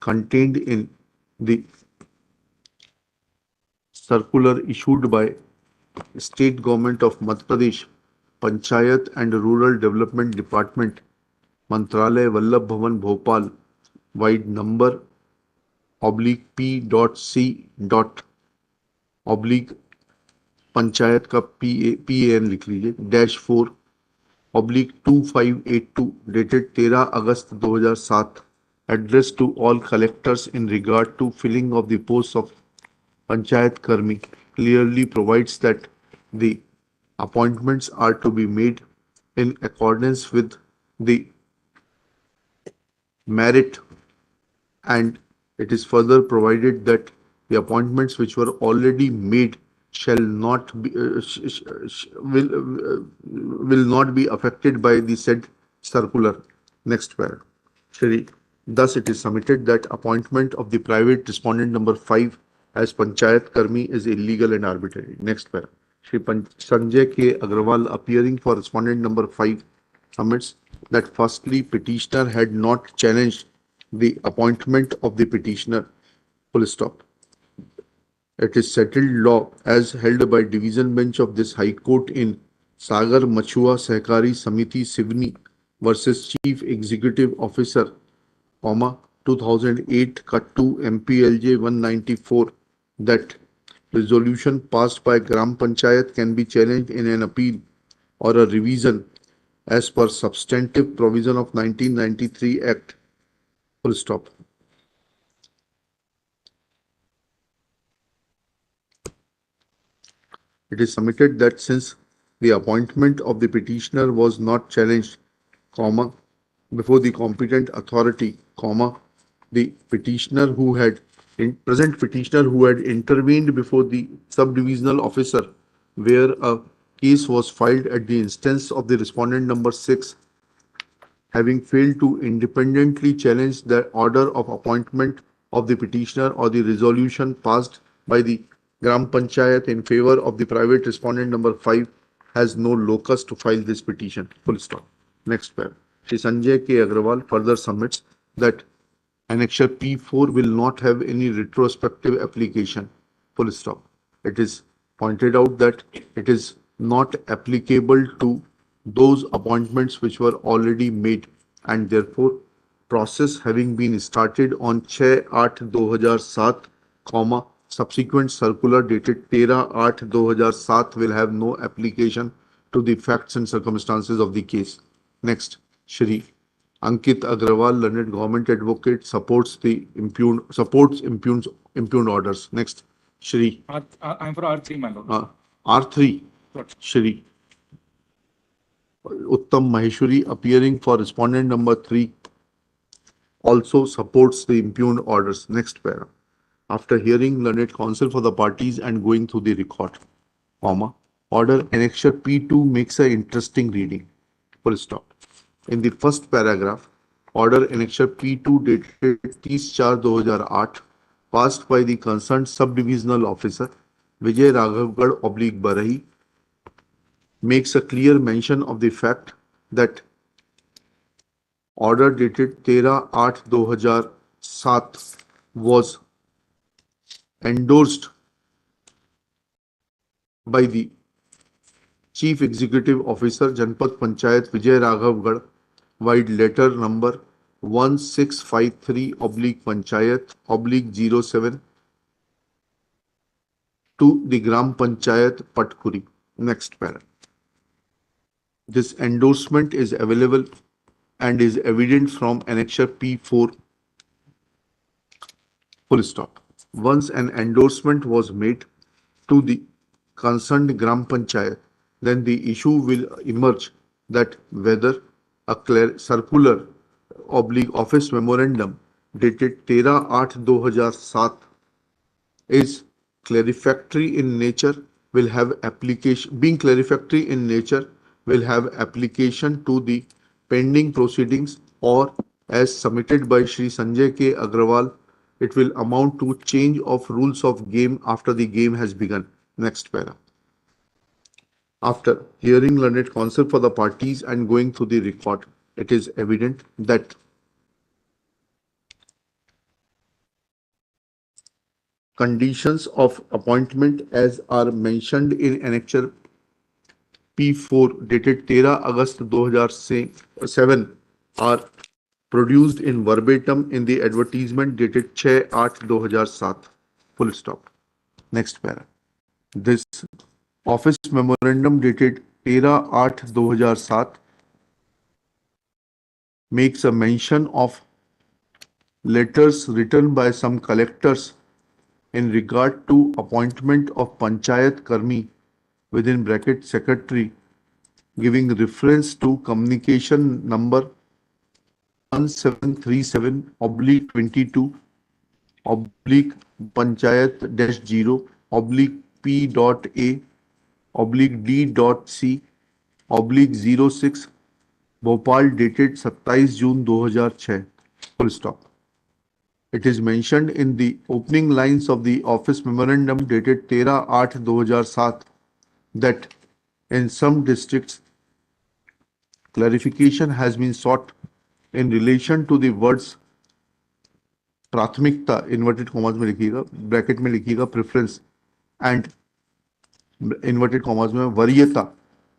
contained in the circular issued by State Government of Madhya Pradesh Panchayat and Rural Development Department, Mantralay Vallabh Bhavan Bhopal, wide number /P.C. oblique panchayat का PAN लिख लीजिए -4/2582 dated 13 August 2007, addressed to all collectors in regard to filling of the posts of Panchayat Karmi, clearly provides that the appointments are to be made in accordance with the merit, and it is further provided that the appointments which were already made shall not be will not be affected by the said circular. Next paragraph. Shri. Thus, it is submitted that appointment of the private respondent number 5 as Panchayat Karmi is illegal and arbitrary. Next paragraph. Shri Sanjay K. Agarwal, appearing for respondent number 5, submits that firstly, petitioner had not challenged the appointment of the petitioner. Full stop. It is settled law as held by division bench of this High Court in Sagar Machua Sehkari Samiti Sivni versus Chief Executive Officer, 2008 cut to MPLJ 194, that resolution passed by Gram Panchayat can be challenged in an appeal or a revision as per substantive provision of 1993 Act. Full stop. It is submitted that since the appointment of the petitioner was not challenged, before the competent authority, the petitioner who had present petitioner who had intervened before the subdivisional officer where a case was filed at the instance of the respondent number 6, having failed to independently challenge the order of appointment of the petitioner or the resolution passed by the Gram Panchayat in favor of the private respondent number 5, has no locus to file this petition. Full stop. Next paragraph. Shri Sanjay K. Agarwal further submits that Annexure P4 will not have any retrospective application. Full stop. It is pointed out that it is not applicable to those appointments which were already made, and therefore process having been started on 6/8/2007, subsequent circular dated 13/8/2007 will have no application to the facts and circumstances of the case. Next, Shri Ankit Agrawal, learned government advocate, supports impugned orders. Next, Shri. I'm for R3, my lord. R3, Shri Uttam Maheshwari, appearing for respondent number 3, also supports the impugned orders. Next paragraph. After hearing learned counsel for the parties and going through the record, order Annexure P2 makes an interesting reading. Full stop. In the first paragraph, order Annexure P2 dated 30/4/2008, passed by the concerned subdivisional officer Vijay Raghavgarh / Barahi, makes a clear mention of the fact that order dated 13/8/2007 was endorsed by the Chief Executive Officer Janpad Panchayat Vijay Raghavgarh, wide letter number 1653/Panchayat/07 to the Gram Panchayat Patkuri. Next paragraph. This endorsement is available and is evident from Annexure P4. Full stop. Once an endorsement was made to the concerned Gram Panchayat, then the issue will emerge that whether a circular / office memorandum dated 13/8/2007 is clarifactory in nature will have application, being clarifactory in nature will have application to the pending proceedings, or as submitted by Shri Sanjay K. Agrawal, it will amount to change of rules of game after the game has begun. Next paragraph. After hearing learned counsel for the parties and going through the record, it is evident that conditions of appointment as are mentioned in Annexure P4 dated 13 August 2007 are produced in verbatim in the advertisement dated 6/8/2007. Full stop. Next para. This office memorandum dated 13/8/2007 makes a mention of letters written by some collectors in regard to appointment of Panchayat Karmi within bracket secretary, giving reference to communication number 1737/22 oblique panchayat dash 0 oblique p dot a oblique d dot c oblique 06 Bhopal dated 27 June 2006. Full stop. It is mentioned in the opening lines of the office memorandum dated 13/8/2007 that in some districts clarification has been sought in relation to the words प्राथमिकता inverted commas में लिखिएगा, bracket में लिखिएगा preference and inverted commas में वरीयता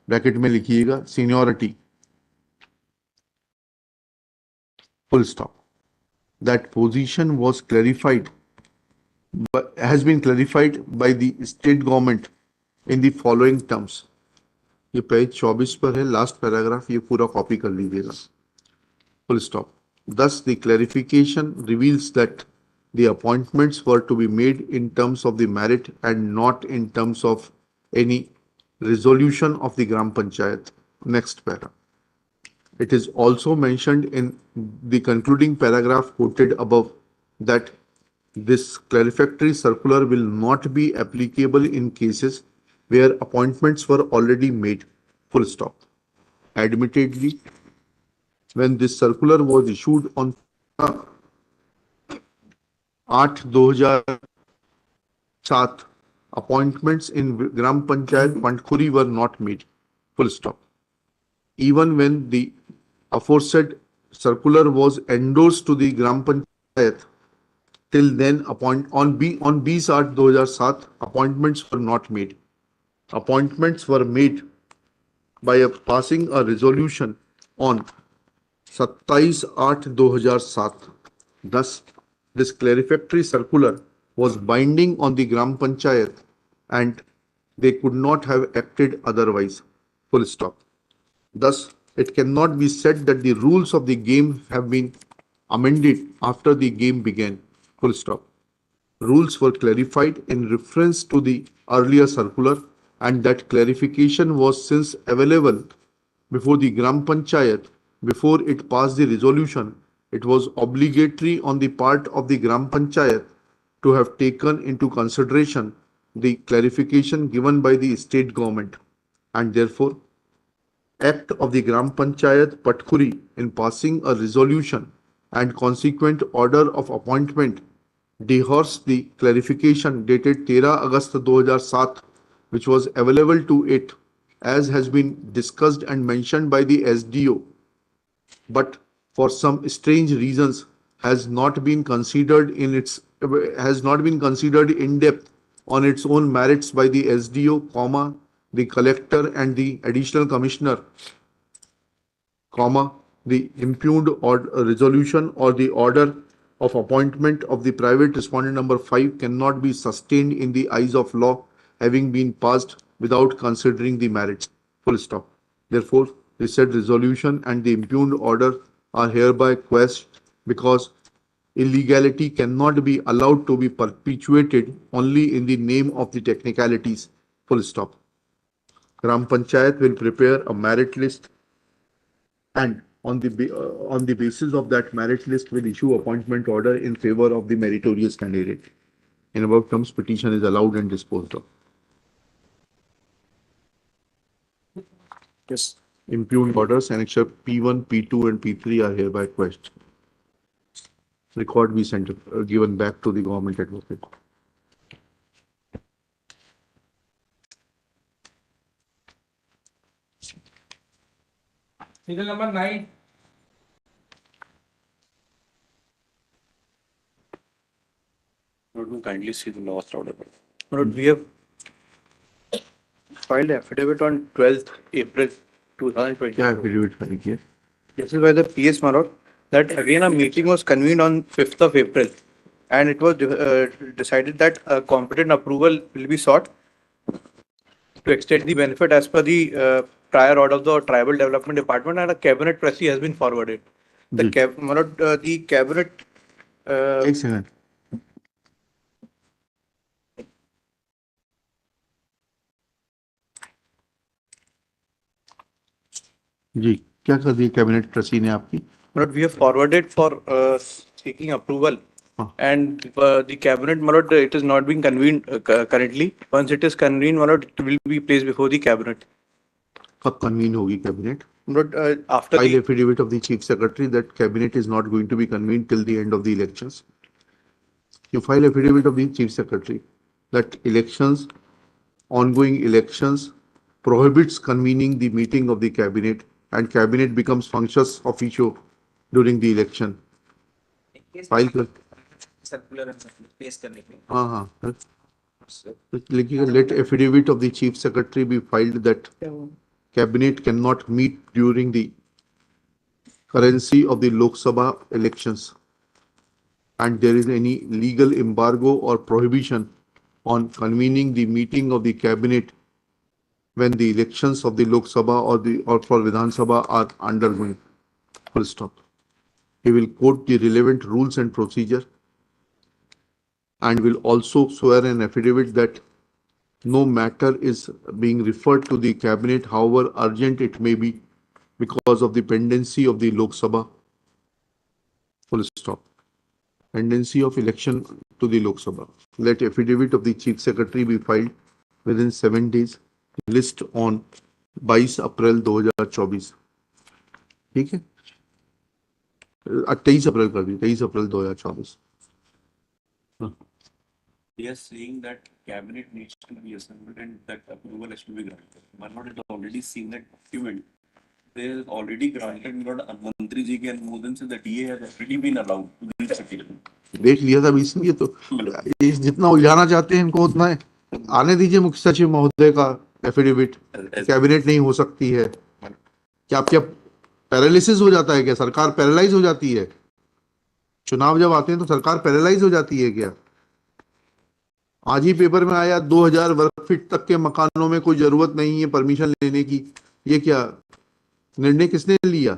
bracket में लिखिएगा seniority full stop. That position was clarified, has been clarified by the state government in the following terms. ये पेज 24 पर है, लास्ट पैराग्राफ, ये पूरा कॉपी कर लीजिएगा. Full stop. Thus, the clarification reveals that the appointments were to be made in terms of the merit and not in terms of any resolution of the Gram Panchayat. Next para. It is also mentioned in the concluding paragraph quoted above that this clarifactory circular will not be applicable in cases where appointments were already made. Full stop. Admittedly, when this circular was issued on 8/2007, appointments in Gram Panchayat Pantkuri were not made. Full stop. Even when the aforesaid circular was endorsed to the Gram Panchayat, till then on B/8/2007, appointments were not made. Appointments were made by passing a resolution on 27/8/2007. Thus, this clarificatory circular was binding on the Gram Panchayat and they could not have acted otherwise. Full stop. Thus, it cannot be said that the rules of the game have been amended after the game began. Full stop. Rules were clarified in reference to the earlier circular, and that clarification was since available before the Gram Panchayat. Before it passed the resolution, it was obligatory on the part of the Gram Panchayat to have taken into consideration the clarification given by the state government, and therefore Act of the Gram Panchayat Patkuri in passing a resolution and consequent order of appointment dehorsed the clarification dated 13 August 2007, which was available to it, as has been discussed and mentioned by the SDO, but for some strange reasons has not been considered in depth on its own merits by the SDO, the collector and the additional commissioner, the impugned resolution or the order of appointment of the private respondent number 5 cannot be sustained in the eyes of law, having been passed without considering the merits. Full stop. Therefore, the said resolution and the impugned order are hereby quashed because illegality cannot be allowed to be perpetuated only in the name of the technicalities. Full stop. Gram Panchayat will prepare a merit list and on the basis of that merit list will issue appointment order in favor of the meritorious candidate. In above terms, petition is allowed and disposed of. Yes. Impugned orders, annexure P1, P2 and P3 are hereby quashed. Record be sent, given back to the government advocate. Serial number 9. Would you kindly see the last order? We have filed affidavit on 12th April 2020. क्या affidavit file किया? This is by the PS Marot that again a meeting was convened on 5th of April and it was decided that a competent approval will be sought to extend the benefit as per the prior order of the Tribal Development Department, and a cabinet pressy has been forwarded. The cabinet एक second. जी, क्या कर दी cabinet trustee ने आपकी? we have forwarded for seeking approval. And the cabinet, it is not being convened currently. Once it is convened, it will be placed before the cabinet. कब convene होगी cabinet? After File the affidavit of the chief secretary that cabinet is not going to be convened till the end of the elections. You file affidavit of the chief secretary that elections, ongoing elections prohibits convening the meeting of the cabinet and cabinet becomes functus officio during the election. File कर. Circular पेश करने के लिए हाँ हाँ. लिखिएगा let affidavit of the chief secretary be filed that cabinet cannot meet during the currency of the Lok Sabha elections and there is any legal embargo or prohibition on convening the meeting of the cabinet when the elections of the Lok Sabha or for Vidhan Sabha are undergoing. Full stop. He will quote the relevant rules and procedure and will also swear an affidavit that no matter is being referred to the cabinet, however urgent it may be, because of the pendency of the Lok Sabha. Full stop. Pendency of election to the Lok Sabha. Let affidavit of the chief secretary be filed within 7 days. List on 22 अप्रैल 2024. ठीक है? 23 अप्रैल कर दी. 23 अप्रैल 2024. They are saying that cabinet needs to be assembled and that approval has to be granted. Manoj has already seen that document. They have already granted Mantri ji के अनुमोदन से that DA has already been allowed to be executed. देख लिया था इसलिए तो जितना उलझाना चाहते हैं इनको उतना आने दीजिए मुख्य सचिव महोदय का एफिडेविट. कैबिनेट नहीं हो सकती है. क्या पैरालिसिस हो जाता है क्या? सरकार पैरालाइज हो जाती है? चुनाव जब आते हैं तो सरकार पैरालाइज हो जाती है क्या? आज ही पेपर में आया 2000 वर्ग फीट तक के मकानों में कोई जरूरत नहीं है परमिशन लेने की. ये क्या निर्णय किसने लिया?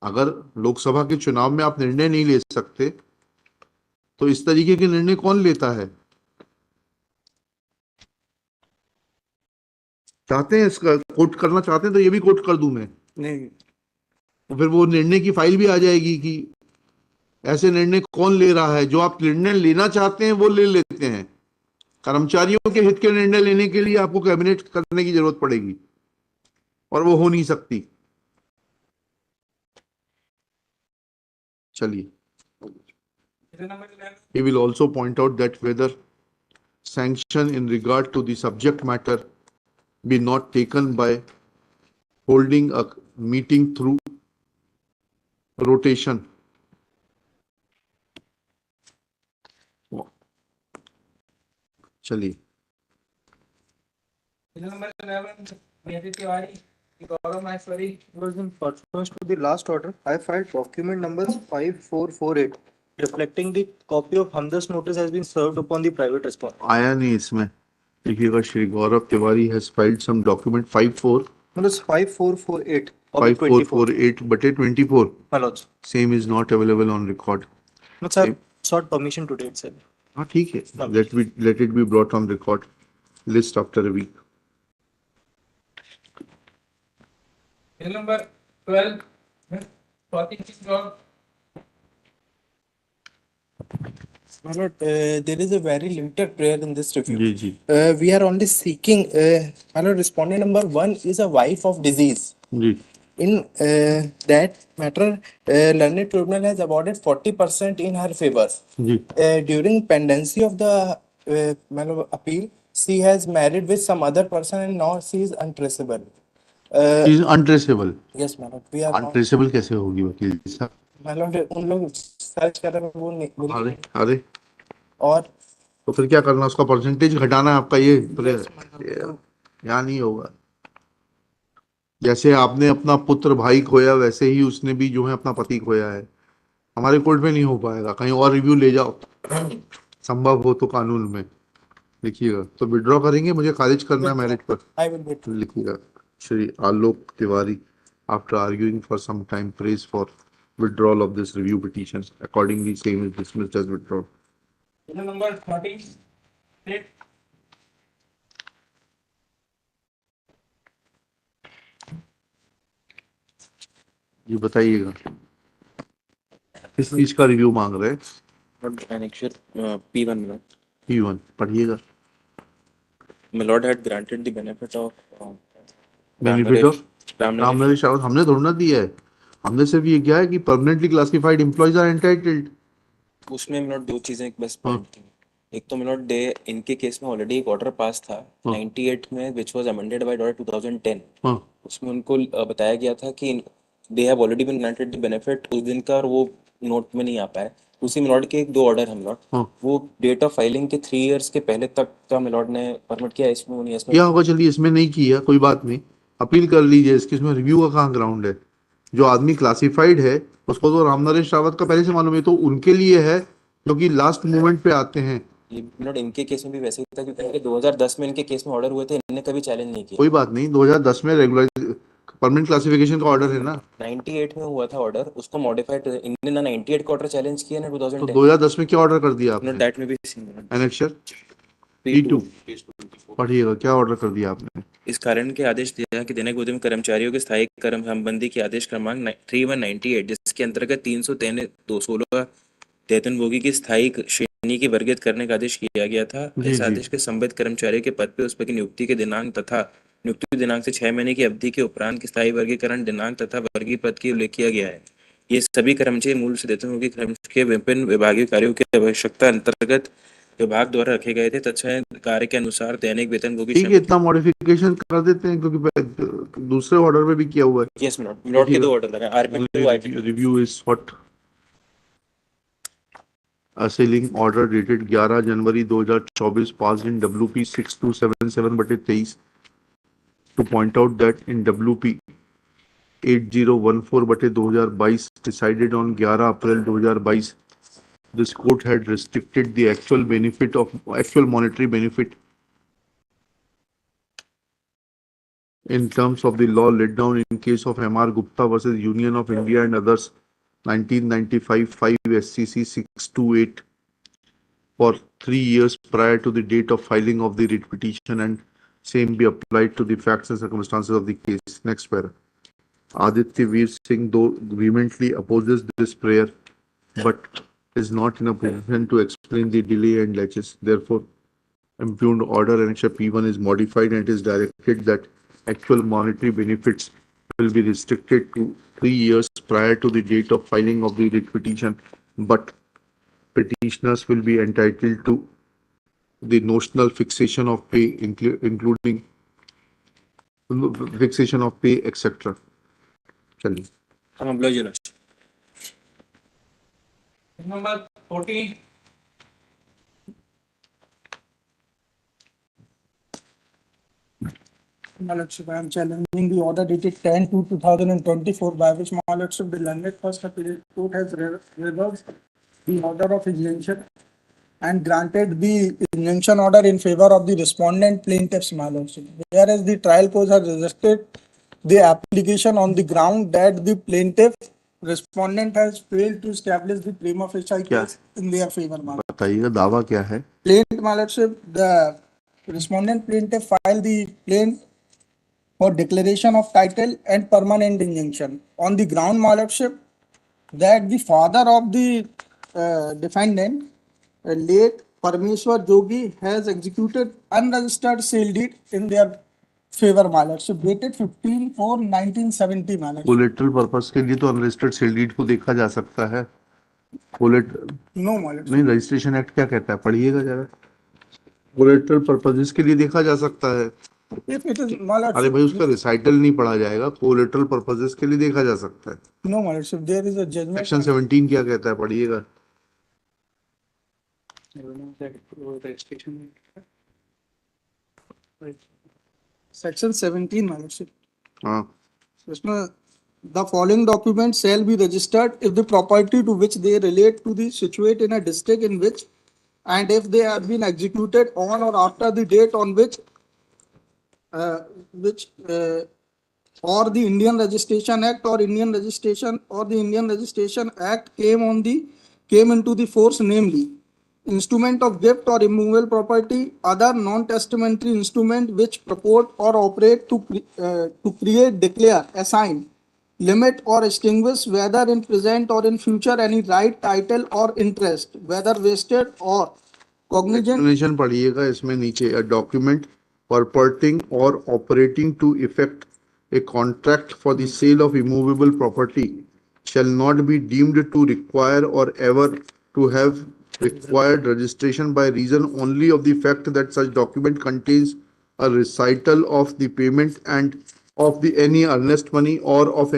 अगर लोकसभा के चुनाव में आप निर्णय नहीं ले सकते तो इस तरीके के निर्णय कौन लेता है? चाहते हैं इसका कोट करना चाहते हैं तो ये भी कोट कर दूं मैं. नहीं, तो फिर वो निर्णय की फाइल भी आ जाएगी कि ऐसे निर्णय कौन ले रहा है. जो आप निर्णय लेना चाहते हैं वो ले लेते हैं. कर्मचारियों के हित के निर्णय लेने के लिए आपको कैबिनेट करने की जरूरत पड़ेगी और वो हो नहीं सकती. चलिए. He will also point out that whether sanction in regard to the subject matter be not taken by holding a meeting through rotation. चलिए. in pursuance to the last order, I filed document number 5448 reflecting the copy of Hamdas notice has been served upon the private respondent. आया नहीं इसमें. देखिएगा श्री गौरव Tiwari has filed some document 5448 5448 बटे 24. My lords. Same is not available on record. No, sir, sought permission today itself. हाँ ठीक है. Let it be brought on record. List after a week. Bill number 12, 46. My lord, there is a very limited prayer in this review. Ji ji. We are only seeking, my lord, respondent number 1 is a wife of disease. Ji. In that matter, learned tribunal has awarded 40% in her favor. Ji. During pendency of the my lord, appeal, she has married with some other person and now she is untraceable. She is untraceable. Yes, my lord. We are not, Untraceable कैसे होगी वकील साहब? my lord, उन लोग search कर रहे हैं वो नहीं अरे अरे, और तो फिर क्या करना, उसका परसेंटेज घटाना है आपका, ये yes, मतलब यहाँ नहीं होगा। जैसे आपने अपना पुत्र भाई खोया, वैसे ही उसने भी जो है अपना पति खोया है। हमारे कोर्ट में नहीं हो पाएगा, कहीं और रिव्यू ले जाओ, संभव हो तो कानून में लिखिएगा। तो विड्रॉ करेंगे, मुझे खारिज करना है मैरिज पर, I will wait. लिखिएगा। Shri Alok Tiwari, after arguing for some time, prays for withdrawal of this review petition. Accordingly, same is dismissed as withdrawn. Number 13. State. ये बताइएगा किस चीज का रिव्यू मांग रहे हैं? Annexure P1 Milord. P1 पढ़िएगा। Milord had granted the benefit of benefit of Ramnaresh. Ramnaresh Rawat हमने थोड़ा ना दिया है, हमने सिर्फ ये किया है कि permanently classified employees are entitled. उसमें मिलोड दो चीजें एक बस हाँ। पॉइंट थी। एक तो मिलोड डे इनके केस में ऑलरेडी एक ऑर्डर पास था हाँ। 98 में which was amended by order 2010। हाँ उसमें उनको बताया गया था कि they have already been granted the benefit उस दिन का, और वो नोट में नहीं आ पाया। उसी मिलोड के एक दो ऑर्डर हम लोग हाँ, वो डेट ऑफ फाइलिंग के 3 इयर्स के पहले तक का मिलोड ने परमिट किया, इसमें वो नहीं है, इसमें क्या होगा, चलिए इसमें नहीं किया, कोई बात नहीं, अपील कर लीजिए इसकी। इसमें रिव्यू का कहाँ ग्राउंड है? जो आदमी क्लासिफाइड है उसको तो रामनरेश रावत का पहले से मालूम है, तो उनके लिए है जो कि लास्ट मोमेंट पे आते हैं। ये मिलोड इनके केस में भी वैसे ही था, क्योंकि इनके 2010 में इनके केस में ऑर्डर हुए थे, इन्होंने कभी चैलेंज नहीं किया। कोई बात नहीं, 2010 में रेगुलर परमानेंट क्लासिफिकेशन का ऑर्डर है ना, 98 में हुआ था ऑर्डर, उसको मॉडिफाइड इनने ना 98 का ऑर्डर चैलेंज किया ना तो 2010। 2010 में क्या ऑर्डर कर दिया नो आपने? दैट में भी सीन एनेक्शर P2 P2 पढ़िएगा, क्या ऑर्डर कर दिया आपने? इस कारण के आदेश दिया कि दैनिक उद्यम कर्मचारियों के स्थायी कर्म संबंधी के आदेश क्रमांक 3198 जिसके अंतर्गत 316 वेतनभोगी की स्थायी श्रेणी की वर्गीकृत करने का आदेश किया गया था। जी, इस जी। आदेश के संबद्ध कर्मचारियों के पद पे उस पर की नियुक्ति के दिनांक तथा नियुक्ति दिनांक से 6 महीने की अवधि के उपरांत की स्थायी वर्गीकरण दिनांक तथा वर्गीय पद की उल्लेख किया गया है। ये सभी कर्मचारी मूल से वेतनभोगी कर्मचारी के विभिन्न विभागीय कार्यों की आवश्यकता अंतर्गत विभाग द्वारा रखे गए थे तथा कार्य के अनुसार दैनिक वेतनभोगी ठीक है, इतना मॉडिफिकेशन कर देते हैं क्योंकि दूसरे ऑर्डर में भी किया हुआ है। यस मिनट के दो ऑर्डर लगे RP review is what assailing order dated 11 January 2024 passed in WP 6277/23 to point out that in WP 8014/2022 decided on 11 April 2022 this court had restricted the actual monetary benefit in terms of the law laid down in case of MR Gupta versus Union of India and others 1995 5 SCC 628 for 3 years prior to the date of filing of the writ petition, and same be applied to the facts and circumstances of the case. Next para. Aditya Veer Singh, though vehemently opposes this prayer, but is not in a position to explain the delay and laches. Therefore, impugned order annexure P1 is modified and it is directed that actual monetary benefits will be restricted to 3 years prior to the date of filing of the writ petition, but petitioners will be entitled to the notional fixation of pay, including fixation of pay, etc. चलिए, Number 14. My Lordship, I am challenging the order dated 10/2/2024 by which my Lordship, the learned first appellate court has reversed the order of injunction and granted the injunction order in favor of the respondent plaintiffs, my Lordship. Whereas the trial court has rejected the application on the ground that the plaintiff respondent has failed to establish the prima facie case in their favor, my Lordship. बताइएगा दावा क्या है? Plaintiff, my Lordship, the respondent plaintiff filed the plaint for declaration of title and permanent injunction on the ground, my Lordship, that the father of the defendant, late Parmeshwar Jogi, has executed unregistered sale deed in their favor, my Lordship, dated 15/4/1970, my Lordship. Collateral purpose के लिए तो unregistered sale deed को देखा जा सकता है। No, my Lordship. नहीं, registration act क्या कहता है, पढ़िएगा जरा। कोलेटरल पर्पसेस के लिए देखा जा सकता है। If it is, my अरे Lordship, भाई, उसका रिसाइटल नहीं पढ़ा जाएगा, कोलेटरल पर्पसेस के लिए देखा जा सकता है। no, my Lordship, there is a judgment. Section 17 क्या कहता है, पढ़िएगा। Section 17, my lordship. हाँ इसमें the following documents shall be registered if the property to which they relate to the situate in a district in which, and if they have been executed on or after the date on which or the Indian Registration Act or Indian Registration or the Indian Registration Act came into the force, namely instrument of gift or immovable property, other non-testamentary instrument which purport or operate to create, declare, assign, limit or extinguish, whether in present or in future, any right, title or interest, whether vested or cognizant. Explanation पढ़िएगा इसमें नीचे a document purporting or operating to effect a contract for the sale of immovable property shall not be deemed to require or ever to have required registration by reason only of the fact that such document contains a recital of the payment and of the any earnest money or of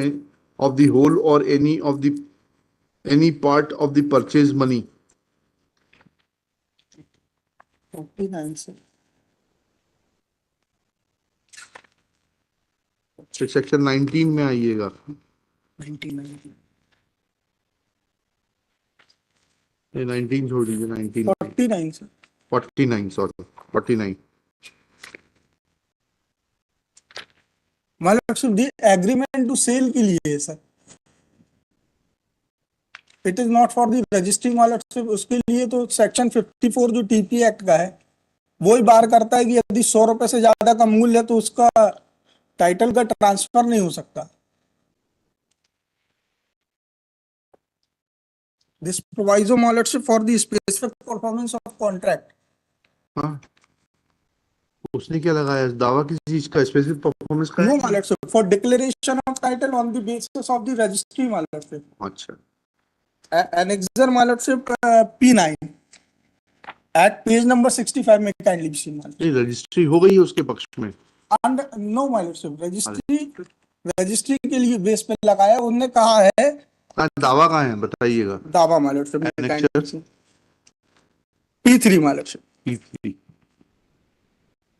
the whole or any part of the purchase money. 49, sir. Section 19 में आइएगा 99. ये 19 छोड़ दीजिए 19 49, sir. 49 sorry 49 मतलब the agreement to sale के लिए है sir. It is not for the registering वाला, उसके लिए तो सेक्शन 54 जो टीपी एक्ट का है वही बार करता है कि यदि 100 रुपए से ज्यादा का मूल्य है तो उसका टाइटल का ट्रांसफर नहीं हो सकता. This proviso, my lordship, for the specific performance of contract. हाँ उसने क्या लगाया दावा किसी चीज का स्पेसिफिक परफॉर्मेंस का No, my lordship, for declaration of title on the basis of the registry, my lordship. अच्छा Annexer, my lordship, P9 at page number 65 में kindly see, my lordship. ये रजिस्ट्री हो गई है उसके पक्ष में And no, my lordship, registry के लिए बेस पे लगाया. उन्होंने कहा है दावा कहाँ है बताइएगा दावा, my lordship, Annexure? P3, my lordship, P3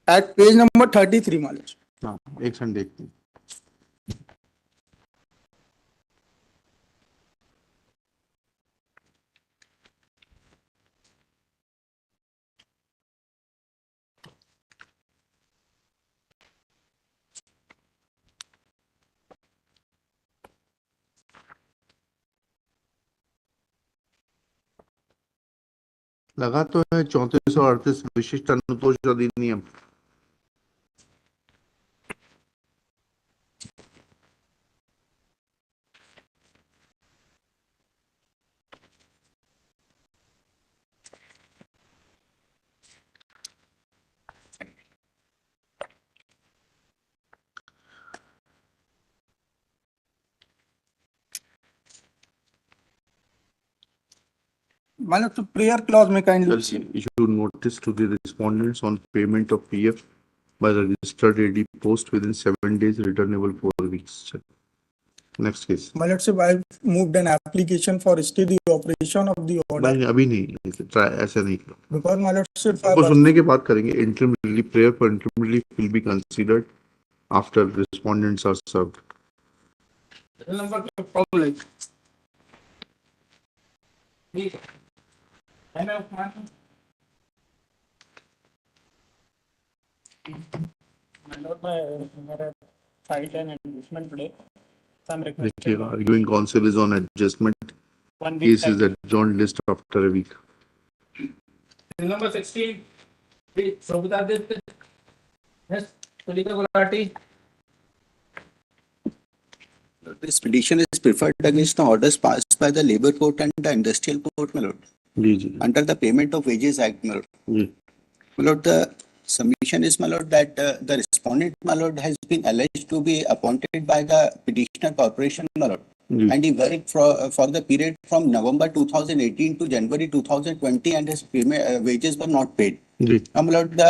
at page number 33, my lordship. हाँ एक सेकंड देखते हैं लगा तो है 3438 विशिष्ट अनुतोष अधिनियम My lordship, prayer clause में kindly see. issue notice to the respondents on payment of PF by the registered AD post within 7 days, returnable 4 weeks. Next case. My lordship, I moved an application for stay the operation of the order. नहीं अभी नहीं try ऐसा नहीं करो Because my lordship, वो सुनने के बाद करेंगे interim relief prayer for interim relief will be considered after respondents are served. Number problem. देखिएगा arguing counsel is on adjustment. Case is adjourned list after a week. Number 16. Sobhita. Yes, Tulika Gulati. This petition is preferred against the orders passed by the Labour Court and the Industrial Court, my lord, जी जी under the Payment of Wages Act, my lord. Ji My lord, the submission is, my lord, that the respondent, my lord, has been alleged to be appointed by the petitioner corporation, my lord, ji and he worked for the period from November 2018 to January 2020, and his wages were not paid. Ji Now, my lord,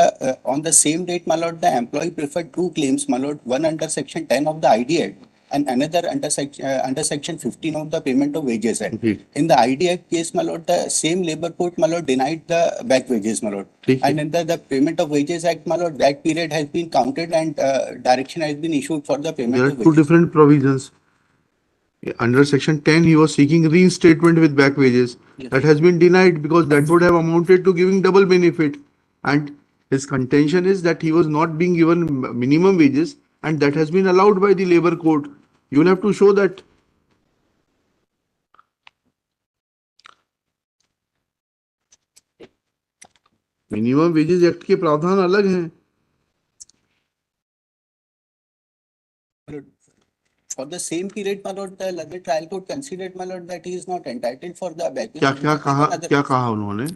on the same date, my lord, the employee preferred two claims, my lord, one under section 10 of the ID Act and another under section 15 of the Payment of Wages Act. Ji, In the IDF case, my lord, the same labor court, my lord, denied the back wages, my lord. ठीक है. And in the Payment of Wages Act, my lord, that period has been counted and direction has been issued for the payment There are of two wages. different provisions. Under section 10, he was seeking reinstatement with back wages. Yes. That has been denied because that would have amounted to giving double benefit. And his contention is that he was not being given minimum wages, and that has been allowed by the labor court. You will have to show that. Minimum wages act के प्रावधान अलग हैं. For the same period, my lord, the London trial court considered, my lord, that he is not entitled for the back. क्या क्या कहा उन्होंने?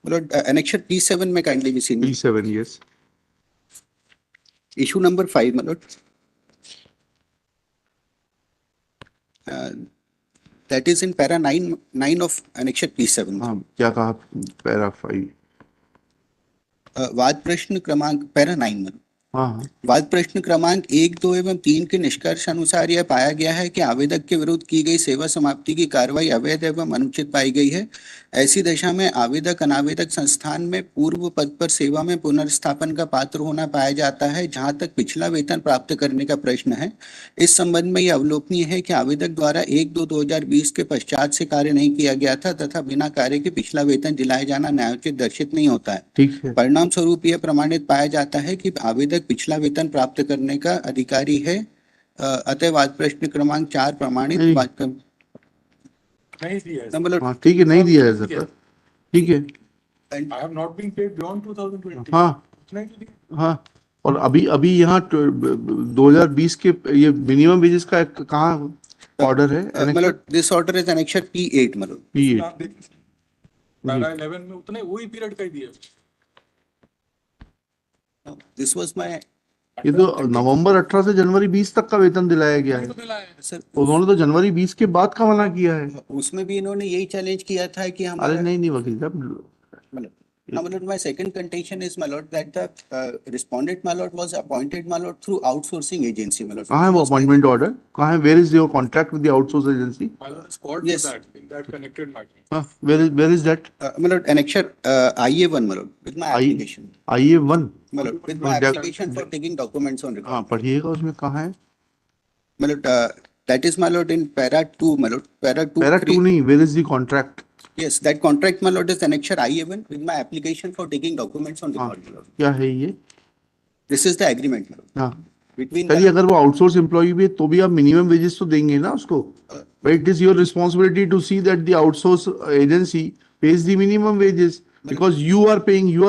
My lord, Annexure P7 में kindly be seen. P7, yes. Issue number 5, my lord. That is in para 9 of Annexure P7. हाँ, क्या कहा para 5? वाद प्रश्न क्रमांक para 9 में हाँ, वाद प्रश्न क्रमांक 1, 2 एवं 3 के निष्कर्ष अनुसार यह पाया गया है कि आवेदक के विरुद्ध की गई सेवा समाप्ति की कार्रवाई अवैध एवं अनुचित पाई गई है। ऐसी दशा में आवेदक अनावेदक संस्थान में पूर्व पद पर सेवा में पुनर्स्थापन का पात्र होना पाया जाता है। जहां तक पिछला वेतन प्राप्त करने का प्रश्न है, इस संबंध में यह अवलोकनीय है कि आवेदक द्वारा 1/2/2020 के पश्चात से कार्य नहीं किया गया था तथा बिना कार्य के पिछला वेतन दिलाया जाना न्यायोचित दर्शित नहीं होता है। ठीक है. परिणाम स्वरूप यह प्रमाणित पाया जाता है कि आवेदक पिछला वेतन प्राप्त करने का अधिकारी है। अतः वाद प्रश्न क्रमांक 4 प्रमाणित नहीं। नहीं दिया है। मतलब हाँ, ठीक है, नहीं दिया है सर. ठीक है. I have not been paid beyond 2020. हाँ, नहीं दिया। हाँ. और अभी यहाँ 2020 के ये मिनिमम वेजेस का कहाँ ऑर्डर है? मतलब this order is annexure P8 मतलब P8. आप देख पैरा 11 में उतने वही पीरियड का ही दिया। दिस वाज माय ये तो नवंबर 18 से जनवरी 20 तक का वेतन दिलाया गया है. सर, उन्होंने तो जनवरी 20 के बाद का मना किया है. उसमें भी इन्होंने यही चैलेंज किया था कि अरे हमारा नहीं वकील साहब, मतलब my second contention is, my lord, that the respondent, my lord, was appointed, my lord, through outsourcing agency, my lord. कहाँ है वो अपॉइंटमेंट ऑर्डर? कहाँ है? Where is your contract with the outsource agency? Yes. That connected matter. हाँ, where is that? my lord, annexure IA1, my lord, with my application, IA1. my lord, with my application for taking documents on record. हाँ, पढ़िएगा उसमें कहाँ है? My lord, that is, my lord, in para 2, my lord, para 2. Para 2 नहीं, where is the contract? Yes, that contract, my lord, is annexure IA1 with my application for taking documents on हाँ, record, my lord. क्या है ये? This is the agreement, my lord, हाँ, between चलिए, अगर वो outsource employ भी है तो भी आप मिनिमम वेजेस तो देंगे ना उसको. But it is your responsibility to see that the outsource agency pays the minimum wages, because you are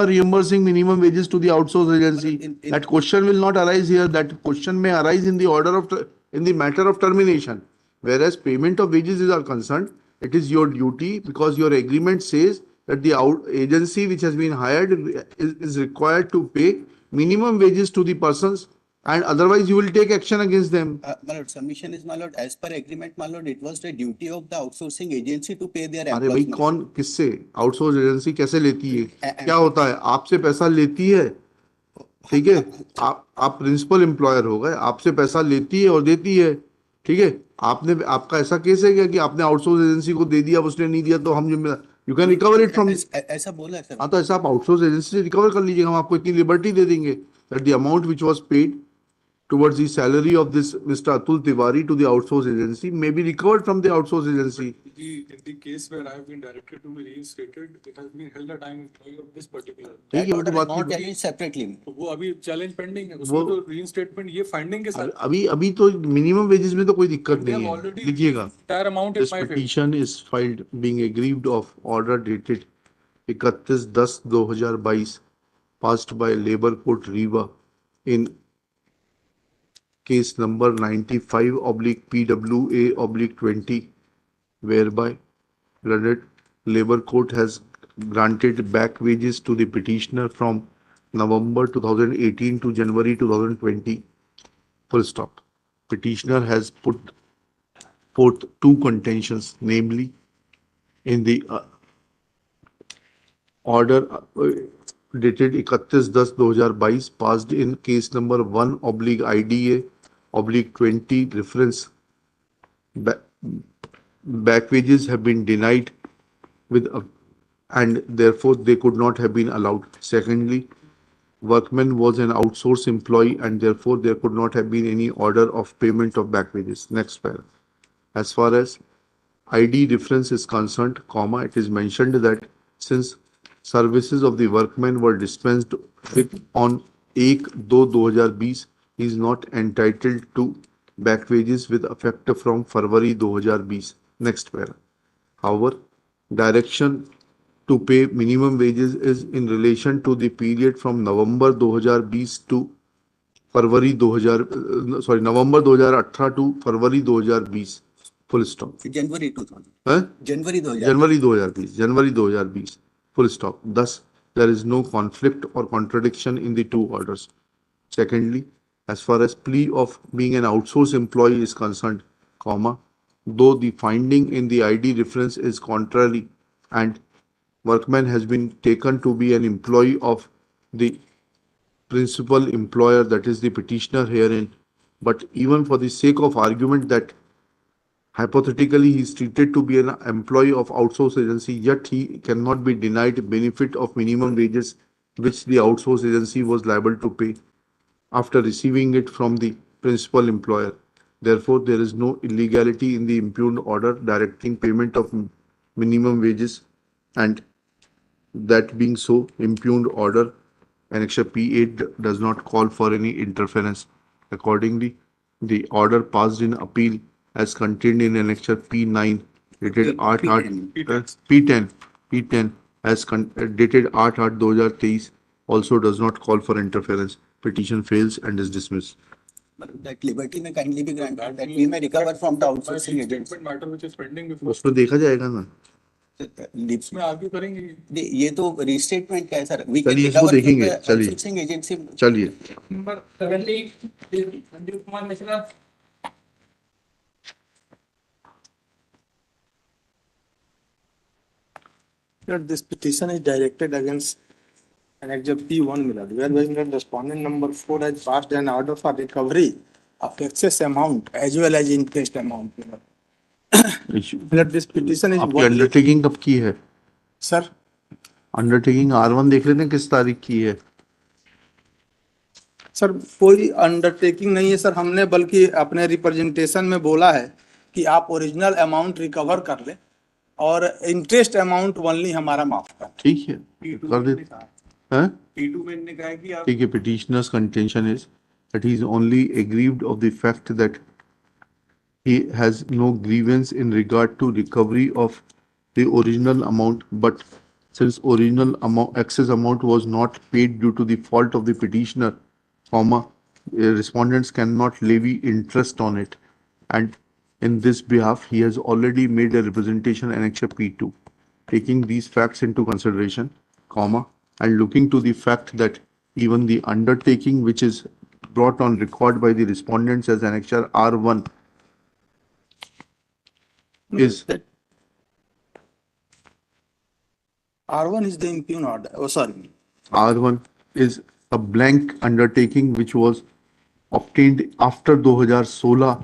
reimbursing minimum wages to the outsource agency. That question will not arise here. That question may arise in the in the matter of termination. Whereas payment of wages are concerned, it is your duty, because your agreement says that the agency which has been hired is required to pay minimum wages to the persons, and otherwise you will take action against them. my lord, submission is, my lord, as per agreement, my lord, it was the duty of the outsourcing agency to pay their अरे भाई, employees. my lord. कौन किससे? Outsource agency कैसे लेती है? क्या होता है? आपसे पैसा लेती है, ठीक है? आप प्रिंसिपल एम्प्लॉयर हो गए, आपसे पैसा लेती है और देती है, ठीक है? आपका ऐसा केस है क्या कि आपने आउटसोर्स एजेंसी को दे दिया, उसने नहीं दिया तो हम जिम्मेदार? You can recover it from. ऐसा बोला है सर। हाँ, तो ऐसा आप आउटसोर्स एजेंसी से रिकवर कर लीजिएगा. हम आपको इतनी लिबर्टी दे देंगे that the amount which was paid towards the salary of this Mr. Atul Tiwari to the outsource agency may be recovered from the outsource agency. In the case where I have been directed to be reinstated, it has been held that I am employee of this particular. ठीक है, वो तो बात not नहीं. challenged separately. तो वो अभी challenge pending है, उसमें तो reinstatement ये फाइंडिंग के साथ अभी तो मिनिमम वेजेस में तो कोई दिक्कत नहीं है. already लिखिएगा, entire amount this in my favor. petition is filed being aggrieved of order dated 31/10/2022 passed by Labour Court Rewa in case number 95/PWA/20, whereby London Labour Court has granted back wages to the petitioner from November 2018 to January 2020. Full stop. Petitioner has put forth two contentions, namely in the order dated 31/10/2022 passed in case number 1/IDA/20 reference back wages have been denied with a, and therefore they could not have been allowed. Secondly, workman was an outsourced employee and therefore there could not have been any order of payment of back wages. Next paragraph. As far as ID difference is concerned, comma, it is mentioned that since services of the workman were dispensed with on 1/2/2020, he is not entitled to back wages with effect from February 2020. Next paragraph. However, direction to pay minimum wages is in relation to the period from November 2020 to February 2000, November 2018 to February 2020. Full stop. January 2000 Huh? January 2000 January 2020, full stop. Thus, there is no conflict or contradiction in the two orders. Secondly, as far as plea of being an outsourced employee is concerned, comma, though the finding in the ID reference is contrary and workman has been taken to be an employee of the principal employer, that is the petitioner herein, but even for the sake of argument that hypothetically, he is treated to be an employee of outsourced agency, yet he cannot be denied benefit of minimum wages which the outsourced agency was liable to pay after receiving it from the principal employer. Therefore, there is no illegality in the impugned order directing payment of minimum wages, and that being so, impugned order Annexure P8 does not call for any interference. Accordingly, the order passed in appeal as contained in Annexure P9 dated P10 as dated 8/8/2023 also does not call for interference. Petition fails and is dismissed. That liberty may kindly be granted that we may recover from the outsourcing agency. matter which is pending before उसमें देखा जाएगा ना. इसमें argue करेंगे ये तो restatement क्या है सर? We can चलिए इसको recover from देखेंगे. the चलिए outsourcing agency. चलिए. Number 70 Sanjeev Kumar Mishra This petition is directed against Annexure P1 whereby the respondent number 4 has passed an order for recovery of excess amount as well as interest amount. This petition is आपकी undertaking कब की है? sir. Undertaking R1 देख लेते हैं किस तारीख की है. सर कोई अंडरटेकिंग नहीं है सर, हमने बल्कि अपने रिप्रेजेंटेशन में बोला है कि आप ओरिजिनल अमाउंट रिकवर कर लें और इंटरेस्ट अमाउंट ओनली हमारा माफ कर. ठीक है, कर देते हैं. P2 में इन्होंने कहा है कि आप ठीक है. Petitioner's contention is that he is only aggrieved of the fact that he has no grievance in regard to recovery of the original amount, but since original amount, excess amount was not paid due to the fault of the petitioner, comma, respondents cannot levy interest on it, and in this behalf he has already made a representation annexure P2. Taking these facts into consideration, comma, and looking to the fact that even the undertaking which is brought on record by the respondents as annexure R1 is R1 is the impugned order. Oh, sorry. R1 is a blank undertaking which was obtained after 2016,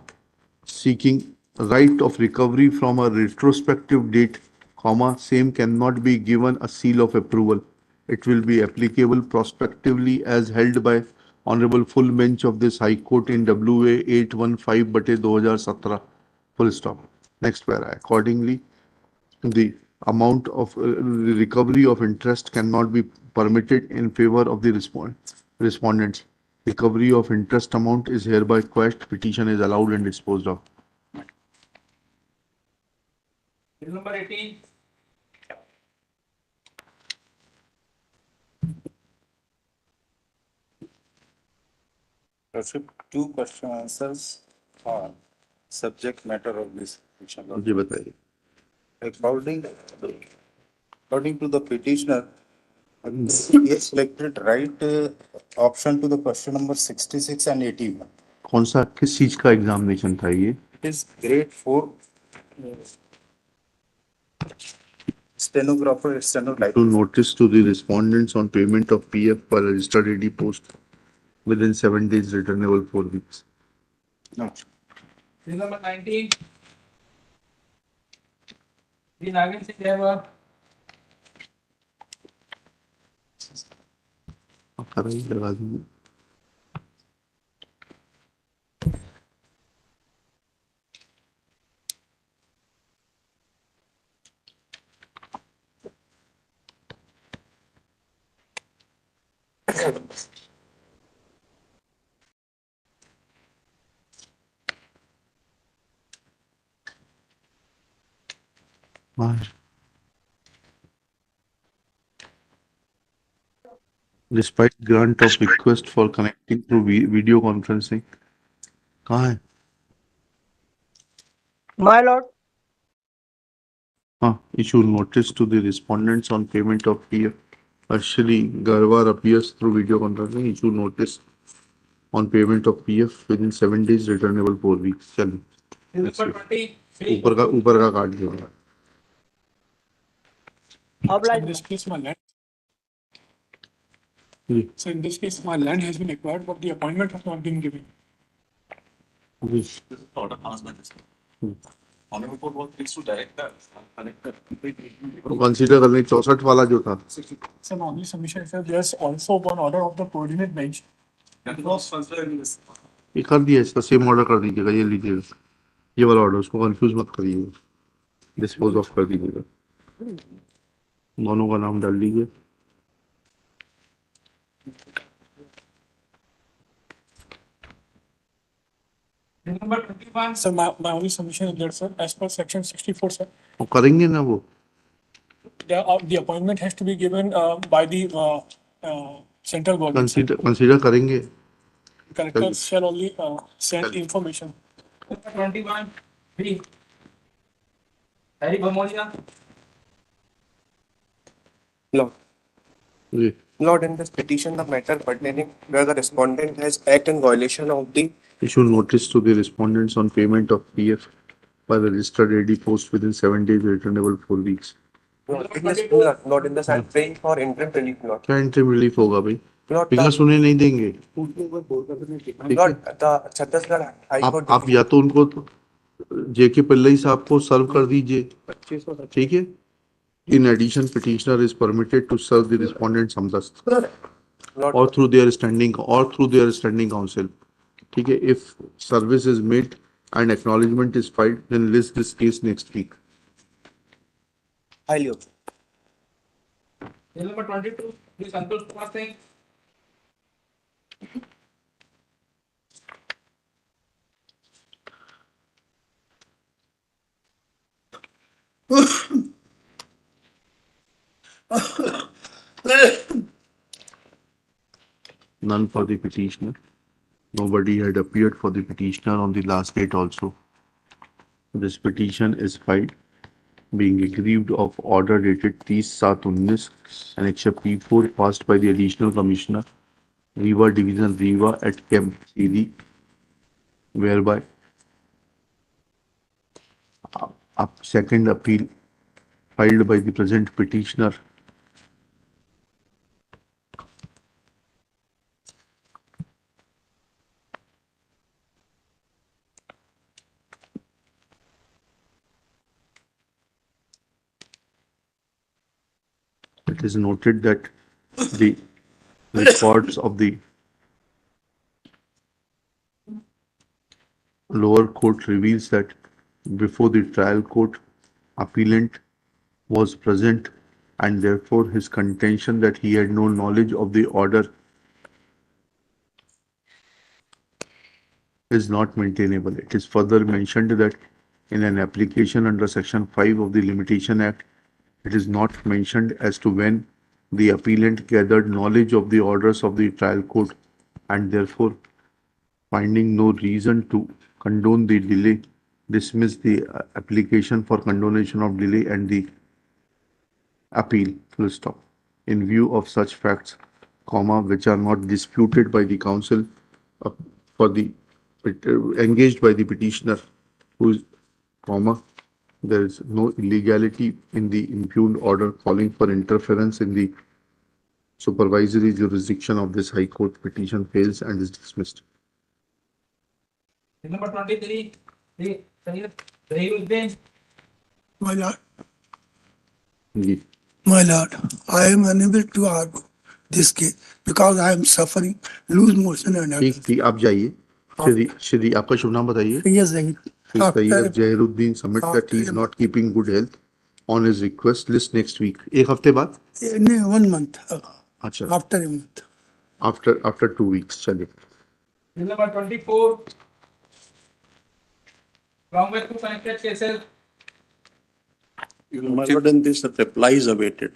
seeking right of recovery from a retrospective date, comma, same cannot be given a seal of approval. It will be applicable prospectively as held by Honorable Full Bench of this High Court in WA 815/2017. Full stop. Next para. Accordingly, the amount of recovery of interest cannot be permitted in favor of the respondents. Recovery of interest amount is hereby quashed. Petition is allowed and disposed of. Bill number 18 two question answers on subject matter of this petition. जी बताइए. According to the petitioner, he has selected right option to the question number 66 and 81. कौन सा किस चीज का examination था ये? It is grade 4 stenographer, stenographer. To notice to the respondents on payment of PF per registered AD post within 7 days, returnable 4 weeks. No. Bill number 19. The Nagan Singh Dewa. कराई लगा दूंगी. Despite grant of request for connecting through video conferencing. कहाँ है? My lord, हाँ, issue notice to the respondents on payment of PF. SHRI Garwar appears through video conferencing. Issue notice on payment of PF within 7 days, returnable 4 weeks. चलो. Bill number 23. ऊपर का काट दिया. oblige. In this case, my land. जी. So in this case, my land has been acquired, but the appointment has not been given. जी. This is order passed by this. Honorable Court was pleased to direct the collector. Consider करने 64 वाला जो था. So my only submission is that there's also one order of the coordinate bench. That was considered in this. ये कर दिया, इसका same order कर दीजिएगा. ये लीजिएगा, ये वाला ऑर्डर, उसको कंफ्यूज मत करिएगा. डिस्पोज ऑफ कर दीजिएगा. दोनों का नाम डाल दीजिए. Bill number 21. So my only submission is that, sir, as per section 64, sir, वो करेंगे ना वो. the appointment has to be given by the central government. sir. Consider करेंगे. Collectors shall only send information. Number 21. B. Harry Bhamolia. Lord, जी. Lord, in this petition, the matter pertaining where the respondent has acted in violation of the Issue notice to the respondents on payment of PF by the registered AD post within 7 days, returnable 4 weeks. Lord, in this I'm praying for interim relief, Lord. क्या interim relief होगा भाई? Lord, बिना सुने नहीं देंगे. Lord, the Chhattisgarh High Court. आप या तो उनको जेके पिल्लई साहब को सर्व कर दीजिए. ठीक है. In addition, petitioner is permitted to serve the respondent samdast Lord, or through their standing counsel. ठीक है. If service is made and acknowledgement is filed, then list this case next week. highly okay. Bill number 22. Please Santosh Kumar Singh. None for the petitioner. Nobody had appeared for the petitioner on the last date also. This petition is filed, being aggrieved of order dated 30/7/19 Annexure P4 passed by the Additional Commissioner, Riva Division Riva at Camp CD, whereby a second appeal filed by the present petitioner it is noted that the records of the lower court reveals that before the trial court, appellant was present and therefore his contention that he had no knowledge of the order is not maintainable. It is further mentioned that in an application under Section 5 of the Limitation Act, it is not mentioned as to when the appellant gathered knowledge of the orders of the trial court and therefore finding no reason to condone the delay, dismiss the application for condonation of delay and the appeal, full stop. In view of such facts, which are not disputed by the counsel for the engaged by the petitioner, who is, There is no illegality in the impugned order calling for interference in the supervisory jurisdiction of this High Court. Petition fails and is dismissed. Number 23, the Sayed My lord, ji, my lord, I am unable to argue this case because I am suffering loose motion and ठीक, आप जाइए. श्री आपका शुभ नाम बताइए. Yes, Zahid. Sayyid Jahiruddin submit that he is not keeping good health. On his request, list next week. एक हफ्ते बाद? No, 1 month. अच्छा. After a month. After 2 weeks. चलिए. Number 24, wrong with two connected cases. My lord, and this reply is awaited.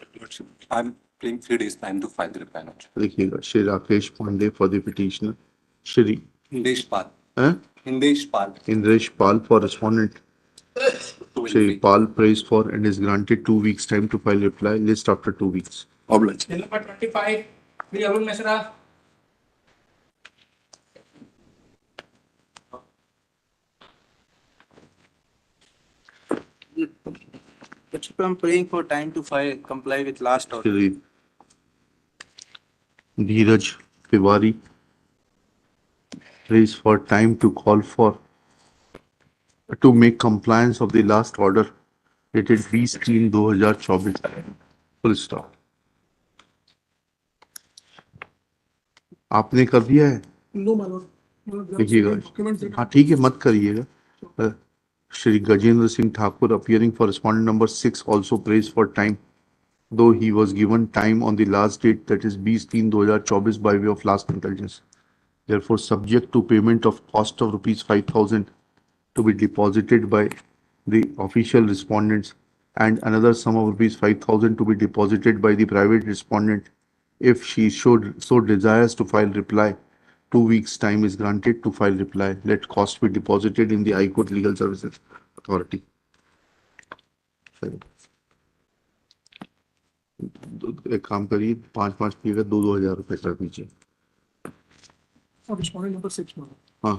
I'm playing 3 days time to file the reply. लिखिएगा. Shri Rakesh Pandey for the petitioner. Shri Hindesh Pal. हैं? Hindesh Pal. Indresh Pal for respondent. Shri Pal prays for and is granted 2 weeks time to file reply. List after 2 weeks. Oblige. Number 25, the Arun Mishra. I'm praying for time to file, comply with last order. Shri Dheeraj Tiwari prays for time to call for to make compliance of the last order dated 20/3/2024. Full stop. आपने कर दिया है? No, my lord. देखिएगा. हाँ ठीक है, मत करिएगा. Shri Gajendra Singh Thakur appearing for respondent number 6 also prays for time, though he was given time on the last date, that is 20/3/2024 by way of last intelligence. Therefore, subject to payment of cost of rupees 5,000 to be deposited by the official respondents and another sum of rupees 5,000 to be deposited by the private respondent if she should so desires to file reply. 2 weeks time is granted to file reply. Let cost be deposited in the High Court Legal Services Authority. एक काम करिए, 5-5 पिएगा, 2,000 रुपए कर दीजिए. Respondent number 6, my lord. हाँ,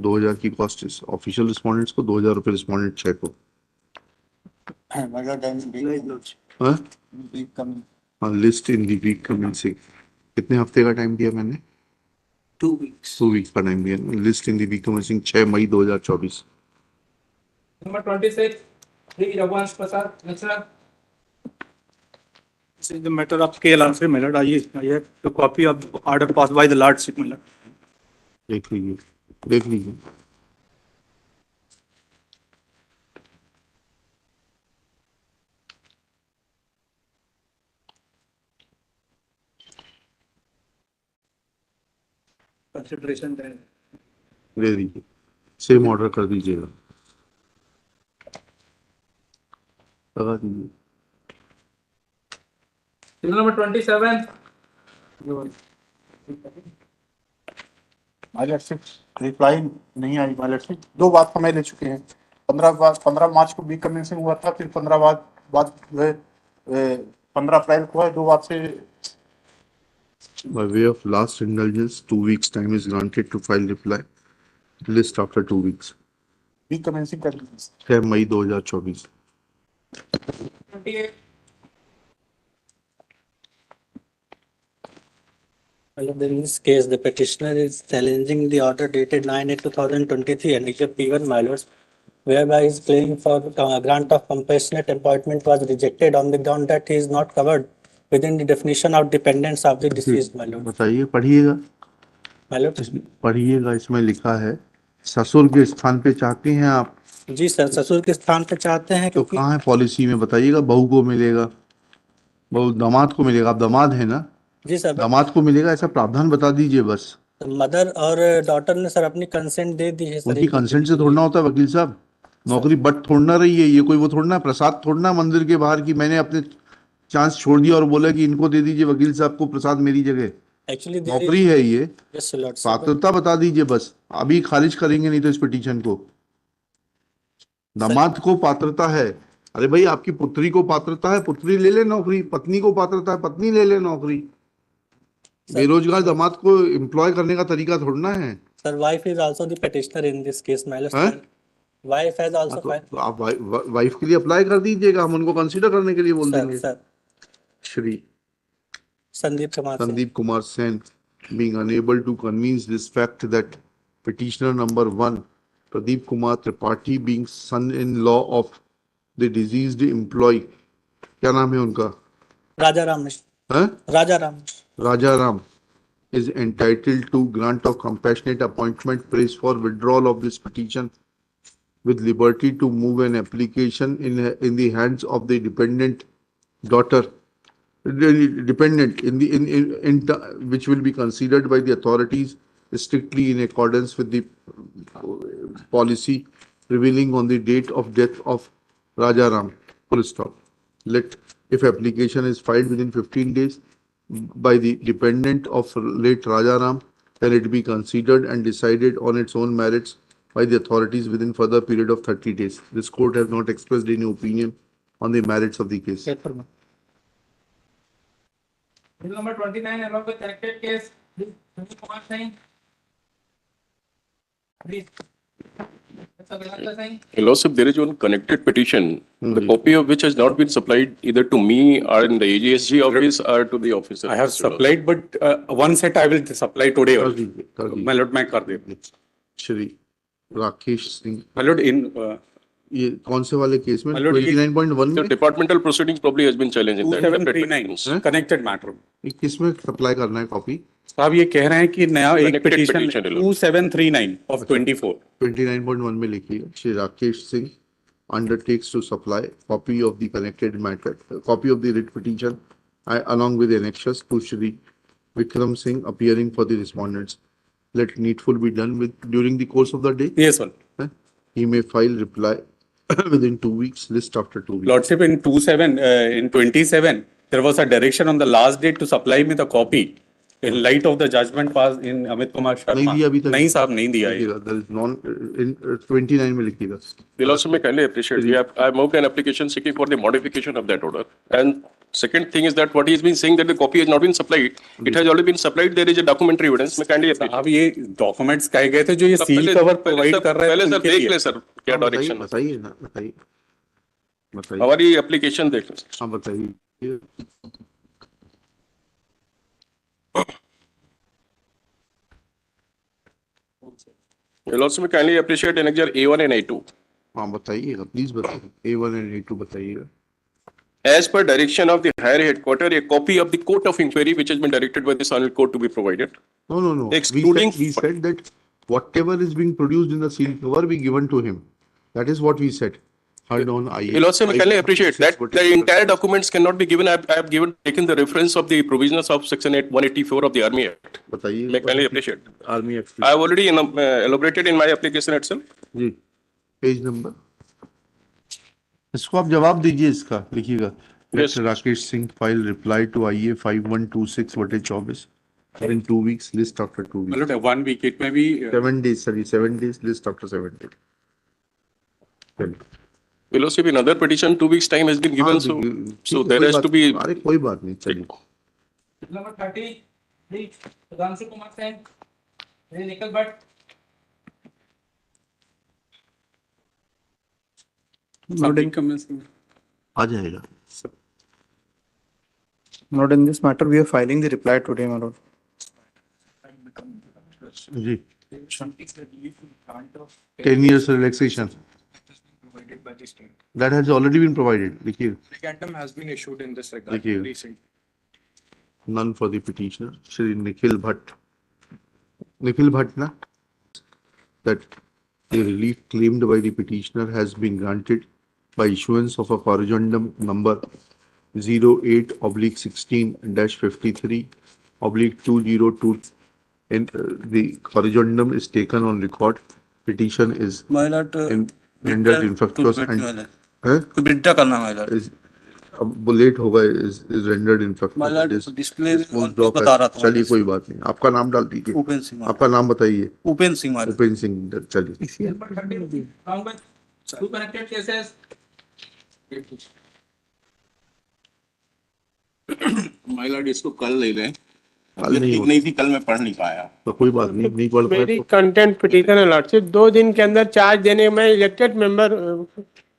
2,000 की cost official respondents को, 2,000 रुपए रिस्पॉन्डेंट 6 को. My lord, हाँ, week coming. हाँ, लिस्ट इन दी वीक कमेंसिंग. कितने हफ्ते का टाइम दिया मैंने? 2 weeks. 2 वीक का टाइम दिया. List in the week commencing 6 May 2024. Number 26, the Raghuvansh Prasad Mishra. This is the matter of KLR, my lord. I have the copy of the order passed by the lordship, my lord. देख लीजिए, देख लीजिए. Consideration then. दे दीजिए. Same order कर दीजिएगा. लगा दीजिए. Number 27, My lordship, reply नहीं आई. My lordship, 2 बार समय ले चुके हैं. 15 मार्च को वीक कमेंसिंग हुआ था, फिर 15 बाद 15 अप्रैल को है. 2 बार से By way of last indulgence, 2 weeks time is granted to file reply. List after 2 weeks. Week commencing कर लीजिए. 6 मई 2024. 28, In this case, the petitioner is challenging the order dated 9/8/2023 and Exhibit P1 malus, whereby he is claiming for grant of compassionate appointment was rejected on the ground that he is not covered within the definition of dependents of the deceased malus. बताइए, पढ़िएगा. पढ़िएगा, इसमें लिखा है ससुर के स्थान पे चाहते हैं आप. जी सर, ससुर के स्थान पे चाहते हैं तो क्योंकि कहाँ है पॉलिसी में? बताइएगा. बहू को मिलेगा, बहू दामाद को मिलेगा. आप दामाद है ना? जी सर, दामाद को मिलेगा, ऐसा प्रावधान बता दीजिए बस. मदर और डॉटर ने सर अपनी कंसेंट दे दी है सर. उनकी कंसेंट से थोड़ना होता है वकील साहब. नौकरी बट थोड़ना रही है, ये कोई वो थोड़ना प्रसाद थोड़ना मंदिर के बाहर की मैंने अपने चांस छोड़ दिया और बोला कि इनको दे दीजिए वकील साहब को प्रसाद मेरी जगह. एक्चुअली नौकरी है ये. यस लॉर्ड, पात्रता बता दीजिए बस. अभी खारिज करेंगे नहीं तो इस पिटीशन को. दामाद को पात्रता है. अरे भाई, आपकी पुत्री को पात्रता है, पुत्री ले ले नौकरी. पत्नी को पात्रता है, पत्नी ले ले नौकरी. बेरोजगार दामाद को एम्प्लॉय करने का तरीका थोड़ना है. Sir wife is also the petitioner in this case malus. Wife has also तो filed. आप वाइफ के लिए अप्लाई कर दीजिएगा, हम उनको कंसीडर करने के लिए बोल Sir, देंगे. sir, Shri Sandeep Kumar Singh. Sandeep Kumar Sen, being unable to convince this fact that petitioner number 1, Pradeep Kumar Tripathi, being son-in-law of the deceased employee, क्या नाम है उनका? Raja Ram. हैं? Raja Ram. Raja Ram, is entitled to grant of compassionate appointment, prays for withdrawal of this petition with liberty to move an application in the hands of the dependent daughter, dependent which will be considered by the authorities strictly in accordance with the policy revealing on the date of death of Raja Ram. Full stop. If application is filed within 15 days by the dependent of late Raja Ram, then it be considered and decided on its own merits by the authorities within further period of 30 days. This court has not expressed any opinion on the merits of the case. Bill number 29, along with connected case, Sandeep Kumar Singh. Please. Mr. Vedanta Singh. Lordship, there is one connected petition, the copy of which has not been supplied either to me or in the AGSG office or to the officer. I have supplied, but one set I will supply today. कर दीजिए, कर दीजिए. My lord, मैं कर दे. Shri Rakesh Singh, My lord, in ये कौन से वाले केस में? My lord, 29.1 The में? departmental proceedings probably has been challenged in that. 2739 connected matter. ये किस में सप्लाई करना है कॉपी? साहब ये कह रहे हैं कि नया एक Connected petition petition, 2739 of 24. 29.1 में लिखिएगा. Shri Rakesh Singh undertakes to supply copy of the connected matter, copy of the writ petition along with annexures to Shri Vikram Singh appearing for the respondents. Let needful be done during the course of the day. Yes, sir. He may file reply within 2 weeks, list after 2 weeks. Lordship, in 27, there was a direction on the last date to supply me the copy in light of the judgment passed in Amit Kumar Sharma. नहीं दिया अभी तक. नहीं साहब, नहीं दिया है. लिखिएगा. There is non in 29 में लिखिएगा. The Lordship may kindly appreciate. I moved an application seeking for the modification of that order. And second thing is that what he has been saying that the copy has not been supplied. It has already been supplied. There is a documentary evidence. May kindly appreciate. साहब ये documents कहे गए थे जो ये seal cover provide कर रहे हैं. पहले सर उनके देख लिए. ले सर क्या डायरेक्शन है. बताइए ना, बताइए. हमारी एप्लीकेशन देख ले. हाँ बताइए. The Lordship may kindly appreciate annexure A1 and A2. हाँ बताइएगा, प्लीज बताइए. A1 and A2 बताइएगा. As per direction of the higher headquarter, a copy of the court of inquiry which has been directed by the Sonal Court to be provided. No. Excluding- We said that whatever is being produced in the seal cover be given to him. That is what we said. Heard on The Lordship may kindly appreciate that the entire documents cannot be given. I have taken the reference of the provisions of section 184 of the Army Act. बताइए. May kindly appreciate. Army Act. I have already elaborated in my application itself. जी. Page number. इसको आप जवाब दीजिए, इसका लिखिएगा. Yes. Rakesh Singh file reply to IA 5126/24 in 2 weeks, list after 2 My weeks. lord, 1 week it may be 7 days, sorry, 7 days, list after 7 days. The Lordship, another petition 2 weeks time has been given, so there has to be. अरे कोई बात नहीं, चलिए. Bill number 30, please. Sudhanshu Kumar Singh. Please, Nikhil Bhatt. not incoming. आ जाएगा. Not in this matter, we are filing the reply today, my lord. Ji. 10 years relaxation. Provided by the state. That has already been provided. लिखिए. Memorandum has been issued in this regard Thank you. recently. None for the petitioner. Shri Nikhil Bhatt. Nikhil Bhatt, na? That the relief claimed by the petitioner has been granted by issuance of a corrigendum number 08/16-53/202. And the corrigendum is taken on record. Petition is rendered infructuous and बिल्टा करना है is अब late हो गए is rendered infructuous. Display Smooth drop बता रहा है. था चलिए कोई बात नहीं. आपका नाम डाल दीजिए. उपेंद्र सिंह आपका नाम बताइए. उपेंद्र सिंह उपेंद्र सिंह. चलिए. Bill number 30, along with two connected cases. My lord, इसको कल ले लें. कल नहीं ठीक हो नहीं थी, कल मैं पढ़ नहीं पाया। तो कोई बात नहीं, नहीं पढ़ पाए मेरी तो कंटेंट पिटीशन है लॉर्डशिप, 2 दिन के अंदर चार्ज देने मैं इलेक्टेड मेंबर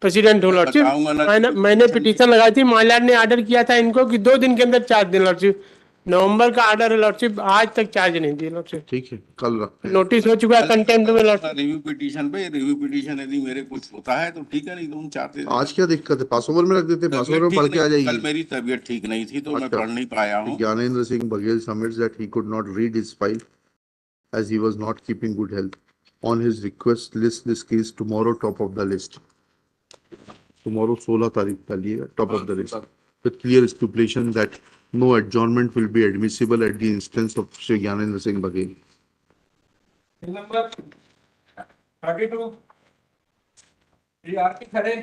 प्रेसिडेंट हूँ लॉर्डशिप। बताऊंगा ना, मैंने पिटीशन लगाई थी, माल्यार्ड ने ऑर्डर किया था इनको कि 2 दिन के अंदर चार्ज दें लॉर्डशिप। नवंबर का ऑर्डर है लॉर्डशिप, आज तक चार्ज नहीं दिए लॉर्डशिप। ठीक है, कल रखते हैं। नोटिस हो चुका है कंटेंट में लॉर्डशिप। रिव्यू पिटीशन पे, रिव्यू पिटीशन यदि मेरे कुछ होता है तो ठीक है, नहीं तो हम चाहते थे। आज क्या दिक्कत है, पास ओवर में रख देते, पास ओवर में पढ़ के आ जाएगी। कल मेरी तबीयत ठीक नहीं थी तो मैं अच्छा। पढ़ नहीं पाया हूँ। Gyanendra Singh Baghel submits that he could not read his file as he was not keeping good health. On his request, list this case tomorrow top of the list. Tomorrow 16 तारीख का लिए top of the list with clear stipulation that no adjournment will be admissible at the instance of Shri Gyanendra Singh Baghel. Number 32. Shri Aarti Khare.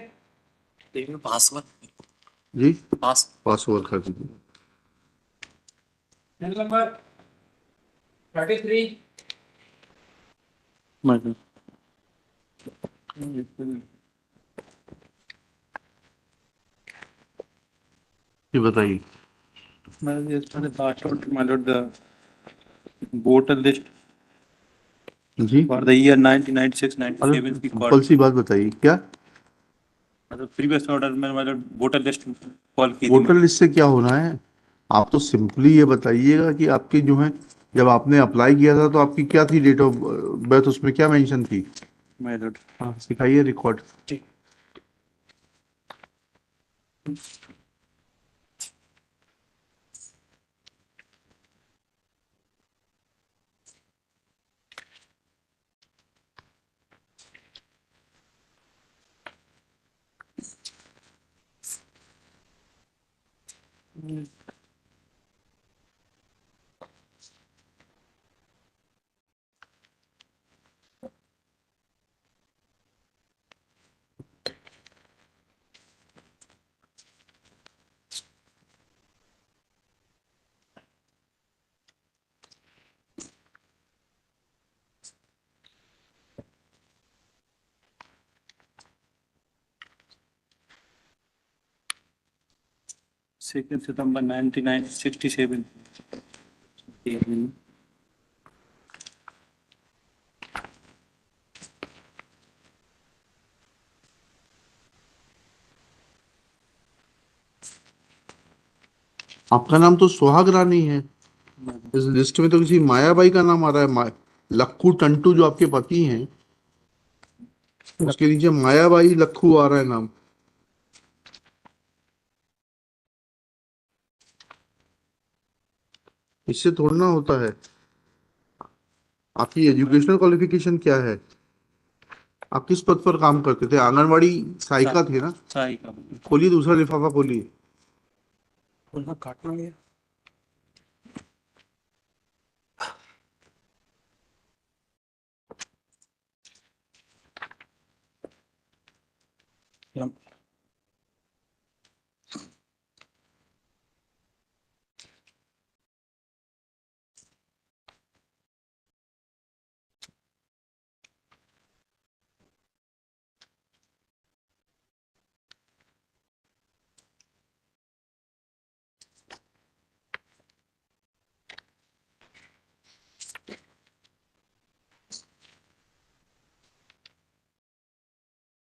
Ji pass over कर दीजिए। Number 33। ये बताइए। Voter list ji for the year 1996-97 की simple सी बात बताइए क्या। Previous order में मतलब वोटर लिस्ट कॉल की वोटर लिस्ट से क्या होना है, आप तो सिंपली ये बताइएगा कि आपकी जो है, जब आपने अप्लाई किया था तो आपकी क्या थी डेट ऑफ बर्थ, उसमें क्या मेंशन थी। हाँ सिखाइए रिकॉर्ड। Second September 1967. आपका नाम तो सुहाग रानी है, इस लिस्ट में तो किसी मायाबाई का नाम आ रहा है। लक्खू टंटू जो आपके पति हैं, उसके नीचे मायाबाई लक्खू आ रहा है नाम। इससे थोड़ा ना होता है। आपकी एजुकेशनल क्वालिफिकेशन क्या है, आप किस पद पर काम करते थे। आंगनवाड़ी सहायिका थे ना। सहायिका। खोलिए दूसरा लिफाफा खोलिए। काटना है।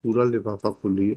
पूरा लिफाफा खोलिए।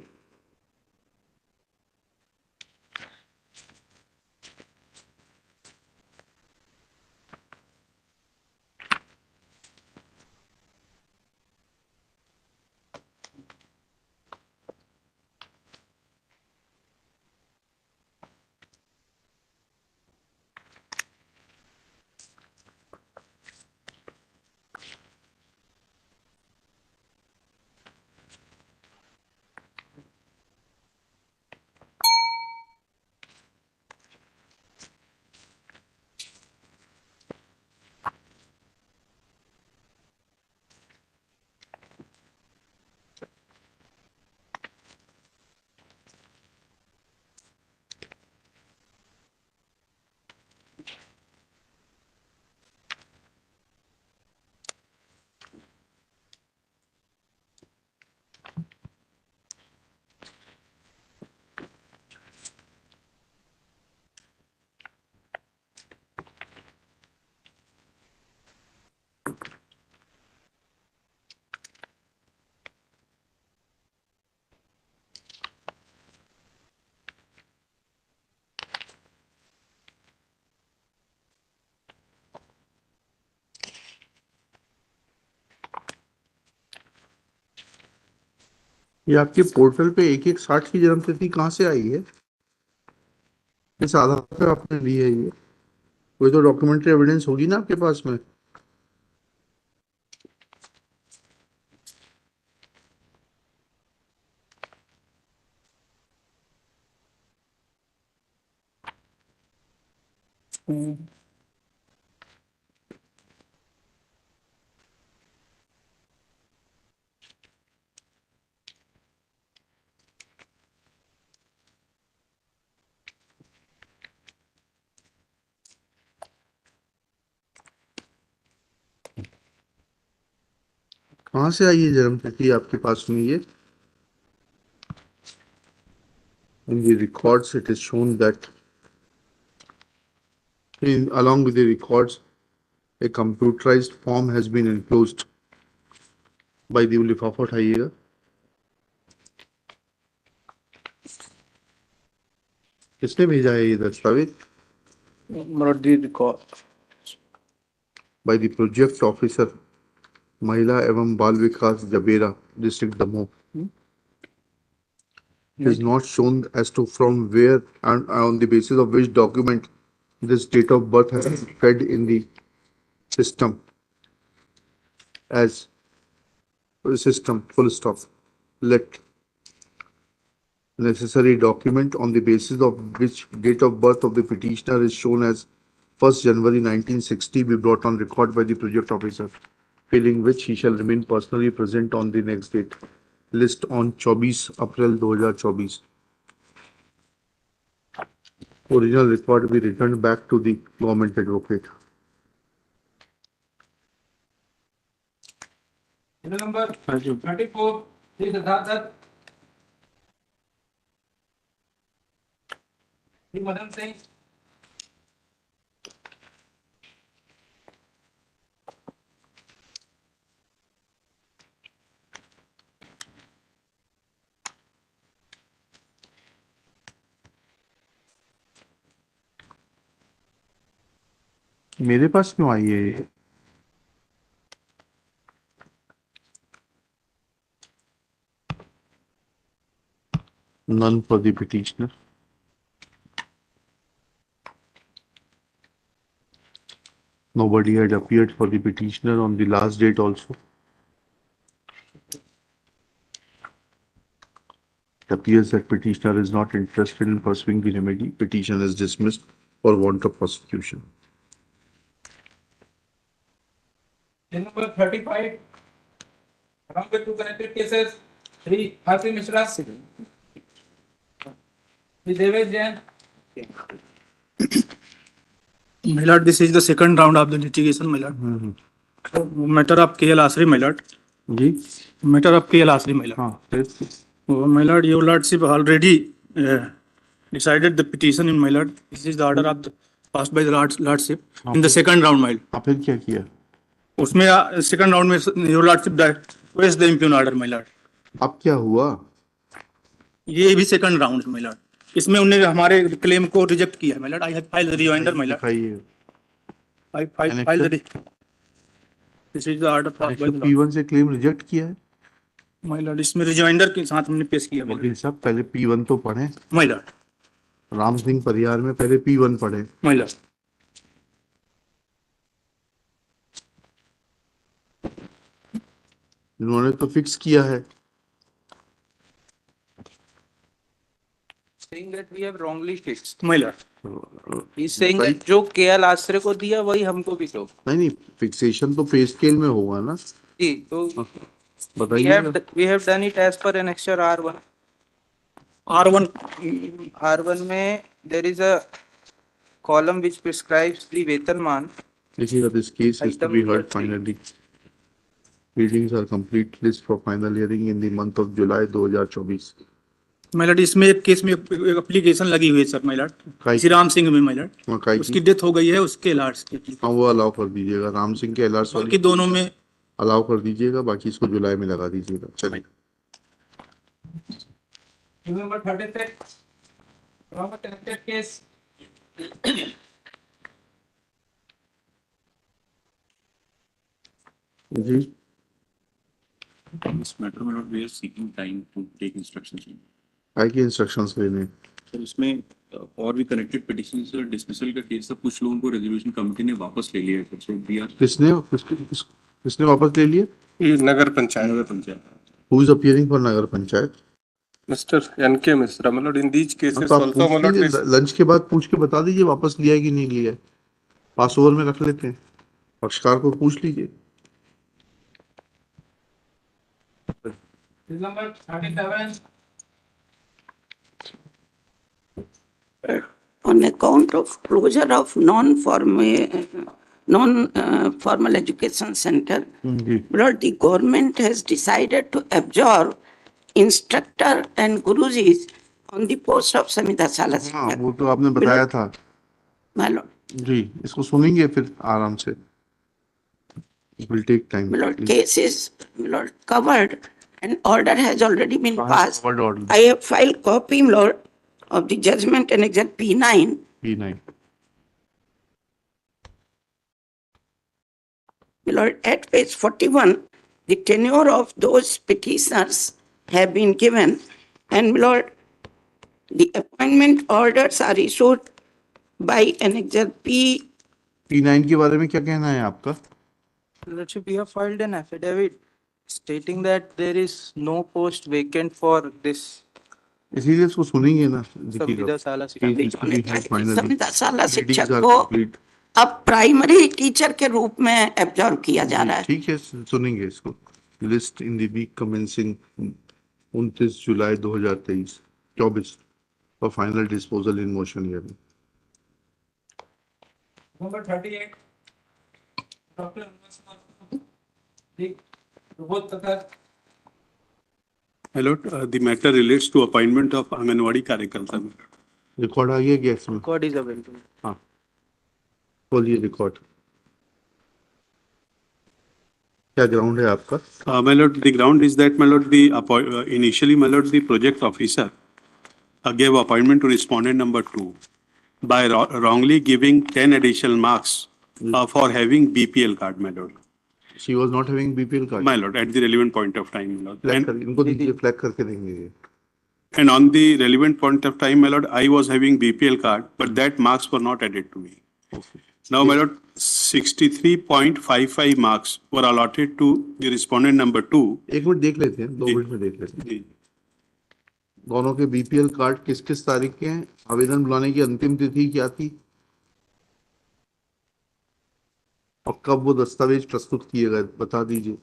ये आपके पोर्टल पे 1/1/60 की जन्मतिथि कहाँ से आई है? किस आधार पे आपने ली है ये? कोई तो डॉक्यूमेंट्री एविडेंस होगी ना आपके पास में? कहाँ से आई है जन्मतिथि आपके पास में ये? In the records, it is shown that along with the records, a computerized form has been enclosed by the लिफाफा उठाइएगा। किसने भेजा है ये दस्तावेज? By the project officer, महिला एवं बाल विकास Jabera, district Damoh. It is not shown as to from where and on the basis of which document this date of birth has been fed in the system as system full stop. Let necessary document on the basis of which date of birth of the petitioner is shown as 1st January 1960 be brought on record by the project officer, failing which he shall remain personally present on the next date. List on 24 April 2024. Original record be returned back to the government advocate. Number 34, Sri Siddharth, Sri Madan Singh, मेरे पास क्यों आई है ये? None for the petitioner. Nobody had appeared for the petitioner on the last date also. It appears that petitioner is not interested in pursuing the remedy. Petition is dismissed for want of prosecution. number 35, along with two connected cases, Sri Harpreet Mishra, Sri Vivek Jain, My lord, this is the second round of the litigation, my lord. Matter of KL Asri, my lord. Ji Matter of KL Asri, my lord. हाँ फिर My lord, your lordship already decided the petition in my lord. This is the order of the passed by the lordship in the second round, my lord. आप फिर क्या किया? उसमें second round में your lordship placed the impugn order, my lord. अब क्या हुआ? ये भी second round है, my lord. इसमें उन्होंने हमारे claim को reject किया, my lord. I have filed the rejoinder, my lord. दिखाइए। I filed the. This is the order passed by the lord. P1 से claim reject किया है? My lord, इसमें rejoinder के साथ हमने पेश किया, my lord. वकील साहब पहले P1 तो पढ़ें। My lord. राम सिंह परिहार में पहले P1 पढ़ें। My lord. इन्होंने तो फिक्स किया है। Saying that we have wrongly fixed. My lord. He's saying that जो KL आश्रय को दिया वही हमको भी दो। नहीं फिक्सेशन तो पे स्केल में होगा ना। जी तो बताइए। we have done it as per annexure R1. R1 में there is a column which prescribes the वेतनमान। देखिएगा, this case is to be heard finally. Readings are complete. List for final hearing in the month of July 2024. My lord, इसमें एक case में एक application लगी हुई है sir, my lord. Shri Ram Singh में, my lord. उसकी डेथ हो गई है, उसके एलआर की। हाँ वो अलाउ कर दीजिएगा। राम सिंह के एलआर बाकी दोनों में अलाउ कर दीजिएगा, बाकी इसको जुलाई में लगा दीजिएगा। चलिए। Number 36, along with connected case, ji This matter, my lord, we are seeking time to take instructions. काय की इंस्ट्रक्शंस लेने सर उसमें और भी कनेक्टेड पिटिशन से डिसमिसल का केस था, कुछ लोगों को रेजोल्यूशन कमेटी ने वापस ले लिया है, सो वी आर किसने वापस ले लिया? नगर panchayat. Who is appearing for nagar panchayat? Mr. N.K. Misra, my lord, in these cases तो आप also, my पूछ lord, लीजिए, लंच के बाद पूछ के बता दीजिए वापस लिया है कि नहीं लिया है. पास ओवर में रख लेते हैं, पक्षकार को पूछ लीजिए. Number 37. On account of closure of non-formal education center, Lord, the government has decided to absorb instructor and gurujis on the post of Samita Sala. हाँ, वो तो आपने बताया था. My lord. जी, इसको सुनेंगे फिर आराम से. It will take time. My lord, case is, my lord, covered and order has already been passed. Covered order. I have filed copy, my lord, of the judgment and exact P9. P9. My lord, at page 41, the tenure of those petitioners have been given, and my lord, the appointment orders are issued by Annexure P9 के बारे में क्या कहना है आपका? Lordship, we have filed an affidavit stating that there is no post vacant for this इसीलिए इसको सुनेंगे ना. Samita Sala Samita Sala शिक्षक को अब प्राइमरी टीचर के रूप में एब्जॉर्व किया जा रहा है. ठीक है, सुनेंगे इसको. List in the week commencing 29 July 2023 for final disposal in motion hearing. Number 38. Dr. My lord, the matter relates to appointment of Anganwadi कार्यकर्ता. रिकॉर्ड आ गया गैस में. record is available. हाँ, बोलिए रिकॉर्ड. क्या ग्राउंड है आपका? My lord, the ground is that, my lord, initially, my lord, the project officer gave appointment to respondent number 2 by wrongly giving 10 additional marks for having BPL card, my lord. She was not having BPL card. My lord, at the relevant point of time, my lord. इनको दीजिए, flag करके देंगे. And on the relevant point of time, my lord, I was having BPL card, but that marks were not added to me. Okay. Now, my lord, 63.55 marks were allotted to the respondent number 2. एक minute देख लेते हैं, 2 minute में देख लेते हैं. दोनों के बीपीएल कार्ड किस किस तारीख के हैं? आवेदन बुलाने की अंतिम तिथि क्या थी और कब वो दस्तावेज प्रस्तुत किए गए, बता दीजिए.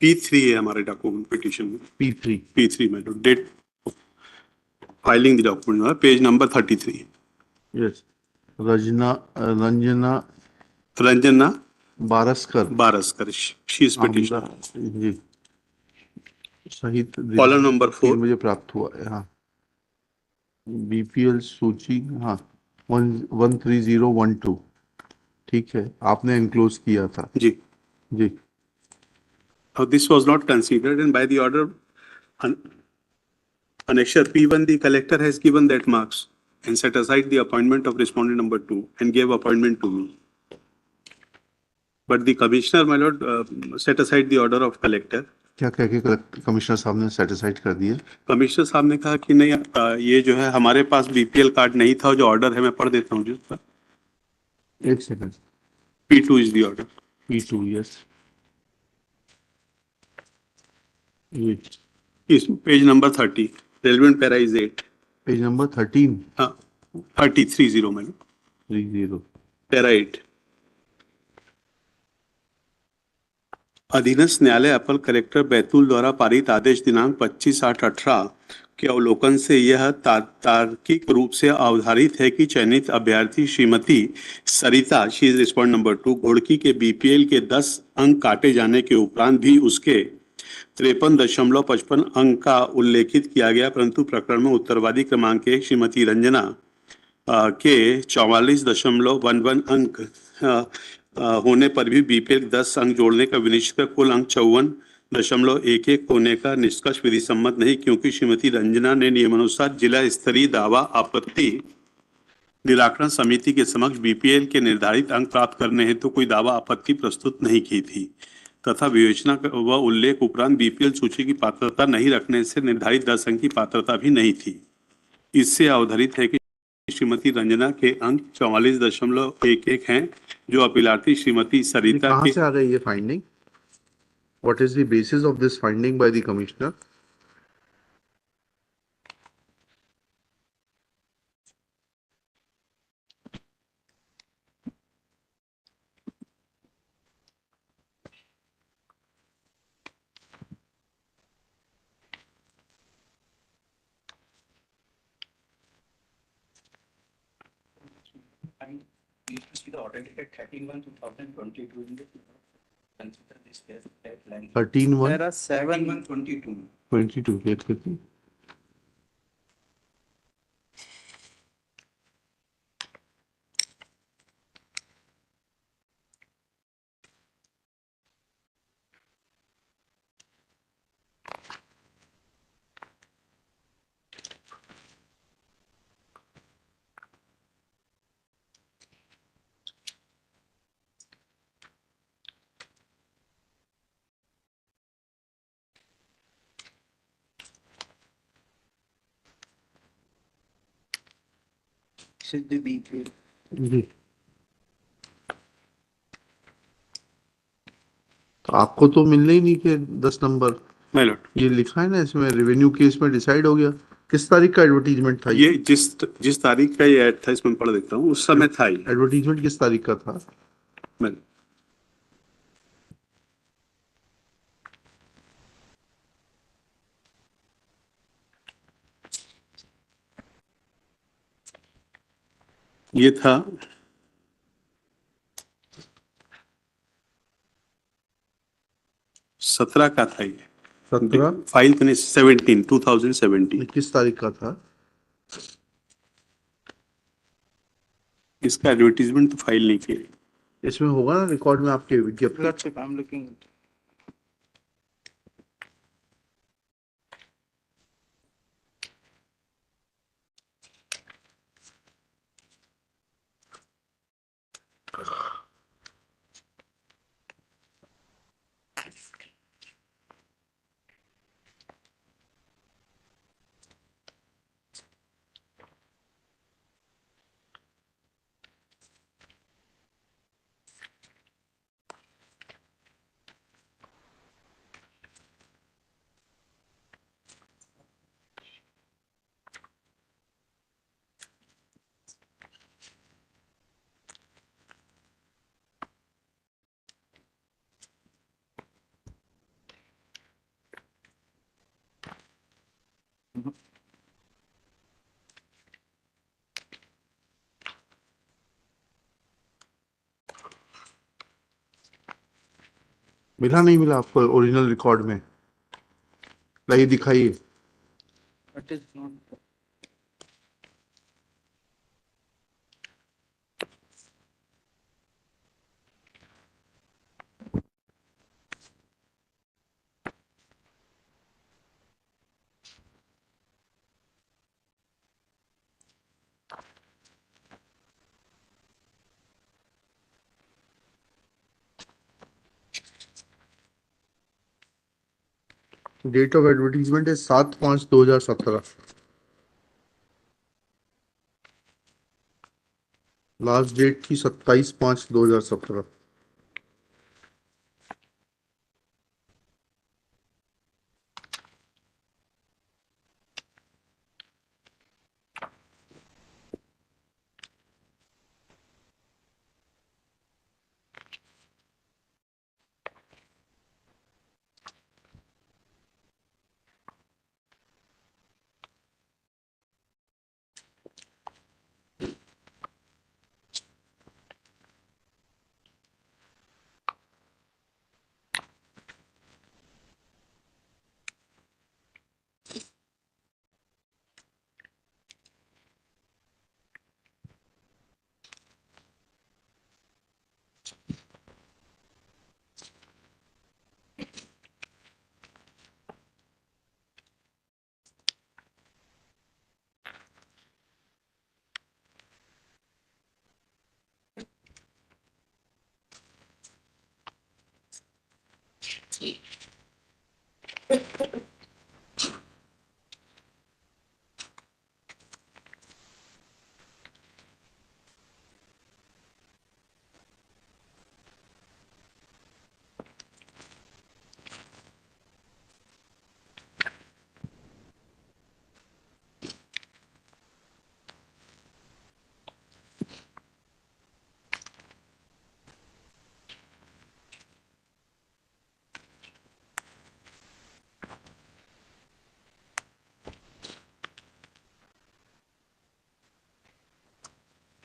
P3 है हमारे डॉक्यूमेंट पिटिशन में. P3 में तो date filing the document page number 33. Yes. Ranjana Baraskar she is petitioner. जी, सहित कॉलम नंबर 4 मुझे प्राप्त हुआ है. हाँ, बीपीएल सूची, हाँ 13012. ठीक है, आपने एनक्लोज किया था. जी. This was not considered, and by the order Annexure P1, the collector has given that marks and set aside the appointment of respondent number 2 and gave appointment to me. But the commissioner, my lord, set aside the order of collector. क्या कह के commissioner साहब ने satisfied कर दिया? Commissioner साहब ने कहा कि नहीं, ये जो है हमारे पास बीपीएल कार्ड नहीं था, जो ऑर्डर है मैं पढ़ देता हूँ जिसका. एक second. P2 is the order. P2, yes. Is page number 30. Relevant para is 8. Page number 13. 30, my lord. 30. Para 8. अधीनस्थ न्यायालय अपर कलेक्टर बैतूल द्वारा पारित आदेश दिनांक 25/8/18 के अवलोकन से यह तार्किक रूप से अवधारित है कि चयनित अभ्यर्थी Shrimati Sarita, she is respondent number 2, घोड़की के बीपीएल के 10 अंक काटे जाने के उपरांत भी उसके 53.55 अंक का उल्लेखित किया गया, परंतु प्रकरण में उत्तरवादी क्रमांक 1 श्रीमती रंजना के 44.11 अंक होने पर भी बीपीएल 10 अंक जोड़ने का विनिश्चित कुल अंक 54.11 होने का निष्कर्ष विधि सम्मत नहीं, क्योंकि श्रीमती रंजना ने नियमानुसार जिला स्तरीय दावा आपत्ति निराकरण समिति के समक्ष बीपीएल के निर्धारित अंक प्राप्त करने हेतु कोई दावा आपत्ति प्रस्तुत नहीं की थी तथा विवेचना व उल्लेख उपरांत बीपीएल सूची की पात्रता नहीं रखने से निर्धारित 10 अंक की पात्रता भी नहीं थी। इससे अवधारित है कि श्रीमती रंजना के अंक 44.11 हैं जो अपीलार्थी श्रीमती सरिता कहाँ के से आ रही है ये finding? What is the basis of this finding by the commissioner? We used to see the order dated 13/1/2022 in the consider this case deadline. 13/1? There are seven. 13/1/22. 22. Wait, कितनी? Should be BPL. जी। तो आपको तो मिलने ही नहीं के 10 number. ये लिखा है ना इसमें, रेवेन्यू केस में डिसाइड हो गया। किस तारीख का एडवर्टीजमेंट था ये जिस तारीख का ये ऐड था इसमें पढ़ देता हूँ, उस समय था ये एडवर्टीजमेंट किस तारीख का था? ये था 17 का था ये। 17? फाइल 2017। किस तारीख का था? इसका एडवर्टीजमेंट तो फाइल नहीं किया। इसमें होगा ना रिकॉर्ड में आपके विज्ञप्ति? Lordship, I'm looking. मिला नहीं मिला आपको ओरिजिनल रिकॉर्ड में? लाइए दिखाइए। That is not. Date of advertisement है 7/5/2017। लास्ट डेट थी 27/5/2017।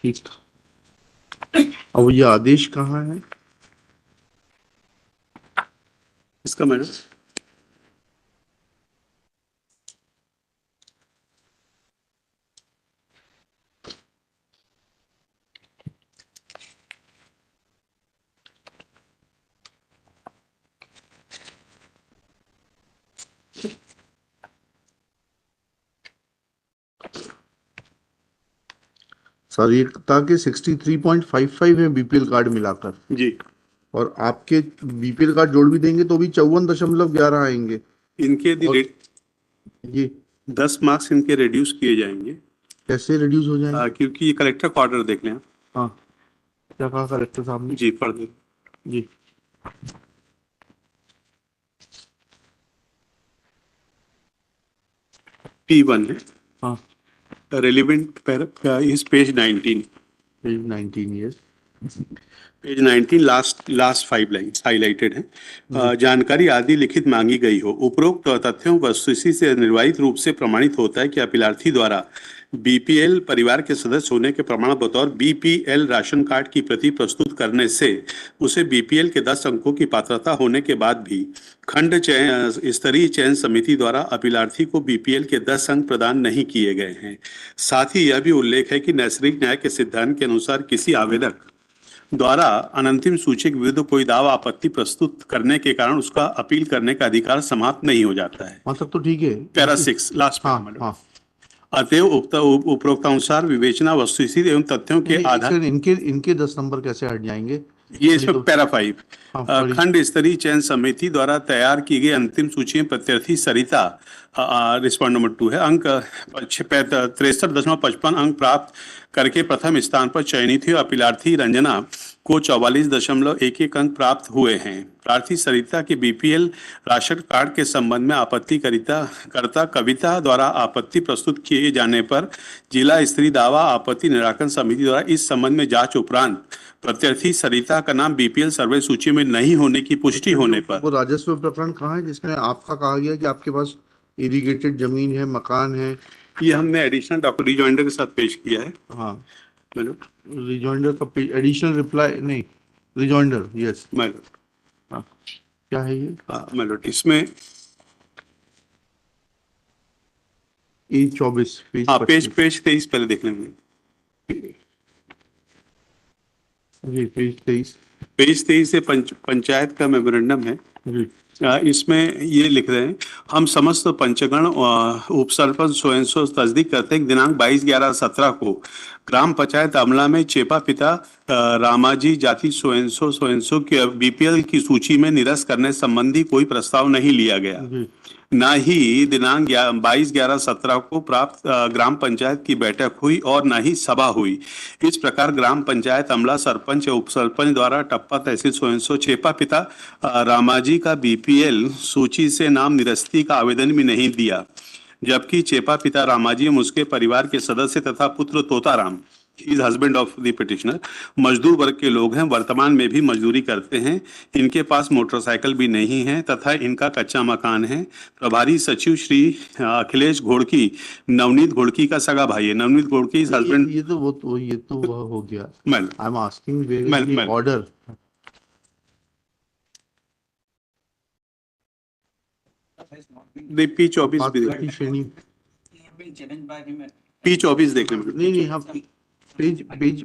ठीक। अब ये आदेश कहाँ है इसका मैडम? सर ये ताकि 63.55 है बीपीएल कार्ड मिलाकर जी, और आपके बीपीएल कार्ड जोड़ भी देंगे तो भी 54.11 आएंगे। इनके ये 10 मार्क्स इनके रिड्यूस किए जाएंगे। कैसे रिड्यूस हो जाएंगे? क्योंकि ये कलेक्टर का ऑर्डर देख लें। हाँ, क्या कहा कलेक्टर साहब ने? जी, पढ़ दें जी। P1 है। हाँ, रेलिवेंट इज पेज 19। पेज 19 ये पेज 19 लास्ट 5 लाइन्स हाईलाइटेड है। जानकारी आदि लिखित मांगी गई हो। उपरोक्त तथ्यों वस्तुस्थिति से निर्वाहित रूप से प्रमाणित होता है कि अपीलार्थी द्वारा बीपीएल परिवार के सदस्य होने के प्रमाण बतौर बीपीएल राशन कार्ड की प्रति प्रस्तुत करने से उसे बीपीएल के 10 अंकों की पात्रता होने के बाद भी खंड स्तरीय चयन समिति द्वारा अपीलार्थी को बीपीएल के 10 अंक प्रदान नहीं किए गए हैं। साथ ही यह भी उल्लेख है कि नैसर्गिक न्याय के सिद्धांत के अनुसार किसी आवेदक द्वारा अनंतिम सूची के विरुद्ध कोई दावा आपत्ति प्रस्तुत करने के कारण उसका अपील करने का अधिकार समाप्त नहीं हो जाता है। मतलब तो ठीक है। Para 6 last. हाँ। अतएव उपरोक्तानुसार विवेचना वस्तुस्थिति एवं तथ्यों के आधार इनके 10 नंबर कैसे हट जाएंगे? ये इसमें पैरा 5 खंड स्तरीय चयन समिति द्वारा तैयार की गई अंतिम सूची में प्रत्यार्थी सरिता रिस्पॉन्ड नंबर 2 है। अंक 63.55 अंक प्राप्त करके प्रथम स्थान पर चयनित हुई। अपीलार्थी रंजना को 44.11 अंक प्राप्त हुए हैं। प्रार्थी सरिता के बीपीएल राशन कार्ड के संबंध में आपत्ति करता कविता द्वारा आपत्ति प्रस्तुत किए जाने पर जिला स्तरीय दावा आपत्ति निराकरण समिति द्वारा इस संबंध में जांच उपरांत प्रत्यार्थी सरिता का नाम बीपीएल सर्वे सूची में नहीं होने की पुष्टि होने पर वो राजस्व प्रकरण कहाँ है जिसमें आपका कहा गया कि आपके पास इरिगेटेड जमीन है, मकान है? ये हमने एडिशनल डॉक्टर रिजॉइंडर के साथ पेश किया है। हाँ मैडम, रिजॉइंडर का एडिशनल रिप्लाई नहीं, रिजॉइंडर यस मैडम। हाँ, क्या है ये? मैडम इसमें E24 पेज 23 पहले देख लेंगे। जी पेज 23 से पंचायत का मेमोरेंडम है। जी। इसमें ये लिख रहे हैं, हम समस्त पंचगण उप सरपंच सोएंसो तस्दीक करते हैं दिनांक 22/11/17 को ग्राम पंचायत अमला में चेपा पिता रामाजी जाति सोएंसो के बीपीएल की सूची में निरस्त करने संबंधी कोई प्रस्ताव नहीं लिया गया। न ही दिनांक 22/11/17 को प्राप्त ग्राम पंचायत की बैठक हुई और न ही सभा हुई। इस प्रकार ग्राम पंचायत अमला सरपंच उप सरपंच द्वारा टप्पा तहसील सोएंसो चेपा पिता रामाजी का बीपीएल सूची से नाम निरस्ती का आवेदन भी नहीं दिया, जबकि चेपा पिता रामाजी एवं उसके परिवार के सदस्य तथा पुत्र Totaram is husband of the petitioner मजदूर वर्ग के लोग हैं, वर्तमान में भी मजदूरी करते हैं। इनके पास मोटरसाइकिल भी नहीं है तथा इनका कच्चा मकान है। प्रभारी सचिव श्री अखिलेश घोड़की नवनीत घोड़की का सगा भाई है। Navneet Ghodki is husband. ये तो वो हो गया। Ma'am I am asking where is the order? P24 भी P24 देख लें। नहीं हम पेज 25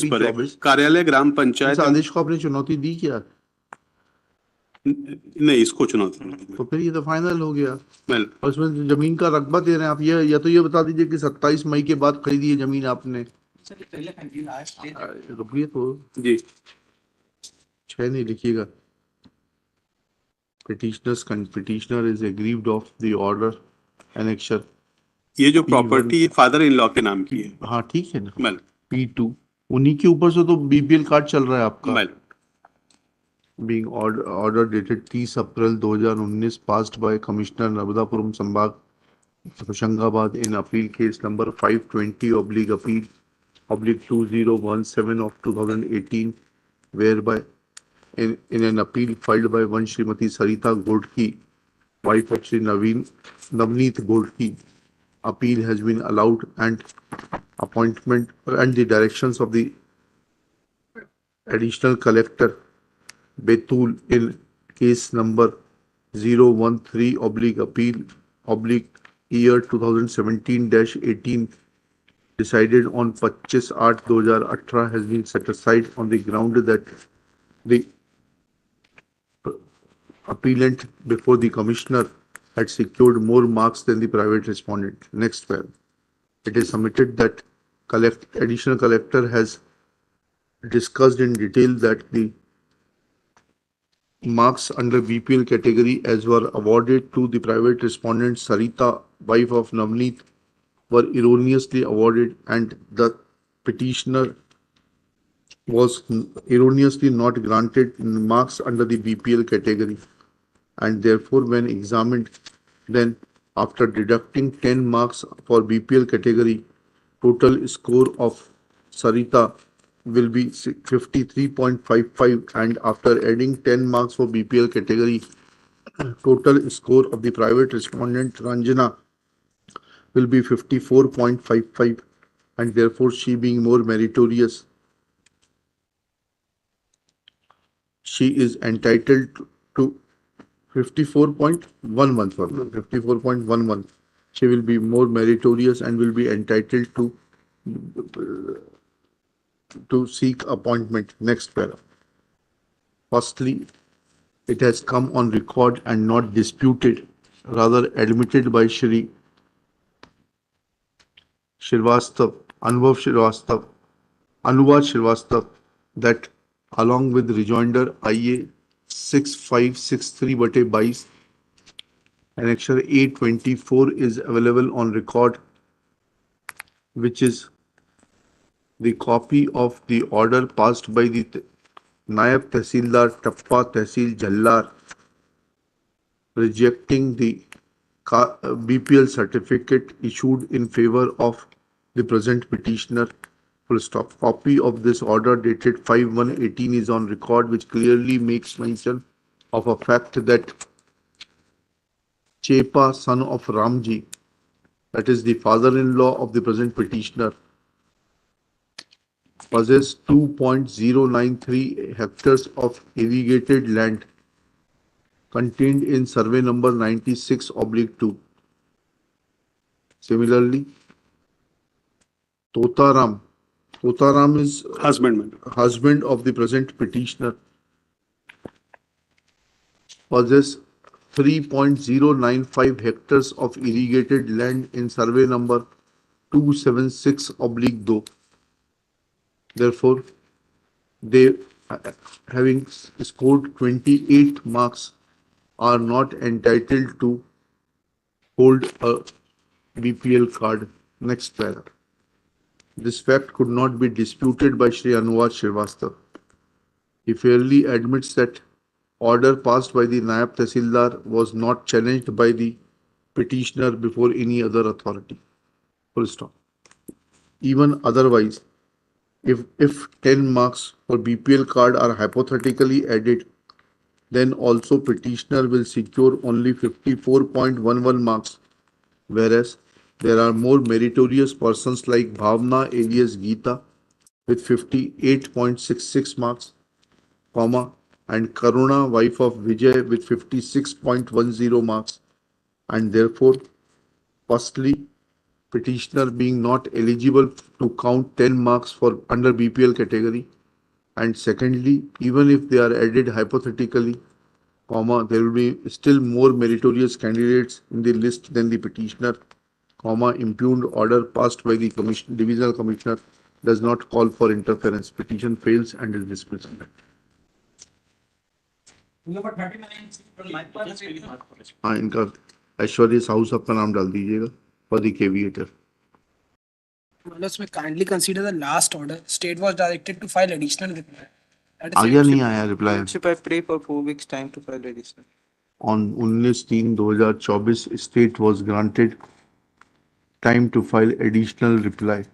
पर है। कार्यालय ग्राम पंचायत आदेश को आपने चुनौती दी क्या? नहीं, इसको चुनौती। तो फिर ये तो फाइनल हो गया। और उसमें जमीन का रकबा दे रहे हैं आप। ये या तो ये बता दीजिए कि 27 मई के बाद खरीदी है जमीन आपने। रुकिए तो जी 6 नहीं लिखिएगा। petitioner is aggrieved of the order annexure। ये जो प्रॉपर्टी फादर इन लॉ के नाम की है। हाँ ठीक है ना। P2 उन्हीं के ऊपर से तो बीपीएल कार्ड चल रहा है आपका। being order dated 30 April 2019 passed by Commissioner Narmadapuram संभाग Hoshangabad in appeal case number 520/appeal/2017 of 2018 whereby in an appeal filed by one Srimati Sarita Godki, wife of Shri Navneet Godki, appeal has been allowed and appointment and the directions of the additional collector Betul in case number 013 oblique appeal oblique year 2017-18 decided on 25/8/2018 has been set aside on the ground that the appellant before the commissioner had secured more marks than the private respondent. Next file. It is submitted that additional collector has discussed in detail that the marks under BPL category as were awarded to the private respondent Sarita, wife of Navneet, were erroneously awarded and the petitioner was erroneously not granted marks under the BPL category, and therefore when examined then after deducting 10 marks for BPL category, total score of Sarita will be 53.55, and after adding 10 marks for BPL category, total score of the private respondent Ranjana will be 54.55, and therefore she being more meritorious, she is entitled to 54.11 for 54.11. She will be more meritorious and will be entitled to seek appointment. Next para. Firstly, it has come on record and not disputed, rather admitted by Shri Srivastava, Anuvad Srivastava, that along with rejoinder IA 6563/22, Annexure A24 is available on record, which is the copy of the order passed by the Nayab Tehsildar Tappa Tehsil Jallar rejecting the BPL certificate issued in favor of the present petitioner. Full stop. Copy of this order dated 5/1/18 is on record, which clearly makes mention of a fact that Chepa, son of Ramji, that is the father-in-law of the present petitioner, possess 2.093 hectares of irrigated land contained in survey number 96/2. Similarly, Totaram is husband of the present petitioner, possess 3.095 hectares of irrigated land in survey number 276/2. Therefore, they, having scored 28 marks, are not entitled to hold a BPL card. Next para. This fact could not be disputed by Shri Anuvad Srivastava. He fairly admits that order passed by the Nayab Tehsildar was not challenged by the petitioner before any other authority. Full stop. Even otherwise, if 10 marks for BPL card are hypothetically added, then also petitioner will secure only 54.11 marks, whereas there are more meritorious persons like Bhavna alias Geeta with 58.66 marks, and Karuna, wife of Vijay, with 56.10 marks, and therefore, firstly, petitioner being not eligible to count 10 marks for under BPL category, and secondly, even if they are added hypothetically, there will be still more meritorious candidates in the list than the petitioner, impugned order passed by the divisional commissioner does not call for interference. Petition fails and is dismissed. Number 39. हाँ, इनका ऐश्वर्य साहू साहब का नाम डाल दीजिएगा for the caveator. May kindly consider the last order. State was directed to file additional reply. आ गया नहीं आया reply. Lordship, I pray for 4 weeks time to file additional. On 19/3/2024, state was granted time to file additional reply.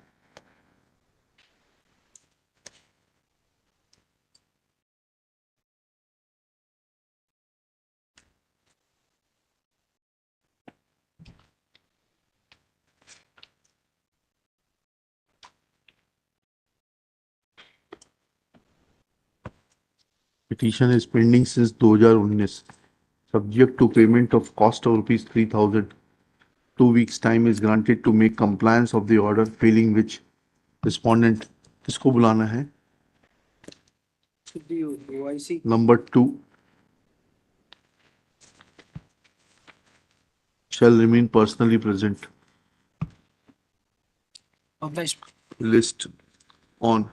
Petition is pending since 2019. Subject to payment of cost of rupees 3,000. 2 weeks time is granted to make compliance of the order, failing which respondent किसको बुलाना है? OIC. Number 2 shall remain personally present. Obliged. List on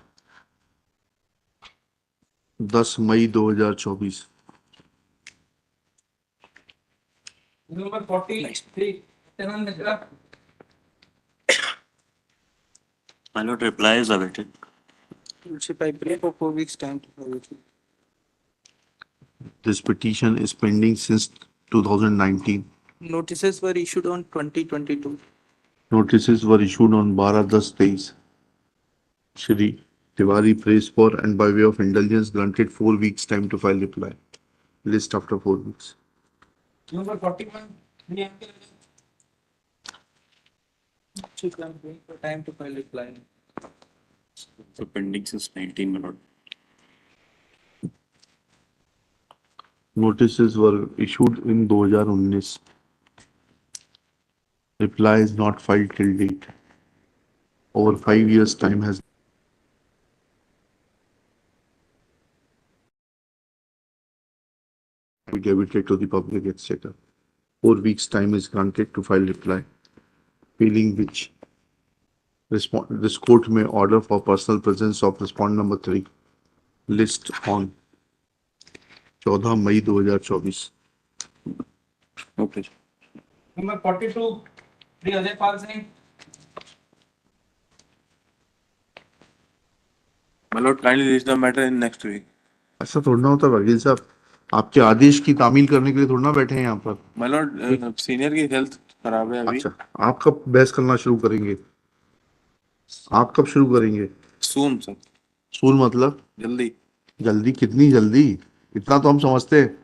10 May 2024. Number 43, Lieutenant Mishra. My lord, reply is awaited. Lordship, I pray for 4 weeks time to file it. This petition is pending since 2019. Notices were issued on 2022. Notices were issued on 12/10/23. Shri Tiwari prays for and by way of indulgence granted 4 weeks time to file reply. List after 4 weeks. Number 41, Priyanka. Lordship, I am praying for time to file reply. So pending since 19, my lord. Notices were issued in 2019. Reply is not filed till date. Over 5 years time has been debited to the public exchequer. 4 weeks time is granted to file reply, failing which this court may order for personal presence of respondent number 3. List on 14 May 2024. Okay. Number 42, Shri Ajay Pal Singh. My lord, kindly reach the matter in next week. ऐसा थोड़ा ना होता वकील साहब, आपके आदेश की तामील करने के लिए थोड़ा ना बैठे हैं यहाँ पर. My lord, सीनियर की हेल्थ खराब है अभी. अच्छा, आप कब बहस करना शुरू करेंगे? आप कब शुरू करेंगे? Soon, sir. सून मतलब जल्दी. जल्दी? कितनी जल्दी? इतना तो हम समझते हैं.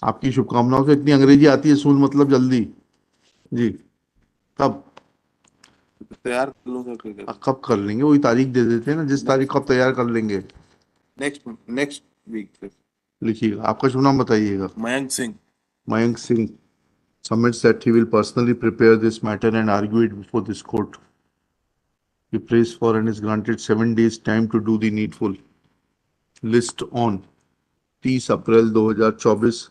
आपकी शुभकामनाओं से इतनी अंग्रेजी आती है. सून मतलब जल्दी. जी, कब तैयार कर लूंगा. कब कर लेंगे? वही तारीख दे देते हैं ना, जिस तारीख को आप तैयार कर लेंगे. Next week. लिखिएगा. आपका शुभ नाम बताइएगा. Mayank Singh. Mayank Singh submits that he will personally prepare this matter and argue it before this court. He prays for and is granted 7 days time to do the needful. List on 30 April 2024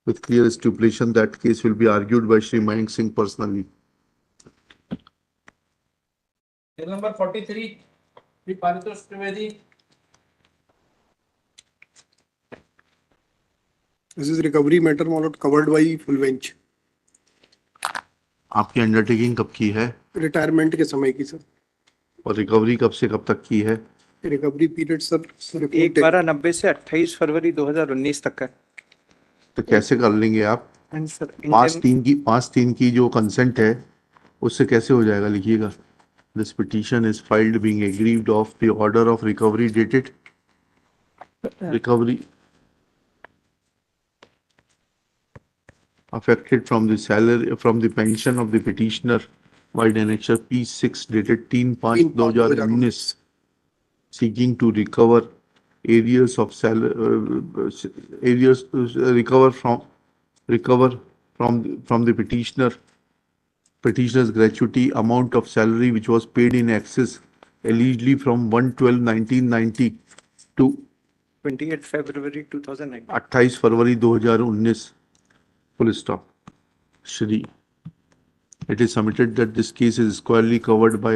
with clear stipulation that case will be argued by Shri Mayank Singh personally. Bill number 43, Shri Paritosh Trivedi. This is recovery matter, my lord, covered by full bench. आपकी undertaking कब की है? Retirement के समय की sir. और recovery कब से कब तक की है? रिकवरी पीरियड सर 1/12/90 से 28 फरवरी 2019 तक है. तो कैसे कर लेंगे आप? सर 5/3 की जो कंसेंट है उससे कैसे हो जाएगा? लिखिएगा. This petition is filed being aggrieved of the order of recovery dated recovery affected from the salary from the pension of the petitioner by annexure P6 dated 3/5/2019 seeking to recover areas of recover from the petitioner's gratuity amount of salary which was paid in excess allegedly from 1/12/1990 to 28 February 2009. 28 February 2019. Full stop. Shri, it is submitted that this case is squarely covered by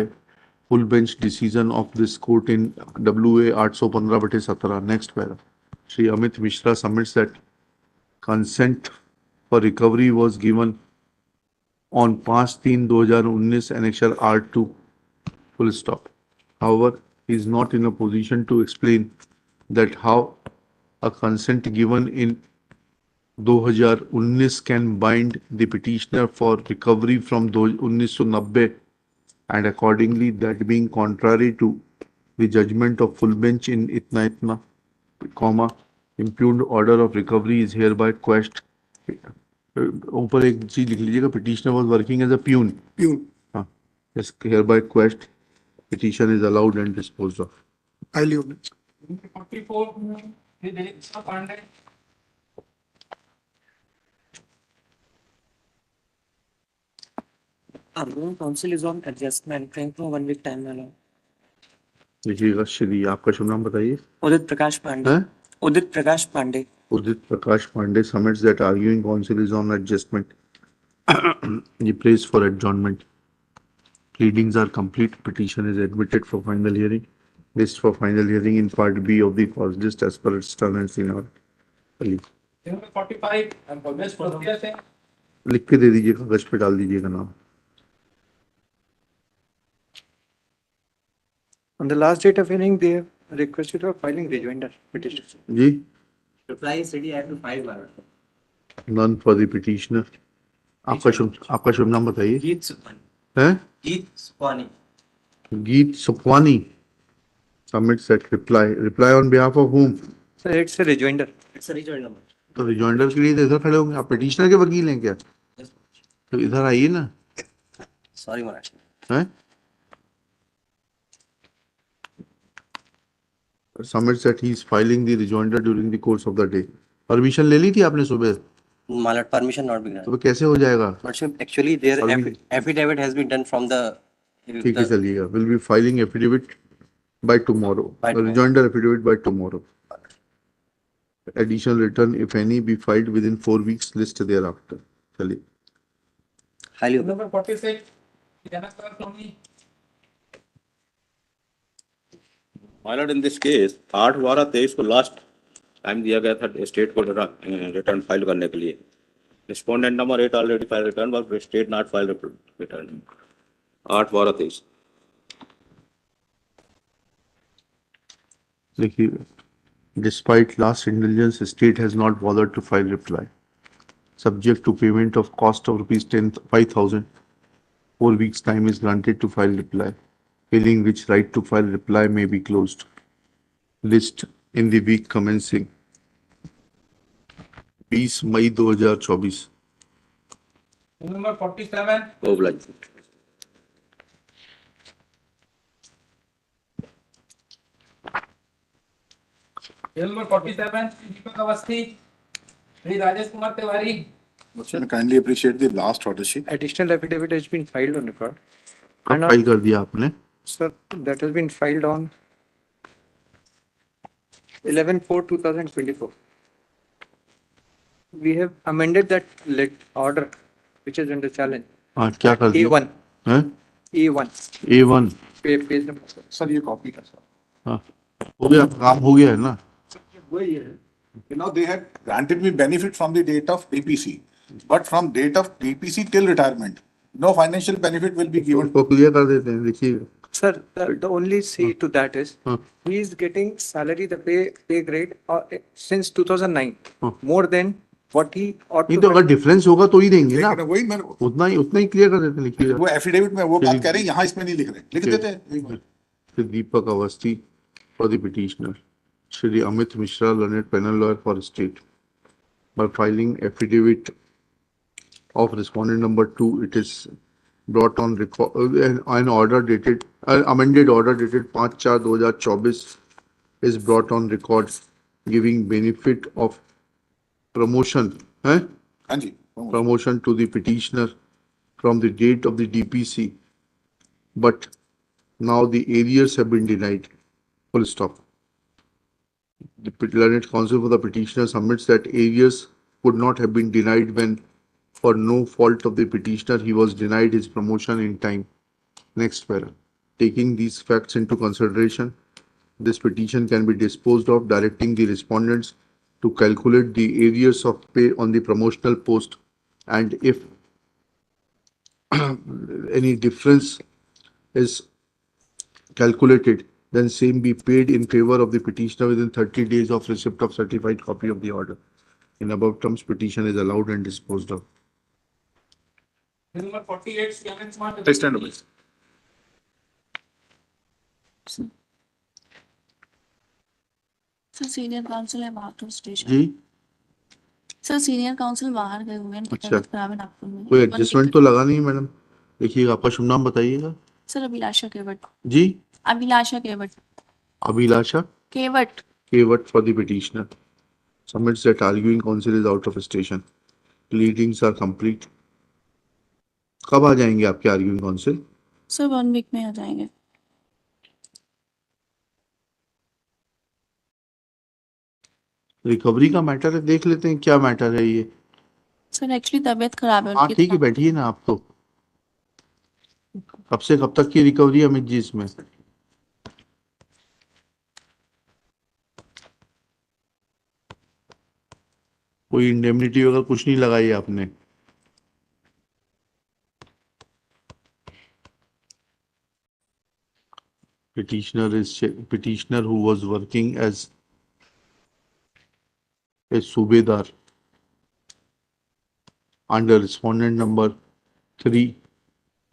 full bench decision of this court in WA 815/17. Next para. Shri Amit Mishra submits that consent for recovery was given on 5/3/2019 annexure R2. Full stop. However, he is not in a position to explain that how a consent given in 2019 can bind the petitioner for recovery from 1990 and accordingly that being contrary to the judgment of full bench in itna, impugned order of recovery is hereby quashed. ऊपर एक चीज लिख लीजिएगा. petitioner was working as a peon. Yes, hereby quashed. Petition is allowed and disposed of. Highly honest. Number 44, Shri Dilip Pandey. Arguing counsel is on adjustment, trying for 1 week time alone. लिखिएगा श्री, आपका शुभ नाम बताइए। Udit Prakash Pandey. हैं? Udit Prakash Pandey. Udit Prakash Pandey submits that arguing counsel is on adjustment. He prays for adjournment. Pleadings are complete. Petition is admitted for final hearing. List for final hearing in part B of the cause list as per its term and scenario. Number 45, and for this process, लिख के दे दीजिए, कागज पे डाल दीजिएगा नाम। On the last date of hearing, they have requested for filing rejoinder petition. Ji, Reply is ready, I have to file warrant. none for the petitioner. आपका शुभ नाम बताइए। Geet Sukhmani. हैं? Geet Sukhmani. गीत Sukhwani submits that reply. Reply on behalf of whom? So it's a rejoinder. It's a rejoinder. तो rejoinder के लिए तो इधर खड़े होंगे, आप पिटिशनर के वकील हैं क्या? तो इधर आइए ना। Sorry, Maharaj. हैं? Submits that he is filing the rejoinder during the course of the day. Permission ले ली थी आपने सुबह? My lord, permission not be granted. तो कैसे हो जाएगा? Lordship, actually, their affidavit has been done from the. ठीक है, चलिएगा। Will be filing affidavit by tomorrow. The rejoinder affidavit by tomorrow. Additional return, if any, be filed within 4 weeks. List thereafter. चलिए। Highly. number 46, Janakar Swami. My lord, in this case 8/12/23 को last time दिया गया था state को return file करने के लिए। Respondent number 8 already file return but state not file return 8/12/23। देखिए, despite last indulgence, state has not bothered to file reply. Subject to payment of cost of rupees 5,000, 4 weeks time is granted to file reply. Failing which, right to file reply may be closed. List in the week commencing 20 May 2024. Number 47, OBLE. number 47, Deepak Avasthi, Shri Rajesh Kumar Tiwari. Motion kindly appreciate the last order sheet. Additional affidavit has been filed on record. कब file कर दिया आपने? Sir, that has been filed on 11/4/2024. We have amended that order which is under challenge. हाँ, क्या कर दिया? A1. हैं? A1. A1. Page number. Sir ये कॉपी का सर। हाँ, हो गया, काम हो गया है ना? वही है। You know, they had granted me benefit from the date of DPC, but from date of DPC till retirement, no financial benefit will be given. उसको क्लियर कर देते हैं, देखिए। Sir, the only say to that is he is getting salary, the pay grade since 2009, more than what he ought नहीं to. तो अगर difference होगा तो ही देंगे ना। वही मैं उतना ही क्लियर कर देते हैं, लिखिए। वो एफिडेविट में वो बात कह रहे हैं, यहाँ इसमें नहीं लिख रहे, लिख देते हैं। Shri Deepak Avasthi for the petitioner. Shri Amit Mishra, learned panel lawyer for state. By filing affidavit of respondent number 2, it is brought on record, an order dated, amended order dated 5/4/2024 is brought on record giving benefit of promotion, हाँ जी, promotion to the petitioner from the date of the DPC, but now the arrears have been denied. Full stop. The learned counsel for the petitioner submits that arrears could not have been denied when, for no fault of the petitioner, he was denied his promotion in time. Next para. Taking these facts into consideration, this petition can be disposed of, directing the respondents to calculate the arrears of pay on the promotional post, and if any difference is calculated, then same be paid in favor of the petitioner within 30 days of receipt of certified copy of the order. In above terms, petition is allowed and disposed of. Number 48, Clement Smart. Please stand up, please. Sir senior council है Nagpur station. जी sir senior council बाहर गए हुए हैं। अच्छा, नागपुर में कोई adjustment तो लगा नहीं मैडम? देखिएगा, आपका शुभ नाम बताइएगा। सर अभिलाषा केवट। जी Abhilasha Kevat. Abhilasha Kevat. Kevat for the petitioner. Submits that arguing counsel is out of station. Pleadings are complete. कब आ जाएंगे आपके arguing counsel? Sir, 1 week में आ जाएंगे. रिकवरी का मैटर है, देख लेते हैं क्या मैटर है ये. सर एक्चुअली तबीयत खराब है हाँ उनकी. ठीक है, बैठिए ना आप. तो कब से कब तक की रिकवरी है अमित जी इसमें? कोई इंडेमनिटी वगैरह कुछ नहीं लगाई आपने? Petitioner who was working as a Subedar under respondent number 3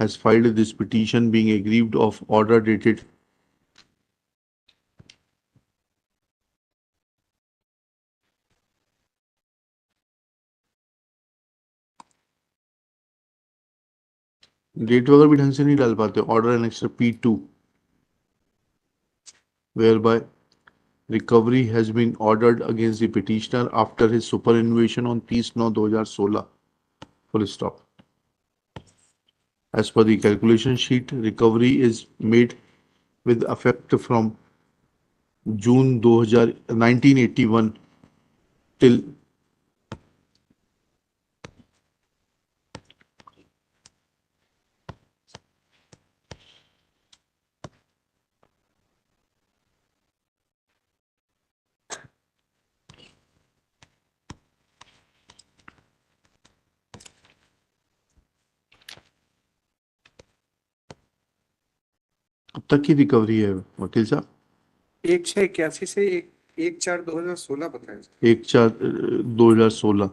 has filed this petition being aggrieved of order dated date वगैरह भी ढंग से नहीं डाल पाते. Order annexure P2 whereby recovery has been ordered against the petitioner after his superannuation on 30/9/2016. Full stop. As per the calculation sheet, recovery is made with effect from June 1981 till अब तक की रिकवरी है वकील साहब. 1/6/81 से 1/4/2016 बताया. 1/4/2016.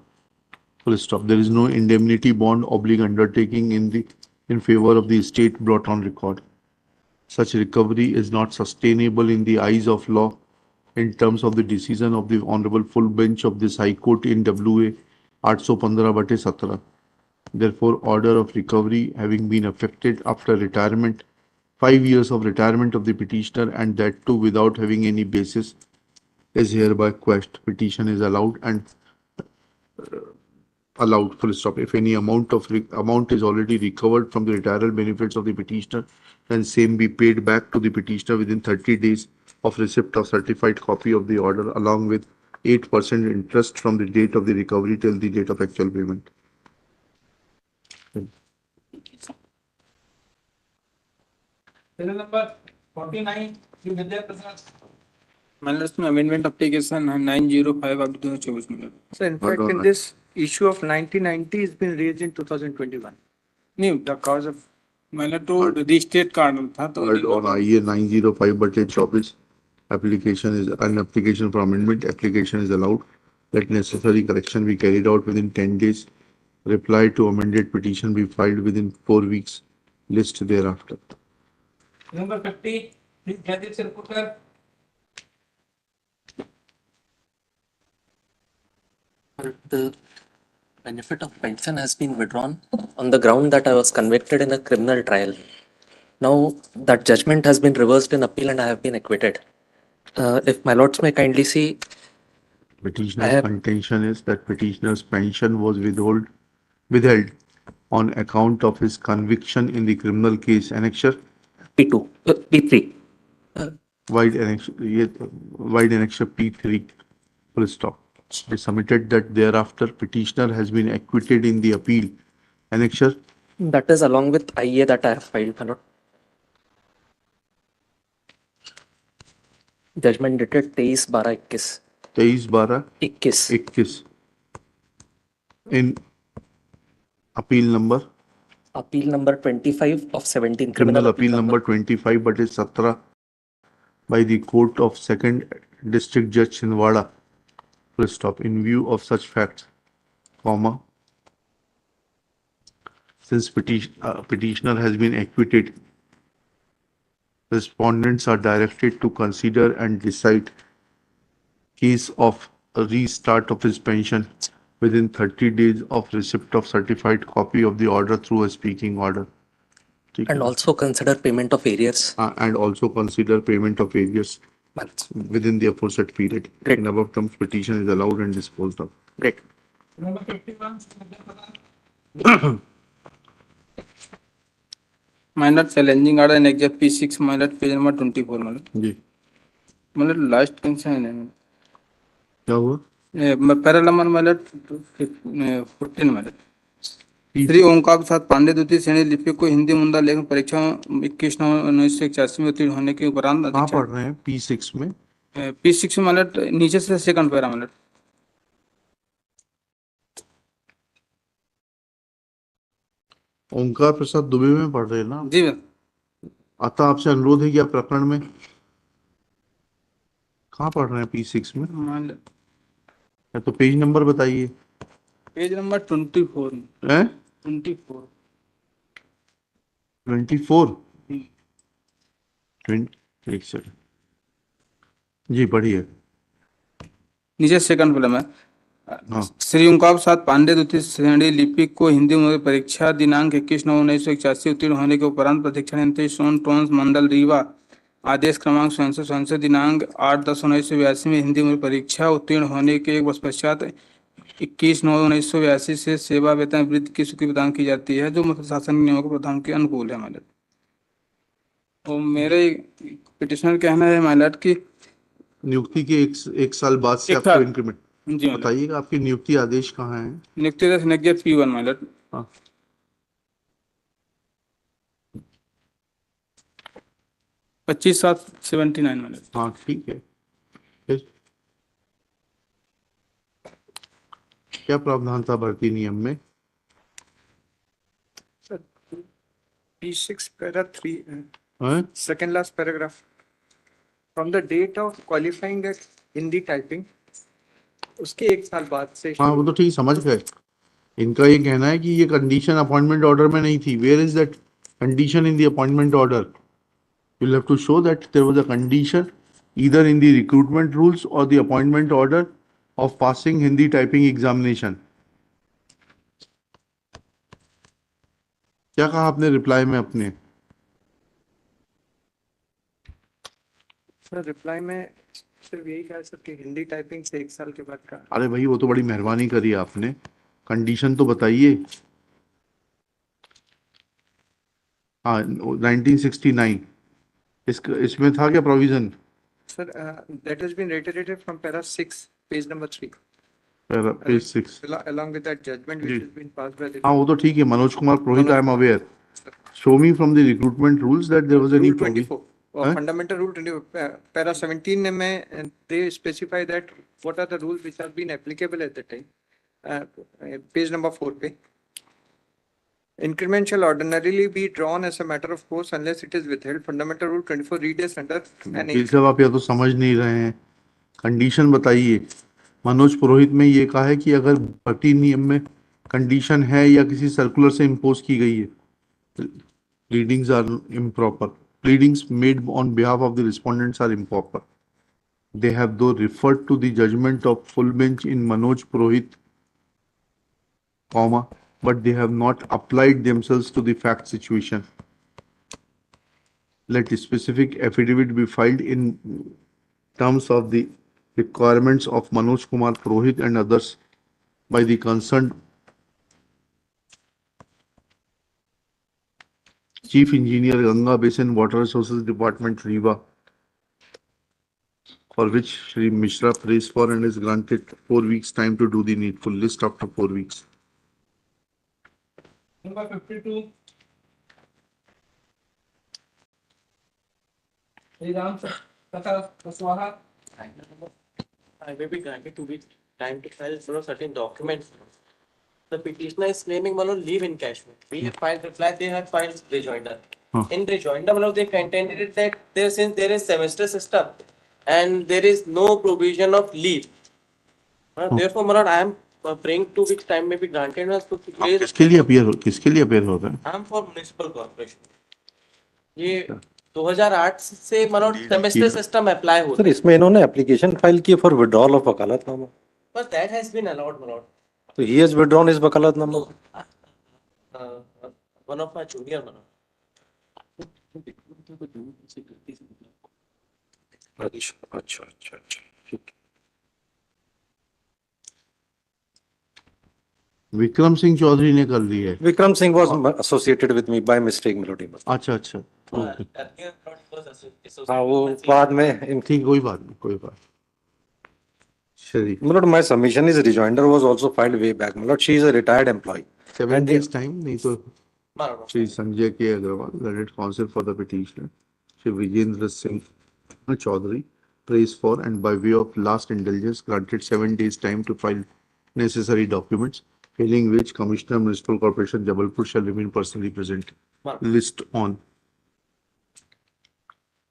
Full stop. There is no indemnity bond oblique undertaking in favor of the estate brought on record. Such recovery is not sustainable in the eyes of law in terms of the decision of the Honorable Full Bench of this High Court in WA 815/17. Therefore, order of recovery having been effected after retirement, 5 years of retirement of the petitioner, and that too without having any basis, is hereby quashed. Petition is allowed and allowed. Full stop. If any amount is already recovered from the retirement benefits of the petitioner, then same be paid back to the petitioner within 30 days of receipt of certified copy of the order, along with 8% interest from the date of the recovery till the date of actual payment. Serial number 49, Madhya Pradesh. Maharashtra amendment application 905 of 2024. So in fact, in this issue of 1990 has been raised in 2021. नहीं, the cause of मतलब तो रजिस्ट्रेट card था तो On IA 905/24, application is an application for amendment. Application is allowed. Let necessary correction be carried out within 10 days. Reply to amended petition be filed within 4 weeks. List thereafter. Number 50, please gather circular. The benefit of pension has been withdrawn on the ground that I was convicted in a criminal trial. Now that judgment has been reversed in appeal and I have been acquitted. If my lords may kindly see, Petitioner's contention is that petitioner's pension was withheld on account of his conviction in the criminal case annexure P2, P3. wide annexure P3. Full stop. They submitted that thereafter petitioner has been acquitted in the appeal annexure. That is along with IA that I have filed, my lord. Judgment dated 23/12/21. 23/12/21. In appeal number? Appeal number 25 of 17. Criminal appeal number 25/17 by the Court of Second District Judge Chhindwara. Full stop. In view of such facts, comma, since petitioner has been acquitted, respondents are directed to consider and decide case of a restart of his pension within 30 days of receipt of certified copy of the order through a speaking order. And also consider payment of arrears. And also consider payment of arrears. months. within the aforesaid period. Great. In above terms, petition is allowed and disposed of. Great. Number 51. My lord, challenging order in except P6, my lord, page number 24, my lord. Ji My lord, last concern है क्या हुआ? Para number my lord 14 my lord. Shri Onkar Prasad Pandey द्वितीय श्रेणी लिपिक को हिंदी मुंदा लेखन परीक्षा 21/9/1981 में उत्तीर्ण होने के उपरांत कहाँ पढ़ रहे हैं? P6 में? P6 में my lord नीचे से सेकंड पैरा my lord. ओंकार प्रसाद दुबे में पढ़ रहे हैं ना? जी अतः आपसे अनुरोध है कि आप प्रकरण में कहाँ पढ़ रहे हैं? P6 में? या तो पेज नंबर बताइए। पेज नंबर 24 है? 24 एक सेकंड जी पढ़िए। नीचे सेकंड पैरा में हाँ श्री ओंकार प्रसाद पांडे द्वितीय श्रेणी लिपिक को हिंदी में परीक्षा दिनांक 21/9/1981 उत्तीर्ण होने के उपरांत प्रतीक्षा सोन टोन्स मंडल रीवा आदेश क्रमांक स्वयं दिनांक 8/10/1982 में हिंदी में परीक्षा उत्तीर्ण होने के एक वर्ष पश्चात 21/9/1982 से सेवा वेतन वृद्धि की स्वीकृति प्रदान की जाती है जो मुख्य शासन नियमों के प्रावधान के अनुकूल है मालिक। तो मेरे पिटिशनर कहना है मालिक की नियुक्ति के एक साल बाद से आपको इंक्रीमेंट जी बताइएगा। आपकी नियुक्ति आदेश कहाँ है? नियुक्ति आदेश नेक्स्ट P1 मालिक। हाँ 25/7/79 मालिक। हाँ ठीक है। फिर क्या प्रावधान था भर्ती नियम में? P6 para 3 हाँ? second last paragraph from the date of qualifying at Hindi typing उसके एक साल बाद से हाँ वो तो ठीक समझ गए। इनका ये कहना है कि ये कंडीशन अपॉइंटमेंट ऑर्डर में नहीं थी। Where is that condition in the appointment order? You have to show that there was a condition either in the recruitment rules और the appointment order of passing Hindi typing examination. क्या कहा आपने reply में अपने? Sir reply में सिर्फ यही कहा सर कि हिंदी टाइपिंग से एक साल के बाद का। अरे भाई वो तो बड़ी मेहरबानी करी आपने, कंडीशन तो बताइए। हाँ 1969 इसमें था क्या provision? Sir that has been reiterated from para 6 page number 3 page 6 along with that judgment which has been passed by the हाँ वो तो ठीक है। Manoj Kumar Purohit I am aware. Show me from the recruitment rules that there was any Rule 24 fundamental rule 20 para 17 में they specify that what are the rules which have been applicable at that time. Page number 4 पे increment shall ordinarily be drawn as a matter of course unless it is withheld. Fundamental rule 24 read as under an वकील साहब आप या तो समझ नहीं रहे हैं, कंडीशन बताइए। मनोज पुरोहित में ये कहा है कि अगर भर्ती नियम में कंडीशन है या किसी सर्कुलर से इम्पोज की गई है, pleadings are improper. Pleadings made on behalf of the respondents are improper. They have though referred to the judgment of full bench in Manoj Purohit, but they have not applied themselves to the fact situation. Let a specific affidavit be filed in terms of the requirements of Manoj Kumar Purohit and others by the concerned Chief Engineer Ganga Basin Water Resources Department, Rewa, for which Shri Mishra prays for and is granted 4 weeks time to do the needful. List after 4 weeks. Number 52. Ram Tata Kuswaha. I may be granted 2 weeks time to file for certain documents. The petitioner is claiming leave encashment. We have filed reply, they have filed rejoinder. In rejoinder, they contended that since there is semester system and there is no provision of leave. Therefore, I am praying 2 weeks time may be granted. किसके लिए appear हो रहा है? I am for municipal corporation. ये 2008 से semester system apply होता है। Sir इसमें इन्होंने एप्लीकेशन फाइल की फॉर विड्रॉल ऑफ वकालतनामा। But that has been allowed, my lord. So he has withdrawn his वकालतनामा। One of my junior, my lord. अच्छा अच्छा अच्छा अच्छा ठीक है। विक्रम सिंह चौधरी ने कर ली है। Vikram Singh was associated with me by mistake melody। अच्छा अच्छा ओके। हाँ वो बाद में ठीक कोई बात नहीं कोई बात। Shri Milord, my submission is rejoinder was also filed way back। Milord, she is a retired employee। 7 days time नहीं तो श्री संजय के Agarwal learned counsel for the petitioner Shri Vijendra Singh Chaudhary praised for and by way of last indulgence granted 7 days time to file necessary documents failing which Commissioner Municipal Corporation Jabalpur shall remain personally present। List on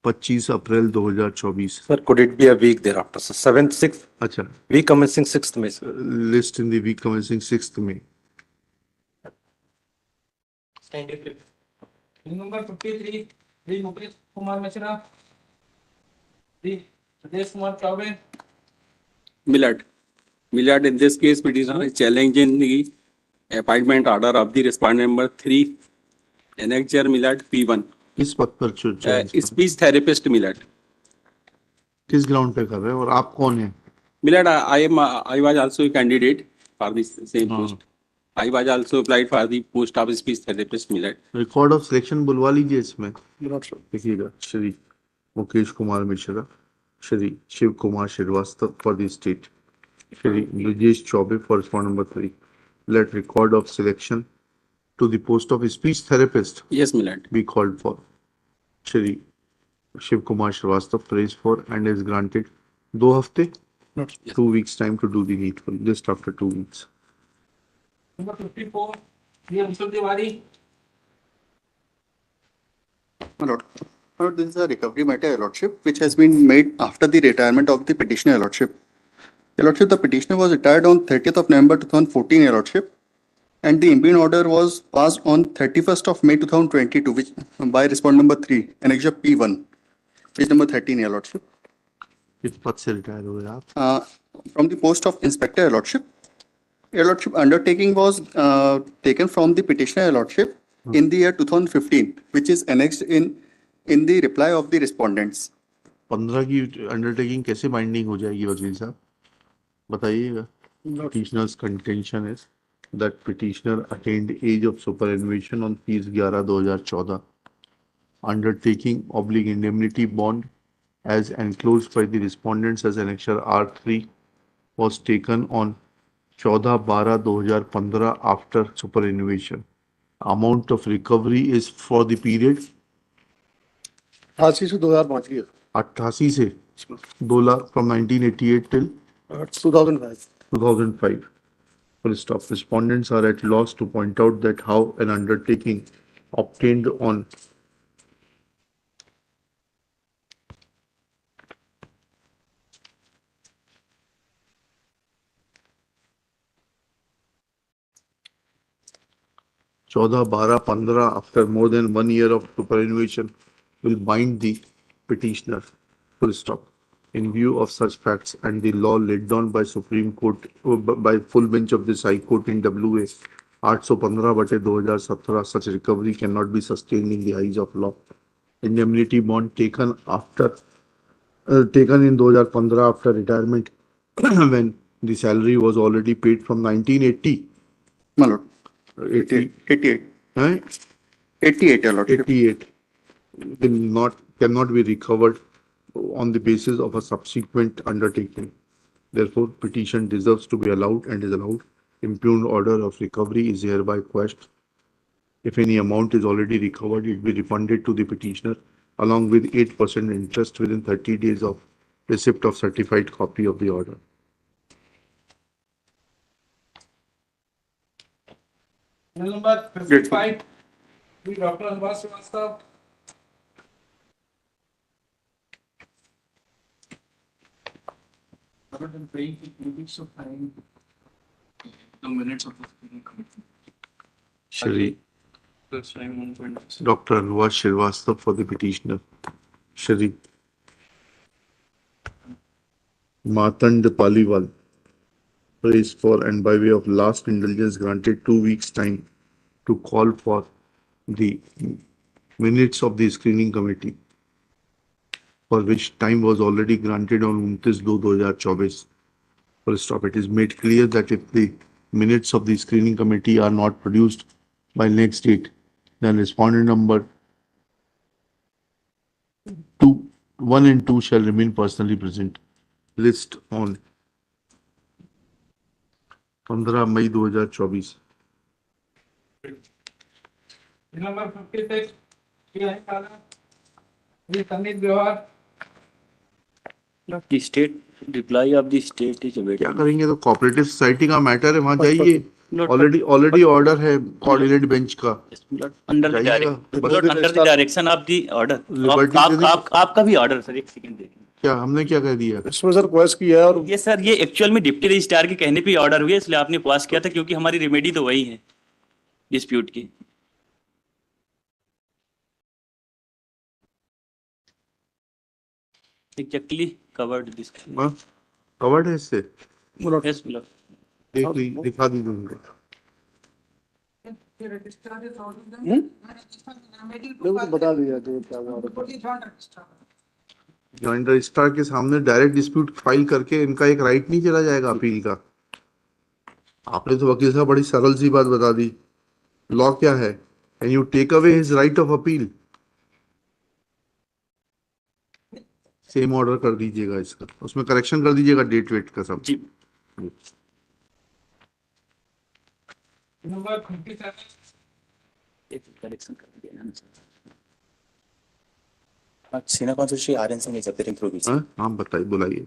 25 April 2024। Sir, could it be a week thereafter? So 7th, 6th, अच्छा week commencing 6th May। list in the week commencing 6th May। Number 53, Sri Mukesh Kumar Mishra, Sri Rajesh Kumar Chaube. Millard, in this case, petitioner is challenging the appointment order of the respondent number 3, annexure Millard P1, किस पद पर challenge speech therapist Millard. किस ground पे कर रहे हैं और आप कौन हैं? Millard, I was also a candidate for this same post. I was also applied for the post of speech therapist Millard. Record of selection बुलवा लीजिए इसमें देखिएगा। Shri Mukesh Kumar Mishra, Shri Shiv Kumar Srivastava for the state, Shri Brijesh Chaubey for respond number 3। Let record of selection to the post of speech therapist Yes, Millard. be called for। Shri Shiv Kumar Shrivastava praised for and is granted 2 हफ्ते 2 weeks time to do the needful just after 2 weeks। Number 54, Sri Amshul Tiwari. My lord, this is a recovery matter, Your Lordship, which has been made after the retirement of the petitioner, Your Lordship. Your Lordship, the petitioner was retired on 30th of November 2014, Your Lordship, and the impeachment order was passed on 31st of May 2022, which by respondent number 3, annexure P1, page number 13, Your Lordship. किस पद से retire हुए आप? From the post of inspector, Your Lordship. Your Lordship, undertaking was taken from the petitioner, Your Lordship, in the year 2015, which is annexed in the reply of the respondents. 15 की undertaking कैसे binding हो जाएगी वकील साहब बताइएगा। Petitioner's contention is that petitioner attained age of superannuation on fees 11/2014. Undertaking oblique indemnity bond as enclosed by the respondents as annexure R3 was taken on 14/12/2015 after superannuation. Amount of recovery is for the period 88 से 2005 की 88 से 2 lakh from 1988 till 2005। Full stop. Respondents are at loss to point out that how an undertaking obtained on चौदह बारह 15 after more than 1 year of superannuation will bind the petitioner. Full stop. In view of such facts and the law laid down by Supreme Court by full bench of this High Court in WA 815/2017, such recovery cannot be sustained in the eyes of law. Indemnity bond taken in 2015 after retirement when the salary was already paid from 1980. My lord, 88. 88, Your Lordship. 88 cannot be recovered on the basis of a subsequent undertaking. Therefore, petition deserves to be allowed and is allowed. Impugned order of recovery is hereby quashed. If any amount is already recovered, it will be refunded to the petitioner along with 8% interest within 30 days of receipt of certified copy of the order. Number 55, Dr. Anubhav Srivastava. Other than paying the minutes of time, the minutes of the screening committee. Shri That's time 1.6. Dr. Anubhav Srivastava for the petitioner. Shri Matand Paliwal praised for and by way of last indulgence granted 2 weeks time to call for the minutes of the screening committee for which time was already granted on 29/2/2024. Full stop. It is made clear that if the minutes of the screening committee are not produced by next date, then respondent number 2, 1 and 2 shall remain personally present. List on 15 May 2024. Number 56, Sandeep Grover. The state reply of the state is awaiting. क्या करेंगे? तो cooperative society का matter है, वहां जाइए. Already order है coordinate bench का. Under the direction of the order. आपका भी ऑर्डर सर, एक सेकंड देखिए. क्या हमने क्या कह दिया? इसमें सर क्वेश्चन किया है, और ये सर ये एक्चुअल में डिप्टी रजिस्ट्रार के कहने पे ऑर्डर हुई है, इसलिए आपने पास किया था, क्योंकि हमारी रेमेडी तो वही है डिस्प्यूट की. Exactly covered this. कवर्ड है इससे. Yes, below. दिखा दीजिए उनको. बता दिया तो क्या हुआ. जॉइंट रजिस्ट्रार के सामने डायरेक्ट डिस्प्यूट फाइल करके इनका एक राइट नहीं चला जाएगा अपील का. आपने तो वकील साहब बड़ी सरल सी बात बता दी. लॉ क्या है? Can you take away his right of appeal? Same order कर दीजिएगा इसका, उसमें करेक्शन कर दीजिएगा डेट वेट का सब. जी. Number 57, एक करेक्शन कर दिया ना sir. Senior Counsel Shri R.N. Singh is appearing through VC. हाँ बताइए, बुलाइए.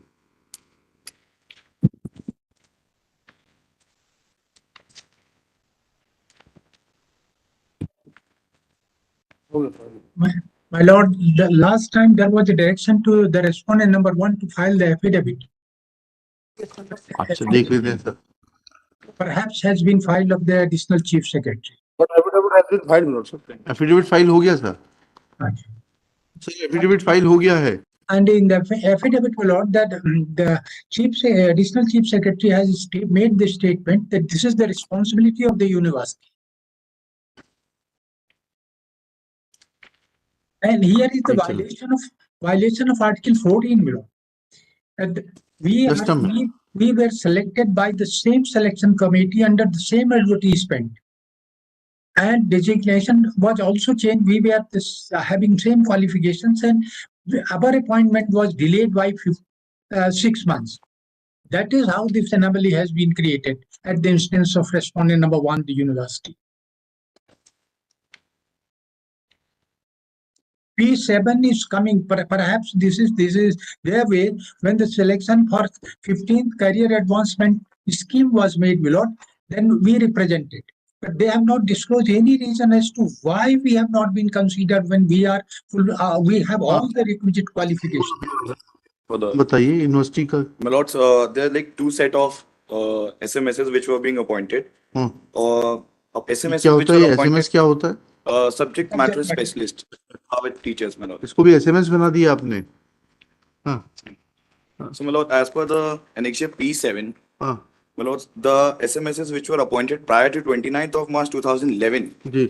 My lord, the last time there was a direction to the respondent number 1 to file the affidavit. अच्छा देख लेते हैं sir. Perhaps has been filed of the additional chief secretary. But affidavit has been filed, Lord, sir. Affidavit file हो गया sir. Sir affidavit file हो गया है. And in the affidavit, my lord, that the additional chief secretary has made the statement that this is the responsibility of the university. And here is the violation of Article 14, my lord. And we were selected by the same selection committee under the same advertisement. And designation was also changed. We were having same qualifications, and our appointment was delayed by 6 months. That is how this anomaly has been created at the instance of respondent number 1, the university. P7 is coming. Perhaps this is their way. When the selection for 15th career advancement scheme was made, my lord, then we represented. But they have not disclosed any reason as to why we have not been considered when we are we have all the requisite qualifications. बताइए university का. My lords, there are like 2 set of SMSs which were being appointed. SMS क्या होता है? SMS क्या होता है? Subject matter specialist with teachers, my lord. इसको भी SMS बना दिया आपने. हाँ. So my lord, as per the annexure P7, my lords, the SMSs which were appointed prior to 29th of March 2011,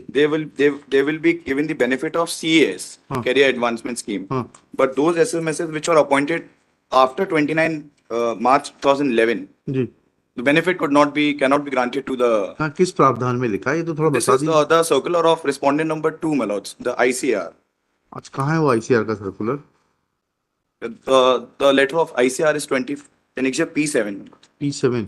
they will be given the benefit of CAS, Career Advancement Scheme. But those SMSs which were appointed after 29 March 2011, the benefit cannot be granted to the. हाँ, किस प्रावधान में लिखा है ये तो थोड़ा This बता is दीजिए. the circular of respondent number 2, my lords, the ICR. आज कहाँ है वो ICR का circular? The letter of ICR is 20 annexure P7. P7.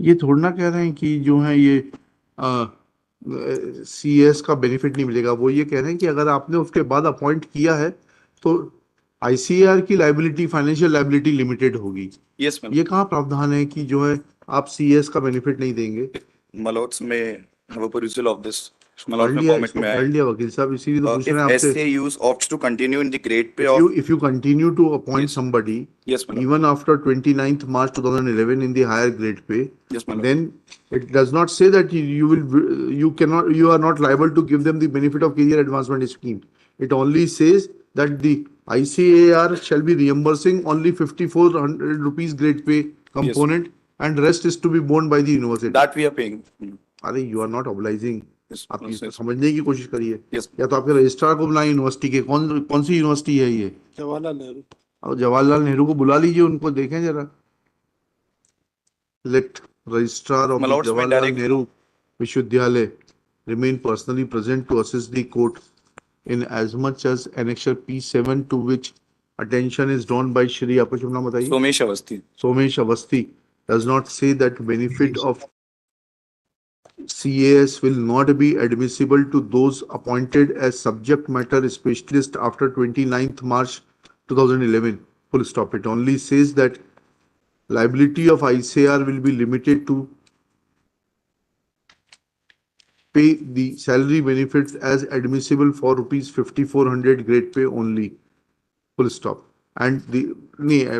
ये थोड़ा ना कह रहे हैं कि जो है ये CS का बेनिफिट नहीं मिलेगा. वो ये कह रहे हैं कि अगर आपने उसके बाद अपॉइंट किया है तो ICR की लाइबिलिटी, फाइनेंशियल लाइबिलिटी लिमिटेड होगी. Yes, ma'am. ये कहाँ प्रावधान है कि जो है आप CS का बेनिफिट नहीं देंगे? My lords may have a perusal of this My lord, पढ़ my लिया comment इसको, में पढ़ आए. लिया वकील साहब, इसीलिए तो पूछ रहे हैं If आपसे. SAUs opts to continue in the grade pay of If you continue to appoint somebody yes, my lord. even after 29th March 2011 in the higher grade pay, Yes, my lord. then it does not say that you are not liable to give them the benefit of career advancement scheme. It only says that the ICAR shall be reimbursing only 5,400 rupees grade pay component and rest is to be borne by the university. That we are paying. अरे you are not obliging. आप yes, इसको yes. समझने की कोशिश करिए. Yes. या तो आपके रजिस्ट्रार को बुलाएं यूनिवर्सिटी के, कौन सी यूनिवर्सिटी है ये? जवाहरलाल नेहरू. और जवाहरलाल नेहरू को बुला लीजिए, उनको देखें जरा. Let registrar of My the lords, may Jawaharlal direct- Nehru Vishwavidyalaya remain personally present to assist the court in as much as annexure P7 to which attention is drawn by Shri, आपका शुभ नाम बताइए. Somesh Avasthi. Somesh Avasthi does not say that benefit of CAS will not be admissible to those appointed as subject matter specialist after 29th March 2011. Full stop. It only says that liability of ICAR will be limited to pay the salary benefits as admissible for rupees 5,400 grade pay only. Full stop. And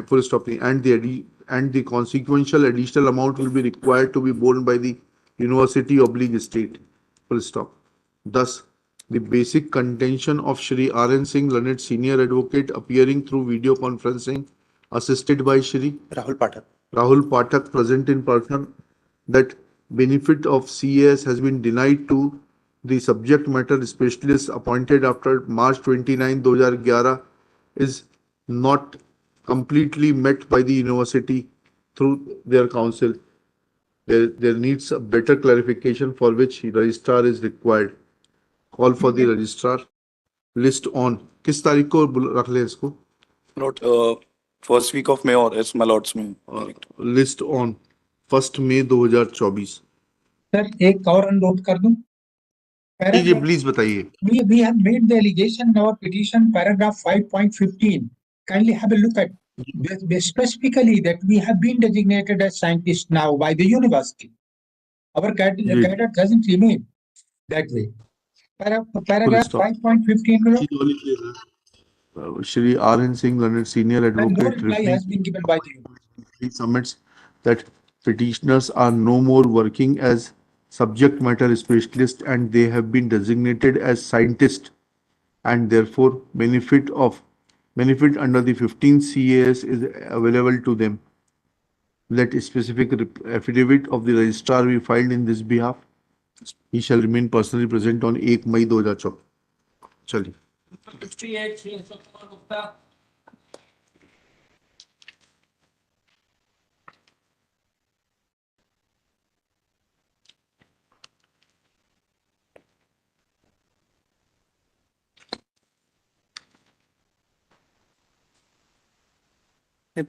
full stop. And the consequential additional amount will be required to be borne by the university / state. Full stop. Thus, the basic contention of Shri R.N. Singh, learned senior advocate, appearing through video conferencing, assisted by Shri Rahul Pathak, present in person, that benefit of CAS has been denied to the subject matter specialists appointed after March 29, 2011 is not completely met by the university through their counsel. There needs a better clarification for which registrar is required. Call for the registrar. List on. किस तारीख को रख ले इसको? Lord, first week of May or yes, my lords में. List on 1 May 2024. Sir एक और अनुरोध कर दूं. जी प्लीज बताइए. We have made the allegation in our petition, paragraph 5.15. Kindly have a look at specifically that we have been designated as scientists now by the university. Our cadre doesn't remain that way. Paragraph 5.15. Shri R.N. Singh, learned senior advocate, no reply has been given by the he submits that petitioners are no more working as subject matter specialists and they have been designated as scientists, and therefore benefit under the 15th CAS is available to them. Let a specific affidavit of the registrar be filed in this behalf. He shall remain personally present on 1 May 2024. चलिए. 58 Shri Ashok Kumar Gupta.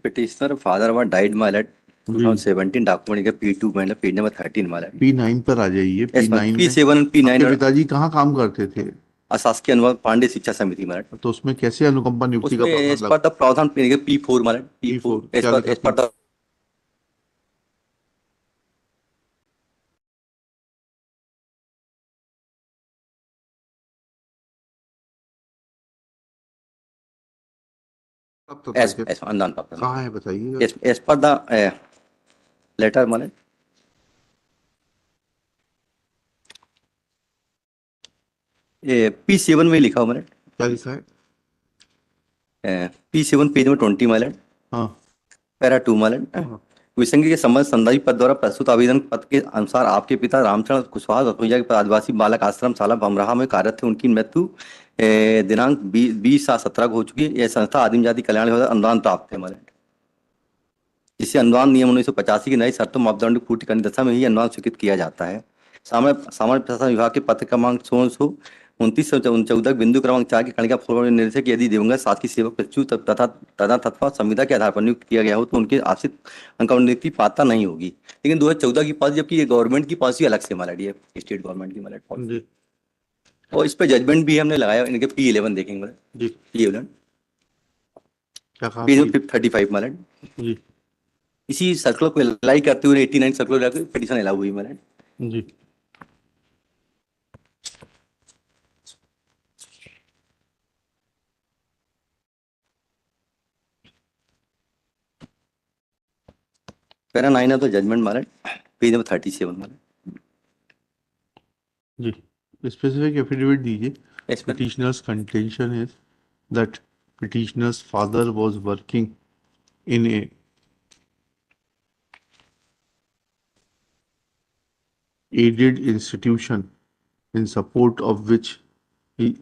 Petitioner father was died my lad 2017 document का P2 में page number 13 my lad. P9 पर आ जाइए. P9 P7 P9 आपके पिताजी कहाँ काम करते थे? अशासकीय अनुदान पांडे शिक्षा समिति my lad. तो उसमें कैसे अनुकंपा नियुक्ति का प्रावधान लगा? प्रावधान P4 my lad. P4 as per the as अनुदान प्राप्त. कहाँ है बताइए? as per the letter my lad. P7 में लिखा हुआ है. क्या लिखा है? P7 page number 20 my lad. हाँ. Para 2 my lad. विसंग के संबंध संदायी पद द्वारा प्रस्तुत आवेदन पद के अनुसार आपके पिता रामचंद्र कुशवाहा रतोइया के आदिवासी बालक आश्रम शाला बमराहा में कार्यरत थे. उनकी मृत्यु दिनांक 20/7 को हो चुकी है. यह संस्था आदिम जाति कल्याण अनुदान प्राप्त है हमारे, जिससे अनुदान नियम 1985 की नई शर्तों मापदंड पूर्ति करने दशा में ही अनुदान स्वीकृत किया जाता है. सामान्य प्रशासन विभाग के पत्र क्रमांक 1629 बिंदु क्रमांक 4 की कणिका फॉर्म निर्देशक यदि दिवंगत शासकीय सेवक प्रच्युत तथा संविदा के आधार पर नियुक्त किया गया हो तो उनके आश्रित अंकनियुक्ति पात्रता नहीं होगी. लेकिन 2014 की पॉलिसी, जबकि ये गवर्नमेंट की पॉलिसी अलग से हमारा डी स्टेट गवर्नमेंट की हमारा पॉलिसी, और इस पे जजमेंट भी हमने लगाया. इनके P11 देखेंगे जी. P11 क्या कहा? P35 मालट जी. इसी सर्कुलर को अप्लाई करते हुए 89 सर्कुलर पिटीशन अलाउ हुई मालट जी. Para 9 of the judgment, my lord, page number 37, my lord. जी, specific affidavit दीजिए. Yes, ma'am. Petitioner's contention is that petitioner's father was working in a aided institution in support of which he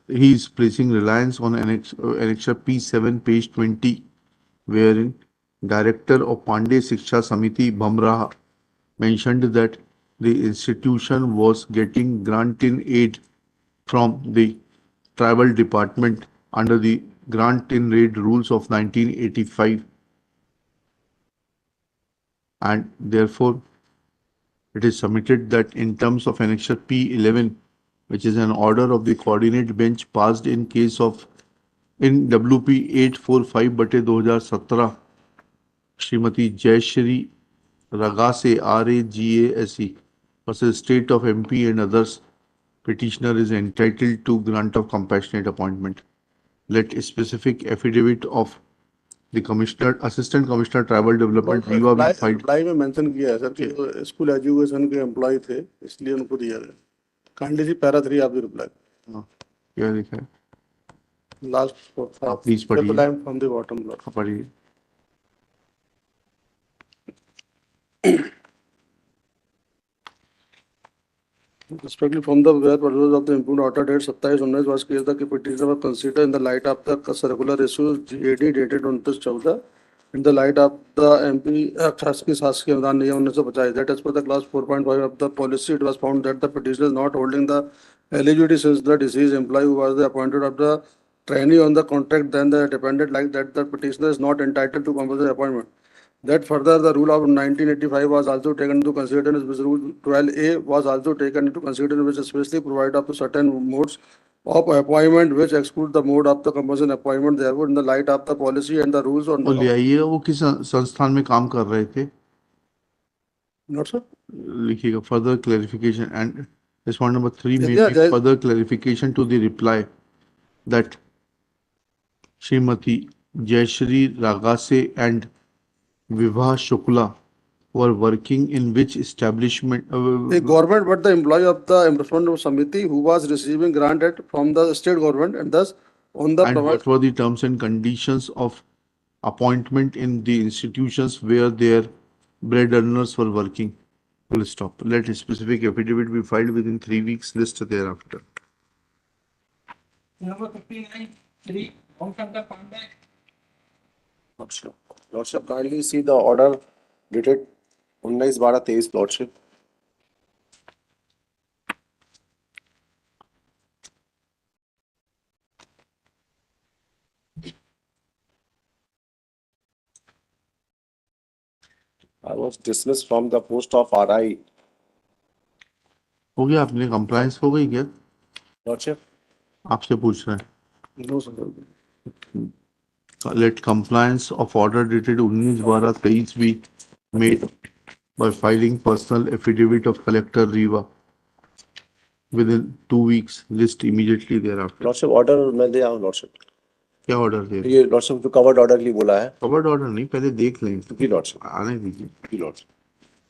is placing reliance on Annexure P7, page 20, wherein Director of Pandey Shiksha Samiti Bhamraha mentioned that the institution was getting grant in aid from the tribal department under the grant in aid rules of 1985, and therefore it is submitted that in terms of Annexure P11, which is an order of the coordinate bench passed in case of in WP 845/2017, Srimati Jayashri Ragase RAGASE versus State of MP and others, petitioner is entitled to grant of compassionate appointment. Let a specific affidavit of the Commissioner, Assistant Commissioner Tribal Development, Viva be filed. Reply में mention किया है sir कि school education के employ थे, इसलिए उनको दिया गया. काइंडली सी पैरा 3 आप भी रिप्लाई. क्या लिखा है? लास्ट प्लीज पढ़िए. Line from the bottom block. पढ़िए. Respectively from the where purpose of the improved order date 27/19 was clear that the petitioner was considered in the light of the circular issues GAD dated 29/14 in the light of the MP शासकीय अनुदान नियम 1950 that as per the clause 4.5 of the policy it was found that the petitioner is not holding the eligibility since the deceased employee who was the appointed of the trainee on the contract then the dependent like that the petitioner is not entitled to compulsory appointment. That further the rule of 1985 was also taken into consideration, which rule 12A was also taken into consideration, which especially provide up to certain modes of appointment which exclude the mode of the compulsory appointment. Therefore, in the light of the policy and the rules on वो ले आइएगा. वो किस संस्थान में काम कर रहे थे? Not sir. लिखिएगा further clarification and respond number 3 may Yeah, be further clarification to the reply that Srimati Jayashri Ragase and Vibha Shukla were working in which establishment? The government, but the employee of the respondent committee who was receiving granted from the state government and thus on the. And what were the terms and conditions of appointment in the institutions where their bread earners were working? We'll stop. Let a specific affidavit be filed within 3 weeks. List thereafter. Number 59, Shri Omshankar Pandey. Lordship, kindly see the order dated 19/12/23, Lordship. I was dismissed from the post of RI. हो गया? आपने compliance हो गई क्या? Lordship. आपसे पूछ रहे हैं. No sir. Let compliance of order dated 19/12/23 be made by filing personal affidavit of Collector Riva within 2 weeks. List immediately thereafter. Lordship, order मैं दे आऊँ Lordship. क्या order दे? ये Lordship जो covered order के लिए बोला है. Covered order नहीं, पहले देख लें. जी Lordship. आने दीजिए. जी Lordship.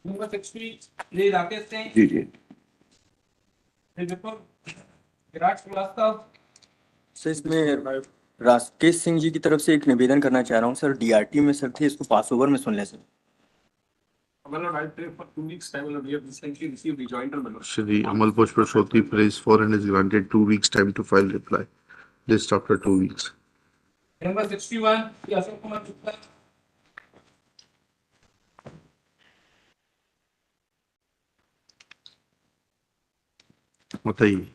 Number 60, Shri Rakesh Singh. जी जी. Shri Vipul Virat Srivastava. Sir इसमें राकेश सिंह जी की तरफ से एक निवेदन करना चाह रहा हूँ सर. डीआरटी में सर थे, इसको पास ओवर में सुन लें sir. Shri Amal Pushpashoti prays for and is granted 2 weeks time to file reply. List after 2 weeks. Number 61, Shri Ashok Kumar Gupta. बताइए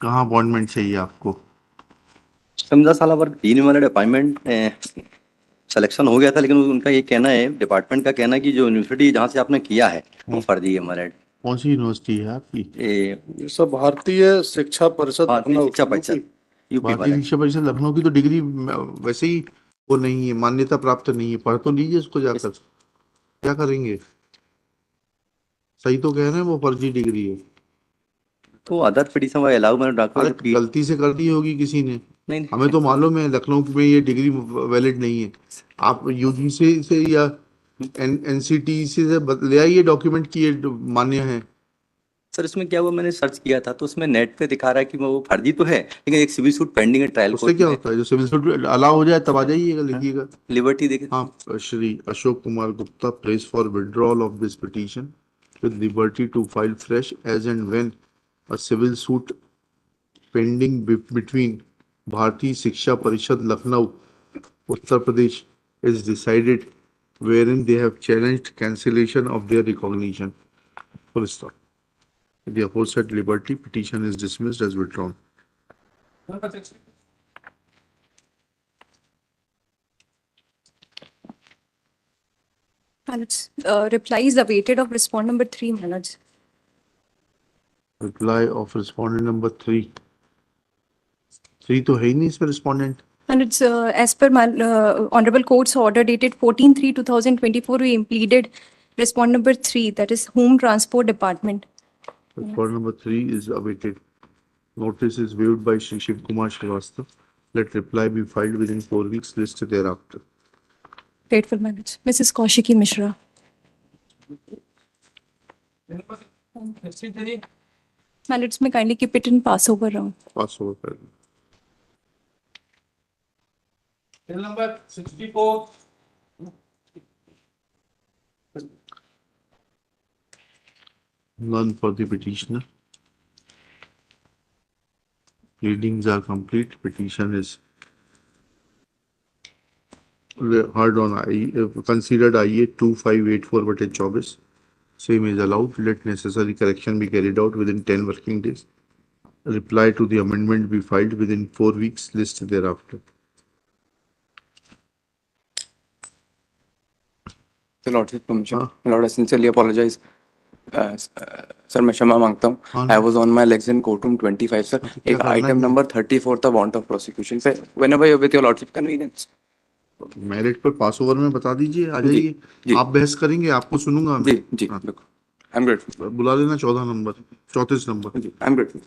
कहाँ अपॉइंटमेंट चाहिए आपको? 15 साल वर्ग 3 वाले अपॉइंटमेंट सिलेक्शन हो गया था, लेकिन उनका ये कहना है, डिपार्टमेंट का कहना है कि जो यूनिवर्सिटी जहाँ से आपने किया है वो फर्जी है हमारे. कौन सी यूनिवर्सिटी है आपकी? ये सब भारतीय शिक्षा परिषद. भारतीय शिक्षा परिषद यूपी. भारतीय शिक्षा परिषद लखनऊ की तो डिग्री वैसे ही वो नहीं है, मान्यता प्राप्त नहीं है. पढ़ तो लीजिए उसको जाकर. क्या करेंगे? सही तो कह रहे हैं, वो फर्जी डिग्री है. तो अदर पिटीशन वाई अलाउ मैंने अरे डॉक्टर गलती से कर दी होगी किसी ने। नहीं हमें तो मालूम है लखनऊ में ये डिग्री वैलिड नहीं है। आप यूजीसी से या एनसीटी से ले आइए डॉक्यूमेंट की ये मान्य है। सर इसमें क्या हुआ, मैंने सर्च किया था तो उसमें नेट पे दिखा रहा है कि वो फर्जी तो है, लेकिन एक सिविल सूट पेंडिंग है ट्रायल उससे कोर्ट क्या में। होता है, जो सिविल सूट अलाउ हो जाए तब आ जाइएगा, लिखिएगा। लिबर्टी देखे। हाँ, Shri Ashok Kumar Gupta press for withdrawal of this petition with liberty to file fresh as and when a civil suit pending between Bharati Shiksha Parishad Lucknow, Uttar Pradesh is decided wherein they have challenged cancellation of their recognition. Full stop. The aforesaid liberty petition is dismissed as withdrawn. Number 60. Minutes. Reply is awaited of respondent number 3 minutes. Reply of respondent number 3. 3 तो है ही नहीं इसमें respondent. And it's as per my Honorable Court's order dated 14/3/2024, we implemented respondent number 3, that is Home Transport Department. Respondent number 3 is awaited. Notice is waived by Shri Shiv Kumar Srivastava. Let reply be filed within 4 weeks, list thereafter. Grateful minutes. Mrs. Kaushiki Mishra. Number 63. Minutes may kindly keep it in passover round. Passover. Bill number 64. None for the petitioner. Readings are complete. Petition is heard on considered IA 2584/24. Same is allowed. Let necessary correction be carried out within 10 working days. Reply to the amendment be filed within 4 weeks, list thereafter. The Lordship permission. My Lord, I sincerely apologize. Sir, मैं क्षमा मांगता हूँ. I was on my legs in courtroom 25, sir. एक item number 34 था warrant of prosecution पे. Whenever you're with your Lordship convenience. Merit पर पास over में बता दीजिए, आ जाइए। आप बहस करेंगे, आपको सुनूंगा मैं। जी बिल्कुल। I'm grateful. बुला लेना 14 number, 34 number. I'm grateful.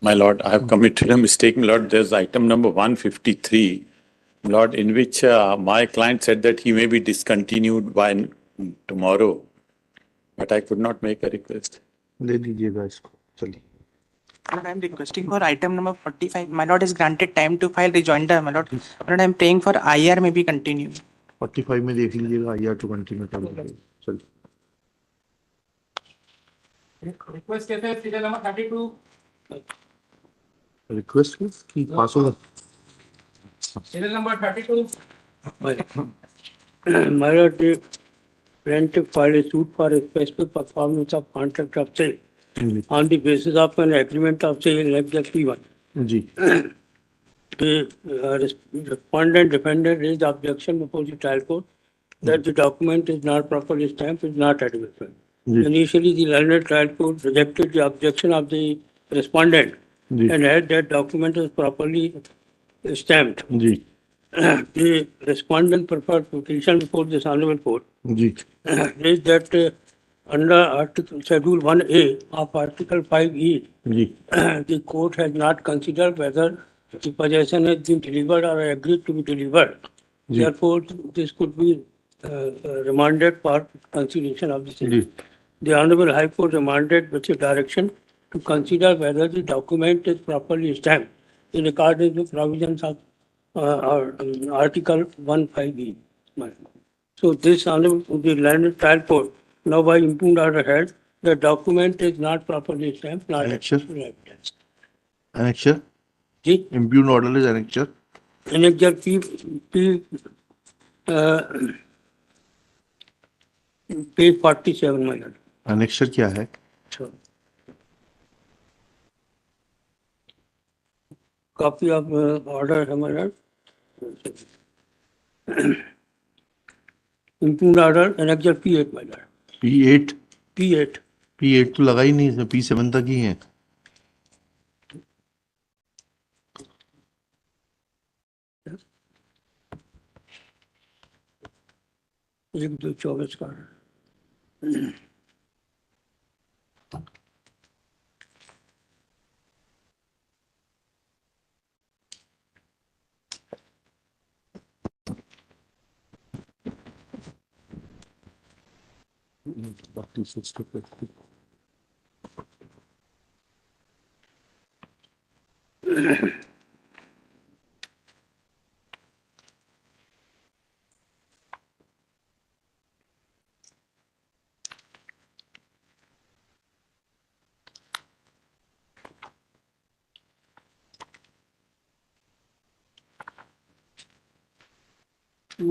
My lord, I have committed a mistake, my lord. There's item number 153, my lord, in which my client said that he may be discontinued by tomorrow, but I could not make a request. ले लीजिएगा इसको चलिए. Lord, I am requesting for item number 45. My lord is granted time to file rejoinder. My lord, I am praying for IR may be continued. 45 में देख लीजिएगा IR to continue कर लीजिएगा. चलिए. Request cases, serial number 32. Request की पास होगा. Serial number 32. My lord, the plaintiff filed a suit for a specific performance of contract of sale on the basis of an agreement of sale like the P1. Ji. The respondent defendant raised objection before the trial court that the document is not properly stamped, is not admissible. Initially, the learned trial court rejected the objection of the respondent and held that document is properly stamped. The respondent preferred petition before this honorable court raised that under Article Schedule 1A of Article 5E, the court has not considered whether the possession has been delivered or agreed to be delivered. Therefore, this could be remanded for consideration of the same. The Honorable High Court remanded with a direction to consider whether the document is properly stamped in accordance with provisions of Article 15E. So this Honorable the learned trial court now by impugned order held the document is not properly stamped, not Annexure. evidence. Annexure. Ji. Impugned order is annexure. Annexure page 47 my lord. Annexure क्या है? Copy of order है my lord. Impugned order annexure P8 my lord. P8. P8. P8 तो लगा ही नहीं इसमें P7 तक ही है. एक 2-24 का.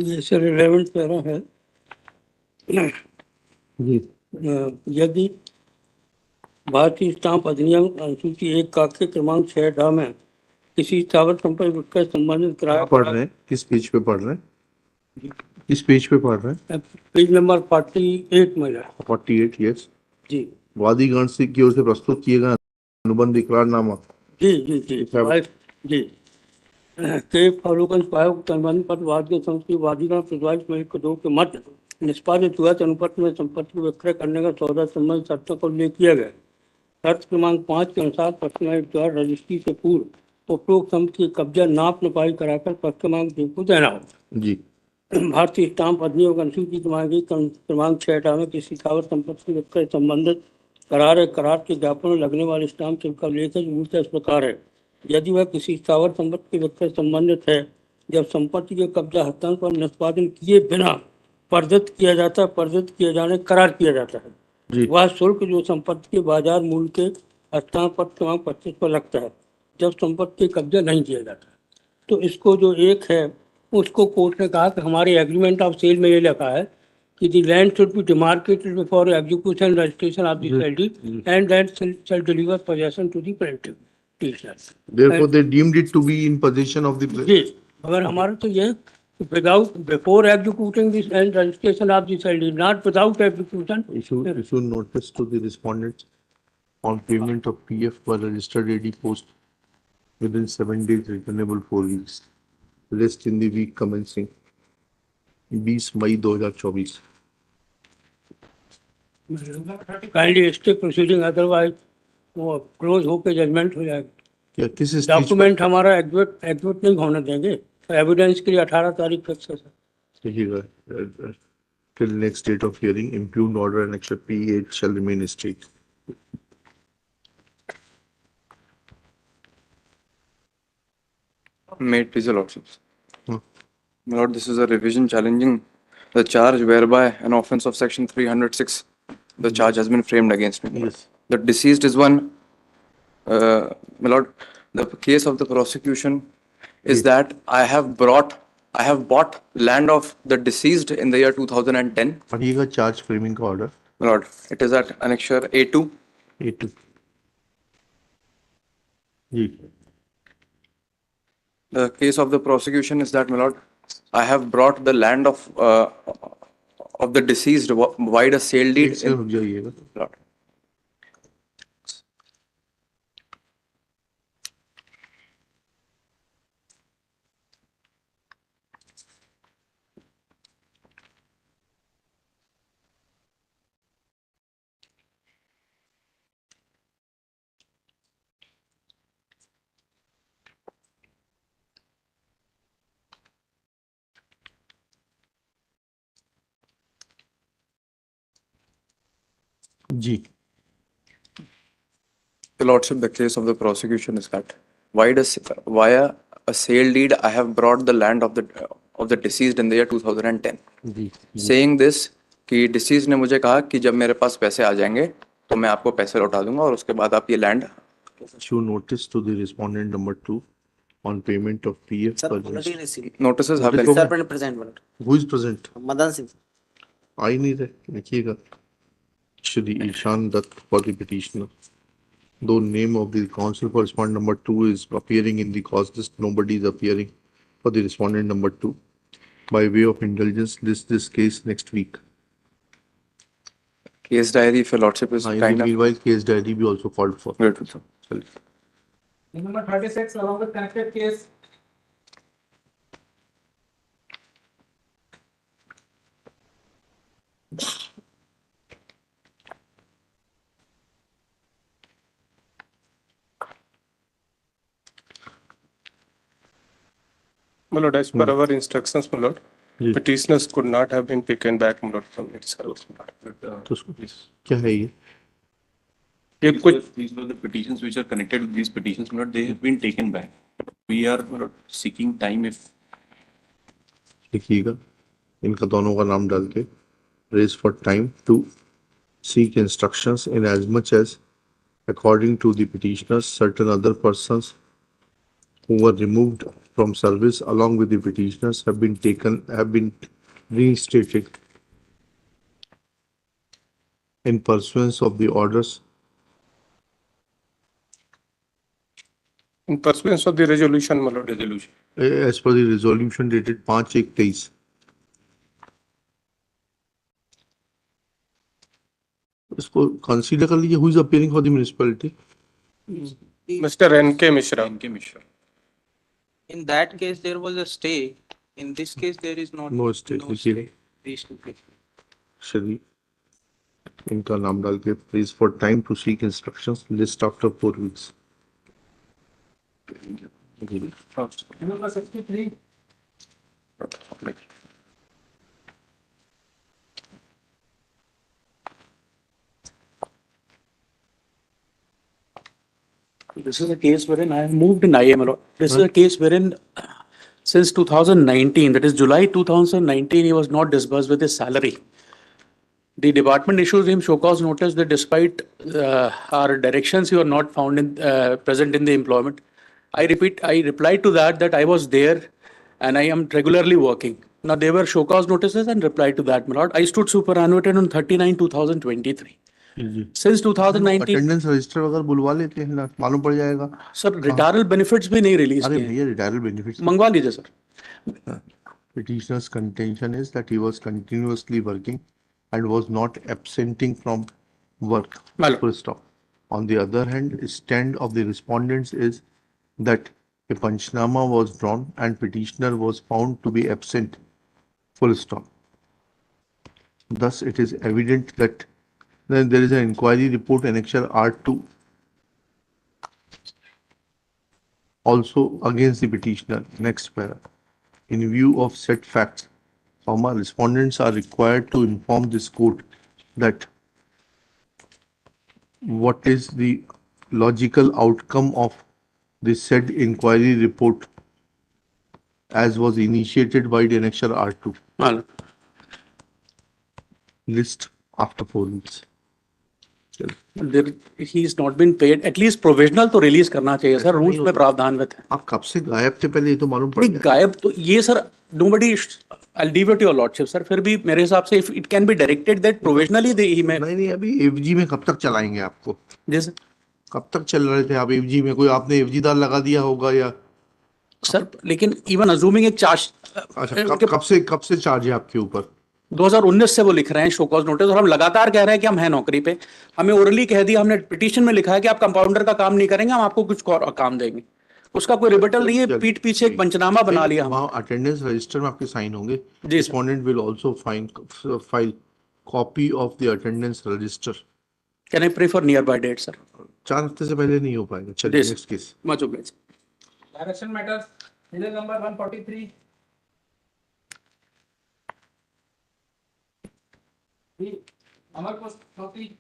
ये सर रिलेवेंट पैरा है. यदि भारतीय स्टाम्प अधिनियम अनुसूची 1 का के क्रमांक 6 में किसी स्थावर संपत्ति विक्रय संबंधित किराया पढ़ रहे हैं. किस पेज पे पढ़ रहे हैं? किस पेज पे पढ़ रहे हैं? पेज नंबर 48 में. 48 यस. जी. वादीगण से की ओर से प्रस्तुत किए गए अनुबंध इकरारनामा. जी जी जी जी के फारूकगंज पायोग अनुबंध पर वाद के संस्कृति वादीगण प्रतिवादी समेत 2 के मत निष्पादित हुआ अनुपत्र में संपत्ति को विक्रय करने का सौदा संबंधित शर्तों को उल्लेख किया गया. शर्त क्रमांक 5 के अनुसार पश्चिमायुक्त द्वारा रजिस्ट्री से पूर्व उपरोक्त संपत्ति की कब्जा नाप नपाई कराकर पश्चिमायुक्त को देना होगा. जी. भारतीय स्टाम्प अधिनियम अनुसूची क्रमांक 6 में किसी स्थावर संपत्ति के विक्रय संबंधित करार के ज्ञापन में लगने वाले स्टाम्प का उल्लेख है. इस प्रकार है यदि वह किसी स्थावर संपत्ति के विक्रय संबंधित है जब संपत्ति के कब्जा हस्तांतरण पर निष्पादन किए बिना प्रदत्त किया जाता है, प्रदत्त किए जाने करार किया जाता है. वह शुल्क जो संपत्ति के बाजार मूल्य के हस्तांतरण पर क्रमांक 25 पर लगता है जब संपत्ति के कब्जा नहीं किया जाता. तो इसको जो एक है उसको कोर्ट ने कहा कि हमारे एग्रीमेंट ऑफ सेल में ये लिखा है कि the land should be demarcated before execution registration of the sale deed and that shall deliver possession to the plaintiff. Therefore, they deemed it to be in possession of the place. जी. अगर हमारा तो ये without before executing this and registration of the sale deed, not without execution. Issue notice to the respondents on payment of PF by registered AD post within 7 days, returnable 4 weeks. Rest in the week commencing 20 May 2024. Kindly stay proceeding, otherwise वो close होके judgment हो जाएगा। क्या किस stage document हमारा execute नहीं होने देंगे, तो एविडेंस के लिए 18 तारीख फिक्स है सर। देखिएगा till next date of hearing impugned order and extra P8 shall remain state. May it please the lordships. My lord, this is a revision challenging the charge whereby an offence of section 306, the charge has been framed against me. Yes. The deceased is one, my lord, the case of the prosecution is that I have bought land of the deceased in the year 2010. पढ़िएगा charge framing का order. My lord, it is at annexure A2. A2. Ji. The case of the prosecution is that, my lord, I have brought the land of the deceased via a sale deed. रुक जाइएगा. Lord. Ji. The lordship, the case of the prosecution is that via a sale deed, I have brought the land of the deceased in the year 2010. Ji. Saying this, कि deceased ने मुझे कहा कि जब मेरे पास पैसे आ जाएंगे तो मैं आपको पैसे लौटा दूंगा और उसके बाद आप ये land. Issue notice to the respondent number 2 on payment of PF. Sir, already received. Notices have been. Sir, present. Who is present? Madan Singh. आ ही नहीं रहे. लिखिएगा. Shri Ishan Dutt for the petitioner. Though name of the counsel for respondent number 2 is appearing in the cause list, nobody is appearing for the respondent number 2. By way of indulgence, list this case next week. Case diary, if your lordship is kind enough. Meanwhile, case diary be also called for. Grateful, sir. Number 36, along with connected case. My lord, as per our instructions, my lord, petitioners could not have been taken back, my lord, from its service. क्या है ये? These were the petitions which are connected with these petitions, my lord, they have been taken back. We are, my lord, seeking time if. लिखिएगा. इनका दोनों का नाम डाल के raise for time to seek instructions in as much as according to the petitioners certain other persons who were removed from service along with the petitioners have been reinstated in pursuance of the orders. In pursuance of the resolution, my lord. Resolution. As per the resolution dated 5/1/23. इसको consider कर लीजिए. Who is appearing for the municipality? Mr. N.K. Mishra. N.K. Mishra. In that case, there was a stay. In this case, there is not. No stay. लिखिए. These two cases. Shri इनका नाम डाल के please for time to seek instructions list after 4 weeks. Number 63. This is a case wherein I have moved in IML. This is a case wherein since 2019, that is July 2019, he was not disbursed with his salary. The department issues him show cause notice that despite our directions, you are not found in present in the employment. I replied to that I was there and I am regularly working. Now there were show cause notices and replied to that, my lord. I stood superannuated on 39/2023. Since 2019 attendance register अगर बुलवा लेते हैं ना मालूम पड़ जाएगा. Sir रिटायरल benefits भी नहीं रिलीज अरे भैया रिटायरल बेनिफिट्स मंगवा लीजिए sir. Petitioner's contention is that he was continuously working and was not absenting from work. Full stop. On the other hand, stand of the respondents is that a panchnama was drawn and petitioner was found to be absent. Full stop. Thus, it is evident that then there is an inquiry report annexure R2 also against the petitioner. Next para. In view of said facts, respondents are required to inform this court that what is the logical outcome of the said inquiry report as was initiated by the annexure R2. List after 4 weeks. There, he's not been paid. At least provisional तो release करना चाहिए sir. Rules में प्रावधान में है. आप कब से गायब थे पहले ये तो मालूम पड़ गया. गायब तो ये sir nobody. I'll leave it to your lordship sir. फिर भी मेरे हिसाब से if it can be directed that provisionally they ही में. नहीं अभी FG में कब तक चलाएंगे आपको? जैसे कब तक चल रहे थे आप FG में? कोई आपने FG दार लगा दिया होगा या? सर लेकिन even assuming एक चार्ज. अच्छा कब से चार्ज है आपके ऊपर? 2019 से वो लिख रहे हैं शो कॉज नोटिस और हम लगातार कह रहे हैं कि हम हैं नौकरी पे. हमें ओरली कह दिया, हमने पिटीशन में लिखा है कि आप कंपाउंडर का काम नहीं करेंगे, हम आपको कुछ और काम देंगे. उसका कोई रिबटल नहीं है. पीठ पीछे एक पंचनामा बना लिया. वहाँ अटेंडेंस रजिस्टर में आपके साइन होंगे. Respondent will also file copy of the attendance register. Can I pray for near by date sir? 4 हफ्ते से पहले नहीं हो पाएगा. चलिए next case. Much oblige. Direction matters serial number 143. Amar को चौथी.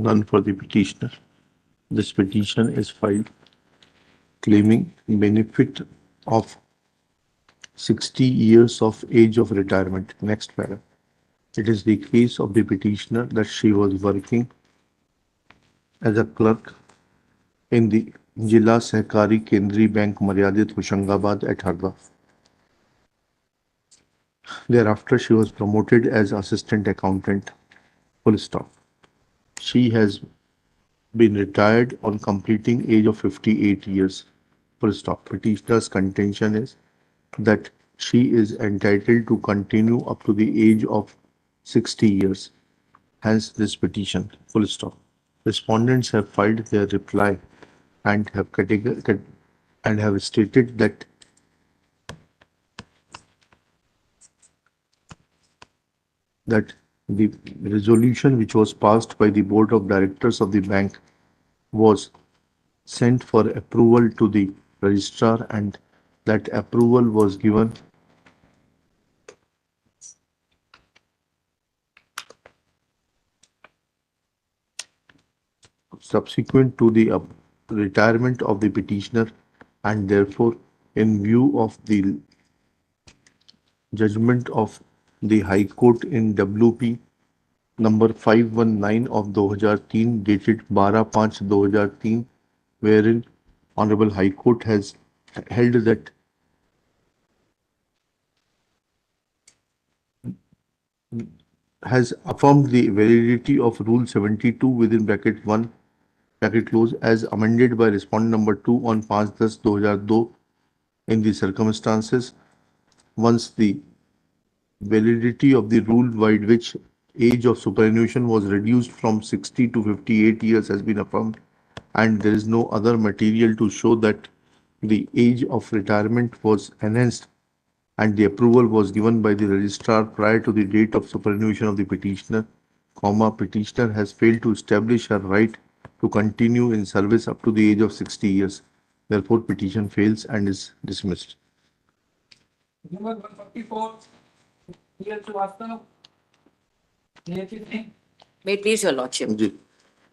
None for the petitioner. This petition is filed claiming benefit of 60 years of age of retirement. Next para. It is the case of the petitioner that she was working as a clerk in the Jila Sehkari Kendri Bank Maryadit Hoshangabad at Hardwa. Thereafter, she was promoted as assistant accountant. Full stop. She has been retired on completing age of 58 years. Full stop. Petitioner's contention is that she is entitled to continue up to the age of 60 years. Hence this petition. Full stop. Respondents have filed their reply and have stated that the resolution which was passed by the board of directors of the bank was sent for approval to the registrar and that approval was given subsequent to the retirement of the petitioner, and therefore in view of the judgment of the High Court in WP number 519 of 2003 dated 12/5/2003, wherein Honorable High Court has held that has affirmed the validity of Rule 72 within bracket 1 bracket close as amended by respondent number 2 on 5/10/2002 in the circumstances once the validity of the rule by which age of superannuation was reduced from 60 to 58 years has been affirmed, and there is no other material to show that the age of retirement was enhanced, and the approval was given by the registrar prior to the date of superannuation of the petitioner, petitioner has failed to establish her right to continue in service up to the age of 60 years. Therefore, petition fails and is dismissed. Number 144, P.L. Srivastava. May it please your lordship. Ji.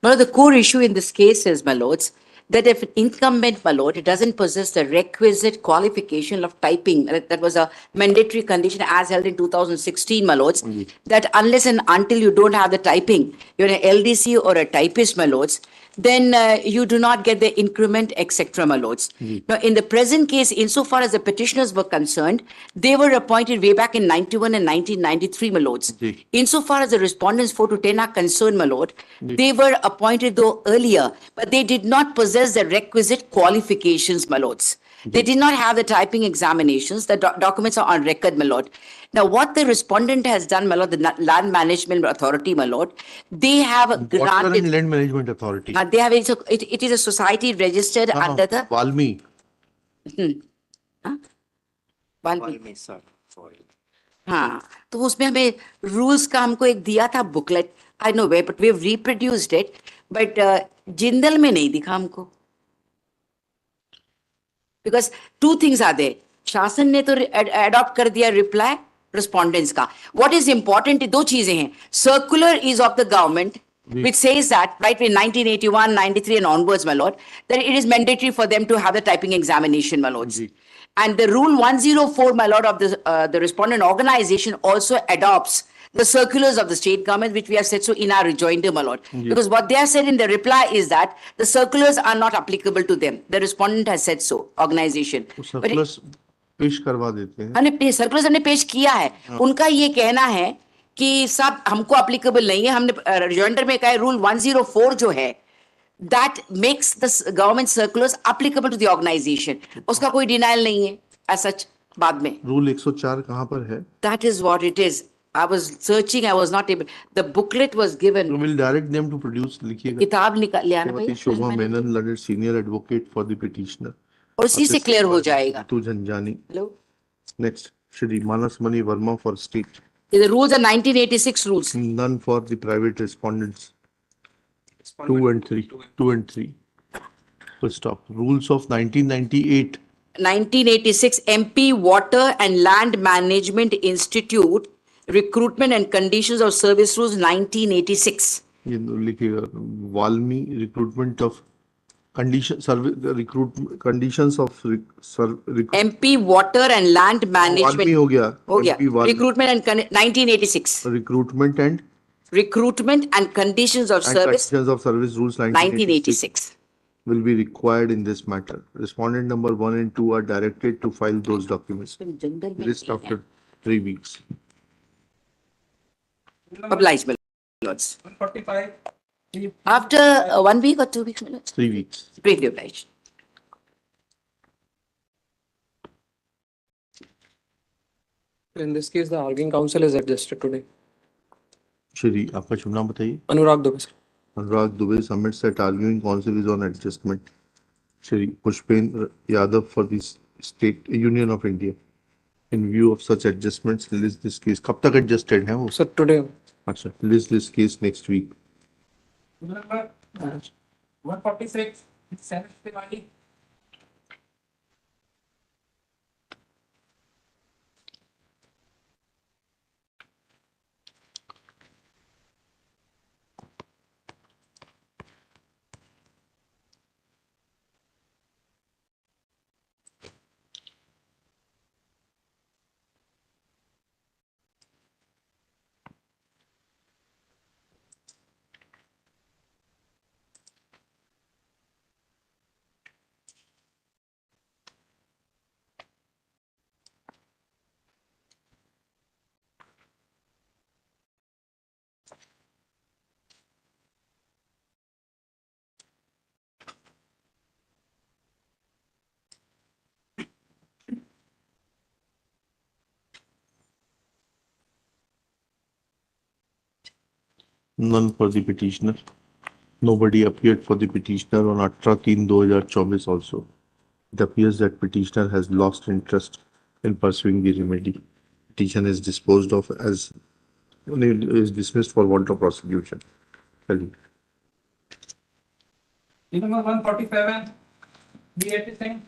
Well, the core issue in this case is, my lords, that if an incumbent, my lord, doesn't possess the requisite qualification of typing, that was a mandatory condition as held in 2016, my lords, that unless and until you don't have the typing, you're an LDC or a typist, my lords, then you do not get the increment, etc., my lords. Now, in the present case, insofar as the petitioners were concerned, they were appointed way back in 91 and 1993, my lords. Insofar as the respondents 4 to 10 are concerned, my lord, they were appointed though earlier, but they did not possess the requisite qualifications, my lords. They did not have the typing examinations. The documents are on record, my lord. Now, what the respondent has done, my lord, the Land Management Authority, my lord, they have Water granted. and Land Management Authority. They have it is a society registered under the. Valmi. Valmiki हाँ, तो उसमें हमें rules का हमको एक दिया था booklet. I know way, but we have reproduced it, but Jindal में नहीं दिखा हमको. Because two things are there. शासन ने तो अडॉप्ट कर दिया रिप्लाई रिस्पोंडेंट्स का. व्हाट इज इंपॉर्टेंट, दो चीजें हैं. Circular is of the government which says that right in 1981, 93 and onwards, my lord, that it is mandatory for them to have the typing examination, my lords. And the rule 104, my lord, of the respondent organization also adopts the circulars of the state government, which we have said so in our rejoinder, my lord. Because what they have said in the reply is that the circulars are not applicable to them. The respondent has said so, organization. Circulars पेश करवा देते हैं. हमने circulars हमने पेश किया है. उनका ये कहना है कि सब हमको अप्लीकेबल नहीं है. हमने रिजॉइंडर में कहा है रूल 104 जो है that makes the government circulars applicable to the organization. उसका कोई denial नहीं है as such. बाद में रूल 104 कहाँ पर है? That is what it is. I was searching, I was not able. The booklet was given. We will direct them to produce. लिखिएगा. किताब निकाल ले आना भाई. शोभा Menon, learned senior advocate for the petitioner. और उसी से क्लियर हो जाएगा. तू झंझानी. Hello. Next, Shri Manas Mani Verma for state. The rules are 1986 rules. None for the private respondents. 2 and 3. 2 and 3. Full stop. Rules of 1998. 1986 MP Water and Land Management Institute Recruitment and Conditions of Service Rules 1986. ये लिखिएगा. Valmi recruitment of conditions of MP Water and Land Management. Valmi हो गया. हो गया. Recruitment and 1986. Recruitment and Conditions of Service. Conditions of Service Rules 1986 will be required in this matter. Respondent number 1 and 2 are directed to file those documents. List after 3 weeks. Obliged, my lords. 145. After 1 week or 2 weeks, my lords? 3 weeks. Briefly obliged. In this case, the arguing counsel is adjusted today. Shri, आपका शुभ नाम बताइए. अनुराग Dubey. Anurag Dubey submits that arguing counsel is on adjustment. Shri Pushpen Yadav for the State Union of India. In view of such adjustments, list this case. कब तक adjusted है वो? Sir, today. अच्छा, list this case next week. Number 146, Senate Diwali. None for the petitioner. Nobody appeared for the petitioner on 18/3/2024 also. It appears that petitioner has lost interest in pursuing the remedy. Petition is disposed of as is dismissed for want of prosecution. Tell you. Number 147, B.H. Singh.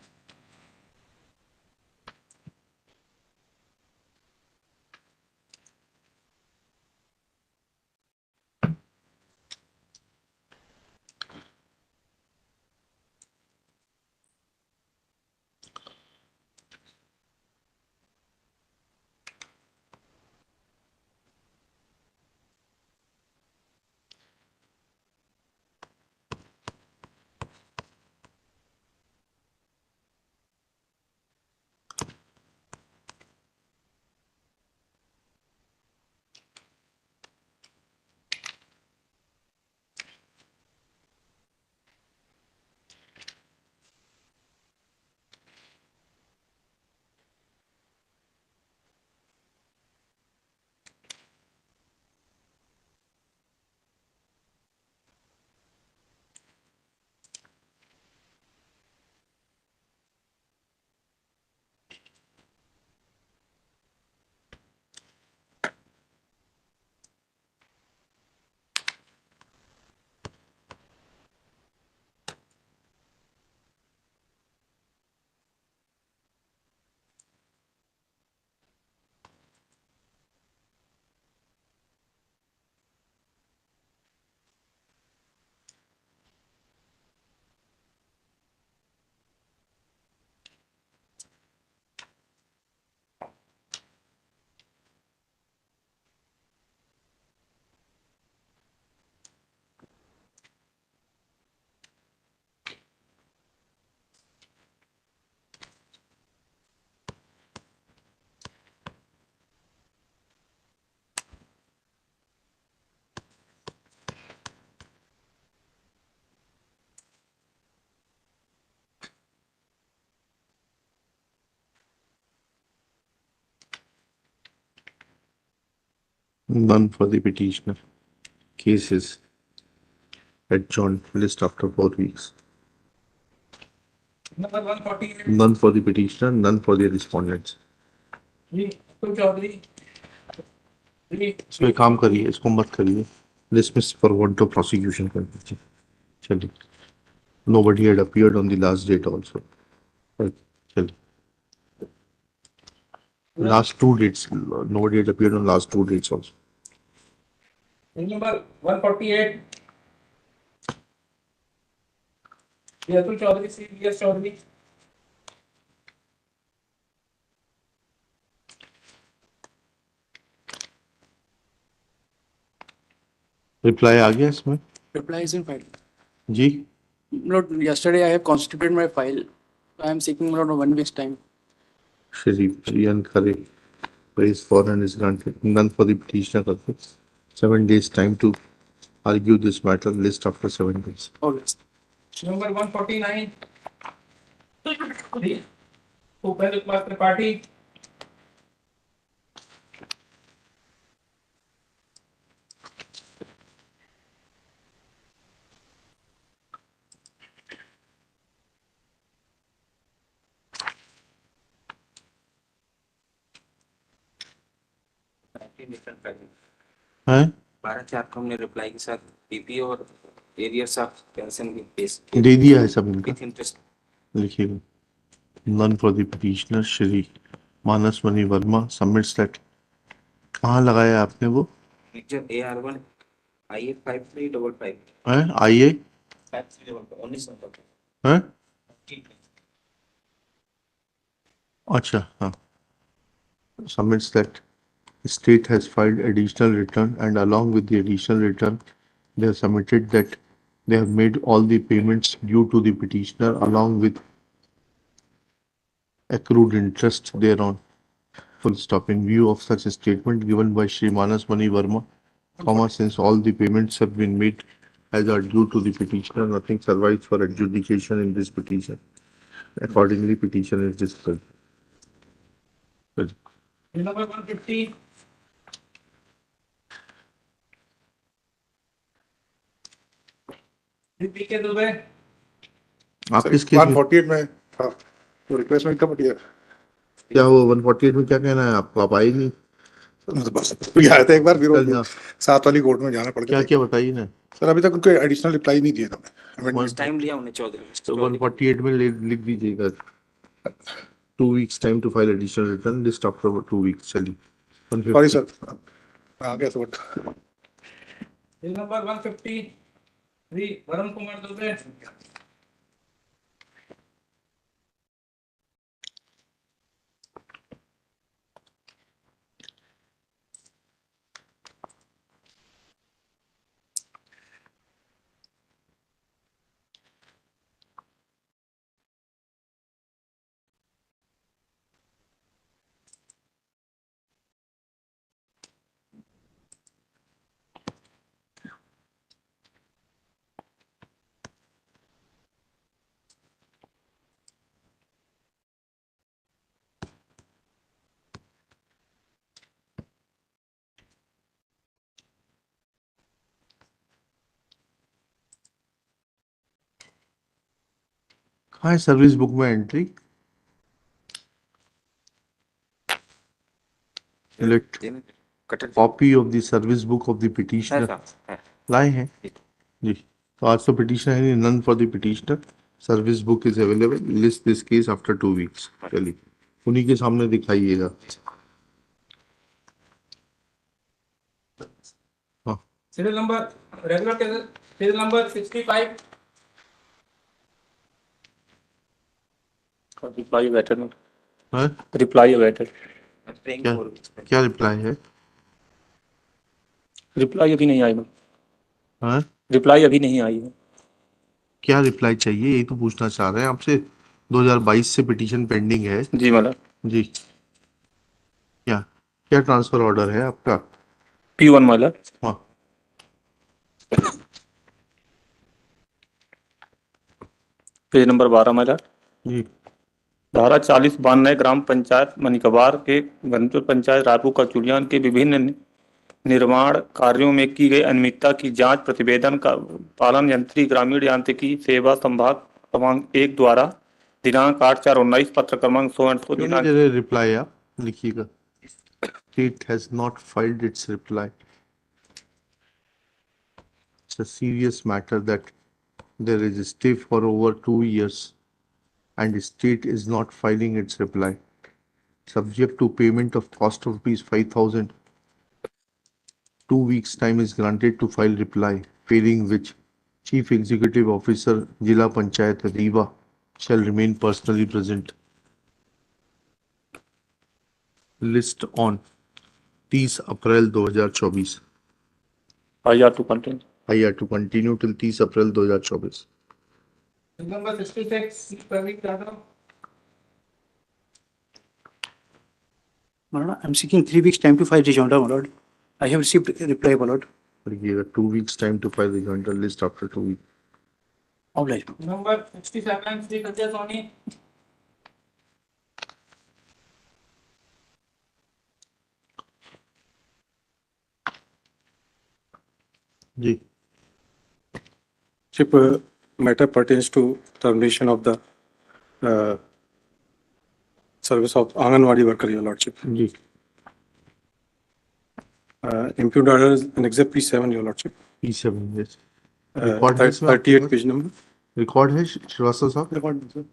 None for the petitioner. Case is adjourned. List after 4 weeks. Number 148, None for the petitioner, none for the respondents. Atul Chaudhary. इसमें काम करिए, इसको मत करिए. Dismiss for want of prosecution कर दीजिए. चलिए. Nobody had appeared on the last date also. चलिए. Last 2 dates. Nobody had appeared on last 2 dates also. Number 148, Atul Chaudhary, C.V.S. Chaudhary. Reply आ गया इसमें? Reply is in file. Ji. Lord, yesterday I have constituted my file. I am seeking Lord 1 week's time. Shri Priyan Khare. Praise for and is granted. None for the petitioner. 7 days time to argue this matter. List after 7 days. Always. Number 149, Upendra Kumar Tripathi. हैं? 12/4 को हमने reply के साथ PP और arrears of pension की case दे दिया है सब इनका. With interest. लिखिएगा. None for the petitioner. Shri Manas Mani Verma submits that. कहाँ लगाया आपने वो? पिक्चर AR1 IA 5355 हैं? IA? 19 नंबर. हैं? अच्छा हाँ. Submits that state has filed additional return and along with the additional return they have submitted that they have made all the payments due to the petitioner along with accrued interest thereon. Full stop. In view of such a statement given by Shri Manas Mani Verma, comma, since all the payments have been made as are due to the petitioner, nothing survives for adjudication in this petition. Accordingly, petition is dismissed. Number 150, पीके दुबे। आप किस case में? 148 में था, तो request में कब दिया? क्या हुआ 148 में? क्या कहना है आपको? आप आए नहीं? बस आया था एक बार, फिर वो 7 वाली कोर्ट में जाना पड़ गया। क्या क्या बताइए ना सर अभी तक उनको एडिशनल रिप्लाई नहीं दिया था। टाइम लिया उन्हें 14 तो 148 में लिख दीजिएगा 2 weeks time to file additional return list after 2 weeks. चलिए सॉरी सर, आ गया sir. Bill number 153 Varun Kumar Dubey. कहाँ है सर्विस बुक में entry? Copy of the service book of the petitioner लाए हैं जी। तो आज तो पिटिशनर है नहीं, none for the petitioner. Service book is available, list this case after 2 weeks। चलिए उन्हीं के सामने दिखाइएगा। हाँ serial number regular case serial number 65। Reply awaited है? रिप्लाई वेटेड क्या रिप्लाई है? रिप्लाई अभी नहीं आई। हाँ रिप्लाई अभी नहीं आई है। क्या रिप्लाई चाहिए यही तो पूछना चाह रहे हैं आपसे। 2022 से पिटीशन पेंडिंग है जी मतलब जी। क्या क्या ट्रांसफर ऑर्डर है आपका? P1 मतलब हाँ पेज नंबर 12 मतलब जी। धारा 40/92 ग्राम पंचायत मनिकबार के घनपुर पंचायत रायपुर कचुलियान के विभिन्न निर्माण कार्यों में की गई अनियमितता की जांच प्रतिवेदन का पालन यंत्री ग्रामीण यांत्रिकी सेवा संभाग क्रमांक 1 द्वारा दिनांक 8/4/19 पत्र क्रमांक 100 दिनांक रिप्लाई आप लिखिएगा। State has not filed its reply. It's a serious matter that there is a stay for over 2 years and the state is not filing its reply. Subject to payment of cost of ₹5,000, 2 weeks time is granted to file reply, failing which Chief Executive Officer Jila Panchayat Rewa shall remain personally present. List on 30 April 2024। IR to continue. IR to continue till 30 April 2024। Bill number 66 Praveen Yadav. My lord, I'm seeking 3 weeks time to file rejoinder, my lord. I have received a reply, my lord. Give 2 weeks time to file the rejoinder list after 2 weeks. Obliged. Number 67 Shri Sanjay Soni. जी। Chief, matter pertains to termination of the service of Anganwadi worker, your lordship. जी। Impugned order is an exhibit P7, your lordship. P7, yes. 38 page number. Record है श्रीवास्तव साहब? Record, sir.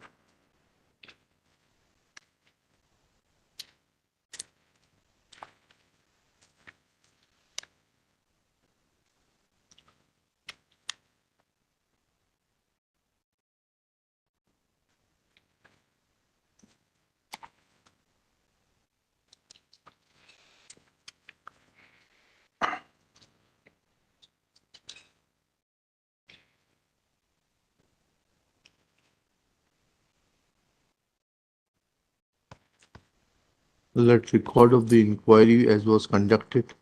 Let record of the inquiry as was conducted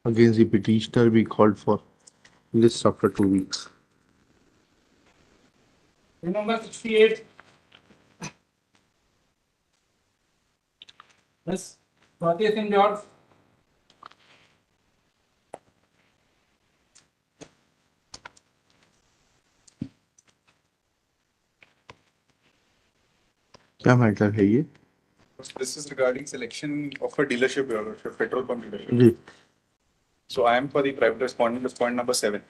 against the petitioner be called for list after 2 weeks. Bill number 68 बस Swati Singh George. क्या matter है ये? This is regarding selection of a dealership, Your Lordship, petrol pump dealership. Ji. So I am for the private respondent, respondent number 7.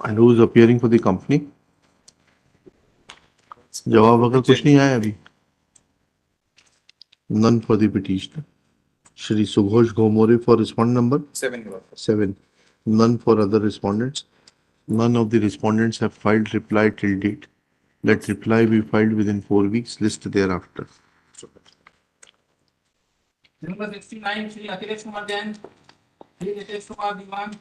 And who is appearing for the company? जवाब अगर कुछ नहीं आया अभी. None for the petitioner. Shri Sughosh Gomore for respondent number 7, Your Lordship. 7. None for other respondents. None of the respondents have filed reply till date. Let reply be filed within 4 weeks. List thereafter. Number 69, Shri Akhilesh Kumar Jain, Shri Ritesh Kumar Diwan.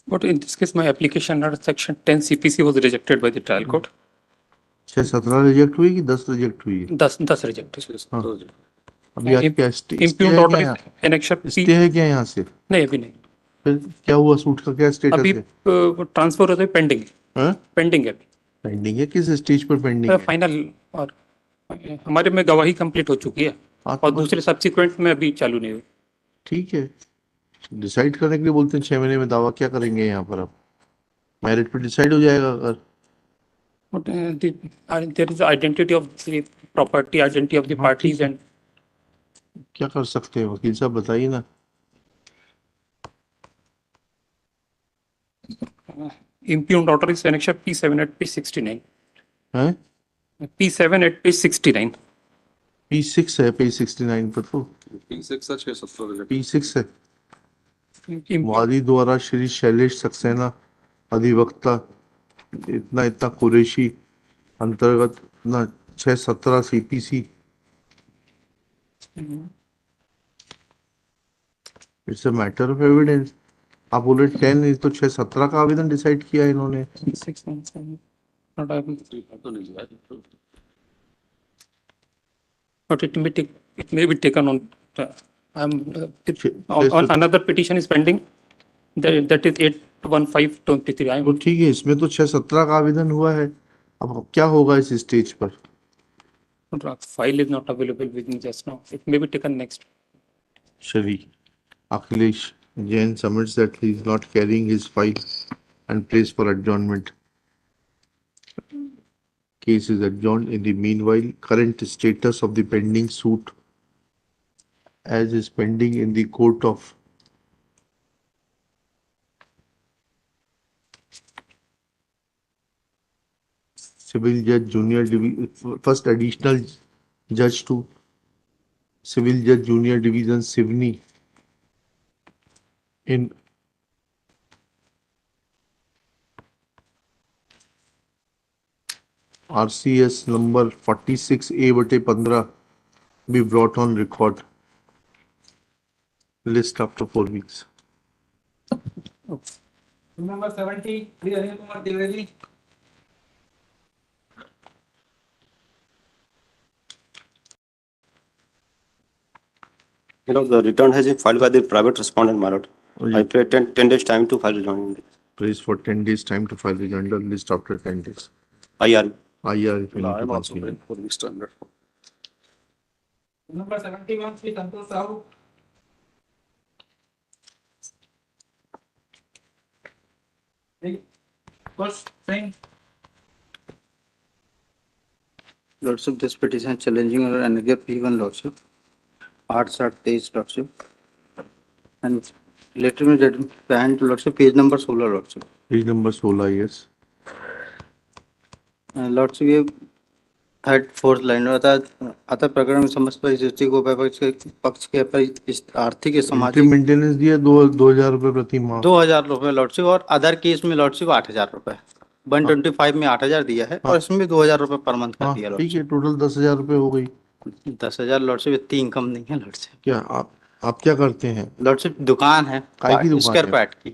But in this case, my application under section 10 CPC was rejected by the trial court. 6-17 reject हुई कि 10 reject हुई है? 10 reject हाँ. अभी आज क्या stay है क्या यहाँ? स्टे है क्या यहाँ से? नहीं अभी नहीं. फिर क्या हुआ सूट का क्या स्टेटस अभी है? ट्रांसफर होता है पेंडिंग. हाँ? पेंडिंग है. पेंडिंग है किस स्टेज पर पेंडिंग है? फाइनल और हमारे में गवाही कंप्लीट हो चुकी है और दूसरे सब्सिक्वेंट में अभी चालू नहीं हुई. ठीक है डिसाइड करने के लिए बोलते हैं 6 महीने में दावा क्या करेंगे यहाँ पर अब मेरिट पे डिसाइड हो जाएगा अगर there is identity of the property, identity of the parties and क्या कर सकते हैं वकील साहब बताइए ना. impugned order is annexure P7 at page 69. हैं? P7 at page 69. P6 है पेज 69 पर तो. P6 है 670. P6 है. वादी द्वारा श्री शैलेश सक्सेना अधिवक्ता इतना कुरैशी अंतर्गत ना 6-17 CPC. It's a matter of evidence. आप बोले 10 नहीं तो 6-17 का आवेदन डिसाइड किया इन्होंने. But it may be taken on on another petition is pending. That is 81523. तो ठीक है इसमें तो 6-17 का आवेदन हुआ है. अब क्या होगा इस स्टेज पर? File is not available with me just now. It may be taken next. Shri Akhilesh Jain submits that he is not carrying his file and prays for adjournment. Case is adjourned. In the meanwhile, current status of the pending suit as is pending in the court of Civil Judge Junior First Additional Judge to Civil Judge Junior Division Sivni in RCS number 46A/15 be brought on record. List after 4 weeks. Number 70, Shri Anil Kumar Dwivedi. You know, the return has been filed by the private respondent, my lord. I pay 10 days time to file rejoinder. Praise for 10 days time to file rejoinder. List after 10 days. IR. IR if you need I to am also continue. waiting for this standard. Number 71, Shri Santosh Sahu. First thing. Lordship, this petition challenging or another P1 Lordship. 8-7-23 Lordship. And later में that pan to Lordship page number 16 Lordship. Page number 16 yes. Lordship ये third fourth line आता प्रकरण में समस्त परिस्थिति को पक्ष के आर्थिक सामाजिक मेंटेनेंस दिया 2000 रुपए प्रति माह. 2000 रुपए लॉर्डशिप और अदर केस में लॉर्डशिप 8000 रुपए. 125 में 8000 दिया है और इसमें 2000 रुपए पर मंथ कर दिया. ठीक है टोटल 10,000 रुपए हो गई. 10,000 लॉर्डशिप इतनी इनकम नहीं है लॉर्डशिप. क्या आप क्या करते हैं? लॉर्डशिप दुकान है स्क्वायर पार्ट की.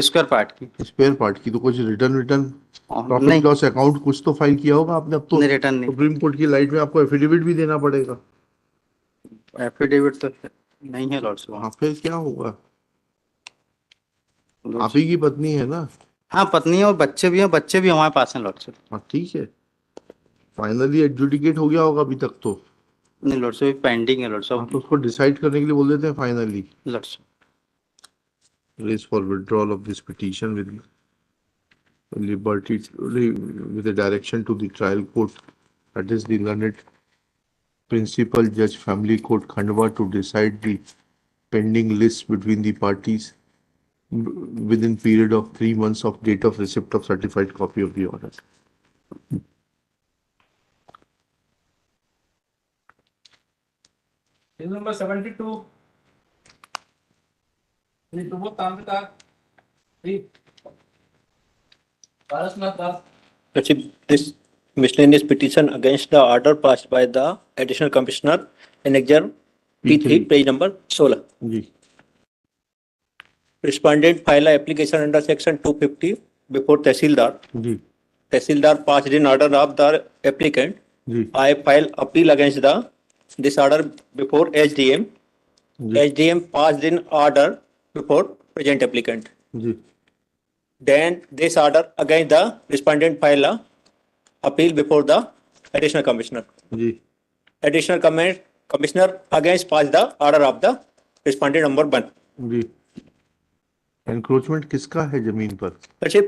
स्क्वायर पार्ट की. स्क्वायर पार्ट की तो कुछ रिटर्न प्रॉफिट लॉस अकाउंट कुछ तो फाइल किया होगा आपने. अब तो रिटर्न नहीं. सुप्रीम कोर्ट की लाइट में आपको एफिडेविट भी देना पड़ेगा. एफिडेविट तो नहीं है लॉर्डशिप. वहाँ पे क्या होगा? आप ही की पत्नी है ना? हाँ पत्नी और बच्चे भी हैं. बच्चे भी हमारे पास हैं लॉर्डशिप. हाँ ठीक है फाइनली एडजुडिकेट हो गया होगा अभी तक तो. नहीं लॉर्डशिप पेंडिंग है लॉर्डशिप. तो उसको डिसाइड करने के लिए बोल देते हैं finally. Lordship raise for withdrawal of this petition with liberty, with a direction to the trial court, that is the learned Principal Judge Family Court Khandwa, to decide the pending list between the parties within period of 3 months of date of receipt of certified copy of the order. Case number 72. Three Subodh Tamdar. Three Parasnath Das. This miscellaneous petition against the order passed by the Additional Commissioner in Exam P3, page number 16. Respondent file application under section 250 before Tehsildar. Tehsildar passed in order of the applicant. I file appeal against this order before SDM. SDM passed in order before present applicant. Then this order against the respondent file a appeal before the Additional Commissioner. Additional Commissioner against pass the order of the respondent number 1. Encroachment किसका है जमीन पर? अच्छा,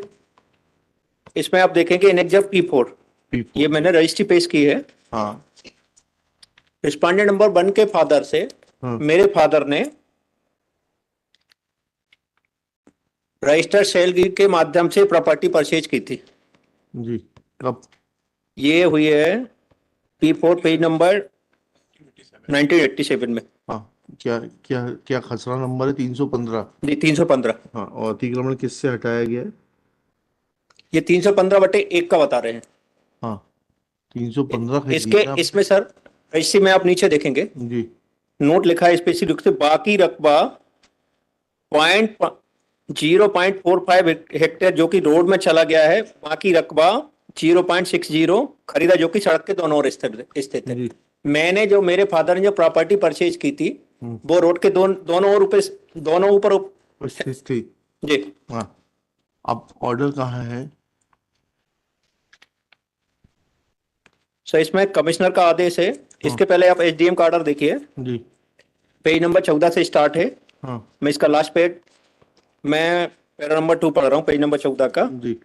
इसमें आप देखेंगे annexure P4, ये मैंने रजिस्ट्री पेश की है। हाँ। रिस्पोंडेंट नंबर 1 के फादर से मेरे फादर ने रजिस्टर सेल के माध्यम से प्रॉपर्टी परचेज की थी। जी, कब? ये हुई है P4 पेज नंबर 1987 में। हाँ, क्या क्या क्या खसरा नंबर है? 315। जी, 315। हाँ, और अतिक्रमण किससे हटाया गया है? ये 315/1 का बता रहे हैं। हाँ, 315 इसमें सर रजिस्ट्री में आप नीचे देखेंगे जी, नोट लिखा है स्पेशली रूप से बाकी रकबा 0.45 हेक्टेयर जो कि रोड में चला गया है, बाकी रकबा 0.60 खरीदा जो कि सड़क के दोनों ओर स्थित है। मैंने जो मेरे फादर ने जो प्रॉपर्टी परचेज की थी वो रोड के दोनों ऊपर स्थित थी जी। हाँ, अब ऑर्डर कहाँ है? सो इसमें कमिश्नर का आदेश है। इसके पहले आप एसडीएम का ऑर्डर देखिए जी, पेज नंबर 14 से स्टार्ट है। हाँ, मैं इसका लास्ट पेज मैं पैरा नंबर 2 पढ़ रहा हूँ, पेज नंबर 14 का। जी,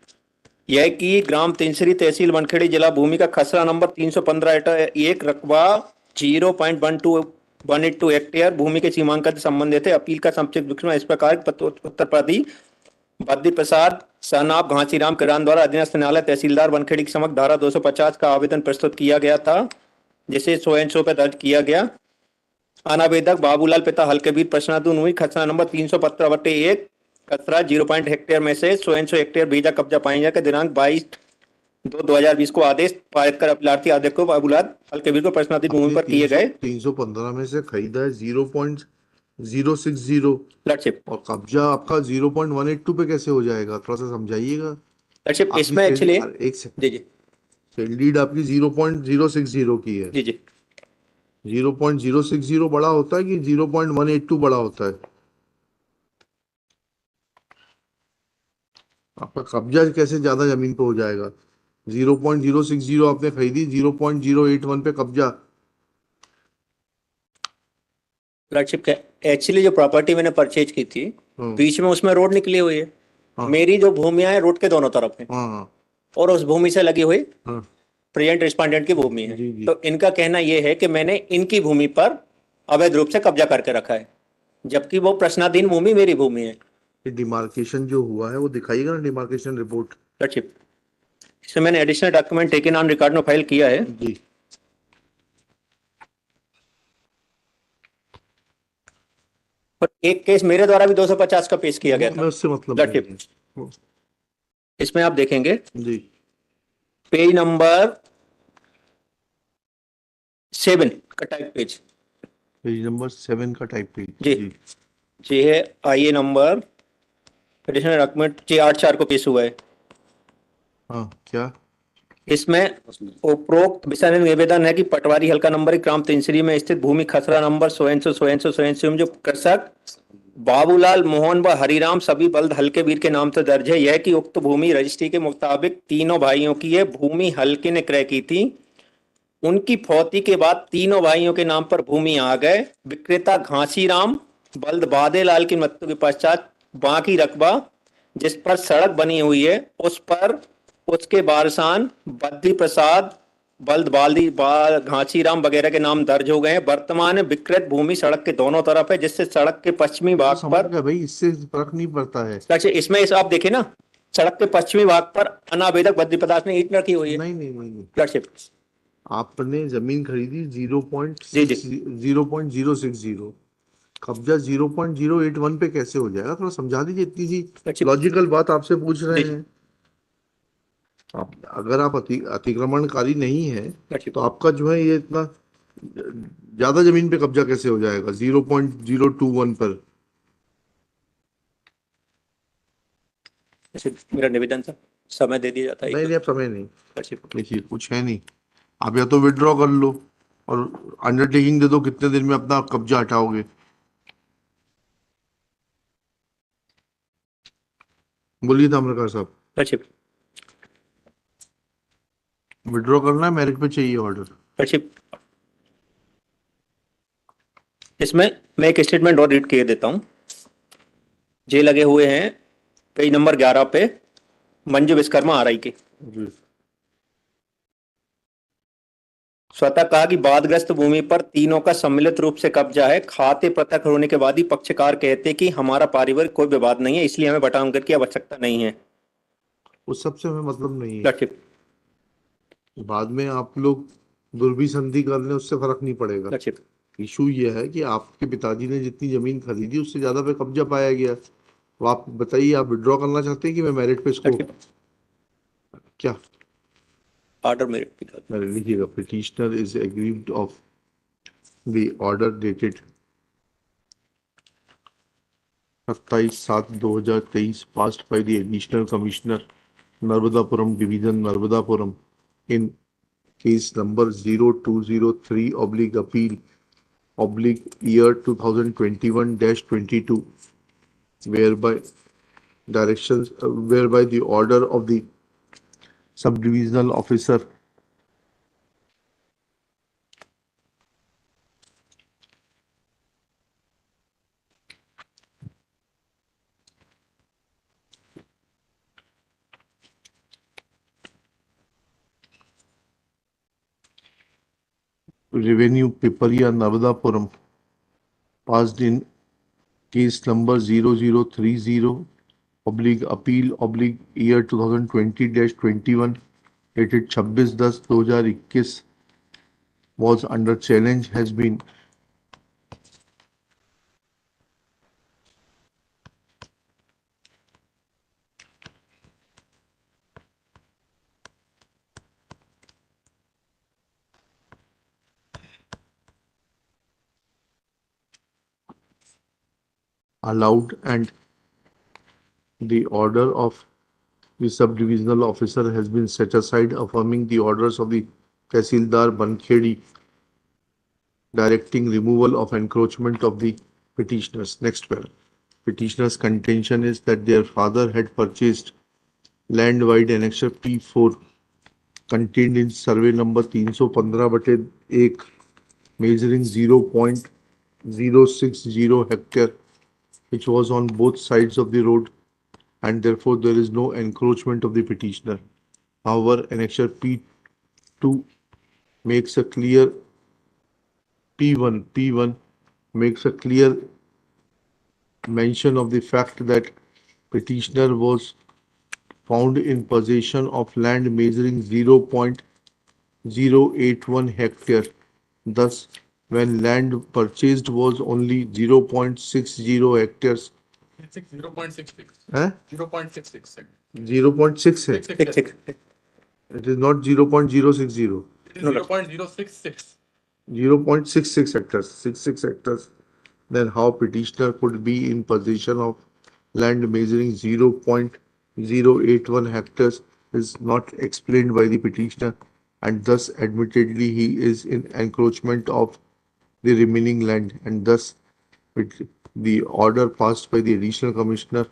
यह कि ग्राम तिनसरी तहसील बनखेड़ी जिला भूमि का खसरा नंबर 315/1 रकबा 0.182 हेक्टेयर भूमि के सीमांकन से संबंधित है। अपील का संक्षिप्त विवरण इस प्रकार उत्तर प्रदेश बद्री प्रसाद सनाब घासीराम किरान द्वारा अधीनस्थ न्यायालय तहसीलदार बनखेड़ी के समक्ष धारा 250 का आवेदन प्रस्तुत किया गया था, जिसे 100 पे दर्ज किया गया। अनावेदक बाबूलाल पिता हल्केवीर प्रश्नादून हुई खसरा नंबर 315/1 खसरा 0 हेक्टेयर में से 100 हेक्टेयर बीजा कब्जा पाए जाकर दिनांक 22/2/2020 को आदेश पारित कर अपीलार्थी अध्यक्ष को बाबूलाल हल्केवीर को प्रश्नातीत भूमि पर किए गए 315 में से खरीदा है 0.060 लर्डशिप, और कब्जा आपका 0.182 पे कैसे हो जाएगा? थोड़ा सा समझाइएगा। लर्डशिप इसमें एक्चुअली एक सेकंड, जी जी, सेल डीड आपकी 0.060 की है। जी जी, 0.060 बड़ा होता है कि 0.182 बड़ा होता है? आपका कब्जा कैसे ज्यादा जमीन पे हो जाएगा? 0.060 आपने खरीदी, 0.081 पे कब्जा। लर्डशिप एक्चुअली जो प्रॉपर्टी मैंने परचेज की थी बीच में उसमें रोड निकली हुई है। मेरी जो भूमियां है रोड के दोनों तरफ है और उस भूमि से लगी हुई प्रेजेंट रिस्पोंडेंट की भूमि है। तो इनका कहना यह है कि मैंने इनकी भूमि पर अवैध रूप से कब्जा करके रखा है, जबकि वो प्रश्नाधीन भूमि मेरी भूमि है। डिमार्केशन जो हुआ है वो दिखाइएगा ना, डिमार्केशन रिपोर्ट। लर्डशिप इसे मैंने additional document taken on record में फाइल किया है जी। और एक केस मेरे द्वारा भी 250 का पेश किया गया था। उससे मतलब लर्डशिप इसमें आप देखेंगे जी, पेज नंबर 7 का टाइप पेज नंबर 7 का टाइप पेज जी जी है। आईए नंबर एडिशनल डॉक्यूमेंट 684 को पेश हुआ है। हाँ, क्या इसमें उपरोक्त विषय में निवेदन है कि पटवारी हल्का नंबर 1 ग्राम तिनसरी में स्थित भूमि खसरा नंबर 100 में जो कृषक बाबूलाल मोहन व हरिराम सभी बल्द हल्केवीर के नाम से दर्ज है। यह कि उक्त भूमि रजिस्ट्री के मुताबिक तीनों भाइयों की है। भूमि हल्के ने क्रय की थी। उनकी फौती के बाद तीनों भाइयों के नाम पर भूमि आ गए। विक्रेता घासीराम बल्द बादेलाल की मृत्यु के पश्चात बाकी रकबा जिस पर सड़क बनी हुई है उस पर उसके वारसान बद्री प्रसाद घांचीराम वगैरह के नाम दर्ज हो गए हैं। वर्तमान में विकृत भूमि सड़क के दोनों तरफ है, जिससे सड़क के पश्चिमी भाग पर भाई इससे फर्क नहीं पड़ता है। अच्छा, इसमें इस आप देखें ना, सड़क के पश्चिमी भाग पर अनावेदक बद्री प्रसाद ने ईंट रखी हुई है। नहीं, आपने जमीन खरीदी 0.060, कब्जा 0.081 पे कैसे हो जाएगा? थोड़ा समझा दीजिए, इतनी सी लॉजिकल बात आपसे पूछ रहे हैं। अगर आप अतिक्रमणकारी नहीं है तो आपका जो है ये इतना ज्यादा जमीन पे कब्जा कैसे हो जाएगा 0.021 पर? मेरा निवेदन था, समय दे दिया जाता है। नहीं, अब समय नहीं, देखिए कुछ है नहीं, आप या तो विड्रॉ कर लो और अंडरटेकिंग दे दो कितने दिन में अपना कब्जा हटाओगे। बोलिए ताम्रकार साहब। विड्रॉ करना है, मेरिट पे चाहिए ऑर्डर। इसमें मैं एक स्टेटमेंट और रीड किए देता हूं। जे लगे हुए हैं पेज नंबर 11 पे, मंजू विश्वकर्मा आरआई के। स्वतः कहा कि बाढ़ग्रस्त भूमि पर तीनों का सम्मिलित रूप से कब्जा है। खाते पृथक होने के बाद ही पक्षकार कहते कि हमारा पारिवारिक कोई विवाद नहीं है, इसलिए हमें बटांकर की आवश्यकता नहीं है। उस सबसे हमें मतलब नहीं है, बाद में आप लोग दुर्भी संधि कर लें उससे फर्क नहीं पड़ेगा। इशू ये है कि आपके पिताजी ने जितनी जमीन खरीदी उससे ज्यादा पे कब्जा पाया गया। तो आप बताइए, आप विड्रॉ करना चाहते हैं कि मैं मेरिट पे इसको क्या ऑर्डर मेरिट पे लिखिएगा? Petitioner is aggrieved of the order dated 27/7/2023 passed by the additional commissioner Narvadapuram division Narvadapuram in case number 0203/appeal/year 2021-22, whereby the order of the subdivisional officer Revenue Piparia Navadapuram passed in case number 0030/appeal/year 2020-21 dated 26/10/2021 was under challenge has been allowed, and the order of the subdivisional officer has been set aside, affirming the orders of the Tehsildar Bankhedi directing removal of encroachment of the petitioners. Next well, petitioners' contention is that their father had purchased land wide annexure P4 contained in survey number 315/1 measuring 0.060 hectare, which was on both sides of the road, and therefore there is no encroachment of the petitioner. However, annexure P2 makes a clear P1 makes a clear mention of the fact that petitioner was found in possession of land measuring 0.081 hectare. Thus, when land purchased was only 0.60 hectares. 0.66. Huh? 0.66. 0.66. It is not 0.060. It is 0.066. 0.66 hectares. 66 hectares. Then how petitioner could be in possession of land measuring 0.081 hectares is not explained by the petitioner, and thus admittedly he is in encroachment of the remaining land, and thus the order passed by the additional commissioner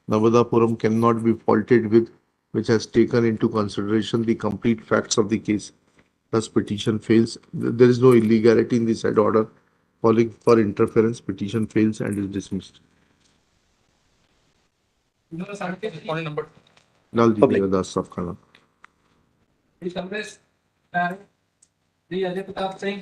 Navadapuram cannot be faulted with, which has taken into consideration the complete facts of the case. Thus petition fails. There is no illegality in the said order. Calling for interference, petition fails and is dismissed. number 73. Point number. डाल दीजिएगा 10 आपका नाम. Please Congress. Shri Ajay Pratap Singh.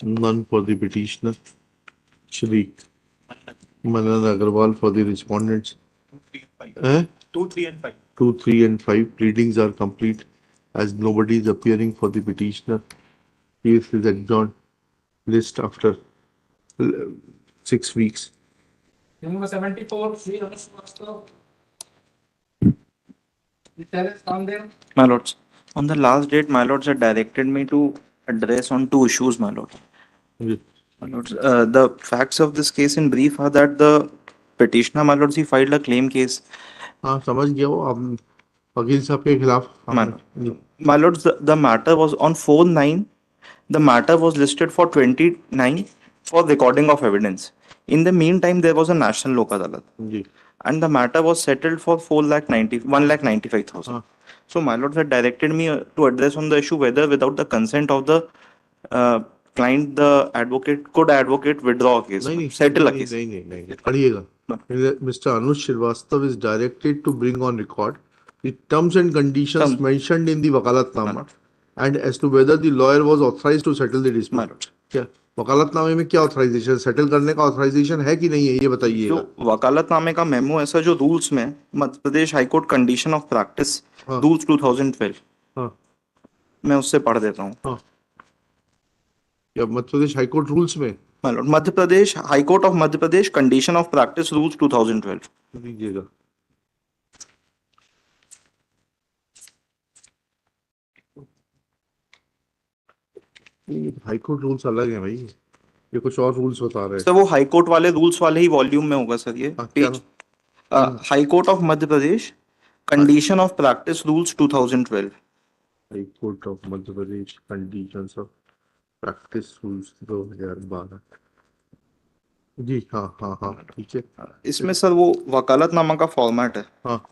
None for the petitioner. Shri Manan Agarwal for the respondents. 2, 3 and 5. 2, 3 and 5 pleadings are complete as nobody is appearing for the petitioner. Case is adjourned. List after 6 weeks. Number 74, Shri Ramesh Srivastava. The terrace on there. My lords, on the last date, my lords had directed me to address on two issues, my lord. My lords, the facts of this case in brief are that the petitioner, my lords, he filed a claim case. हाँ समझ गया वो आप वकील साहब के खिलाफ. My lords, the matter was on 4/9. The matter was listed for 29 for recording of evidence. In the meantime, there was a national lok adalat, and the matter was settled for 1,95,000. So my lords had directed me to address on the issue whether without the consent of the client, the advocate could withdraw a case, settle a case. नहीं पढ़िएगा. Mr. Anush Srivastava is directed to bring on record the terms and conditions mentioned in the वकालतनामा and as to whether the lawyer was authorized to settle the dispute. क्या वकालतनामे में क्या authorization, settle करने का authorization है कि नहीं है ये बताइएगा. जो वकालतनामे का मेमो ऐसा जो रूल्स में Madhya Pradesh high court condition of practice rules 2012 मैं उससे पढ़ देता हूँ. या Madhya Pradesh high court rules में Madhya Pradesh high court of Madhya Pradesh condition of practice rules 2012 दीजिएगा. हाई कोर्ट रूल्स अलग हैं भाई, ये कुछ और रूल्स बता रहे हैं. सर वो हाई कोर्ट वाले रूल्स वाले ही वॉल्यूम में होगा सर. ये page high court of Madhya Pradesh condition of practice rules 2012. High court of Madhya Pradesh conditions of practice rules 2012. जी हाँ हाँ हाँ ठीक है. इसमें सर वो वकालतनामा का फॉर्मेट है. हाँ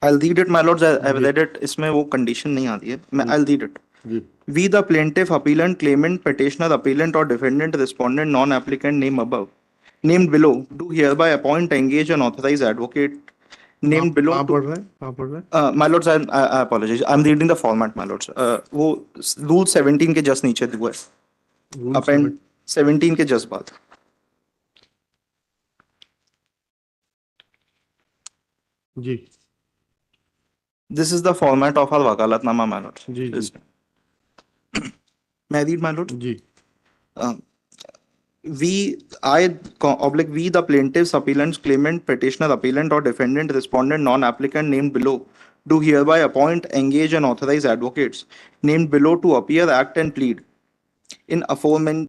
I'll read it, my lords. I've read it. इसमें वो कंडीशन नहीं आती है. I'll read it. We, the plaintiff, appellant, claimant, petitioner, appellant or defendant, respondent, non-applicant, named below, do hereby appoint, engage, and authorize advocate named below. My lords, I apologize. I'm reading the format, my lords. वो rule 17 के just नीचे दिया है. Append 17 के just बाद. जी. This is the format of our वकालतनामा, my lords. Ji ji. May I read, my lord? Ji. We, the plaintiffs, appellants, claimant, petitioner, appellant or defendant, respondent, non-applicant named below, do hereby appoint, engage and authorize advocates named below to appear, act and plead in aforementioned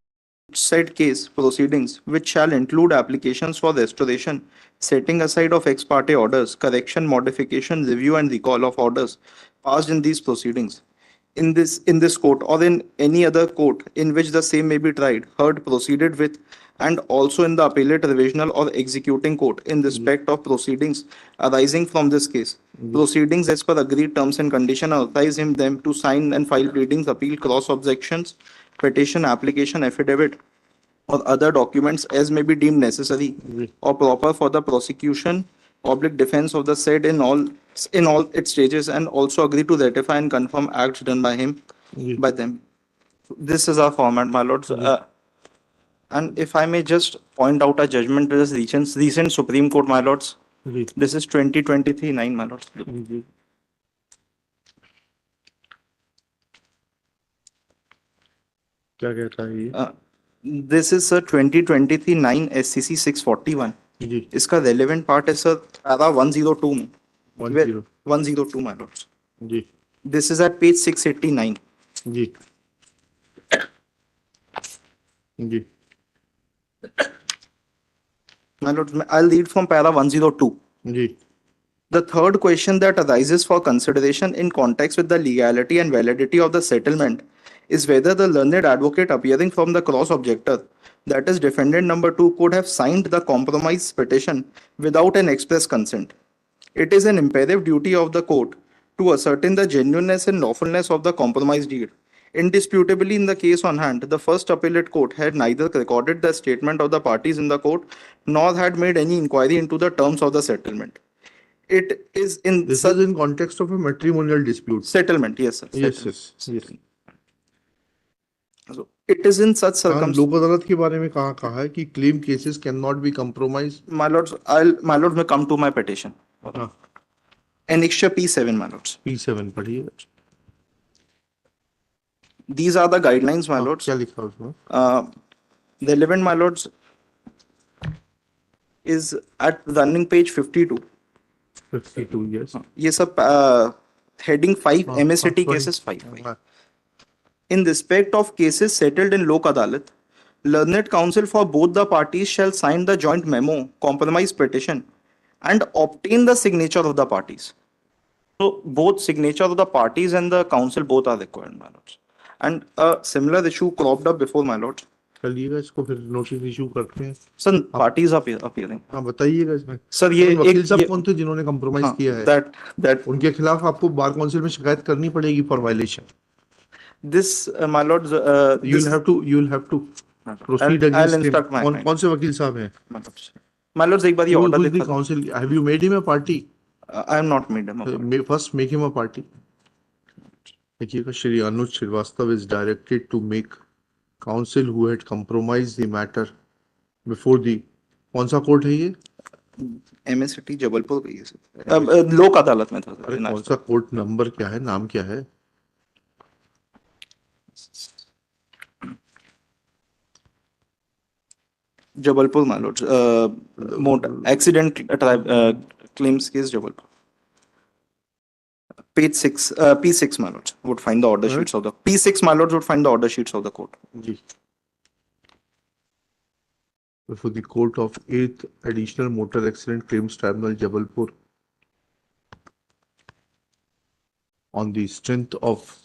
case proceedings, which shall include applications for restoration, setting aside of ex parte orders, correction, modification, review and recall of orders passed in these proceedings. In this court or in any other court in which the same may be tried, heard, proceeded with, and also in the appellate, revisional or executing court in respect of proceedings arising from this case. Proceedings as per agreed terms and conditions authorize him them to sign and file pleadings, appeal, cross objections, petition, application, affidavit, or other documents as may be deemed necessary or proper for the prosecution, public defense of the said in all its stages, and also agree to ratify and confirm acts done by him by them. This is our format, my lords. And if I may just point out a judgment to this recent Supreme Court, my lords. This is 2023-9, my lords. क्या कहता है ये? This is 2023-9 SCC 641. इसका relevant part है sir para 102 में. 102 my lords. Ji. This is at page 689. Ji. Ji. My lords, I'll read from para 102. Ji. The third question that arises for consideration in context with the legality and validity of the settlement is whether the learned advocate appearing from the cross objector, that is defendant number 2, could have signed the compromise petition without an express consent. it is an imperative duty of the court to ascertain the genuineness and lawfulness of the compromised deed. Indisputably, in the case on hand, the first appellate court had neither recorded the statement of the parties in the court nor had made any inquiry into the terms of the settlement. It is in This is in context of a matrimonial dispute. Settlement, yes, sir. Yes, Settlement. yes, yes. So it is in such circumstances. लोक अदालत के बारे में कहा है कि claim cases cannot be compromised. My lords, my lords may come to my petition. Annexure P7, my lords. P7 पढ़िए. These are the guidelines, my lords. क्या लिखा उसमें? The relevant, my lords, is at running page 52. 52, yes. Yes, sir. Heading 5, MSCT cases 5. In respect of cases settled in Lok Adalat, learned counsel for both the parties shall sign the joint memo, compromise petition, and obtain the signature of the parties. So both signature of the parties and the counsel both are required, my lords. And a similar issue cropped up before, my lords. चलिएगा इसको फिर notice issue करते हैं. Sir, parties are appearing. हाँ बताइएगा इसमें. Sir, ये वकील साहब कौन थे जिन्होंने compromise किया है? That उनके खिलाफ आपको बार काउंसिल में शिकायत करनी पड़ेगी for violation. This, my lords, you'll have to proceed against him. कौन से वकील साहब हैं? My lords, एक बार ये order the counsel. Have you made him a party? I am not made him a party. First, make him a party. देखिएगा, Shri Anuj Srivastava is directed to make counsel who had compromised the matter before the कौन सा court है ये? MSCT Jabalpur गई है sir. लोक अदालत में था. अरे कौन सा कोर्ट नंबर क्या है, नाम क्या है? Jabalpur, my lords. Accident claims case Jabalpur. Page 6, P6, my lords, would find the order sheets of the P6, my lords, would find the order sheets of the court. Before the court of 8th Additional Motor Accident Claims Tribunal, Jabalpur, on the strength of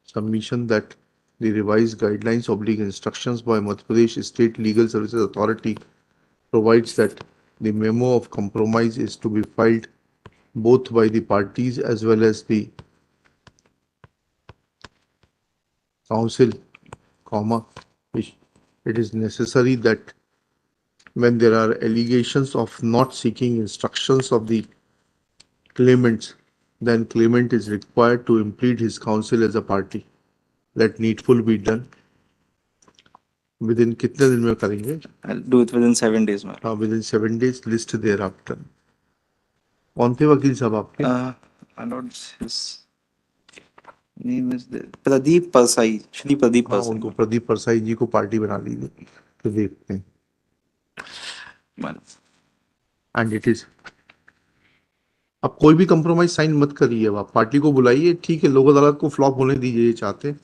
submission that the revised guidelines / instructions by Madhya Pradesh State Legal Services Authority provides that the memo of compromise is to be filed both by the parties as well as the counsel, it is necessary that when there are allegations of not seeking instructions of the claimants, then claimant is required to implead his counsel as a party. Let needful be done. Within कितने दिन में करेंगे? I'll do it within 7 days, ma'am. Within 7 days, list thereafter. कौन थे वकील साहब आपके? My lords, his name is Pradeep Parsai, Shri Pradeep Parsai. उनको प्रदीप परसाई जी को पार्टी बना लीजिए, तो देखते हैं. And it is. अब कोई भी compromise साइन मत करिए, आप पार्टी को बुलाइए, ठीक है, लोक अदालत को फ्लॉप होने दीजिए, ये चाहते हैं.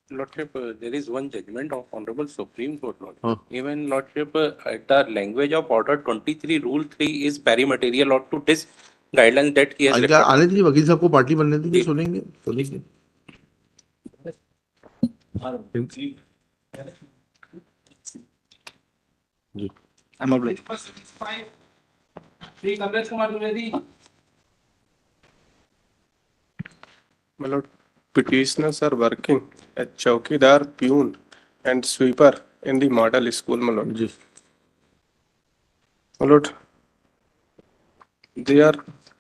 Lordship, there is one judgment of Honorable Supreme Court, Lordship. Even Lordship, the language of Order 23, Rule 3 is pari-material or to this guidelines that he has. आने दीजिए, वकील साहब को पार्टी बनने दीजिए, सुनेंगे. जी. I'm obliged. Shri Kamlesh Kumar Dwivedi. My lord, petitioners are working as chowkidar, peon, and sweeper in the model school, my lord. Yes. My lord, they are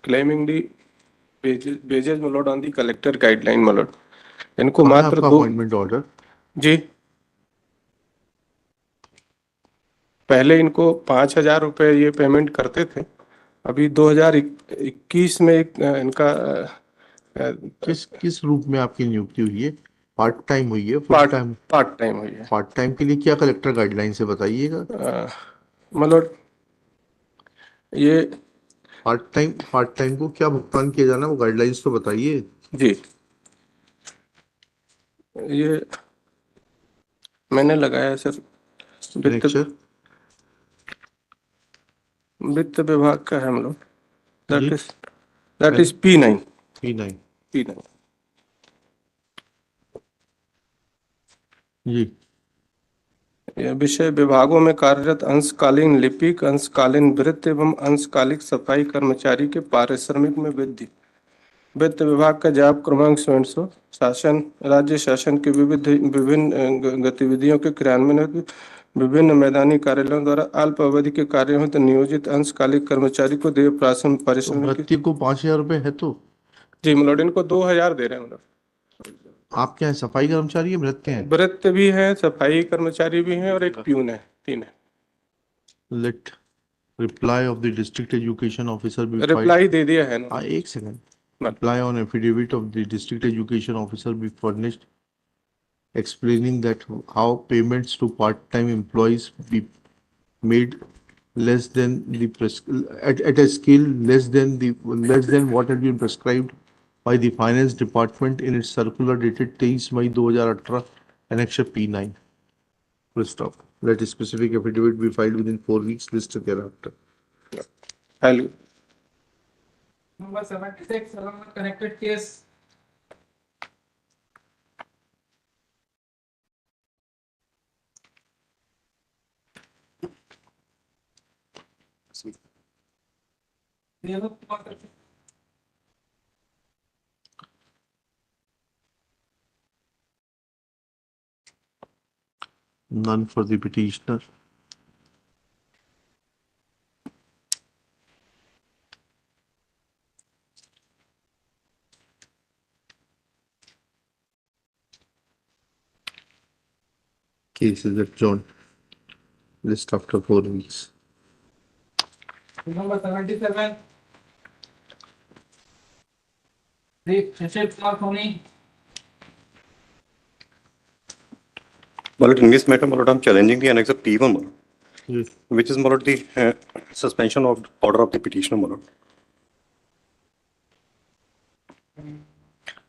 claiming the wages, my lord, on the collector guideline, my lord. इनको मात्र दो appointment order. जी, पहले इनको 5,000 रुपए ये payment करते थे. अभी 2021 में इनका किस रूप में आपकी नियुक्ति हुई है? पार्ट टाइम हुई है? पार्ट टाइम हुई है. पार्ट टाइम के लिए क्या कलेक्टर गाइडलाइन से बताइएगा. मतलब ये पार्ट टाइम को क्या भुगतान किया जाना, वो गाइडलाइंस तो बताइए. जी, ये मैंने लगाया है सर, वित्त विभाग का है, हम लोग दैट इज P9. जी. विषय विभागों में कार्यरत अंशकालीन लिपिक, अंशकालीन वृत्त एवं अंशकालिक सफाई कर्मचारी के पारिश्रमिक में वृद्धि। वित्त विभाग का जॉब क्रमांक 700 शासन राज्य शासन के विभिन्न गतिविधियों के क्रियान्वयन हेतु विभिन्न मैदानी कार्यालयों द्वारा अल्प अवधि के कार्यों हेतु नियोजित अंशकालिक कर्मचारी को देय पारिश्रमिक भृत्य को 5,000 रुपए है तो जी मतलब इनको 2,000 दे रहे हैं मतलब। आप क्या है, सफाई कर्मचारी है, भृत्य हैं? वृत्त भी है, सफाई कर्मचारी भी हैं और एक प्यून है, 3 है। Let reply of the district education officer be reply दे दिया है ना। एक second. Reply on affidavit of the district education officer be furnished explaining that how payments to part-time employees be made less than the at a scale less than what had been prescribed by the finance department in its circular dated 23 May 2018 annexure P9. Full stop. Let a specific affidavit be filed within 4 weeks listed thereafter. Hello. Number 76, along with connected case. None for the petitioner. Case is adjourned. List after 4 weeks. Number 77. Shishir Kumar Soni. But in this matter, I'm challenging the annex of P1, yes, which is the suspension of order of the petitioner,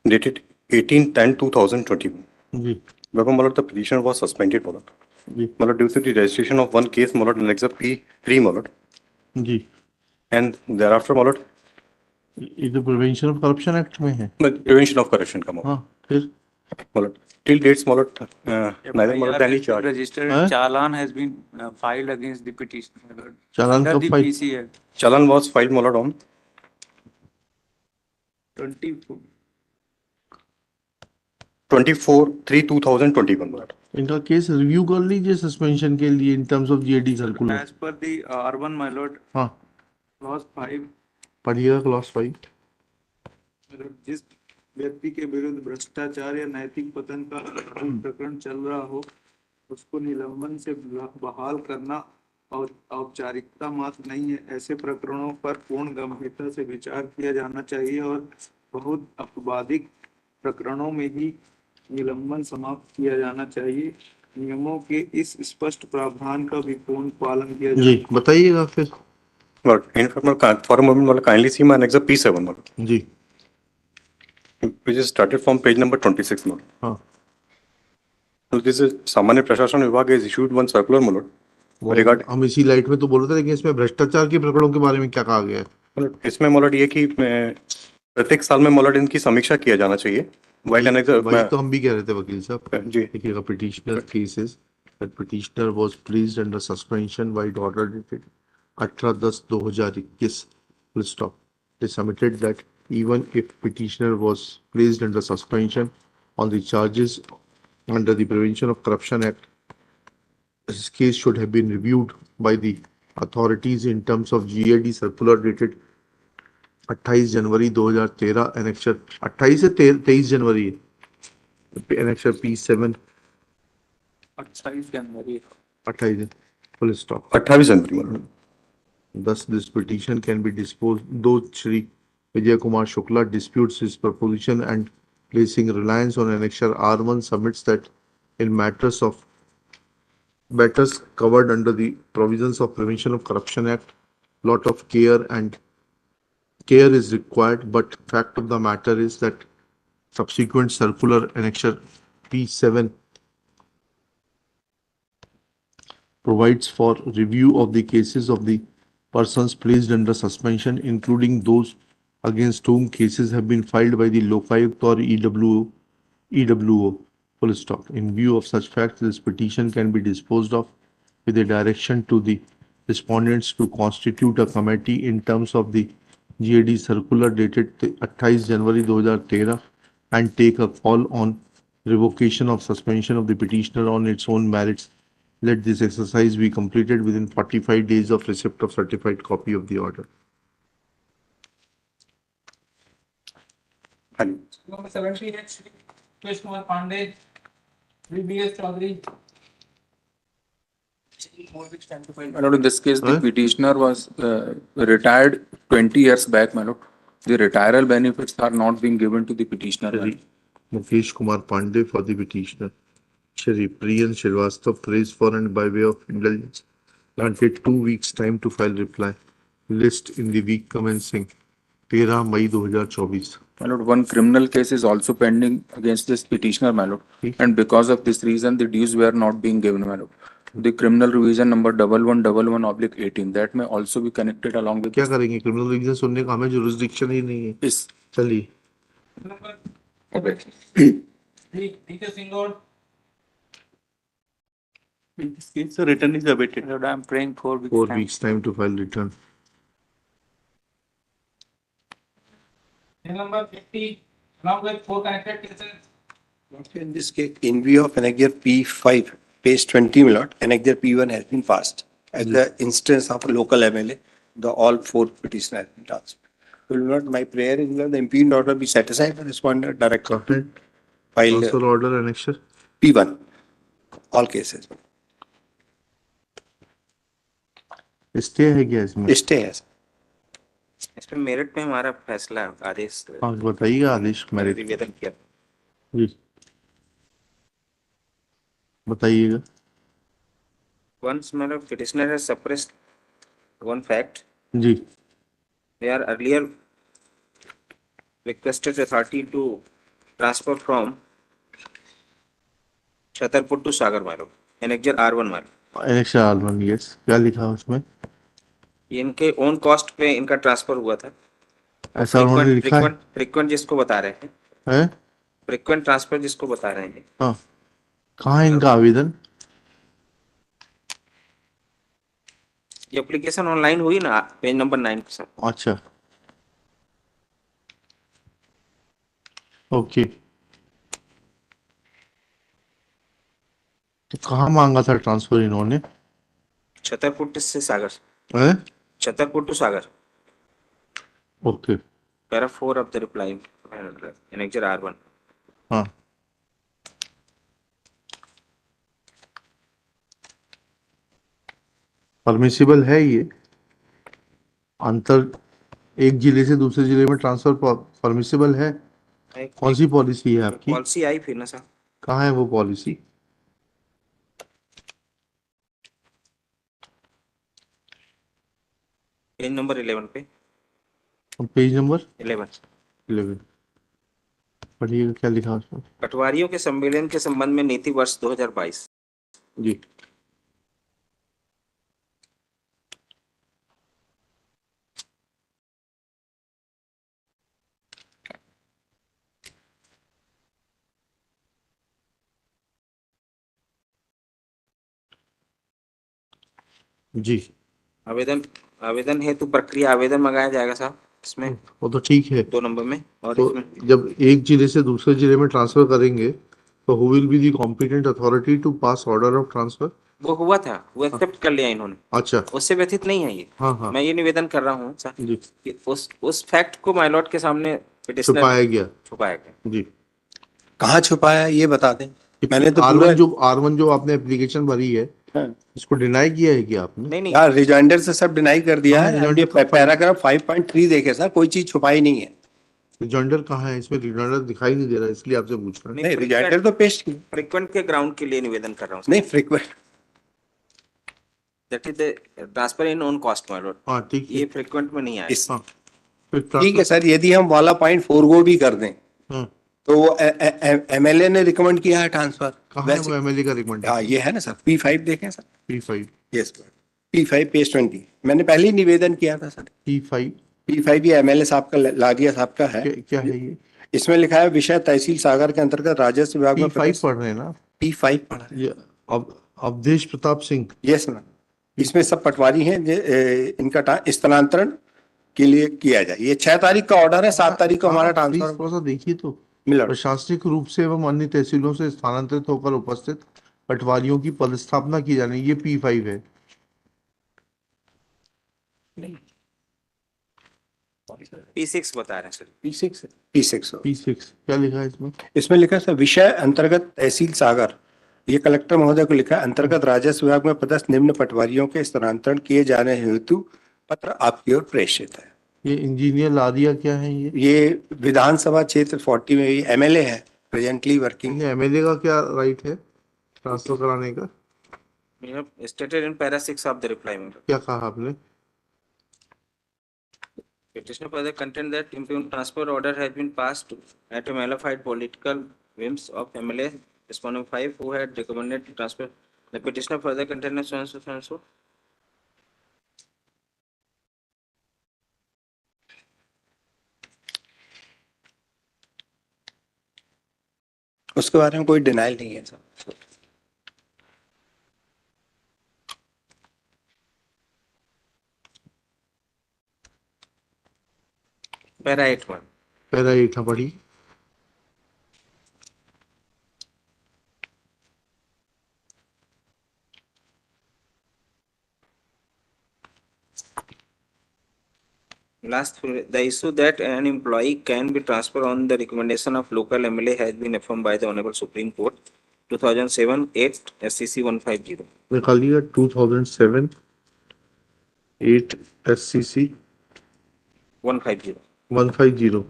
dated 18/10/2021. जी Where the petition was suspended, due to the registration of one case, annex of P3, जी and thereafter, ये तो prevention of corruption act में है। prevention of corruption come हाँ फिर till dates, neither any charge. Registered challan has been filed against the petitioner. Challan under कब the file? PCL. Challan was filed on 24/3/2021. इनका case review कर लीजिए suspension के लिए in terms of GAD circular. As per the R1, my lord, हाँ clause 5, पढ़िएगा clause 5। जिस व्यक्ति के विरुद्ध भ्रष्टाचार या नैतिक पतन का प्रकरण चल रहा हो उसको निलंबन से बहाल करना और औपचारिकता मात्र नहीं है। ऐसे प्रकरणों पर पूर्ण गंभीरता से विचार किया जाना चाहिए और बहुत आपराधिक प्रकरणों में ही निलंबन समाप्त किया जाना चाहिए। नियमों के इस स्पष्ट प्रावधान का भी पूर्ण पालन किया जाए। जी बताइएगा फिर। In fact, for a moment, kindly see my annex of P7, ji which is started from page number 26. हाँ So this is सामान्य प्रशासन विभाग has issued one circular, regard हम इसी लाइट में तो बोल रहे थे, लेकिन इसमें भ्रष्टाचार के प्रकरणों के बारे में क्या कहा गया है? इसमें ये कि प्रत्येक साल में इनकी समीक्षा किया जाना चाहिए। वही तो हम भी कह रहे थे वकील साहब। जी देखिएगा petitioner cases that petitioner was placed under suspension by order dated 18/10/2021 full stop. They submitted that even if petitioner was placed under suspension on the charges under the Prevention of Corruption Act, this case should have been reviewed by the authorities in terms of GAD circular dated 28 January 2013 annexure 28 से 23 जनवरी annexure P7 28 January 28 full stop 28 January. Thus, this petition can be disposed, though Shri Vijay Kumar Shukla disputes his proposition and placing reliance on annexure R1 submits that in matters covered under the provisions of Prevention of Corruption Act, lot of care is required, but fact of the matter is that subsequent circular annexure P7 provides for review of the cases of the persons placed under suspension, including those against whom cases have been filed by the Lokayukt or EWO. full stop. In view of such facts, this petition can be disposed of with a direction to the respondents to constitute a committee in terms of the GAD circular dated 28 January 2013 and take a call on revocation of suspension of the petitioner on its own merits. Let this exercise be completed within 45 days of receipt of certified copy of the order. Number 78, Krish Kumar Pandey, VBS Chaudhary. My lord, in this case, the petitioner was retired 20 years back, my lord. The retiral benefits are not being given to the petitioner. Mukesh Kumar Pandey for the petitioner. Shri Priyan Srivastava praised for and by way of indulgence granted 2 weeks time to file reply. List in the week commencing 13 May 2024. My lord, one criminal case is also pending against this petitioner, my lord. And because of this reason, the dues were not being given, my lord. The criminal revision number 1111/18 that may also be connected along with. क्या करेंगे criminal revision सुनने का हमें jurisdiction ही नहीं है इस चलिए DJ Singhor. In this case, the return is awaited. Lord, I am praying 4 weeks. 4 weeks time to file return. Number 50, along with 4 connected cases. In this case, in view of annexure P5, page 20, my lord, annexure P1 has been passed. At the instance of a local MLA, all 4 petitioners have been transferred. Will not my prayer is that the impugned order be set aside and responded directly. File Transfer order annexure P1, all cases. Stay है क्या इसमें? Stay है इस पे merit पे हमारा फैसला आदेश हाँ बताइएगा आदेश मेरिट निवेदन किया जी बताइएगा. Once my lord, petitioner has suppressed one fact. Ji. They are earlier requested authority to transfer from Chhatarpur to Sagar, my lord. Annexure R1, my lord. Annexure R1, yes. क्या लिखा उसमें? ये इनके ओन कॉस्ट पे इनका transfer हुआ था. ऐसा उन्होंने लिखा है? फ्रीक्वेंट जिसको बता रहे हैं. हैं? फ्रीक्वेंट ट्रांसफर जिसको बता रहे हैं. हाँ. कहाँ है इनका आवेदन? ये एप्लीकेशन ऑनलाइन हुई ना पेज नंबर 9 के साथ. अच्छा. ओके. तो कहाँ मांगा था ट्रांसफर इन्होंने? छतरपुर से सागर. हैं? Chhatarpur to Sagar. Okay. Para 4 of the reply annexure R1. हाँ. परमिसिबल है ये अंतर एक जिले से दूसरे जिले में ट्रांसफर परमिसिबल है? कौन सी पॉलिसी है आपकी? पॉलिसी आई फिर ना सर. कहाँ है वो पॉलिसी? पेज नंबर 11 पे. पेज नंबर 11 पढ़िएगा क्या लिखा उसमें. पटवारियों के सम्मेलन के संबंध में नीति वर्ष 2022. जी. जी. आवेदन हेतु प्रक्रिया आवेदन मंगाया जाएगा साहब इसमें. वो तो ठीक है. 2 नंबर में. और तो इसमें जब एक जिले से दूसरे जिले में ट्रांसफर करेंगे तो who will be the competent authority to pass order of transfer? वो हुआ था, वो एक्सेप्ट कर लिया इन्होंने. अच्छा. उससे व्यथित नहीं है ये. हाँ हाँ. मैं ये निवेदन कर रहा हूँ सर जी. कि उस फैक्ट को माय लॉर्ड के सामने पिटिशनर छुपाया गया. जी. कहाँ छुपाया ये बता दें. मैंने तो R1 जो आपने एप्लीकेशन भरी है इसको डिनाई किया है क्या आपने? नहीं यार रिजॉइंडर से सब डिनाई कर दिया है. ये पैराग्राफ 5.3 देखे सर, कोई चीज छुपाई नहीं है. रिजॉइंडर कहाँ है? इसमें रिजॉइंडर दिखाई नहीं दे रहा, इसलिए आपसे पूछ रहा हूँ. नहीं रिजॉइंडर तो पेश किया. फ्रीक्वेंट के ग्राउंड के लिए निवेदन कर रहा हूँ. नहीं frequent that is the transfer in on cost my Lord. हाँ ठीक है. ये फ्रीक्वेंट में नहीं आया. ठीक है सर. यदि हम वाला पॉइंट 4 गो भी कर दें तो वो एमएलए ने रिकमेंड किया है ट्रांसफर. कहाँ है वो एमएलए का रिकमेंड? हाँ ये है ना सर. P5 देखें sir. P5 yes P5 page 20 मैंने पहले ही निवेदन किया था सर. P5 ये एमएलए साहब का लागिया साहब का है. क्या है ये? इसमें लिखा है विषय तहसील सागर के अंतर्गत राजस्व विभाग में P5 पढ़ रहे हैं ना? P5 पढ़ रहे हैं। ये अवधेश प्रताप सिंह। यस मैम, इसमें सब पटवारी हैं इनका स्थानांतरण के लिए किया जाए। ये 6 तारीख का ऑर्डर है, 7 तारीख को हमारा प्लीज ट्रांसफर थोड़ा सा देखिए तो। मिला। प्रशासनिक रूप से एवं अन्य तहसीलों से स्थानांतरित होकर उपस्थित पटवारियों की पदस्थापना की जानी, ये P5 है। P6 बता रहे हैं सर। P6 क्या लिखा है इसमें? इसमें लिखा है विषय अंतर्गत तहसील सागर, ये कलेक्टर महोदय को लिखा है, अंतर्गत राजस्व विभाग में पदस्थ निम्न पटवारियों के स्थानांतरण किए जाने हेतु पत्र आपकी ओर प्रेषित है। ये इंजीनियर लारिया क्या है? ये विधानसभा क्षेत्र 40 में भी MLA है, प्रेजेंटली वर्किंग। MLA का क्या राइट है ट्रांसफर कराने का? We have stated in para 6 of the reply. क्या कहा आपने? Petitioner further contend that impugned transfer order has been passed at a malified political whims of MLA respondent 5 who had recommended transfer. The petitioner further contended so and so so and so. उसके बारे में कोई denial नहीं है sir. Para 8 para 8 पढ़ी। Last, the issue that an employee can be transferred on the recommendation of local MLA has been affirmed by the Honorable Supreme Court 2007-8 SCC 150. निकालिएगा 2007-8 SCC 150।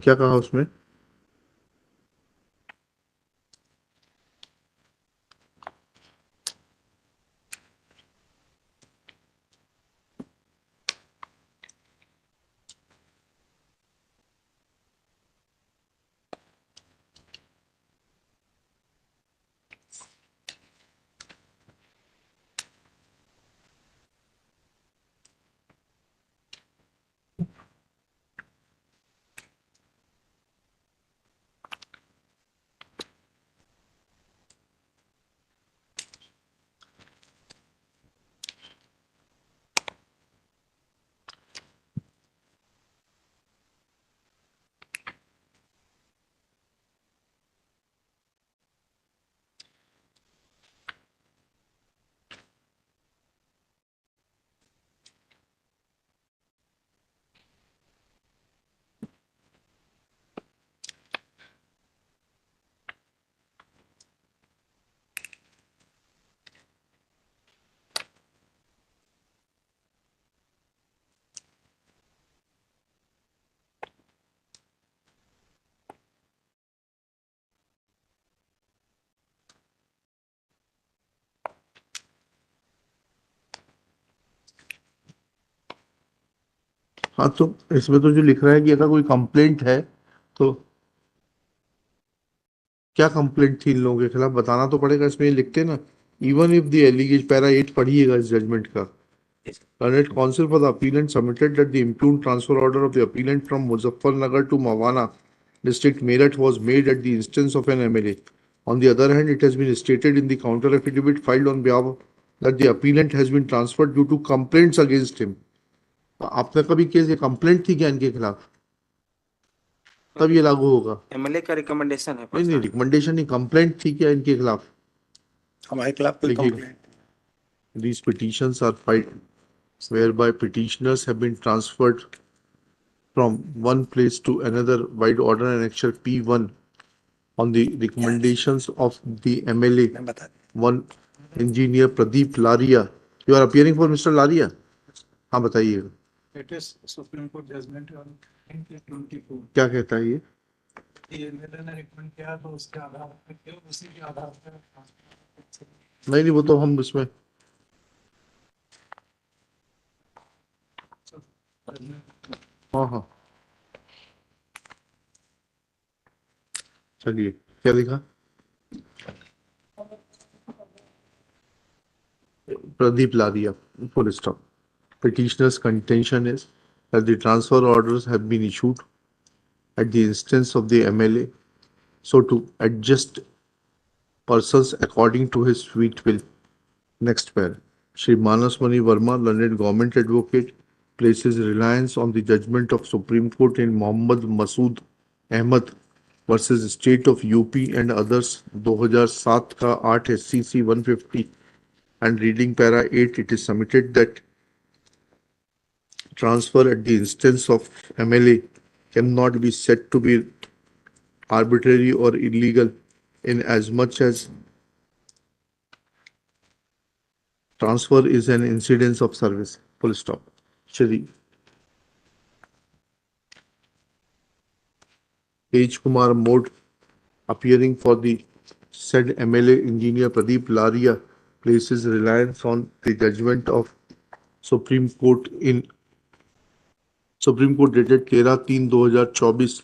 क्या कहा उसमें? हाँ, तो इसमें तो जो लिख रहा है कि अगर कोई कंप्लेंट है तो क्या कंप्लेंट थी इन लोगों के खिलाफ बताना तो पड़ेगा। इसमें ये लिखते ना, even if the allegation, para 8 पढ़िएगा इस जजमेंट का। Learned counsel for the appellant submitted that the impugned transfer order of the appellant from Muzaffarnagar to Mawana district Meerut was made at the instance of an MLA. On the other hand, it has been stated in the counter affidavit filed on behalf of that the appellant has been transferred due to complaints against him. आपका कभी case, ये complaint थी क्या इनके खिलाफ? तब ये लागू होगा। MLA का रिकमेंडेशन है। नहीं, रिकमेंडेशन नहीं, कंप्लेंट थी क्या इनके खिलाफ? हमारे खिलाफ कोई complaint? These petitions are filed whereby petitioners have been transferred from one place to another by order annexure P1 on the recommendations of the MLA. One engineer Pradeep Laria. You are appearing for Mr. Laria? हाँ बताइएगा। It is Supreme Court judgment on 24। क्या कहता है ये? MLA ने recommend किया तो उसके आधार पे, उसी के आधार पे नहीं, वो तो हम इसमें हाँ चलिए, क्या लिखा? Pradeep Ladia, full stop. Petitioner's contention is that the transfer orders have been issued at the instance of the MLA, so to adjust persons according to his sweet will. Next pair. Shri Manas Mani Verma, learned government advocate, places reliance on the judgment of Supreme Court in Mohammad Masood Ahmad versus State of UP and others 2007 का 8 SCC 150 and reading para 8, it is submitted that transfer at the instance of MLA cannot be said to be arbitrary or illegal in as much as transfer is an incidence of service. Full stop. Shri H. Kumar Mode, appearing for the said MLA engineer Pradeep Laria, places reliance on the judgment of Supreme Court dated 13/3/2024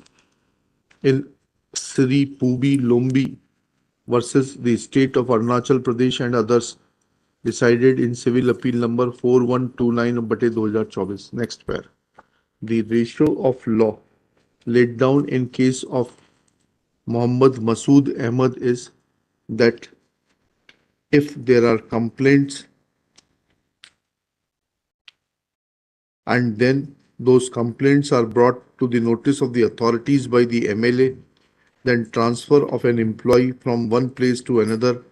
in SHRI Pubi Lombi versus the state of Arunachal Pradesh and others, decided in civil appeal number 4129/2024. Next pair. The ratio of law laid down in case of Mohammad Masood Ahmad is that if there are complaints and then those complaints are brought to the notice of the authorities by the MLA, then transfer of an employee from one place to another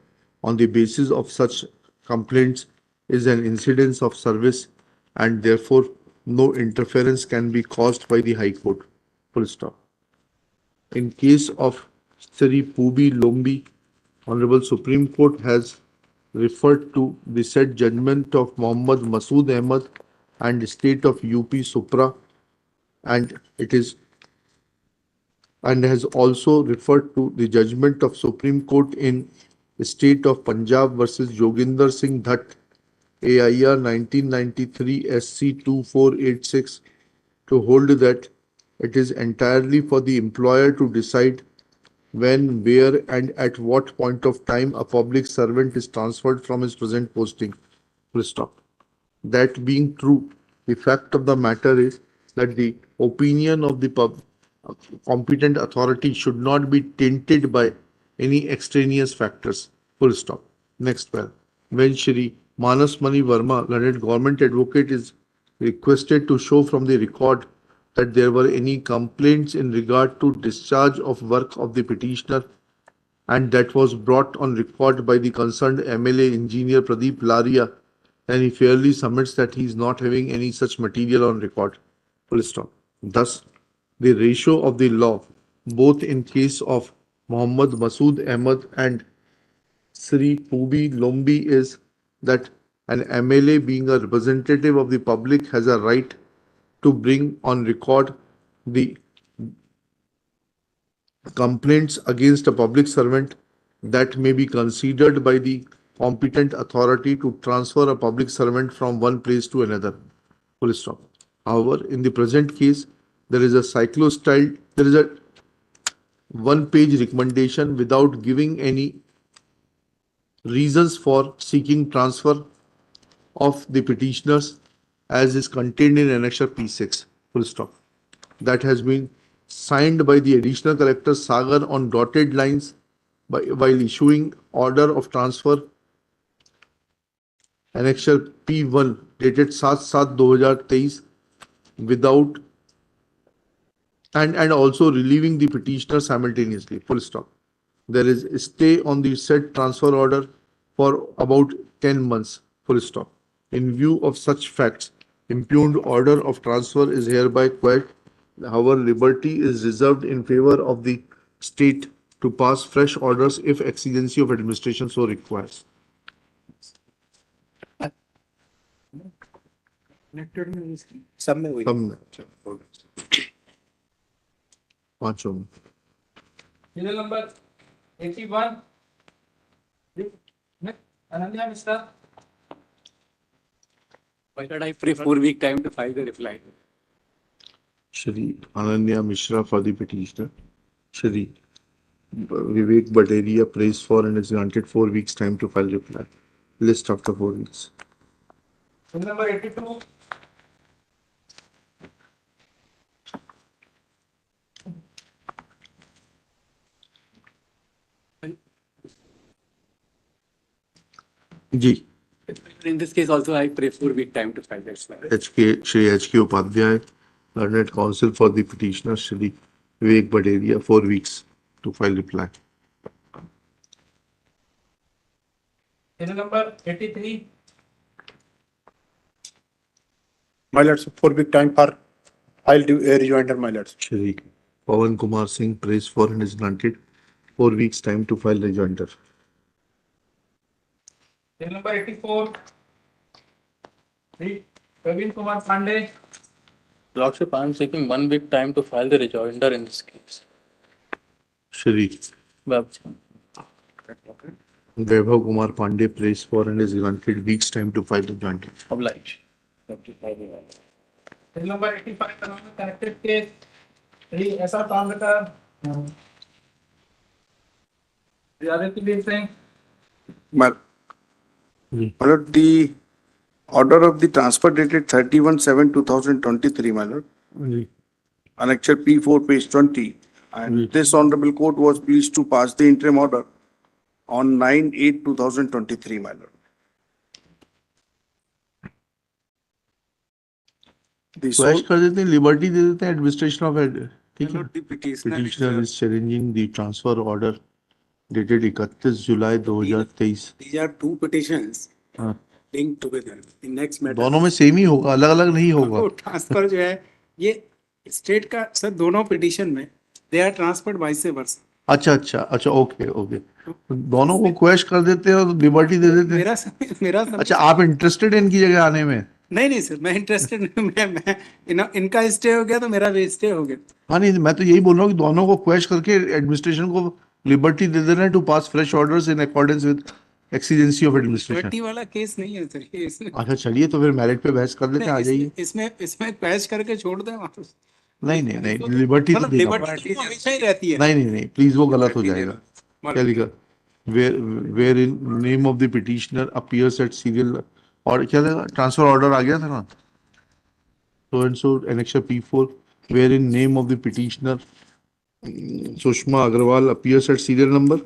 on the basis of such complaints is an incidence of service and therefore no interference can be caused by the High Court. Full stop. In case of SHRI Pubi Lombi, Honorable Supreme Court has referred to the said judgment of Mohammad Masood Ahmad and state of UP Supra, and has also referred to the judgment of Supreme Court in state of Punjab versus Joginder Singh Dhatt, AIR 1993 SC 2486, to hold that it is entirely for the employer to decide when, where, and at what point of time a public servant is transferred from his present posting. Full stop. That being true, the fact of the matter is that the opinion of the competent authority should not be tainted by any extraneous factors. Full stop. Next pair. When Shri Manas Mani Verma, learned government advocate, is requested to show from the record that there were any complaints in regard to discharge of work of the petitioner, and that was brought on record by the concerned MLA engineer Pradeep Laria, and he fairly submits that he is not having any such material on record. Full stop. Thus, the ratio of the law, both in case of Mohammad Masood Ahmad and SHRI Pubi Lombi, is that an MLA, being a representative of the public, has a right to bring on record the complaints against a public servant that may be considered by the competent authority to transfer a public servant from one place to another. Full stop. However, in the present case, there is a one-page recommendation without giving any reasons for seeking transfer of the petitioners, as is contained in Annexure P6. Full stop. That has been signed by the Additional Collector Sagar on dotted lines while issuing order of transfer Annexure P1 dated 7/7/2023 without and also relieving the petitioner simultaneously. Full stop. There is a stay on the said transfer order for about 10 months. Full stop. In view of such facts, impugned order of transfer is hereby quashed. However, liberty is reserved in favor of the state to pass fresh orders if exigency of administration so requires. सब में हुई पांचों में Serial number 81. Ananya Mishra. Why did I pray 4 week time to file the reply? Shri Ananya Mishra for the petitioner. Shri Vivek Baderia prays for and is granted 4 weeks time to file reply. List after 4 weeks. Serial number 82. Ji In this case also, I pray 4 week time to file that. Shri H.K. Upadhyay, Learned Counsel for the petitioner, Shri Vivek Baderia, 4 weeks to file reply. Case number 83. My lords, 4 week time for file rejoinder, my lords. Shri Pawan Kumar Singh prays for and is granted 4 weeks time to file rejoinder. Case number 84. Shri Praveen Kumar Pandey. Lordship, I am seeking 1 week time to file the rejoinder in this case. Shri Vaibhav Kumar Pandey prays for and is granted weeks time to file rejoinder. Oblige. Case number 85, along with connected case, Shri S.R. Tandkar, Shri Aditya Singh, My lord, the order of the transfer dated 31/7/2023, my lord. Annexure P4, page 20. And this honorable court was pleased to pass the interim order on 9/8/2023, my lord. The Quash sole कर देते हैं, liberty दे देते हैं, administration of head. ठीक है? The petitioner Petitioner is challenging the transfer order dated 31 July 2023. These are two petitions हाँ. linked together. In next matter. दोनों में सेम ही होगा, अलग अलग नहीं होगा. ट्रांसफर जो है ये स्टेट का सर दोनों पिटीशन में they are transferred vice versa. अच्छा ओके दोनों को क्वेश कर देते हैं और लिबर्टी दे देते हैं. मेरा अच्छा, आप इंटरेस्टेड हैं इनकी जगह आने में? नहीं सर, मैं इंटरेस्टेड मैं इनका स्टे हो गया तो मेरा भी स्टे हो गया. हाँ नहीं, मैं तो यही बोल रहा हूँ कि दोनों को क्वेश करके एडमिनिस्ट्रेशन को लिबर्टी दे देना है to pass fresh orders in accordance with exigency of administration. Liberty वाला केस नहीं है सर ये इसमें. अच्छा चलिए, तो फिर मैरिट पे बहस कर लेते हैं, आ जाइए. इसमें क्वेश करके छोड़ दें वापस. नहीं लिबर्टी तो लिबर्टी हमेशा ही रहती है. नहीं प्लीज, वो गलत हो जाएगा. क्या लिखा? Wherein name of the petitioner appears at serial, और क्या था, ट्रांसफर ऑर्डर आ गया था ना, so annexure P4, wherein name of the petitioner Sushma Agarwal appears at serial number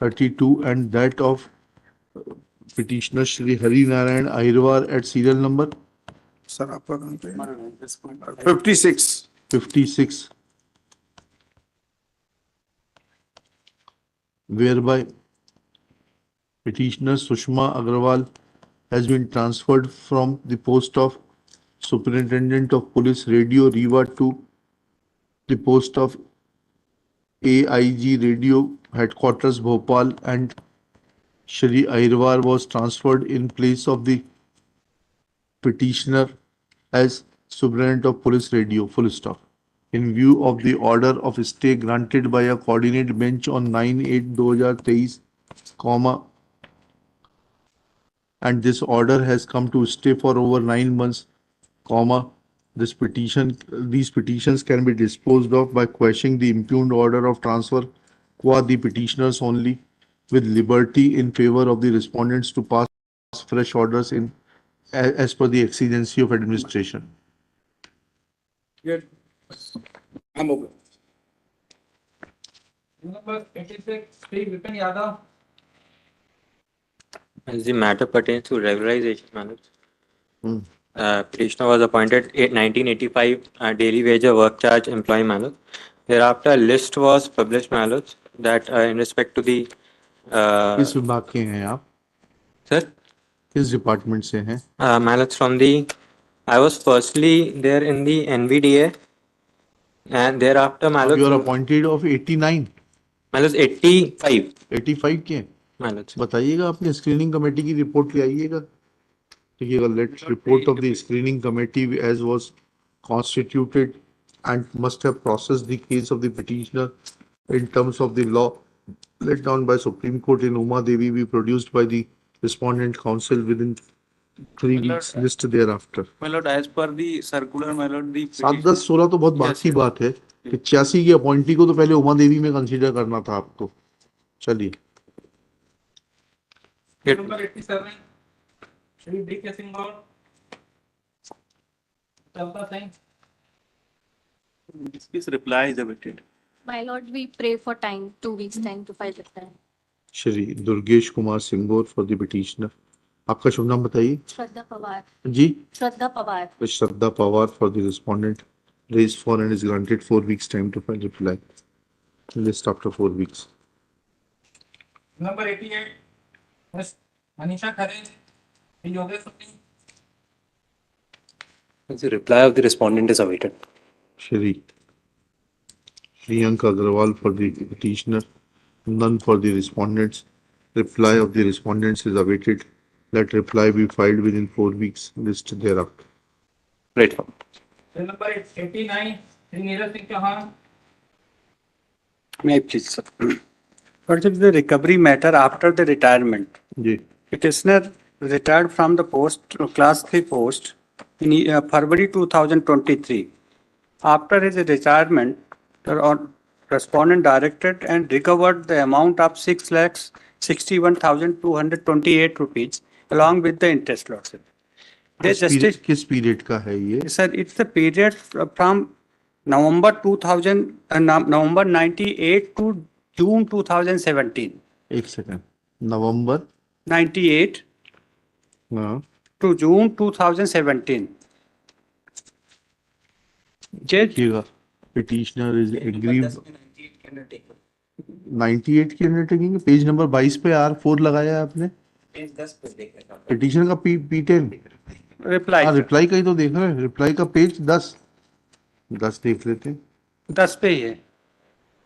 32 and that of petitioner Shri Hari Narayan Ahirwar at serial number sir, आपका कहाँ पे? 56. Whereby petitioner Sushma Agrawal has been transferred from the post of Superintendent of Police Radio Rewa to the post of AIG Radio Headquarters Bhopal, and Shri Ahirwar was transferred in place of the petitioner as Superintendent of Police Radio, full stop. In view of the order of stay granted by a coordinate bench on 9/8/2023, and this order has come to stay for over 9 months, these petitions can be disposed of by quashing the impugned order of transfer qua the petitioners only, with liberty in favor of the respondents to pass fresh orders in as per the exigency of administration. Good. I'm over. Number 86, Shri Vipin Yadav. As the matter pertains to regularization matters, petitioner was appointed in 1985 daily wage or work charge employee matters. Thereafter, a list was published matters that in respect to the. किस विभाग के हैं आप? Sir? किस department से हैं? Matters from the. I was firstly there in the NVDA, and thereafter matters. You are appointed of 89. Matters 85. 85 के? बताइएगा, अपने स्क्रीनिंग कमेटी की रिपोर्ट ले आइएगा. ठीक है, let report of the screening committee as was constituted and must have processed the case of the petitioner in terms of the law laid down by Supreme Court in Uma Devi be produced by the respondent counsel within 3 weeks list thereafter. My lord, as per the circular, my lord, the 7, 10, 16 तो बहुत बात की बात है. 86 की appointee को तो पहले उमा देवी में कंसीडर करना था आपको. चलिए. Number 87, Shri D.K. Singh और Chalta Singh. This reply is awaited. My lord, we pray for time, 2 weeks time to file the plan. Shri Durgesh Kumar Singur for the petitioner. आपका शुभ नाम बताइए। श्रद्धा पवार। जी। श्रद्धा Pawar. Shraddha Pawar for the respondent. Raised for and is granted 4 weeks time to file reply. List after 4 weeks. Number 88, Ms. Manisha Khare, Yogesh Singh. The reply of the respondent is awaited. Shri Priyanka Agarwal for the petitioner. None for the respondents. Reply of the respondents is awaited. Let reply be filed within 4 weeks. List thereafter. Right. Number 89, Sri Neeraj Singh Chauhan. May I please, sir? What is the recovery matter after the retirement? जी. Petitioner retired from the post, class 3 post in February 2023. After his retirement, the respondent directed and recovered the amount of 6,61,228 rupees along with the interest losses. किस period का है ये? Sir, it's the period from November 98 to June 2017. एक second. November 98 to June 2017. देखिएगा. Petitioner is aggrieved. 98 की undertaking. Page number 22 पे R4 लगाया है आपने. पेज 10 पे देखना. पिटीशन का P10. रिप्लाई. हाँ, रिप्लाई का ही तो देख रहे हैं. रिप्लाई का पेज 10 देख लेते हैं. 10 पे ही है.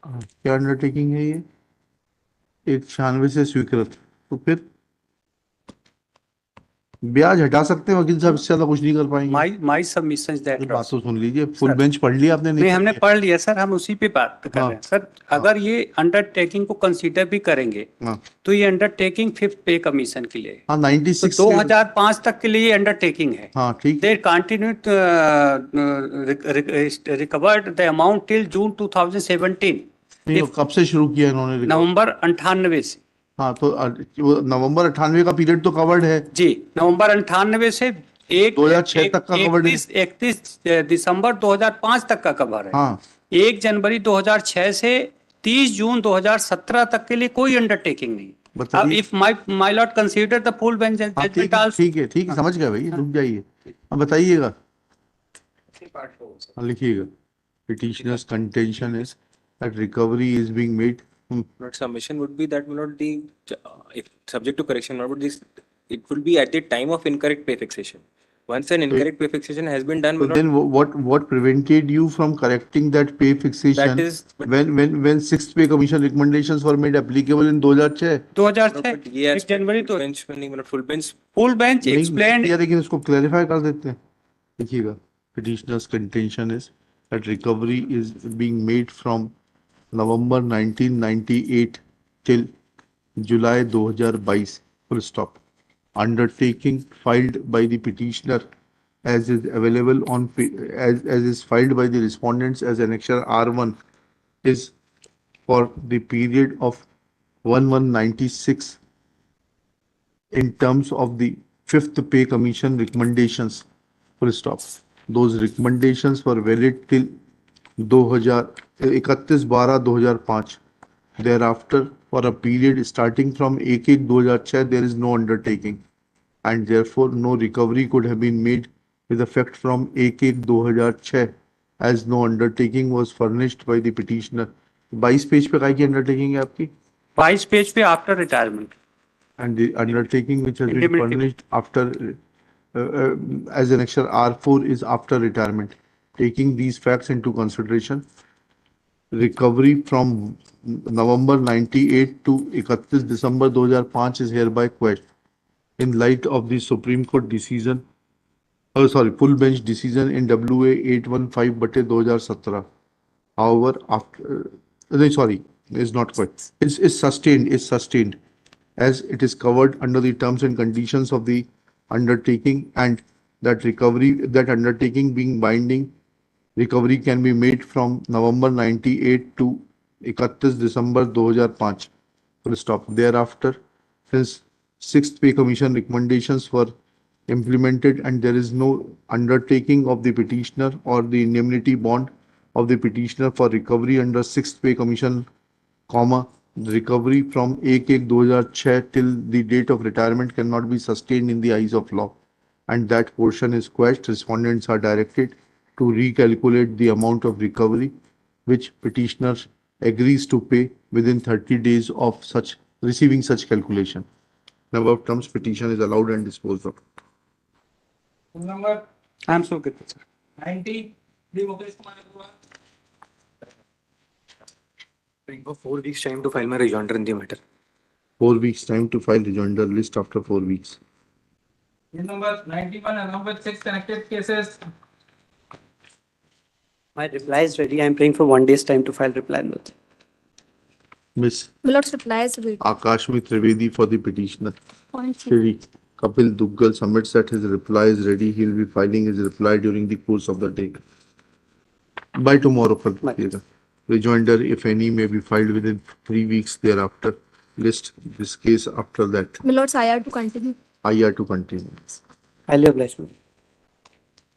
क्या अंडरटेकिंग है ये? 196 से स्वीकृत. तो फिर ब्याज हटा सकते हैं वकील साहब, इससे ज्यादा कुछ नहीं कर पाएंगे. माई सबमिशंस दैट. बात तो सुन लीजिए. फुल बेंच पढ़ लिया आपने? नहीं, हमने पढ़ लिया सर. हम उसी पे बात कर रहे हैं सर. अगर ये अंडरटेकिंग को कंसीडर भी करेंगे तो ये अंडरटेकिंग 5th पे कमीशन के लिए. हाँ, 96 2005 तक के लिए ये अंडरटेकिंग है. हाँ, ठीक. They continued recovered the amount till June 2017. कब से शुरू किया इन्होंने? नवंबर 98 से. हाँ, तो नवंबर 98 का पीरियड तो कवर्ड है. जी, नवंबर 98 से 2006 तक का कवर्ड है. 31 दिसंबर 2005 तक का कवर है. हाँ. 1 जनवरी 2006 से 30 जून 2017 तक के लिए कोई अंडरटेकिंग नहीं. अब if my lord consider the full bench judgment also. ठीक है, समझ गया भाई. रुक जाइए. अब बताइएगा. लिखिएगा. Petitioner's contention is that recovery is being made. Not submission would be that will not be if subject to correction. Not would this. It will be at the time of incorrect pay fixation. Once an incorrect pay fixation has been done. So then what prevented you from correcting that pay fixation? That is when 6th pay commission recommendations were made applicable in 2006. 2006 1 जनवरी तो bench में नहीं, मतलब full bench explained. लेकिन इसको clarify कर देते हैं. देखिएगा. Petitioner's contention is that recovery is being made from November 1998 till July 2022. Full stop. Undertaking filed by the petitioner as is available on as is filed by the respondents as annexure R1 is for the period of 1196 in terms of the 5th pay commission recommendations. Full stop. Those recommendations were valid till 31/12/2005. Thereafter, for a period starting from 1/1/2006, there is no undertaking, and therefore no recovery could have been made with effect from 1/1/2006, as no undertaking was furnished by the petitioner. 22 page पे की undertaking है आपकी? 22 page पे after retirement. And the undertaking which has been furnished after as annexure R4 is after retirement. Taking these facts into consideration, recovery from November 98 to 31 December 2005 is hereby quashed in light of the Supreme Court decision, full bench decision in WA 815/2017. However, is not quite. Is sustained as it is covered under the terms and conditions of the undertaking, and that undertaking being binding, recovery can be made from November 98 to 31 December 2005. Full stop. Thereafter, since 6th pay commission recommendations were implemented and there is no undertaking of the petitioner or the indemnity bond of the petitioner for recovery under 6th pay commission, recovery from 1/1/2006 till the date of retirement cannot be sustained in the eyes of law, and that portion is quashed. Respondents are directed to recalculate the amount of recovery which petitioner agrees to pay within 30 days of such receiving such calculation. In above terms, petition is allowed and disposed of. Number I'm so good, sir. 90, the Mukesh Kumar Agarwal. For 4 weeks time to file my rejoinder in the matter. 4 weeks time to file rejoinder list after 4 weeks. Bill number 91 along with 6 connected cases. My reply is ready. I am praying for 1 day's time to file reply note. Miss Milord's reply is waiting. Akashmi Trivedi for the petitioner. Point C. Shri Kapil Duggal submits that his reply is ready. He will be filing his reply during the course of the day. By tomorrow, for rejoinder, if any, may be filed within 3 weeks thereafter. List this case after that. Milord's IR to continue. IR to continue. Highly obliged.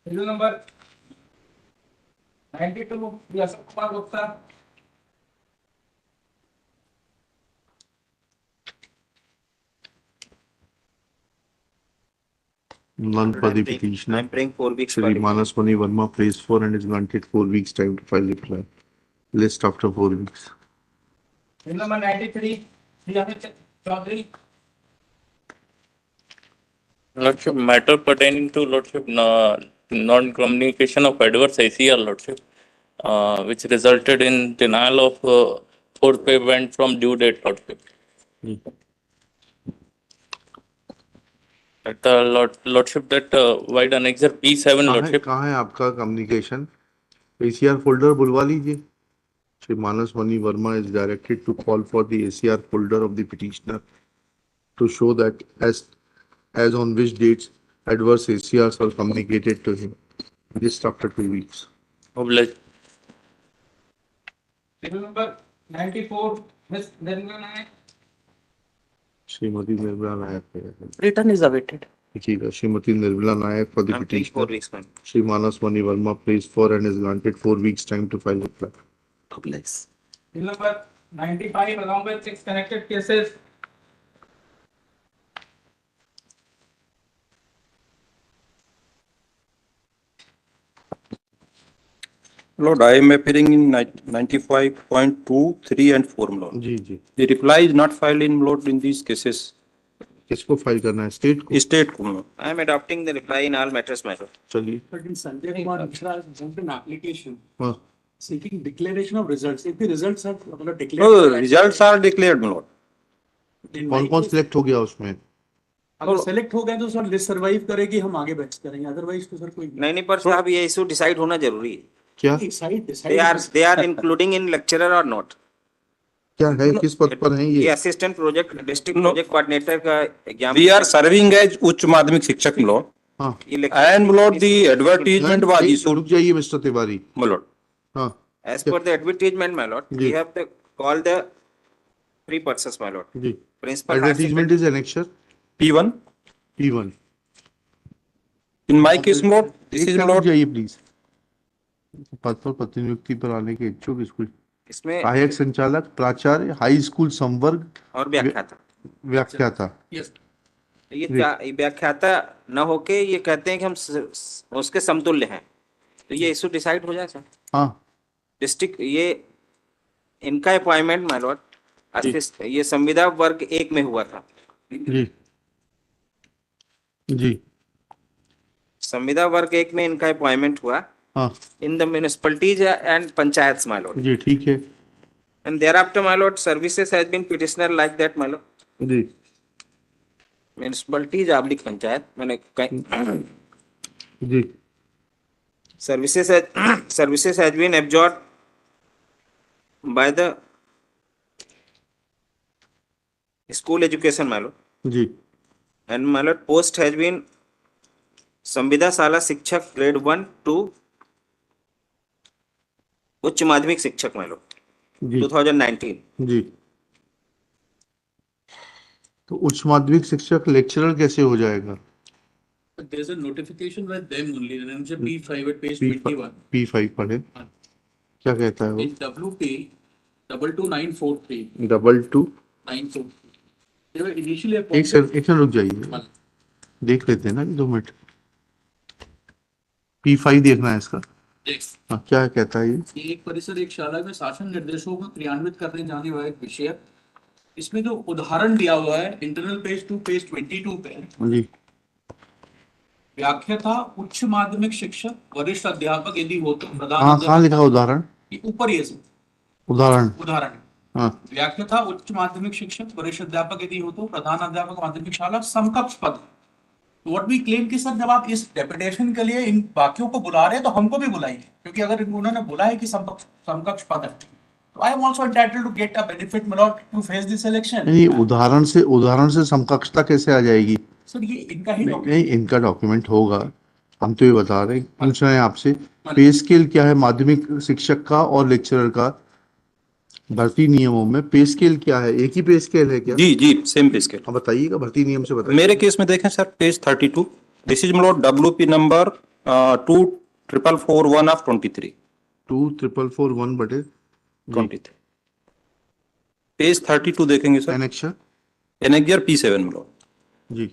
Bill number 92, the Ashok Kumar Gupta. None for the petitioner. I'm praying 4 weeks. Shri Manaswani Verma prays for and is granted 4 weeks time to file reply. List after 4 weeks. Bill number 93, the Amit Chaudhary. Lordship, matter pertaining to Lordship, non-communication of adverse ICR, Lordship, which resulted in denial of fourth payment from due date, Lordship. Lordship, that wide annexure P7, Lordship. कहाँ है आपका communication? ACR folder बुलवा लीजिए. Shri Manaswani Verma is directed to call for the ACR folder of the petitioner to show that as on which dates adverse ACRs are communicated to him. List after 2 weeks. Obliged. Bill number 94, Ms. Nirmala Nayak. Srimati Nirmala Nayak. Return is awaited. Srimati Nirmala Nayak for the petitioner. 4 weeks, man. Shri Manaswani Verma prays for and is granted 4 weeks time to file reply. Obliged. Bill number 95 along with 6 connected cases. Lord, I am appearing in 95.2, 3 and 4, Lord. जी जी. The reply is not filed in, Lord, in these cases. किसको file करना है? State को? State को, Lord. I am adopting the reply in all matters, my lord. चलिए. But in Sanjay Kumar Mishra has sent an application हाँ. seeking declaration of results. If the results are declared. No, the results are declared, my Lord. कौन कौन select हो गया उसमें? अगर select हो गए तो सर लिस्ट सर्वाइव करेगी, हम आगे बहस करेंगे, अदरवाइज तो सर कोई नहीं पर साहब ये इशू डिसाइड होना जरूरी है. क्या? They are including in lecturer or not? क्या है? किस पद पर हैं ये? ये assistant project district project coordinator का exam. We are serving as उच्च माध्यमिक शिक्षक, my Lord. हाँ. And, my Lord, the advertisement was issued. रुक जाइए मिस्टर तिवारी. My Lord. हाँ. As per the advertisement, my lord, we have to call the 3 persons, my lord. जी. Principal. Advertisement is annexure. P1. P1. In my case, my Lord, this is, my Lord. जाइए please. पद पर प्रतिनियुक्ति पर आने के इच्छुक स्कूल इसमें सहायक संचालक, प्राचार्य, हाई स्कूल संवर्ग और व्याख्याता. व्याख्याता. ये व्याख्याता न होके ये कहते हैं कि हम उसके समतुल्य हैं, तो ये इशू डिसाइड हो जाए सर. हाँ. डिस्ट्रिक्ट ये इनका अपॉइंटमेंट, माय लॉर्ड, ये संविदा वर्ग 1 में हुआ था. जी जी. संविदा वर्ग 1 में इनका अपॉइंटमेंट हुआ. हाँ. In the municipalities and panchayat, my lord. जी ठीक है. And thereafter, my lord, services has been petitioner like that, my lord. जी. म्युनिसिपैलिटीज ऑब्लिक पंचायत मैंने जी. services has been absorbed by the school education, my lord. Ji. And my lord, post has been संविदा शाला शिक्षक grade 1 to उच्च माध्यमिक शिक्षक, my lord, 2019. जी. तो उच्च माध्यमिक शिक्षक लेक्चरर कैसे हो जाएगा? There is a notification by them only, and it's P5 at page 21. P5 पढ़े. क्या कहता है वो? In WP, 22943. 22943। They were initially एक appointed. सेकंड रुक जाइए, देख लेते हैं ना 2 मिनट। P5 देखना है इसका। Yes. हाँ, क्या कहता है ये? एक परिसर एक शाला में शासन निर्देशों को क्रियान्वित करने जाने वाला एक विषय, इसमें जो उदाहरण दिया हुआ है इंटरनल पेज टू पेज 22 पे जी, व्याख्या था उच्च माध्यमिक शिक्षक वरिष्ठ अध्यापक यदि हो तो प्रधान हाँ, कहाँ लिखा उदाहरण? ये ऊपर ये सब उदाहरण। उदाहरण हाँ, व्याख्या था उच्च माध्यमिक शिक्षक वरिष्ठ अध्यापक यदि हो तो प्रधान अध्यापक माध्यमिक शाला समकक्ष पद। व्हाट वी क्लेम कि सर जब आप इस डेपुटेशन के लिए इन बाकियों को बुला रहे हैं तो हमको भी बुलाइए, क्योंकि अगर उन्होंने बुला है कि समकक्ष पद है तो I am also entitled to get a benefit milord to face this election. नहीं, उदाहरण से समकक्षता कैसे आ जाएगी? सर ये इनका ही नहीं, इनका डॉक्यूमेंट होगा। हम तो ये बता रहे हैं, पूछ रहे हैं आपसे, पे स्केल क्या है माध्यमिक शिक्षक का और लेक्चरर का? भर्ती नियमों में पे स्केल क्या है? एक ही पे स्केल है क्या? जी जी, सेम पे स्केल। हाँ, बताइएगा, भर्ती नियम से बताइए। मेरे केस में देखें सर, पेज 32, दिस इज मतलब WP नंबर 24441 ऑफ 23। 24441 बटे 23 पेज 32 देखेंगे सर। एनेक्शर एनेक्जर P7 मतलब जी,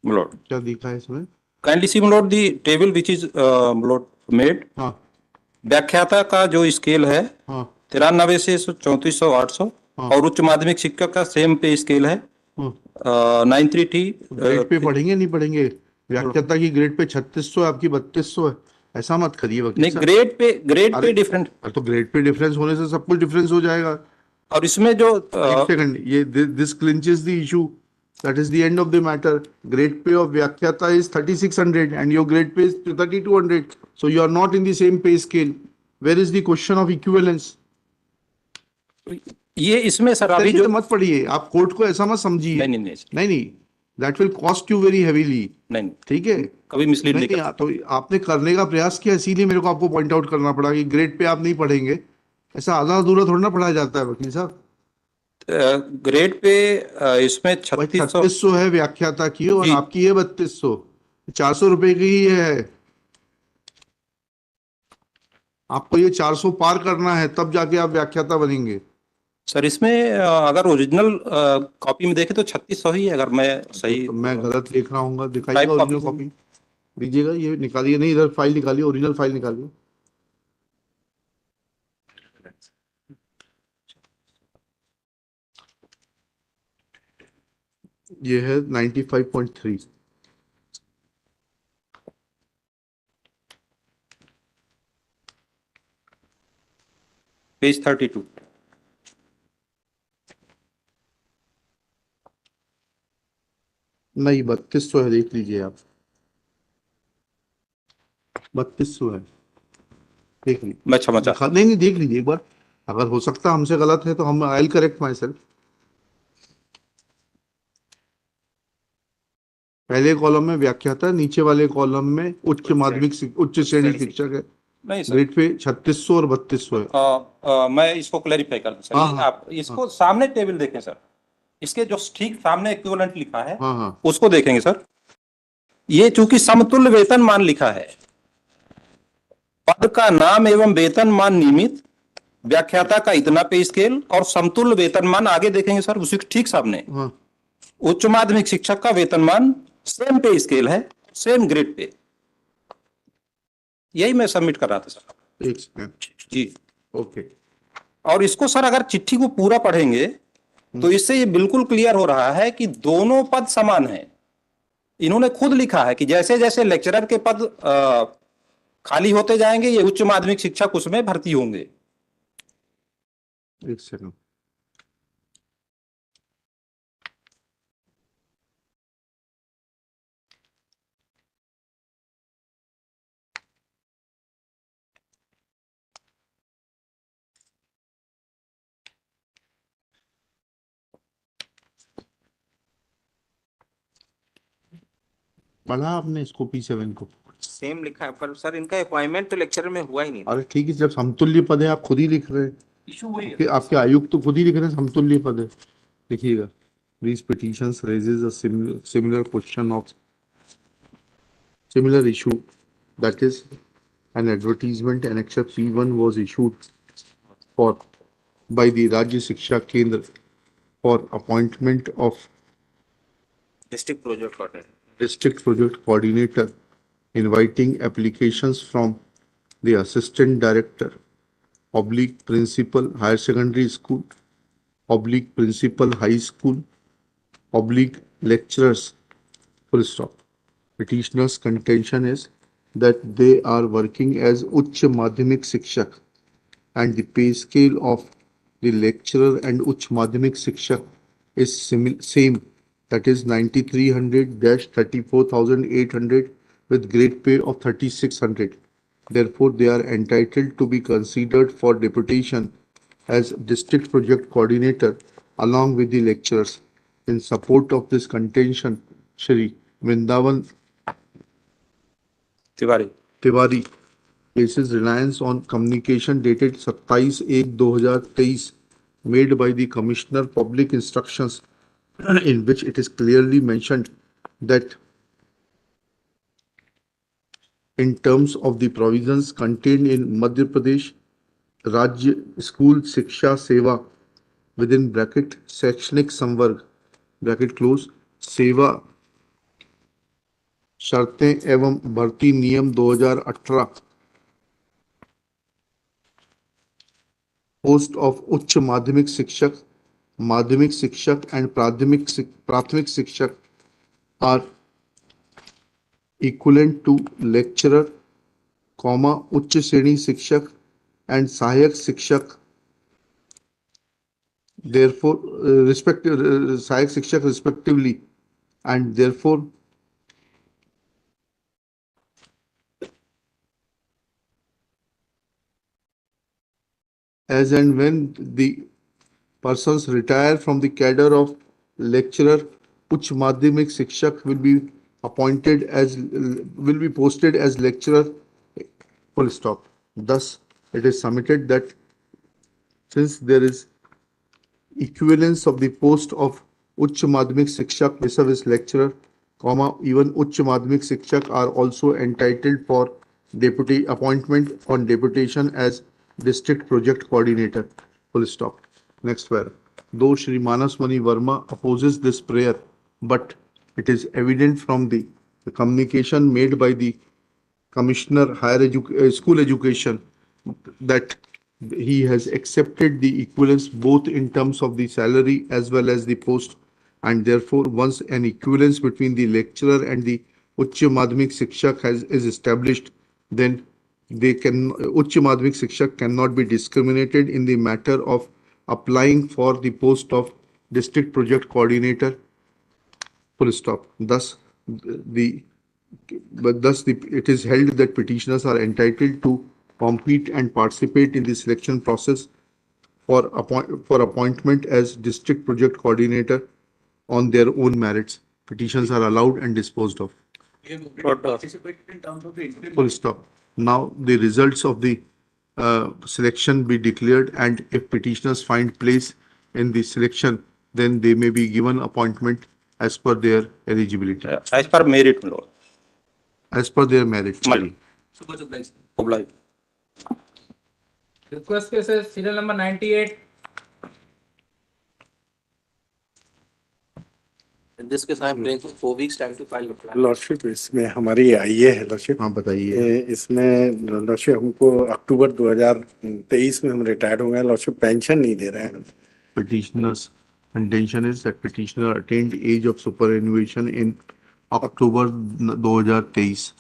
मतलब क्या दिखा है इसमें? काइंडली सी मतलब दी टेबल विच इज मतलब मेड। हाँ, व्याख्याता का जो स्केल है हाँ, 93 से 3400 800 और उच्च माध्यमिक शिक्षक का सेम पे स्केल है 933। ग्रेड पे पढ़ेंगे नहीं पढ़ेंगे? व्याख्याता की ग्रेड पे 3600 है, आपकी 3200 है। ऐसा मत करिए वकील नहीं, साहब। Grade pay different. तो ग्रेड पे डिफरेंस होने से सब कुछ डिफरेंस हो जाएगा। और इसमें जो एक सेकंड, ये this clinches the issue, that is the end of the matter. Grade pay of व्याख्याता is 3600 and your grade pay is 3200, so you are not in the same pay scale. Where is the question of equivalence? ये इसमें sir अभी जो मत पढ़िए, आप court को ऐसा मत समझिए। नहीं, that will cost you very heavily. नहीं, ठीक है, कभी मिसलीड नहीं नहीं, तो आपने करने का प्रयास किया, इसीलिए मेरे को आपको पॉइंट आउट करना पड़ा कि ग्रेड पे आप नहीं पढ़ेंगे। ऐसा आधा अधूरा थोड़ा ना पढ़ाया जाता है वकील साहब। ग्रेड पे इसमें 3600 है व्याख्याता की और आपकी है 3200, 400 रुपए की ही है। आपको ये 400 पार करना है, तब जाके आप व्याख्याता बनेंगे। सर इसमें अगर ओरिजिनल कॉपी में देखें तो 3600 ही है, अगर मैं सही तो मैं गलत लिख रहा हूँ, दिखाइएगा ओरिजिनल कॉपी दीजिएगा। ये निकालिए, नहीं इधर फाइल निकालिए, ओरिजिनल फाइल निकालिए। ये है 95.3। पेज 32। नहीं, 3200 है, देख लीजिए आप, 3200 है, देख लीजिए। मैं क्षमा चाहता हूं। नहीं, देख लीजिए एक बार, अगर हो सकता हमसे गलत है तो हम I will correct my self. पहले कॉलम में व्याख्याता, नीचे वाले कॉलम में उच्च माध्यमिक उच्च श्रेणी शिक्षक है। नहीं सर, ग्रेड पे 3600 और 3200 है। मैं इसको क्लैरिफाई कर दूं सर। हाँ, आप इसको सामने टेबल देखें सर, इसके जो ठीक सामने इक्विवेलेंट लिखा है हाँ, उसको देखेंगे सर। ये चूंकि समतुल्य वेतन मान लिखा है, पद का नाम एवं वेतन मान नियमित, व्याख्याता का इतना पे स्केल और समतुल्य वेतन मान आगे देखेंगे सर, उसी ठीक सामने उच्च माध्यमिक शिक्षक का वेतन मान सेम पे स्केल है, सेम ग्रेड पे। यही मैं सबमिट कर रहा था सर। एक सेकंड जी, ओके। और इसको सर अगर चिट्ठी को पूरा पढ़ेंगे तो इससे ये बिल्कुल क्लियर हो रहा है कि दोनों पद समान हैं। इन्होंने खुद लिखा है कि जैसे जैसे लेक्चरर के पद खाली होते जाएंगे, ये उच्च माध्यमिक शिक्षक उसमें भर्ती होंगे। एक सेकंड, पढ़ा आपने इसको P7 को? सेम लिखा है, पर सर इनका अपॉइंटमेंट तो लेक्चर में हुआ ही नहीं। अरे ठीक है, जब समतुल्य पद है आप खुद ही लिख रहे हैं, आपके आयुक्त तो खुद ही लिख रहे हैं समतुल्य पद है। लिखिएगा, these petitions raises a similar question of similar issue, that is an advertisement annexure P1 was issued for by the Rajya Shiksha Kendra for appointment of District Project Coordinator. District Project Coordinator, inviting applications from the Assistant Director, oblique Principal Higher Secondary School, oblique Principal High School, oblique Lecturers, full stop. Petitioner's contention is that they are working as Uच्च Madhyamik Shikshak and the pay scale of the lecturer and Uच्च Madhyamik Shikshak is same, that is 9300-34,800 with grade pay of 3600. Therefore, they are entitled to be considered for deputation as district project coordinator along with the lecturers. In support of this contention, Shri Vrindavan Tiwari places reliance on communication dated 27/1/2023 made by the Commissioner Public Instructions in which it is clearly mentioned that in terms of the provisions contained in Madhya Pradesh Rajya School Shiksha Seva within bracket शैक्षणिक संवर्ग bracket close सेवा शर्तें एवं भर्ती नियम 2018 post of उच्च माध्यमिक शिक्षक एंड प्राथमिक शिक्षक आर equivalent to lecturer, उच्च श्रेणी शिक्षक and सहायक शिक्षक, therefore सहायक शिक्षक respectively, and therefore as and when the persons retire from the cadre of lecturer, उच्च माध्यमिक शिक्षक will be posted as lecturer, full stop. Thus, it is submitted that since there is equivalence of the post of Uच्च माध्यमिक शिक्षक vis-a-vis lecturer, even Uच्च माध्यमिक शिक्षक are also entitled for appointment on deputation as district project coordinator, full stop. Next where, though Shri Manas Mani Verma opposes this prayer, but it is evident from the communication made by the Commissioner School Education that he has accepted the equivalence both in terms of the salary as well as the post, and therefore once an equivalence between the lecturer and the Uच्च माध्यमिक शिक्षक is established, then Uच्च माध्यमिक शिक्षक cannot be discriminated in the matter of applying for the post of district project coordinator, full stop. Thus, it is held that petitioners are entitled to compete and participate in the selection process for appointment as district project coordinator on their own merits. Petitions are allowed and disposed of. Full stop. Now the results of the selection be declared, and if petitioners find place in the selection, then they may be given appointment as per their eligibility. As per merit, Lord. As per their merit. Obliged. Request cases serial number 98. In this case, I am praying for 4 weeks time to file the plan. Lordship इसमें हमारी आई है lordship. हाँ बताइए। इसमें lordship हमको अक्टूबर 2023 में हम retired हो गए, लॉर्डशिप पेंशन नहीं दे रहे हैं। Petitioner's contention is that petitioner attained age of superannuation in October 2023.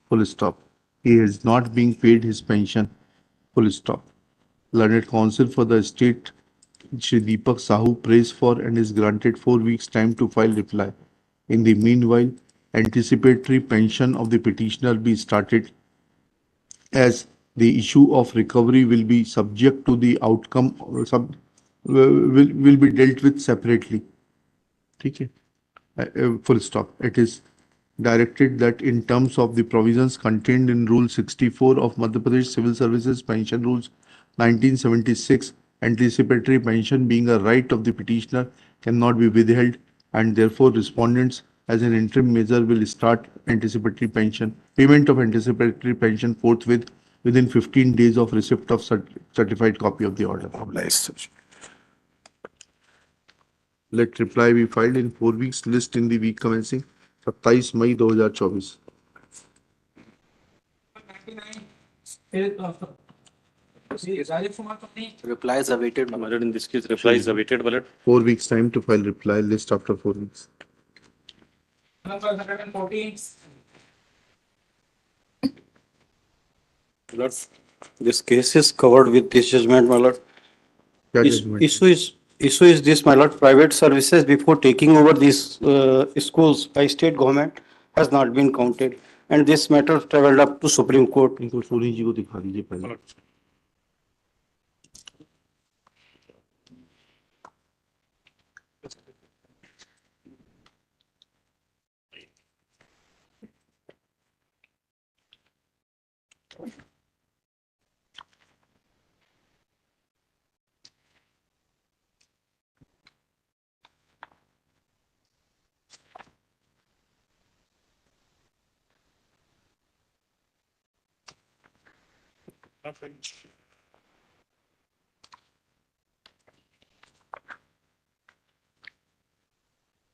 Full stop. He is not being paid his pension. Full stop. Learned counsel for the state, Shri Deepak Sahu, prays for and is granted 4 weeks time to file reply. In the meanwhile, anticipatory pension of the petitioner be started, as the issue of recovery will be subject to the outcome will be dealt with separately. Okay. Full stop. It is directed that in terms of the provisions contained in Rule 64 of Madhya Pradesh Civil Services Pension Rules 1976, anticipatory pension being a right of the petitioner cannot be withheld, and therefore respondents as an interim measure will start anticipatory pension, payment of anticipatory pension forthwith within 15 days of receipt of certified copy of the order. Let reply be filed in 4 weeks. List in the week commencing 27 May 2024. Reply is awaited, my lord. In this case, reply is awaited, my lord. 4 weeks time to file reply. List after 4 weeks. Number 114. Lord, this case is covered with this judgment, my lord. Issue is this, my lord, private services before taking over these schools by state government has not been counted. And this matter traveled up to Supreme Court. इनको सोनी जी को दिखा दीजिए पहले.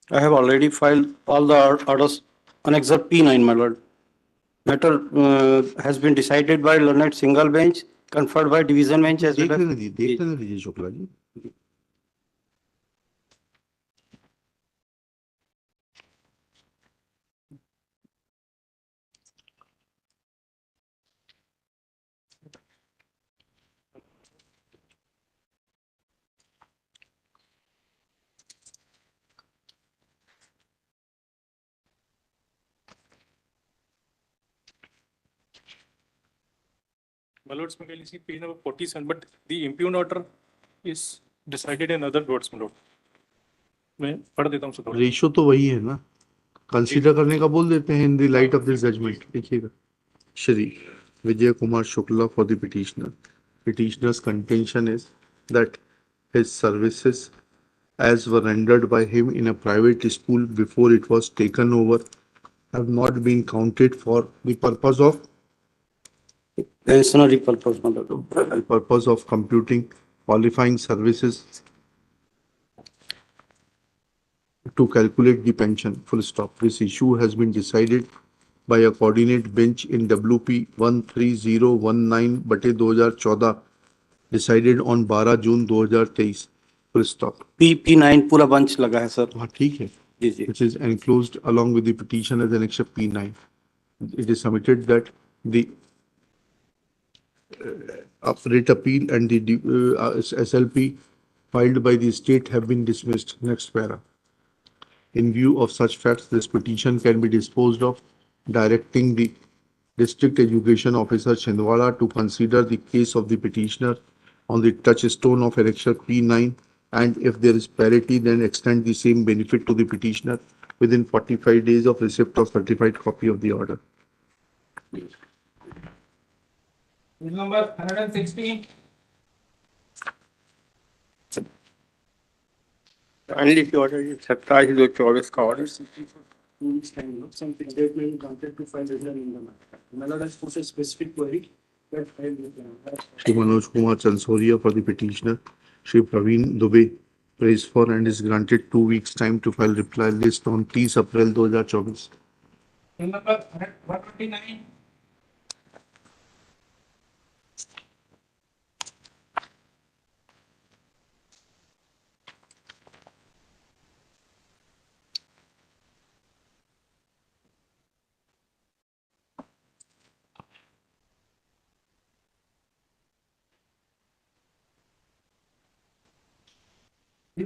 I have already filed all the orders on excerpt P9, my lord. Matter has been decided by learned single bench, conferred by division bench as well as. देख लेने दीजिए Shukla ji. My lords, may I see page number 47, but the impugned order is decided in other words, my lord. मैं पढ़ देता हूँ उसको थोड़ा. Ratio तो वही है ना, कंसीडर करने का बोल देते हैं in the light of this judgment. देखिएगा. Shri Vijay Kumar Shukla for the petitioner. Petitioner's contention is that his services as were rendered by him in a private school before it was taken over have not been counted for the purpose of Pensionary purpose, my lord. the purpose of computing qualifying services to calculate the pension. Full stop. This issue has been decided by a coordinate bench in WP 13019/2014, decided on 12 June 2023. Full stop. P9 पूरा bunch लगा है sir. हाँ ठीक है. जी जी. Which is enclosed along with the petition as Annexure P9. It is submitted that the writ appeal and the SLP filed by the state have been dismissed. Next para. In view of such facts, this petition can be disposed of, directing the District Education Officer Chhindwara to consider the case of the petitioner on the touchstone of Annexure P9, and if there is parity, then extend the same benefit to the petitioner within 45 days of receipt of certified copy of the order. Number 116. Only the order is 27/2/24 का order. Something that may be counted to file in the matter. My lord has put a specific query that I will. Shri Manoj Kumar Chansoria for the petitioner. Shri Praveen Dubey prays for and is granted 2 weeks time to file reply list on 30 April 2024. Number 129.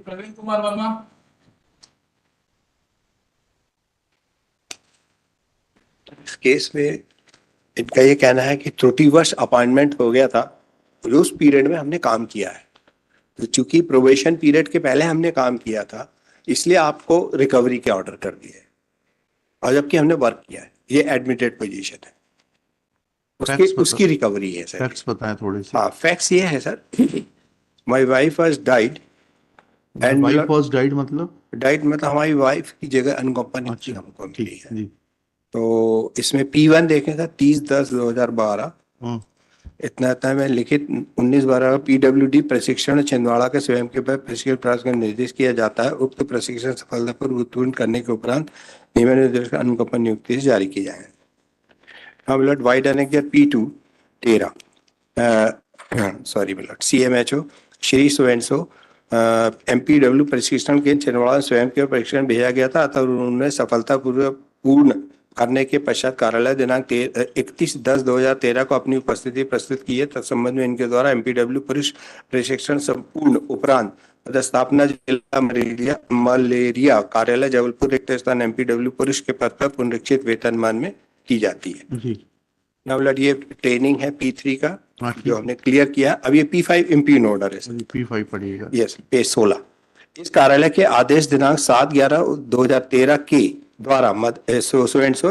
Praveen Kumar Verma. इस case में इनका ये कहना है कि त्रुटिवश appointment हो गया था, उस पीरियड में हमने काम किया है, तो चूंकि प्रोबेशन पीरियड के पहले हमने काम किया था इसलिए आपको रिकवरी के ऑर्डर कर दिए, और जबकि हमने वर्क किया है, ये एडमिटेड पोजीशन है, उसकी रिकवरी है सर. फैक्ट्स बताएं थोड़े से. हाँ, फैक्ट्स ये है sir. My wife was died and wife was died मतलब हमारी वाइफ की जगह अनकंपनी हमको मिली है. तो इसमें P1 देखें सर 30/10/2012, इतना में लिखित 19/12 PWD प्रशिक्षण छिंदवाड़ा के स्वयं के पर प्रशिक्षण प्राप्त करने निर्देश किया जाता है। उक्त प्रशिक्षण सफलतापूर्वक उत्तीर्ण करने के उपरांत नियमानुसार का अनुकंपा नियुक्ति से जारी किए जाएंगे। हम लोग vide annexure P2 13 sorry milord CMHO Shri सोएंसो MPW प्रशिक्षण के छिंदवाड़ा स्वयं के प्रशिक्षण भेजा गया था अतः उन्होंने सफलतापूर्वक पूर्ण करने के पश्चात कार्यालय दिनांक 31/10/2013 को अपनी उपस्थिति प्रस्तुत की है। तत्संबंध में इनके द्वारा MPW पुरुष प्रशिक्षण संपूर्ण उपरांत पदस्थापना जिला मलेरिया कार्यालय जबलपुर रिक्त स्थान MPW पुरुष के पद पर पुनरीक्षित वेतनमान में की जाती है। जी नवलट ये ट्रेनिंग है P3 का जो हमने क्लियर किया। अब ये P5 इम्प्यून ऑर्डर है। P5 पढ़िएगा। यस पेज 16 इस कार्यालय के आदेश दिनांक 7/11/2013 के द्वारा सो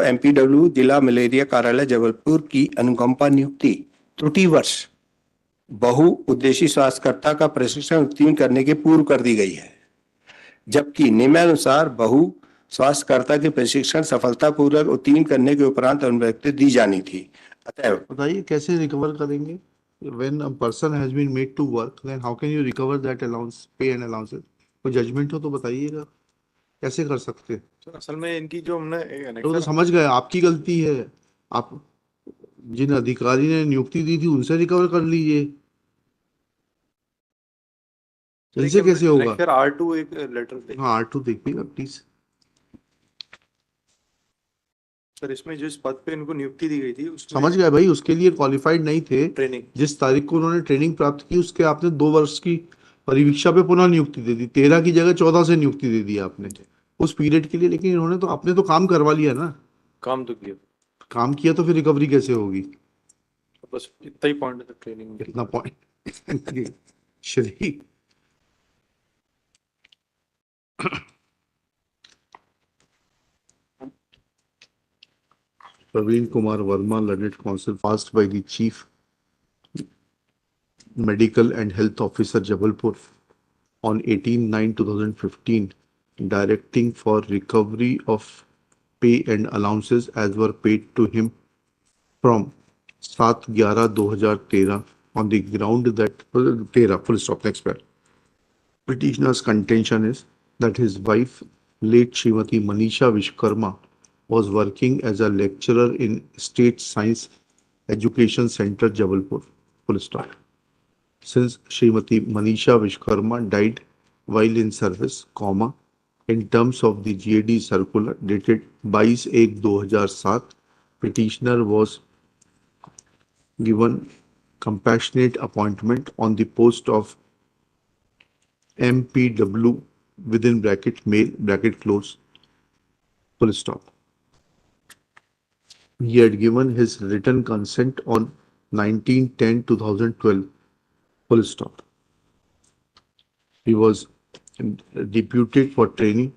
MPW जिला मलेरिया कार्यालय जबलपुर की अनुकंपा नियुक्ति त्रुटिवश बहु उद्देशीय स्वास्थ्यकर्ता का प्रशिक्षण उत्तीर्ण करने के पूर्व कर दी गई है, जबकि नियमानुसार बहु स्वास्थ्यकर्ता के प्रशिक्षण सफलतापूर्वक उत्तीर्ण करने के उपरांत अनुमति दी जानी थी। अतः बताइए कैसे रिकवर करेंगे? When a person has been made to work, then how can you recover that allowance, pay and allowances? कोई जजमेंट हो तो बताइएगा कैसे कर सकते हैं? तो असल में इनकी जो हमने तो समझ गए आपकी गलती है। आप जिन अधिकारी ने नियुक्ति दी थी उनसे रिकवर कर लीजिए। इनसे कैसे होगा? R2 एक लेटर हाँ R2 देखिएगा प्लीज। सर इसमें जिस पद पे इनको नियुक्ति दी गई थी उसमें समझ गए भाई, उसके लिए क्वालिफाइड नहीं थे। ट्रेनिंग जिस तारीख को उन्होंने ट्रेनिंग प्राप्त की उसके आपने 2 वर्ष की परिवीक्षा पे पुनः नियुक्ति दे दी। 13 की जगह 14 से नियुक्ति दे दी आपने उस पीरियड के लिए। लेकिन इन्होंने तो आपने तो काम करवा लिया ना। काम तो किया, काम किया तो फिर रिकवरी कैसे होगी? बस इतना ही पॉइंट है ट्रेनिंग। इतना point Shri Praveen Kumar Verma, learned counsel, passed by the Chief Medical and Health Officer, Jabalpur, on 18/9/2015, directing for recovery of pay and allowances as were paid to him from 7/11/2013 on the ground that 13 full stop next paragraph. Petitioner's contention is that his wife, late Srimati Manisha Vishkarma, was working as a lecturer in State Science Education Center, Jabalpur. Full stop. Since Srimati Manisha Vishkarma died while in service, comma, in terms of the GAD circular dated 22/1/2007, petitioner was given compassionate appointment on the post of MPW within bracket male bracket close. Full stop. He had given his written consent on 19/10/2012. Full stop. He was deputed for training,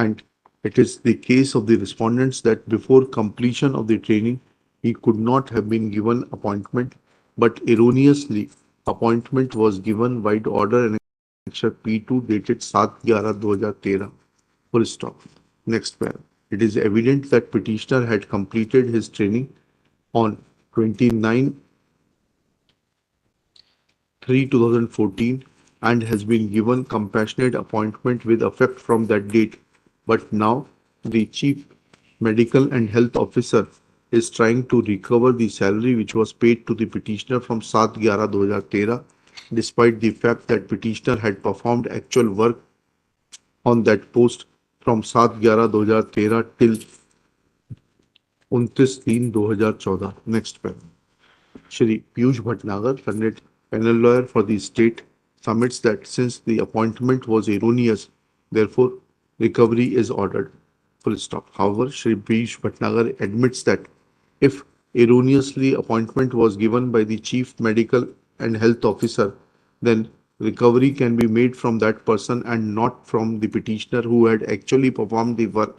and it is the case of the respondents that before completion of the training, he could not have been given appointment, but erroneously appointment was given by order and P2 dated 7/11/2013. Full stop. Next paragraph. It is evident that petitioner had completed his training on 29/3/2014 and has been given compassionate appointment with effect from that date. But now the Chief Medical and Health Officer is trying to recover the salary which was paid to the petitioner from 7/11/2013, despite the fact that petitioner had performed actual work on that post from 7/11/2013 till 29/3/2014. Next paragraph. Shri Piyush Bhatnagar, panel lawyer for the state, submits that since the appointment was erroneous, therefore recovery is ordered. Full stop. However, Shri Piyush Bhatnagar admits that if erroneously appointment was given by the Chief Medical and Health Officer, then recovery can be made from that person and not from the petitioner who had actually performed the work.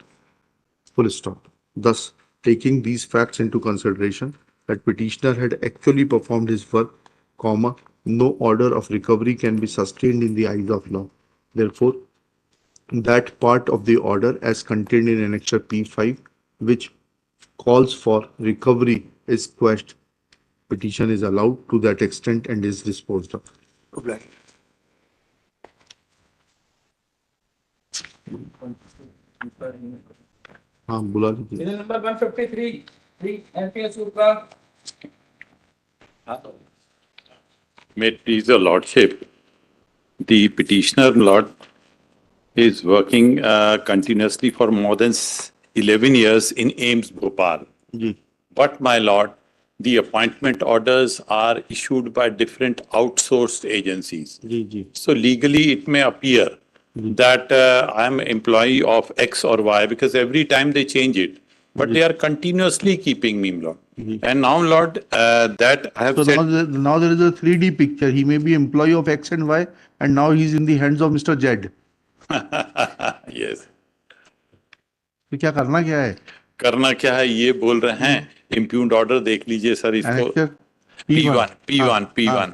Full stop. Thus, taking these facts into consideration, that petitioner had actually performed his work, comma, no order of recovery can be sustained in the eyes of law. Therefore, that part of the order as contained in Annexure P5, which calls for recovery, is quashed. petition is allowed to that extent and is disposed of. हाँ बुला लीजिए. Serial number 153, 3 MPS Supra. May it please your lordship, the petitioner lord is working continuously for more than 11 years in AIMS Bhopal. But my lord, the appointment orders are issued by different outsourced agencies. So legally it may appear that I am employee of X or Y because every time they change it, but they are continuously keeping me, lord. And now, lord, that I have So said. now there is a 3D picture. He may be employee of X and Y, and now he's in the hands of Mr. Z. Yes. तो क्या करना क्या है? करना क्या है ये बोल रहे हैं. इम्प्यूग्ड ऑर्डर देख लीजिए सर इसको. P1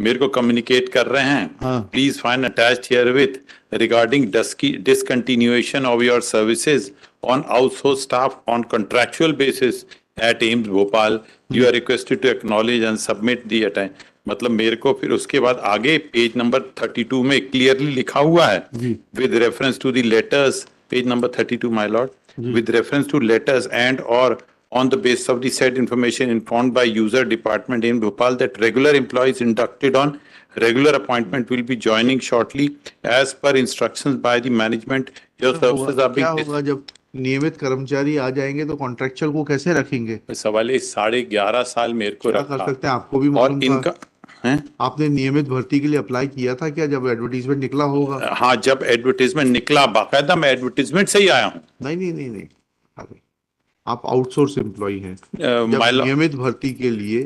मेरे को कम्युनिकेट कर रहे हैं. Please find attached here with regarding discontinuation of your services on outsourced staff on contractual basis at AIMS Bhopal. You are requested to acknowledge and submit the attach. मतलब मेरे को फिर उसके बाद आगे पेज नंबर 32 में क्लियरली लिखा हुआ है with reference to the letters, page number 32 my lord, with reference to letters and or on the basis of the said information informed by user department in Bhopal that regular employees inducted on regular appointment will be joining shortly as per instructions by the management. Your services are being. क्या होगा जब नियमित कर्मचारी आ जाएंगे तो contractual को कैसे रखेंगे? सवाल 11.5 साल मेरे को रखा. कर सकते हैं, आपको भी मालूम था. आपने नियमित भर्ती के लिए अप्लाई किया था क्या जब एडवर्टीजमेंट निकला होगा? हाँ, जब एडवर्टीजमेंट निकला बाकायदा मैं एडवर्टीजमेंट से ही आया हूँ. नहीं, आप आउटसोर्स एम्प्लॉई हैं. जब नियमित भर्ती के लिए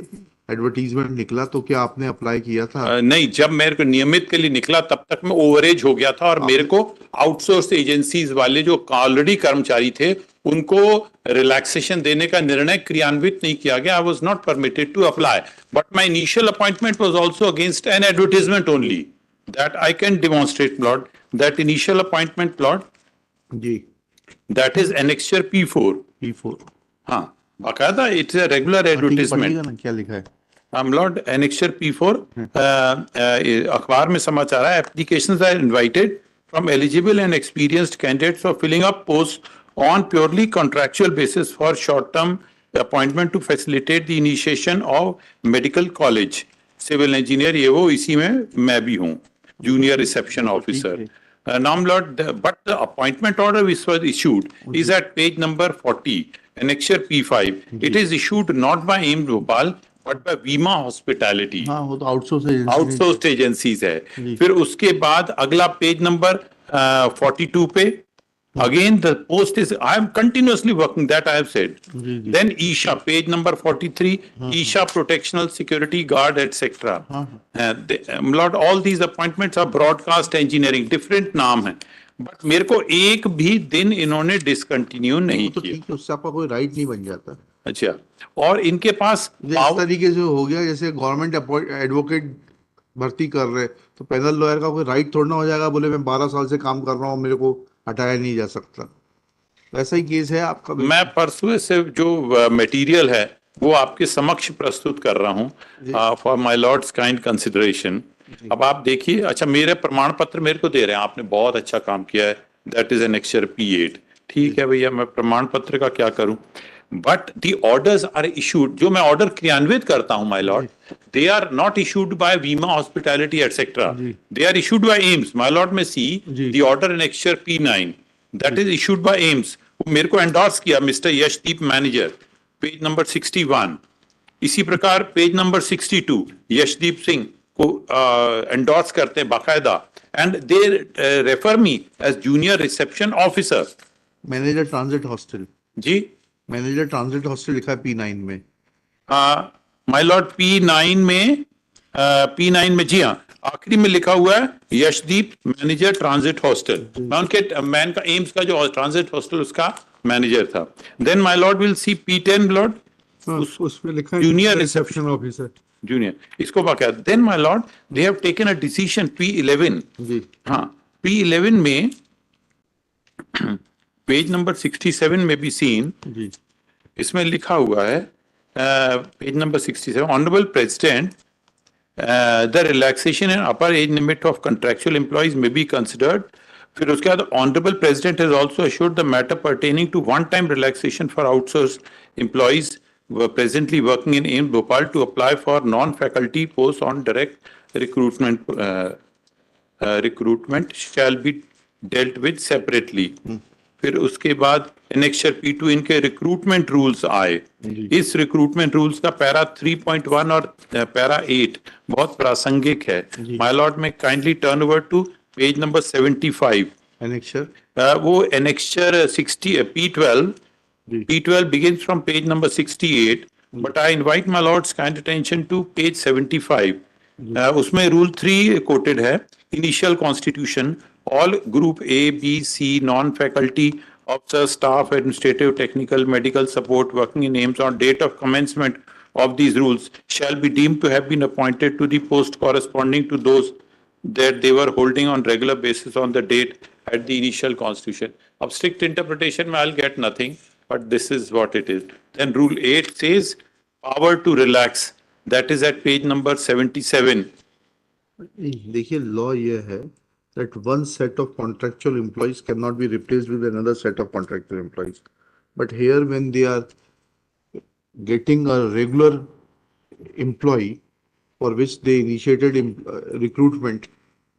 एडवर्टीजमेंट निकला तो क्या आपने अप्लाई किया था? नहीं, जब मेरे को नियमित के लिए निकला तब तक मैं ओवरेज हो गया था और मेरे को आउटसोर्स एजेंसीज वाले जो ऑलरेडी कर्मचारी थे उनको रिलैक्सेशन देने का निर्णय क्रियान्वित नहीं किया गया. I was not permitted to apply, but my initial appointment was also against an advertisement only. That I can demonstrate lord. That initial appointment lord जी, दैट इज एनेक्चर P4. हाँ, बाकायदा इट्स अ रेगुलर एडवर्टाइजमेंट. क्या लिखा है? Lord annexure P4 अखबार में समाचार है. Applications are invited from eligible and experienced candidates for filling up posts on purely contractual basis for short-term appointment to facilitate the initiation of medical college. Civil engineer ये वो, इसी में मैं भी हूँ, junior reception officer. Now, Lord, but the appointment order which was issued is at page number 40, annexure P5. It is issued not by AIMS Bhopal but by Vima Hospitality. हाँ, वो तो आउटसोर्स एजेंसीज है. फिर उसके बाद अगला page number 42 पे again the post is I am continuously working, that I have said. Then Isha, page number 43, Isha protectional security guard etc. Lord, all these appointments are broadcast engineering, different नाम है, but मेरे को एक भी दिन इन्होंने discontinue नहीं किया. उससे आपका कोई राइट नहीं बन जाता. अच्छा, और इनके पास इस तरीके से हो गया जैसे गवर्नमेंट एडवोकेट भर्ती कर रहे तो पैनल लॉयर का कोई राइट थोड़ा ना हो जाएगा बोले मैं 12 साल से काम कर रहा हूँ मेरे को हटाया नहीं जा सकता. वैसा ही केस है आपका. मैं परसों से जो मटेरियल है वो आपके समक्ष प्रस्तुत कर रहा हूँ for my Lord's kind consideration. अब आप देखिए. अच्छा, मेरे प्रमाण पत्र मेरे को दे रहे हैं, आपने बहुत अच्छा काम किया है. That is annexure P8. ठीक है भैया, मैं प्रमाण पत्र का क्या करूं. But the orders are issued, जो मैं ऑर्डर क्रियान्वित करता हूं my lord, they are not issued by वीमा hospitality etcetera, they are issued by AIIMS. My lord में see the order annexure P9 that is issued by AIIMS. मेरे को एंडोर्स किया mister Yashdeep manager, page number 61. इसी प्रकार पेज नंबर 62 यशदीप सिंह को endorse करते हैं बाकायदा, and they refer me as junior reception officer. Manager transit hostel. जी, मैनेजर ट्रांजिट हॉस्टल लिखा है P9 में. हाँ माय लॉर्ड, P9 में जी हाँ, आखिरी में लिखा हुआ है यशदीप मैनेजर ट्रांजिट हॉस्टल. मैं उनका एम्स का जो ट्रांजिट हॉस्टल उसका मैनेजर था. Then my lord will see P10 lord, उसमें लिखा है जूनियर रिसेप्शन ऑफिसर. जूनियर, इसको बाकायदा. Then my lord they have taken a decision P11. जी हाँ, P11 में पेज नंबर 67 में भी सीन, इसमें लिखा हुआ है page number 67, Honorable President, the relaxation in upper age limit of contractual employees may be considered. फिर उसके बाद Honorable President has also assured the matter pertaining to one-time relaxation for outsourced employees who are presently working in AIIMS Bhopal to apply for non-faculty posts on direct recruitment. Recruitment shall be dealt with separately. फिर उसके बाद annexure P2 इनके recruitment rules आए. इस recruitment rules का para 3.1 और para 8 बहुत प्रासंगिक है. My lord may kindly turn over to page number 75. Annexure वो annexure 60 P12 P12 begins from page number 68, but I invite my lord's kind attention to page 75. उसमें rule 3 quoted है. Initial constitution, all group A, B, C, non-faculty officers, staff, administrative, technical, medical support working in AIIMS on date of commencement of these rules shall be deemed to have been appointed to the post corresponding to those that they were holding on regular basis on the date at the initial constitution. Of strict interpretation, I'll get nothing, but this is what it is. Then rule 8 says power to relax. That is at page number 77. देखिए law ये है that one set of contractual employees cannot be replaced with another set of contractual employees. But here when they are getting a regular employee for which they initiated recruitment,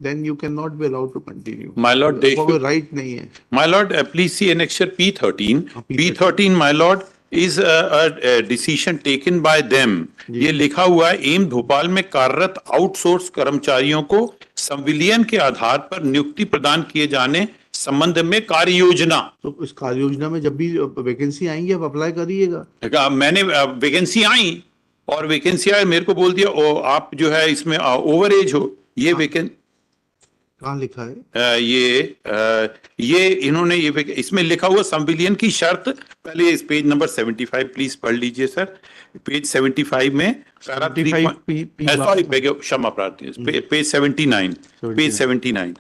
then you cannot be allowed to continue. My lord, they should, right नहीं है. My lord, please see annexure P13. P13, my lord, is a decision taken by them. ये लिखा हुआ है AIIMS Bhopal में कार्यरत outsource कर्मचारियों को संविलियन के आधार पर नियुक्ति प्रदान किए जाने संबंध में कार्य योजना. तो इस कार्य योजना में जब भी वैकेंसी आएंगी आप अप्लाई करिएगा. मैंने वैकेंसी आई और वैकेंसी आए मेरे को बोल दिया आप जो है इसमें ओवर एज हो. ये वैकेंसी कहाँ लिखा है? ये इन्होंने ये इसमें लिखा हुआ संविलियन की शर्त. पहले इस पेज नंबर 75 प्लीज पढ़ लीजिए सर. पेज 75 में क्षमा प्रार्थी पेज 79 पेज 79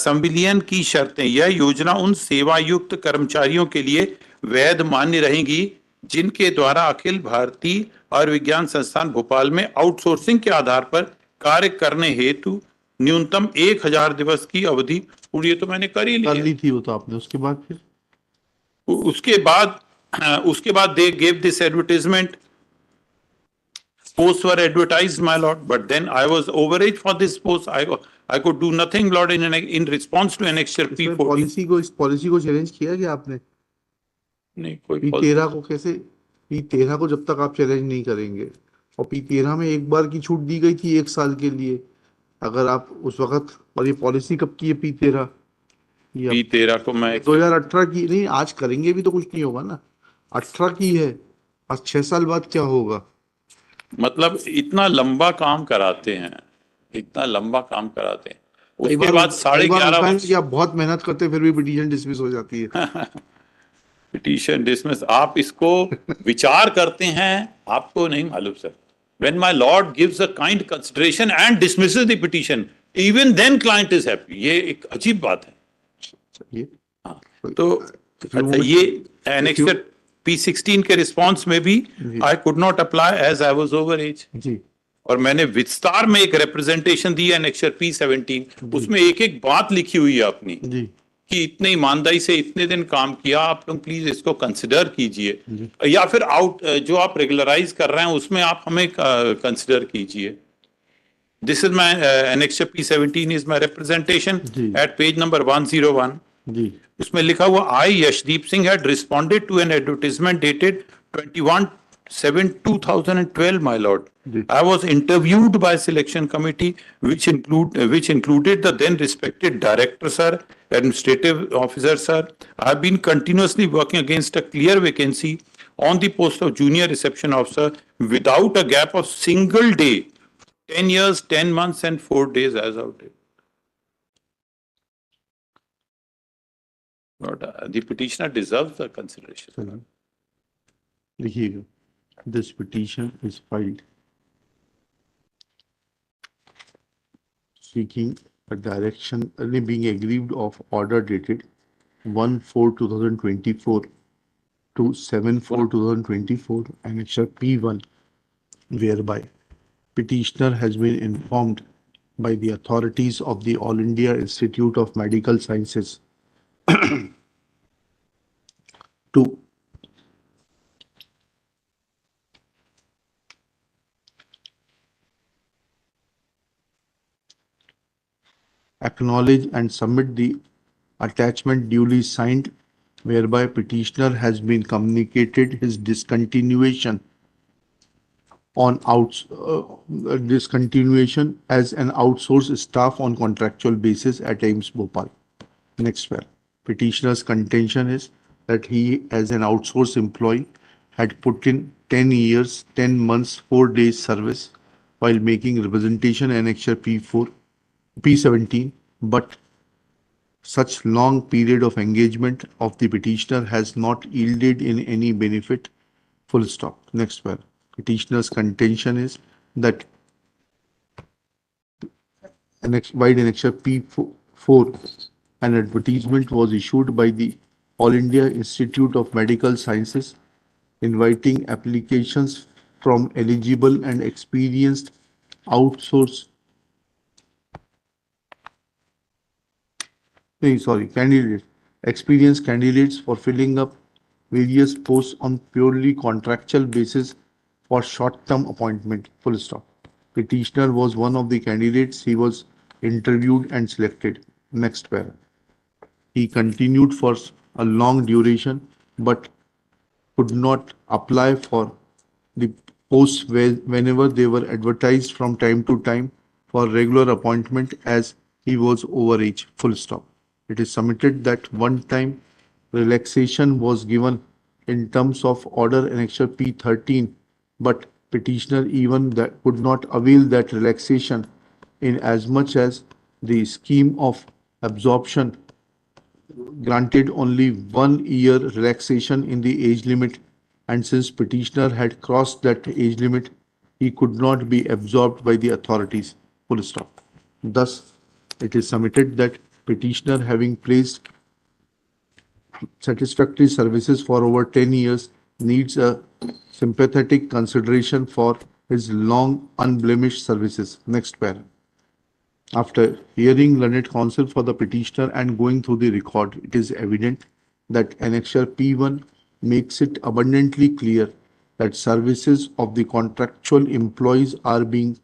संविलियन की शर्तें. यह योजना उन सेवायुक्त कर्मचारियों के लिए वैध मान्य रहेगी जिनके द्वारा अखिल भारतीय आयुर्विज्ञान संस्थान भोपाल में आउटसोर्सिंग के आधार पर कार्य करने हेतु न्यूनतम 1000 दिवस की अवधि पूरी. तो मैंने कर ली थी वो तो आपने. उसके बाद फिर उसके बाद they gave this advertisement. Posts were advertised, my lord, but then I was overage for this post. I could do nothing, lord, in response to annexure P14. इस पॉलिसी को चैलेंज किया क्या आपने? नहीं, कोई P13 को कैसे? P13 को जब तक आप चैलेंज नहीं करेंगे, और P13 में एक बार की छूट दी गई थी 1 साल के लिए. अगर आप उस वक्त, और ये पॉलिसी कब की है P13 को मैं 2018 की नहीं, आज करेंगे भी तो कुछ नहीं होगा ना. 18 की है, आज 6 साल बाद क्या होगा? मतलब इतना लंबा काम कराते हैं, इतना लंबा काम कराते हैं. उसके बाद 11.5 आप बहुत मेहनत करते हैं फिर भी पिटीशन डिसमिस हो जाती है. पिटीशन डिसमिस आप इसको विचार करते हैं, आपको नहीं मालूम sir. When my lord gives a kind consideration and dismisses the petition, even then client is happy. ये एक अजीब बात है. तो ये annexure P16 के रिस्पॉन्स में भी I could not apply as I was over age. और मैंने विस्तार में एक रिप्रेजेंटेशन दी annexure P17. उसमें एक एक बात लिखी हुई है अपनी कि इतने ईमानदारी से इतने दिन काम किया, आप लोग प्लीज इसको कंसिडर कीजिए, या फिर जो आप रेगुलराइज कर रहे हैं उसमें आप हमें कंसिडर कीजिए. This is my annexure P17 is my representation at page number 101. उसमें लिखा हुआ I Yashdeep Singh had responded to an advertisement dated 21/7/2012, my lord. I was interviewed by selection committee, which included the then respected director, sir, administrative officer, sir. I have been continuously working against a clear vacancy on the post of junior reception officer without a gap of single day. 10 years, 10 months, and 4 days as of date. But the petitioner deserves the consideration. देखिएगा, this petition is filed seeking a direction being aggrieved of order dated 1/4/2024 to 7/4/2024, Annexure P1, whereby petitioner has been informed by the authorities of the All India Institute of Medical Sciences to acknowledge and submit the attachment duly signed, whereby petitioner has been communicated his discontinuation discontinuation as an outsourced staff on contractual basis at AIIMS Bhopal. Next one. Petitioner's contention is that he, as an outsourced employee, had put in 10 years, 10 months, 4 days service while making representation annexure P17, but such long period of engagement of the petitioner has not yielded in any benefit. Full stop. Next one. Petitioner's contention is that wide annexure P4, an advertisement was issued by the All India Institute of Medical Sciences inviting applications from eligible and experienced experienced candidates for filling up various posts on purely contractual basis for short-term appointment. Full stop. Petitioner was one of the candidates. He was interviewed and selected. Next paragraph. He continued for a long duration, but could not apply for the posts whenever they were advertised from time to time for regular appointment as he was overage. Full stop. It is submitted that one time relaxation was given in terms of order annexure P13, but petitioner even that could not avail that relaxation in as much as the scheme of absorption granted only 1 year relaxation in the age limit, and since petitioner had crossed that age limit, he could not be absorbed by the authorities. Full stop. Thus, it is submitted that petitioner, having placed satisfactory services for over 10 years, needs a sympathetic consideration for his long unblemished services. Next paragraph. After hearing learned counsel for the petitioner and going through the record, it is evident that annexure P1 makes it abundantly clear that services of the contractual employees are being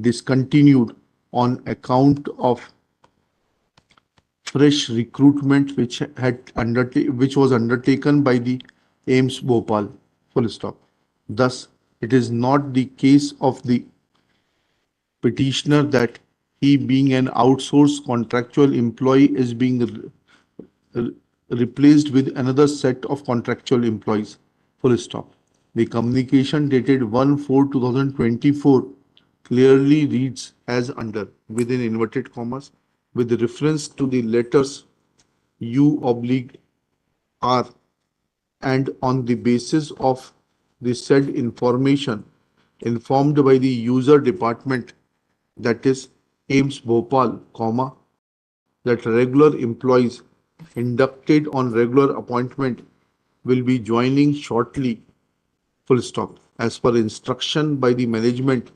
discontinued on account of fresh recruitment which was undertaken by the AIIMS Bhopal. Full stop. Thus, it is not the case of the petitioner that he, being an outsourced contractual employee, is being replaced with another set of contractual employees. Full stop. The communication dated 1/4/2024 clearly reads as under, within inverted commas, with reference to the letters U/R, and on the basis of the said information informed by the user department, that is AIIMS Bhopal, that regular employees inducted on regular appointment will be joining shortly. Full stop. As per instruction by the management,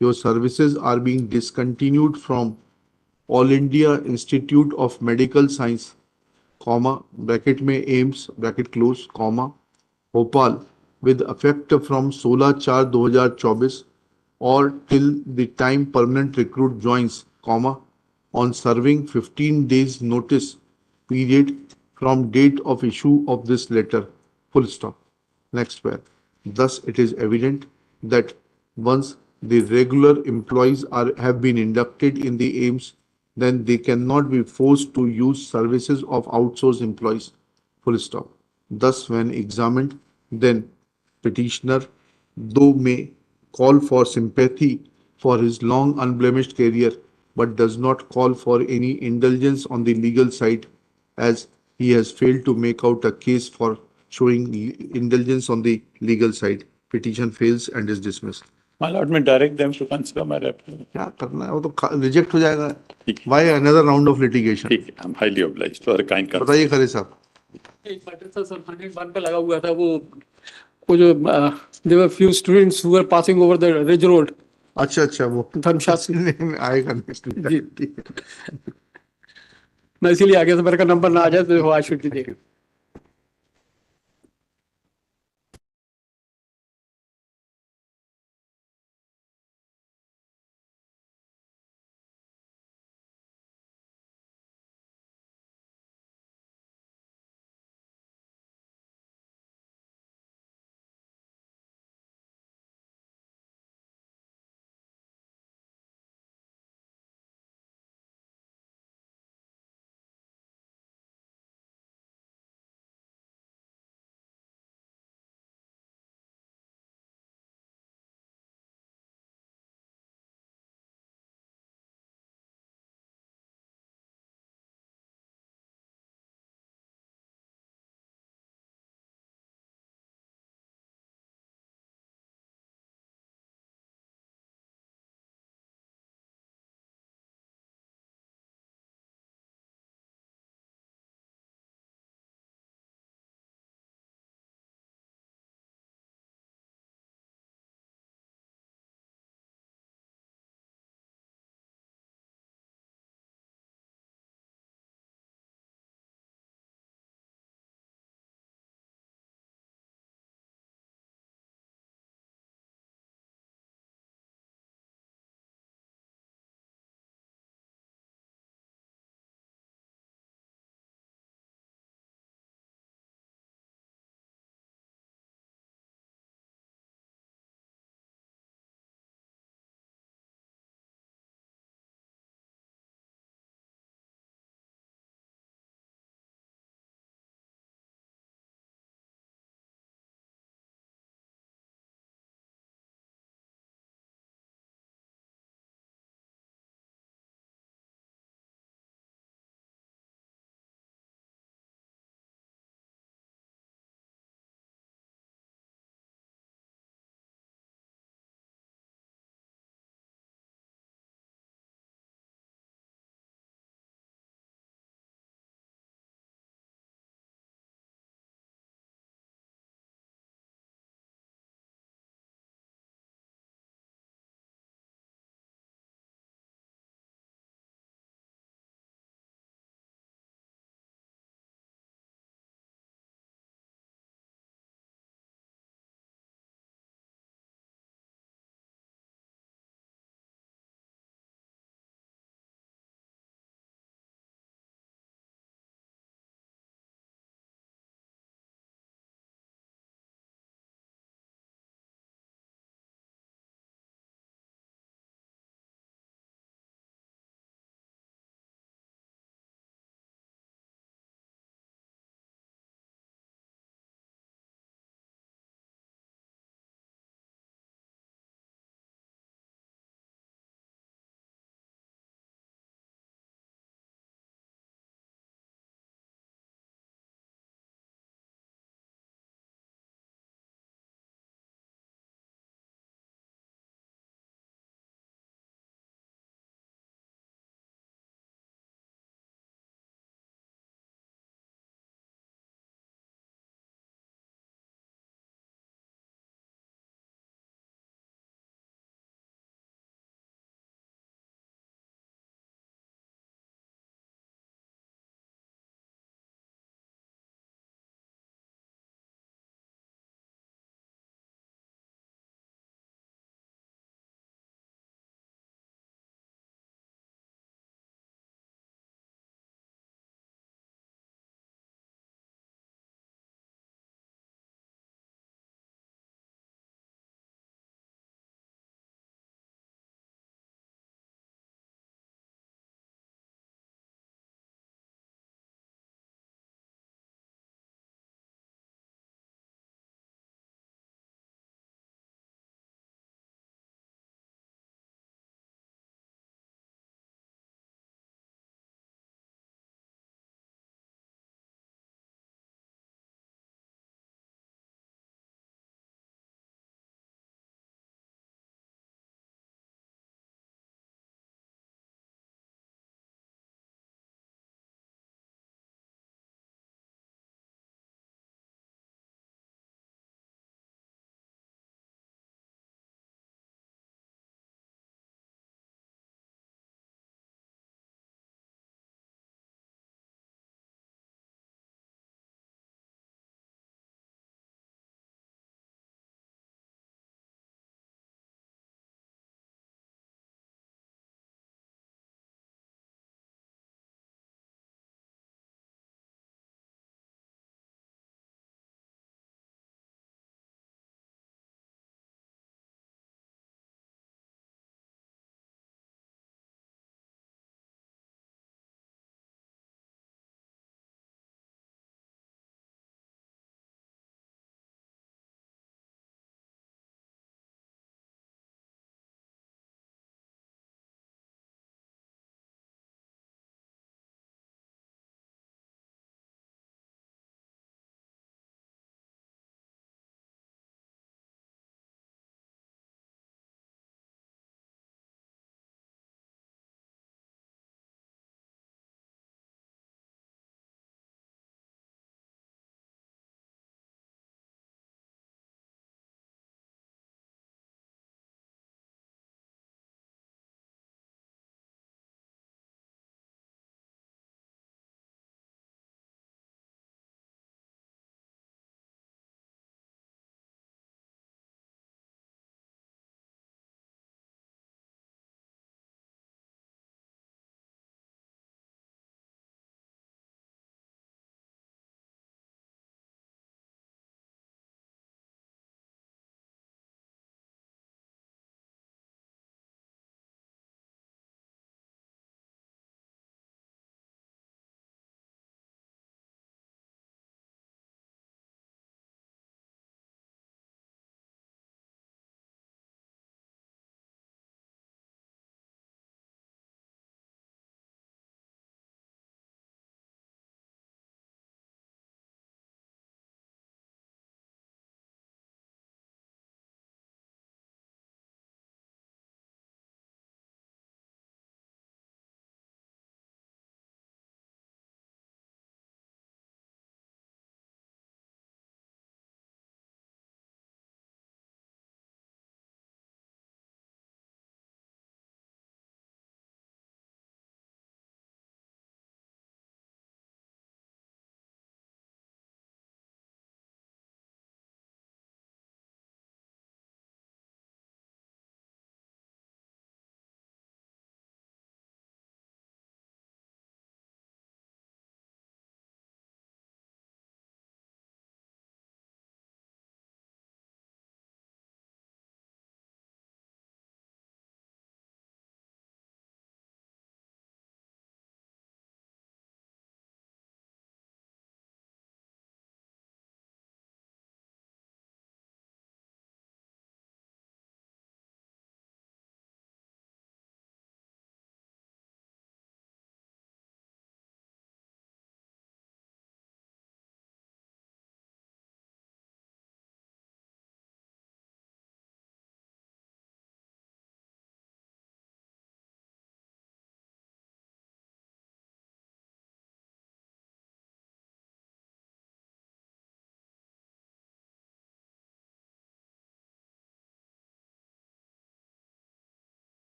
your services are being discontinued from All India Institute of Medical Science, bracket में AIIMS, bracket close, Bhopal, with effect from 16/4/2024 or till the time permanent recruit joins, on serving 15 days notice period from date of issue of this letter. Full stop. Next paragraph. Thus, it is evident that once the regular employees have been inducted in the AIIMS, then they cannot be forced to use services of outsourced employees. Full stop. Thus, when examined, then petitioner, though may call for sympathy for his long unblemished career, but does not call for any indulgence on the legal side, as he has failed to make out a case for showing indulgence on the legal side. Petition fails and is dismissed. My lord, may direct them to consider my reference. क्या करना है, वो तो reject हो जाएगा. Why another round of litigation? ठीक है, I'm highly obliged for the kind. बताइए खरे साहब. एक मैटर सर 101 पे लगा हुआ था वो जो there were few students who were passing over the ridge road. अच्छा अच्छा, वो धर्मशास्त्र आएगा जी। मैं इसीलिए आगे से मेरे का नंबर ना आ जाए तो आई शुड बी देयर।